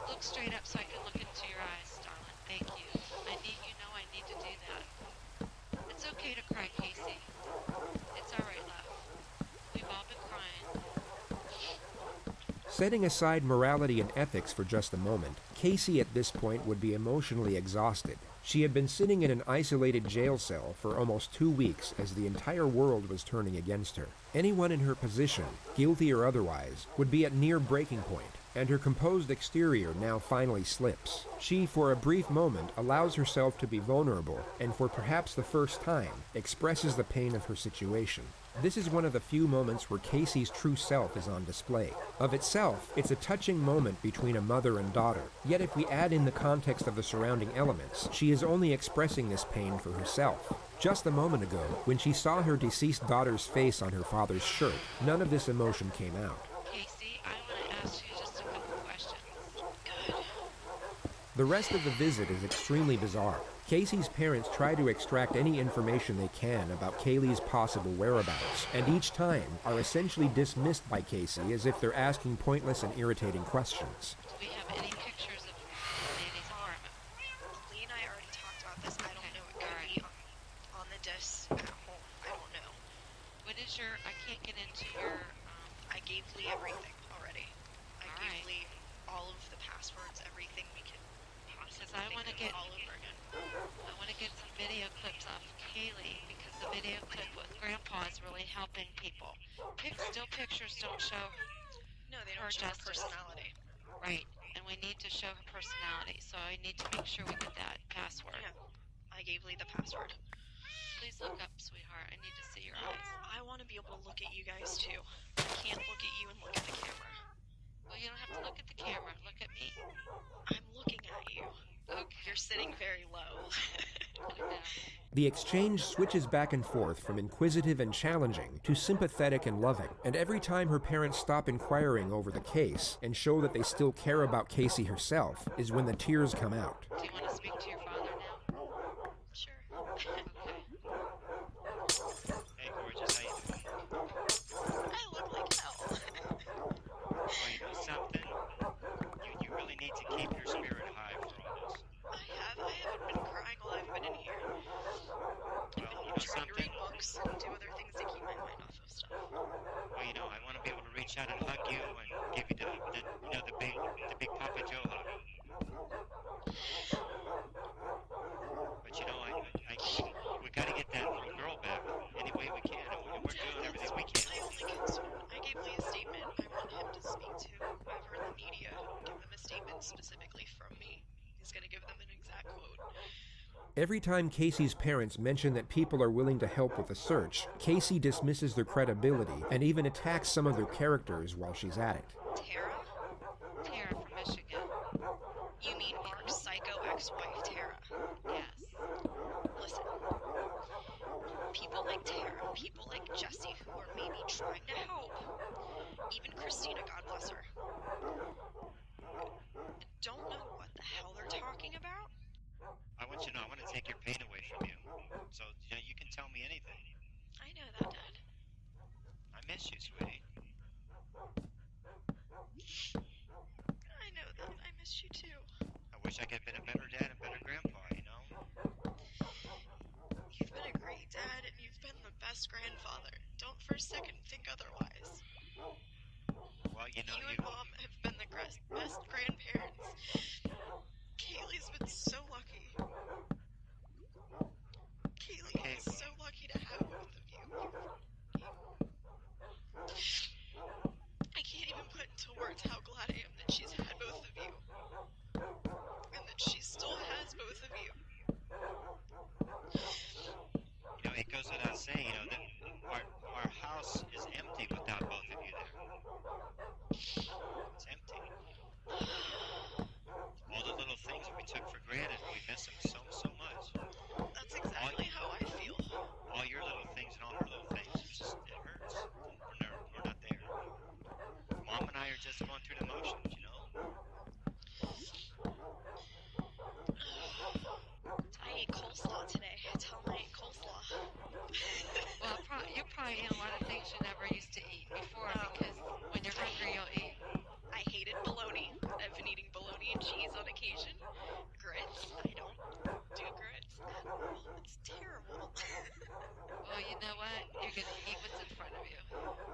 look straight up so I can look into your eyes, darling. Thank you. I need to do that. It's okay to cry, Casey. It's all right, love. We've all been crying. Setting aside morality and ethics for just a moment, Casey at this point would be emotionally exhausted. She had been sitting in an isolated jail cell for almost 2 weeks as the entire world was turning against her. Anyone in her position, guilty or otherwise, would be at near breaking point, and her composed exterior now finally slips. She, for a brief moment, allows herself to be vulnerable, and for perhaps the first time, expresses the pain of her situation. This is one of the few moments where Casey's true self is on display. Of itself, it's a touching moment between a mother and daughter. Yet if we add in the context of the surrounding elements, she is only expressing this pain for herself. Just a moment ago, when she saw her deceased daughter's face on her father's shirt, none of this emotion came out. Casey, I want to ask you just a couple questions. Good. The rest of the visit is extremely bizarre. Casey's parents try to extract any information they can about Kaylee's possible whereabouts, and each time are essentially dismissed by Casey as if they're asking pointless and irritating questions. Do we have any pictures of Lady's apartment? Lee and I already talked about this. I don't know. It could be on the desk at home. I don't know. What is your, I can't get into your, I gave Lee everything already. I gave Lee all of the passwords, everything we could possibly because I want to get all over again. I want to get some video clips off Kaylee because the video clip with Grandpa is really helping people. Still pictures don't show. No, they don't show her personality. Right, and we need to show her personality, so I need to make sure we get that password. Yeah, I gave Lee the password. Please look up, sweetheart. I need to see your eyes. I want to be able to look at you guys too. I can't look at you and look at the camera. Well, you don't have to look at the camera. Look at me. I'm looking at you. Okay. You're sitting very low. The exchange switches back and forth from inquisitive and challenging to sympathetic and loving, and every time her parents stop inquiring over the case and show that they still care about Casey herself is when the tears come out. Do you want to speak to your father now? Sure. Okay. Hey, gorgeous, how you doing? I look like hell. Well, you know something? You really need to keep your spirit high for all this. I haven't been crying while I've been in here. Well, you know Trying to something? read books and do other things to keep my mind off of stuff. Well, you know, I want to be able to reach out and hug you and give you the big Papa Joe hug. But you know, we got to get that little girl back any way we can, and we're doing everything we can. My only concern, I gave Lee a statement. I want him to speak to whoever in the media, give them a statement specifically from me. He's going to give them an exact quote. Every time Casey's parents mention that people are willing to help with the search, Casey dismisses their credibility and even attacks some of their characters while she's at it. Tara? Tara from Michigan. You mean Mark's psycho ex-wife, Tara? Yes. Listen. People like Tara, people like Jesse who are maybe trying to help, even Christina, God bless her, don't know what the hell they're talking about. I want you to know, I want to take your pain away from you. So, you know, you can tell me anything. I know that, Dad. I miss you, sweetie. I know that. I miss you too. I wish I could have been a better dad and better grandpa, you know? You've been a great dad and you've been the best grandfather. Don't for a second think otherwise. Well, you know, You and Mom have been the best grandparents. Kaylee's been so lucky. Kaylee is so lucky to have both of you. I can't even put into words how glad I am that she's had both of you. And that she still has both of you. You know, it goes without saying, you know, that our house is empty without both of just going through the motions, you know? I ate coleslaw today. Tell them I ate coleslaw. Well, you probably eat a lot of things you never used to eat before because when you're hungry, you'll eat. I hated bologna. I've been eating bologna and cheese on occasion. Grits. I don't do grits at all. It's terrible. Well, you know what? You're going to eat what's in front of you.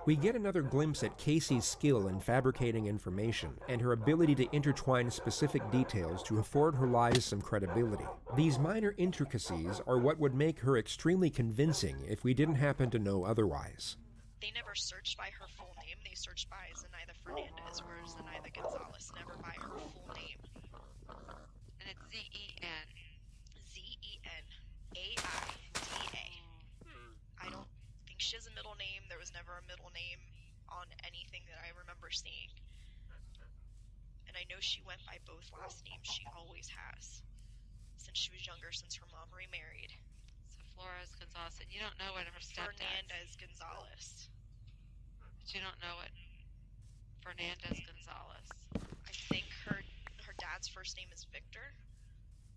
We get another glimpse at Casey's skill in fabricating information and her ability to intertwine specific details to afford her lies some credibility. These minor intricacies are what would make her extremely convincing if we didn't happen to know otherwise. They never searched by her full name. They searched by Zenaida Fernandez, or Zenaida Gonzalez, never by her full name. And it's Z-E-N. Z-E-N-A-I-D-A. I don't think she has a middle name. There was never a middle name on anything that I remember seeing. And I know she went by both last names. She always has. Since she was younger, since her mom remarried. So Flores Gonzalez, and you don't know what her stepdad. Fernandez Gonzalez. But you don't know what Fernandez Gonzalez. I think her dad's first name is Victor.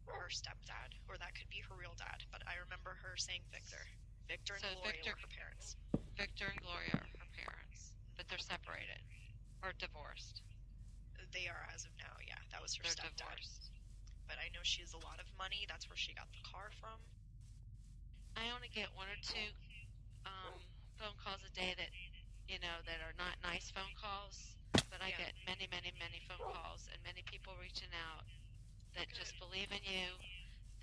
Her stepdad, or that could be her real dad, but I remember her saying Victor. Victor and Gloria were her parents. Victor and Gloria are her parents, but they're separated or divorced. They are as of now, yeah. That was her stepdad. Divorced. But I know she has a lot of money. That's where she got the car from. I only get one or two phone calls a day that, that are not nice phone calls, but I get many, many, many phone calls and many people reaching out that just believe in you.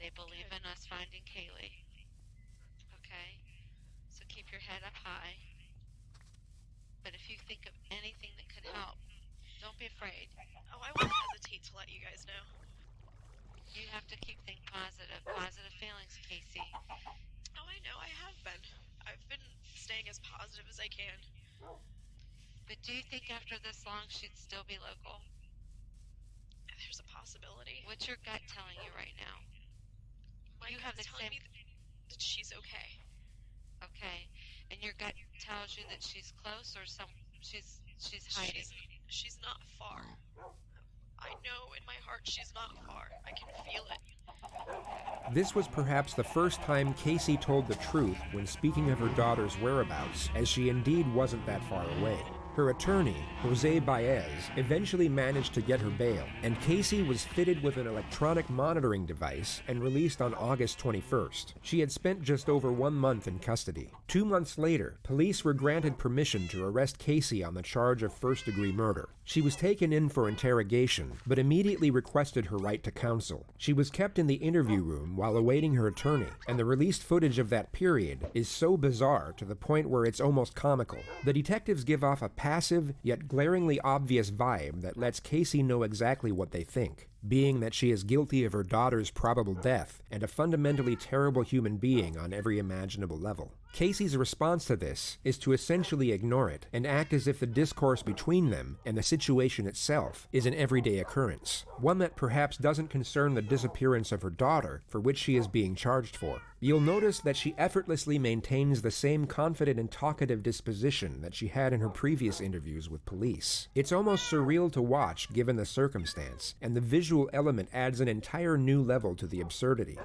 They believe in us finding Kaylee. Okay? So keep your head up high. But if you think of anything that could help, don't be afraid. Oh, I won't hesitate to let you guys know. You have to keep thinking positive. Positive feelings, Casey. Oh, I know. I have been. I've been staying as positive as I can. But do you think after this long she'd still be local? There's a possibility. What's your gut telling you right now? My gut's telling me that she's okay. Okay. And your gut tells you that she's close or she's hiding? She's not far. I know in my heart she's not far. I can feel it. This was perhaps the first time Casey told the truth when speaking of her daughter's whereabouts, as she indeed wasn't that far away. Her attorney, Jose Baez, eventually managed to get her bail, and Casey was fitted with an electronic monitoring device and released on August 21st. She had spent just over 1 month in custody. 2 months later, police were granted permission to arrest Casey on the charge of first-degree murder. She was taken in for interrogation, but immediately requested her right to counsel. She was kept in the interview room while awaiting her attorney, and the released footage of that period is so bizarre to the point where it's almost comical. The detectives give off a passive, yet glaringly obvious vibe that lets Casey know exactly what they think, being that she is guilty of her daughter's probable death and a fundamentally terrible human being on every imaginable level. Casey's response to this is to essentially ignore it and act as if the discourse between them and the situation itself is an everyday occurrence, one that perhaps doesn't concern the disappearance of her daughter, for which she is being charged for. You'll notice that she effortlessly maintains the same confident and talkative disposition that she had in her previous interviews with police. It's almost surreal to watch given the circumstance, and the visual element adds an entire new level to the absurdity.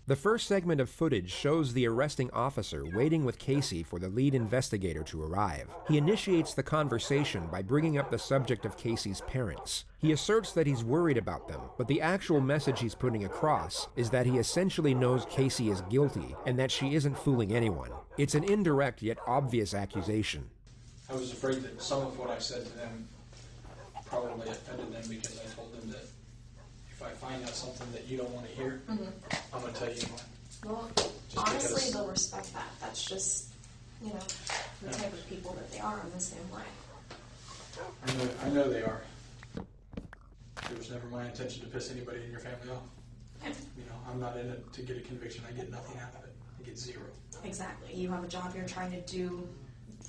The first segment of footage shows the arresting officer waiting with Casey for the lead investigator to arrive. He initiates the conversation by bringing up the subject of Casey's parents. He asserts that he's worried about them, but the actual message he's putting across is that he essentially knows Casey is guilty and that she isn't fooling anyone. It's an indirect yet obvious accusation. I was afraid that some of what I said to them probably offended them because I told them that if I find out something that you don't want to hear, I'm going to tell you more. Well, honestly, they'll respect that. That's just, the type of people that they are in the same way. I know they are. It was never my intention to piss anybody in your family off. Yeah. I'm not in it to get a conviction. I get nothing out of it. I get zero. Exactly. You have a job you're trying to do.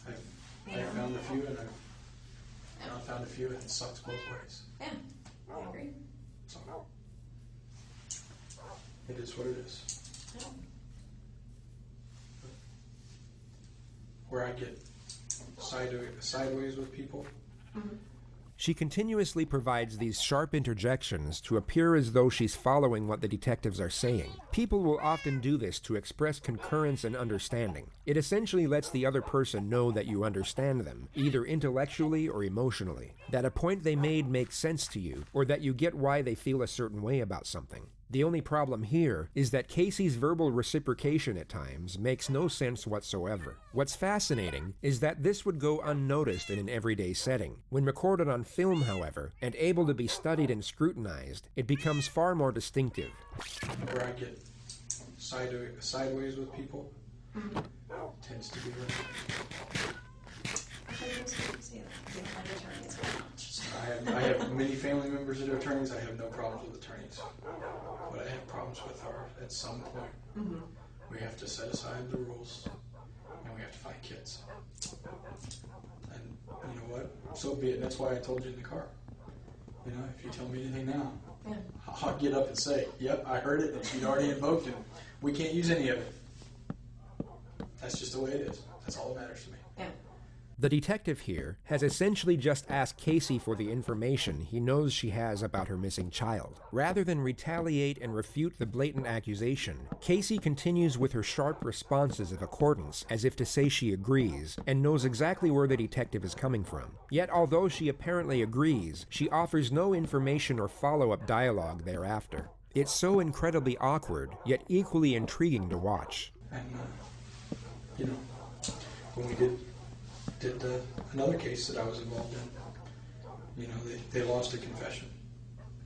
I've found a few, and I've not found a few, and it sucks both ways. Yeah, I agree. So, it is what it is. Yeah. where I get sideways with people. She continuously provides these sharp interjections to appear as though she's following what the detectives are saying. People will often do this to express concurrence and understanding. It essentially lets the other person know that you understand them, either intellectually or emotionally, that a point they made makes sense to you, or that you get why they feel a certain way about something. The only problem here is that Casey's verbal reciprocation at times makes no sense whatsoever. What's fascinating is that this would go unnoticed in an everyday setting. When recorded on film, however, and able to be studied and scrutinized, it becomes far more distinctive. Where I get sideways with people tends to be I have many family members that are attorneys. I have no problems with attorneys. What I have problems with are, at some point, we have to set aside the rules and we have to find kids. And you know what? So be it. That's why I told you in the car. You know, if you tell me anything now, I'll get up and say, yep, I heard it and she'd already invoked it. We can't use any of it. That's just the way it is. That's all that matters to me. The detective here has essentially just asked Casey for the information he knows she has about her missing child. Rather than retaliate and refute the blatant accusation, Casey continues with her sharp responses of accordance, as if to say she agrees, and knows exactly where the detective is coming from. Yet although she apparently agrees, she offers no information or follow-up dialogue thereafter. It's so incredibly awkward, yet equally intriguing to watch. And, you know, when we did another case that I was involved in, you know, they lost a confession.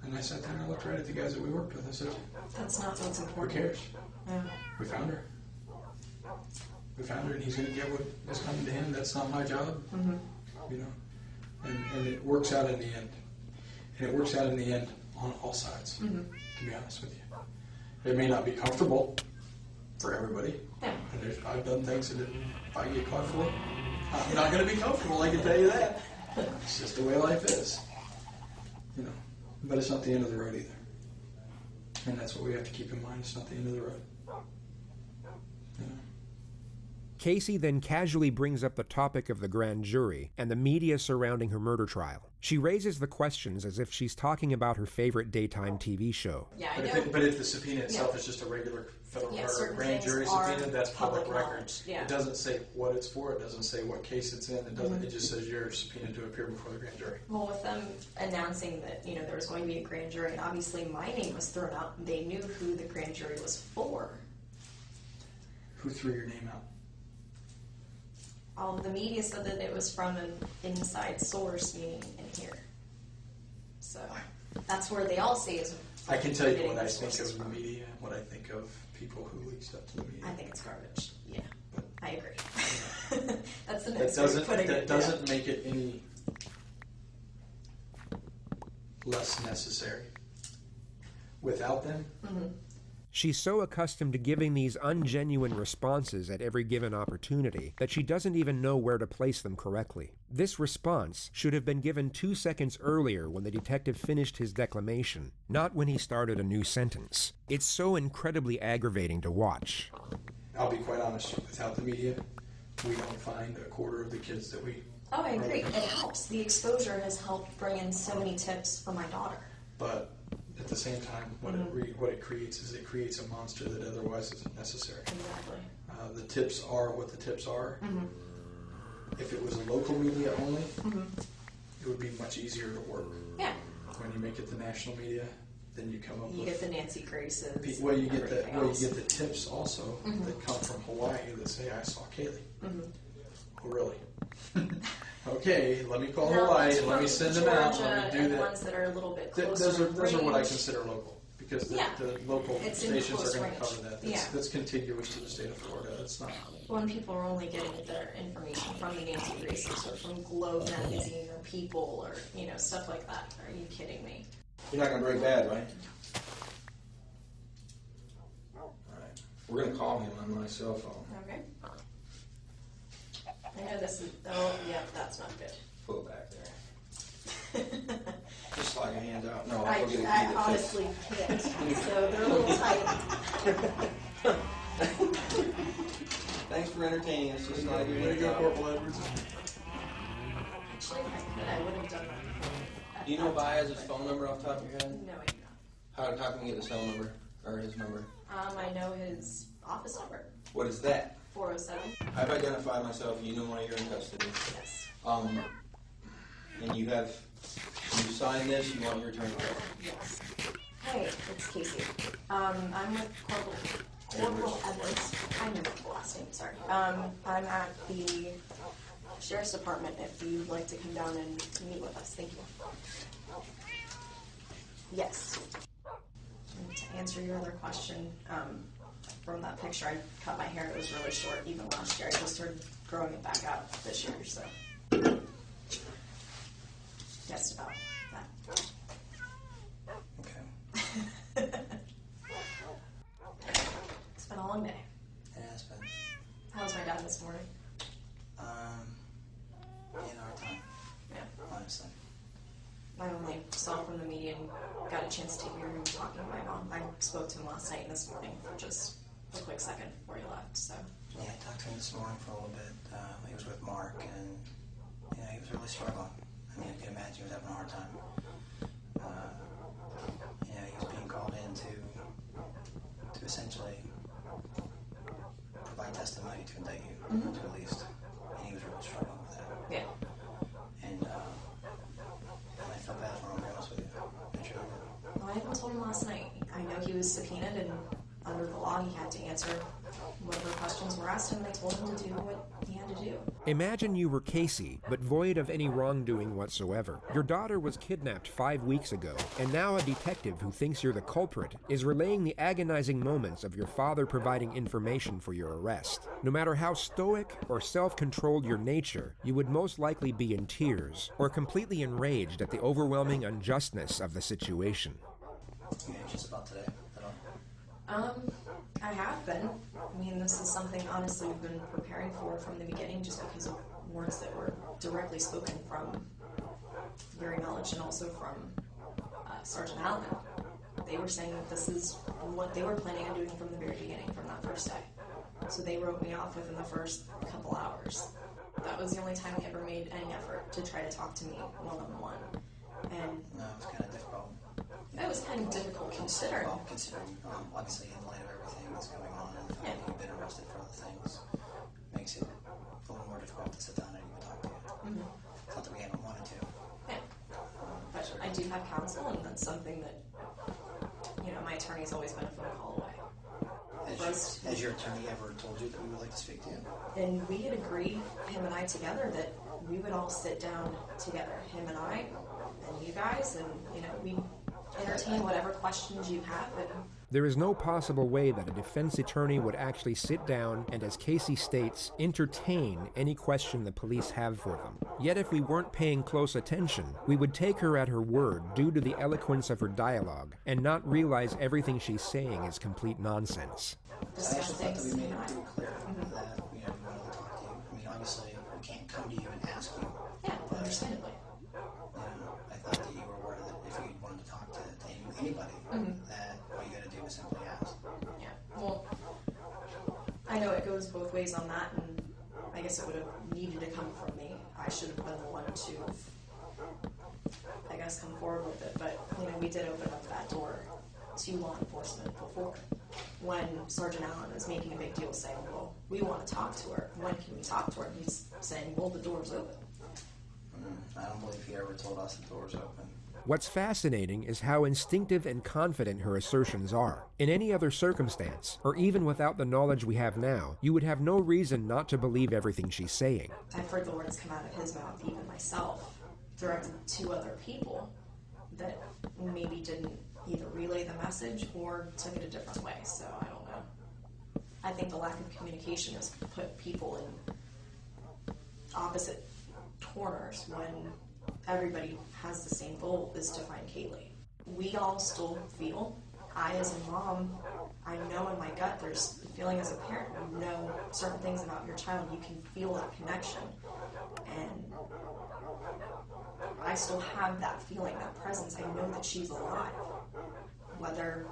And I sat there and I looked right at the guys that we worked with. I said, that's not what's important. Who cares? Yeah. We found her. We found her and he's going to get what is coming to him. That's not my job. You know, and it works out in the end. And it works out in the end on all sides, to be honest with you. It may not be comfortable for everybody. And I've done things that if I get caught for it, I'm not going to be comfortable, I can tell you that. It's just the way life is. You know, but it's not the end of the road either. And that's what we have to keep in mind. It's not the end of the road. You know. Casey then casually brings up the topic of the grand jury and the media surrounding her murder trial. She raises the questions as if she's talking about her favorite daytime TV show. Yeah, but if the subpoena itself is just a regular federal or grand jury subpoena, that's public record. It doesn't say what it's for. It doesn't say what case it's in. It doesn't. It just says you're subpoenaed to appear before the grand jury. Well, with them announcing that, you know, there was going to be a grand jury, and obviously my name was thrown out, they knew who the grand jury was for. Who threw your name out? The media said that it was from an inside source, meaning in here. So that's where they all say is. I can tell you what I think of the media and what I think of people who leak stuff to the media. I think it's garbage. Yeah, I agree. That's the next way of putting it. That doesn't make it any less necessary. Without them. She's so accustomed to giving these ungenuine responses at every given opportunity that she doesn't even know where to place them correctly. This response should have been given 2 seconds earlier when the detective finished his declamation, not when he started a new sentence. It's so incredibly aggravating to watch. I'll be quite honest, without the media, we don't find a quarter of the kids that we... Oh, I agree. It helps. The exposure has helped bring in so many tips for my daughter. But at the same time, what it creates is it creates a monster that otherwise isn't necessary. Exactly. The tips are what the tips are. If it was a local media only, it would be much easier to work. Yeah. When you make it the national media, then you come up with... You get the Nancy Graces. Well, you get the tips also that come from Hawaii that say, I saw Kaylee. Oh, really? Okay, let me call Hawaii and let me send them out. Let me do that. Ones that are a little bit closer. Those are what I consider local, because the local stations are going to cover that. That's contiguous to the state of Florida. It's not. When people are only getting their information from the Nancy Graces or from Globe magazine or People or stuff like that. Are you kidding me? You're not going to break bad, right? All right. We're going to call him on my cell phone. Okay. I know this is. Oh, yeah, that's not good. Pull it back there. Just like a handout. No, I honestly can't. So they're a little tight. Thanks for entertaining. instantaneous. Just slide your There you hands go, out. Corporal Edwards. Actually, if I could, I would have done that. Do you know Baez's phone number off the top of your head? No, I do not. How can we get his cell number or his number? I know his office number, What is that? 407. I've identified myself. You know why you're in custody. Yes. And you signed this. You want your attorney? Yes. Hey, it's Casey. I'm with Corporal Edwards. I know the last name, sorry. I'm at the Sheriff's Department if you'd like to come down and meet with us. Thank you. Yes. And to answer your other question, from that picture, I cut my hair. It was really short even last year. I just started growing it back out this year, so. Guessed about that. Okay. It's been a long day. It has been. How was my dad this morning? In our time. Yeah. Honestly. I only saw from the media and got a chance to hear him talking to my mom. I spoke to him last night and this morning for just a quick second before he left, so. Yeah, I talked to him this morning for a little bit. He was with Mark, and he was really struggling. I mean, I can imagine he was having a hard time. He was being called in to essentially provide testimony to indict you, to at least. And he was really struggling with that. Yeah. And I felt bad for him, to be honest with you. I truly did. Well, I even told him last night. I know he was subpoenaed, and under the law, he had to answer whatever questions were asked him. They told him to do what he had to do. Imagine you were Casey, but void of any wrongdoing whatsoever. Your daughter was kidnapped 5 weeks ago, and now a detective who thinks you're the culprit is relaying the agonizing moments of your father providing information for your arrest. No matter how stoic or self-controlled your nature, you would most likely be in tears or completely enraged at the overwhelming unjustness of the situation. You anxious about today at all? I have been. I mean, this is something, honestly, we've been preparing for from the beginning just because of words that were directly spoken from Gary Mellich and also from Sergeant Allen. They were saying that this is what they were planning on doing from the very beginning, from that first day. So they wrote me off within the first couple hours. That was the only time they ever made any effort to try to talk to me one-on-one. And No, it was kind of difficult. it was kind of difficult considering. Well, considering, obviously, in light of everything that's going on and the fact that you've been arrested for other things, makes it a little more difficult to sit down and even talk to you. It's not that we haven't wanted to. Yeah. But I do have counsel, and that's something that, my attorney's always been a phone call away. Has your attorney ever told you that we would like to speak to you? And we had agreed, him and I together, that we would all sit down together, him and I, and you guys, and, we'd entertain whatever questions you have. And There is no possible way that a defense attorney would actually sit down and, as Casey states, entertain any question the police have for them. Yet if we weren't paying close attention, we would take her at her word due to the eloquence of her dialogue and not realize everything she's saying is complete nonsense. I actually thought that we made it pretty clear that we wanted to talk to you. I mean, obviously, we can't come to you and ask you. Yeah, understandably. I thought that you were aware that if you wanted to talk to anybody, that all you got to do is simply ask. Yeah, well, I know it goes both ways on that, and I guess it would have needed to come from me. I should have been the one to, come forward with it, but, we did open up that door to law enforcement before, when Sergeant Allen was making a big deal saying, well, we want to talk to her. When can we talk to her? And he's saying, well, the door's open. I don't believe he ever told us the door was open. What's fascinating is how instinctive and confident her assertions are. In any other circumstance, or even without the knowledge we have now, you would have no reason not to believe everything she's saying. I've heard the words come out of his mouth, even myself, directed to other people that maybe didn't either relay the message or took it a different way, so I don't know. I think the lack of communication has put people in opposite corners when everybody has the same goal, is to find Kaylee. We all still feel, I as a mom, I know in my gut, there's the feeling as a parent, you know certain things about your child, you can feel that connection, and I still have that feeling, that presence. I know that she's alive. Whether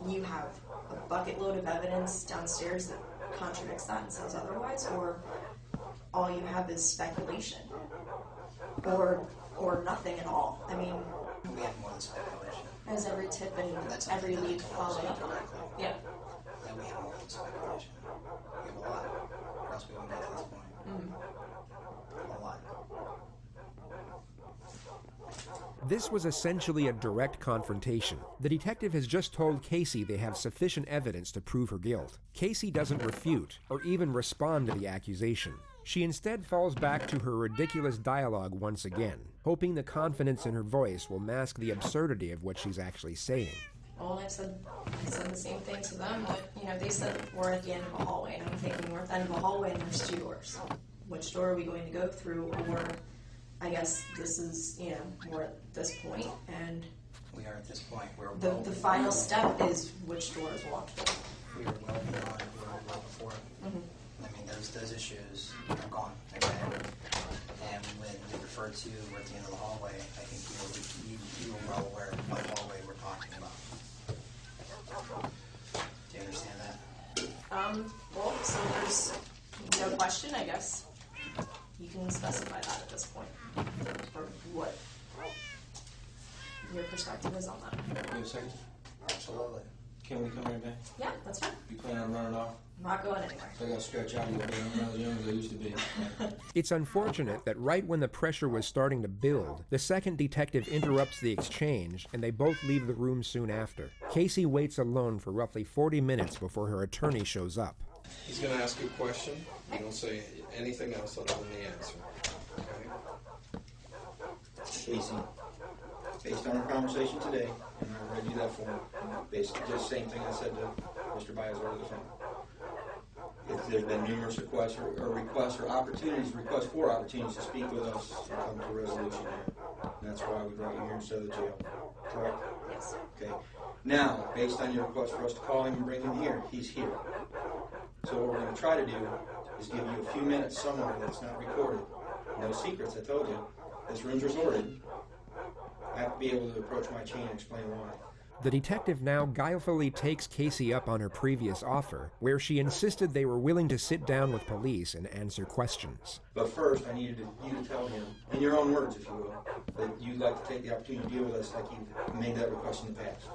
you have a bucket load of evidence downstairs that contradicts that and says otherwise, or all you have is speculation, or nothing at all. I mean, We have more than speculation. as every tip and That's every something lead that followed up on. directly. Yeah. That we have more than speculation. We have a lot, or else we wouldn't get to this point. A lot. This was essentially a direct confrontation. The detective has just told Casey they have sufficient evidence to prove her guilt. Casey doesn't refute or even respond to the accusation. She instead falls back to her ridiculous dialogue once again, hoping the confidence in her voice will mask the absurdity of what she's actually saying. Well, I said the same thing to them, but, they said we're at the end of a hallway, and I'm thinking we're at the end of a hallway and there's 2 doors. Which door are we going to go through? Or, I guess this is, we're at this point, and We are at this point. We're the final step is which door is locked. We are well beyond where we were before. I mean, those issues are gone. Okay? And when you refer to we're at the end of the hallway, I think you are well aware of what hallway we're talking about. Do you understand that? Well, so there's no question, I guess. You can specify that at this point. Or what your perspective is on that. Wait a second. Absolutely. Can we come right back? Yeah, that's fine. You plan on running off? I'm not going anywhere. So I gotta stretch out a little bit. I'm not as young as I used to be. It's unfortunate that right when the pressure was starting to build, the second detective interrupts the exchange and they both leave the room soon after. Casey waits alone for roughly 40 minutes before her attorney shows up. He's going to ask you a question. You don't say anything else other than the answer. Okay? Casey, based on our conversation today, and I read you that form, basically just the same thing I said to Mr. Baez over the phone. If there's been numerous requests for opportunities to speak with us and come to a resolution here. And that's why we brought you here instead of the jail. Correct? Yes. Okay. Now, based on your request for us to call him and bring him here, he's here. So what we're going to try to do is give you a few minutes somewhere that's not recorded. No secrets, I told you. This room's resorted. I have to be able to approach my chain and explain why. The detective now guilefully takes Casey up on her previous offer, where she insisted they were willing to sit down with police and answer questions. But first, I needed you to tell him, in your own words, if you will, that you'd like to take the opportunity to deal with us like you've made that request in the past.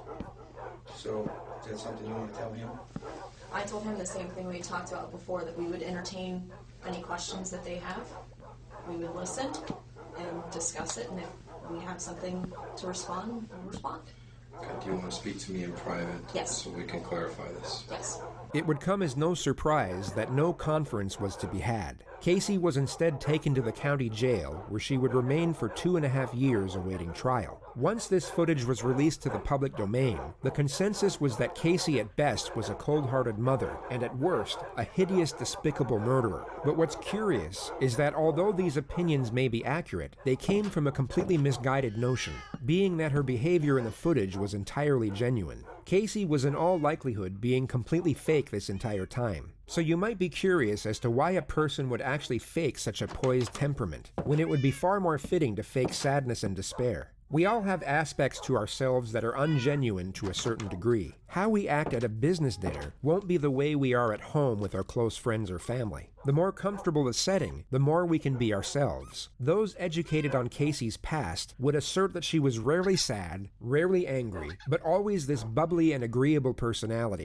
So, is that something you want to tell him? I told him the same thing we talked about before, that we would entertain any questions that they have. We would listen and discuss it, and if we have something to respond, we'll respond. Okay, do you want to speak to me in private? Yes. So we can clarify this? Yes. It would come as no surprise that no conference was to be had. Casey was instead taken to the county jail, where she would remain for 2.5 years awaiting trial. Once this footage was released to the public domain, the consensus was that Casey at best was a cold-hearted mother, and at worst, a hideous, despicable murderer. But what's curious is that although these opinions may be accurate, they came from a completely misguided notion, being that her behavior in the footage was entirely genuine. Casey was in all likelihood being completely fake this entire time. So you might be curious as to why a person would actually fake such a poised temperament, when it would be far more fitting to fake sadness and despair. We all have aspects to ourselves that are ungenuine to a certain degree. How we act at a business dinner won't be the way we are at home with our close friends or family. The more comfortable the setting, the more we can be ourselves. Those educated on Casey's past would assert that she was rarely sad, rarely angry, but always this bubbly and agreeable personality.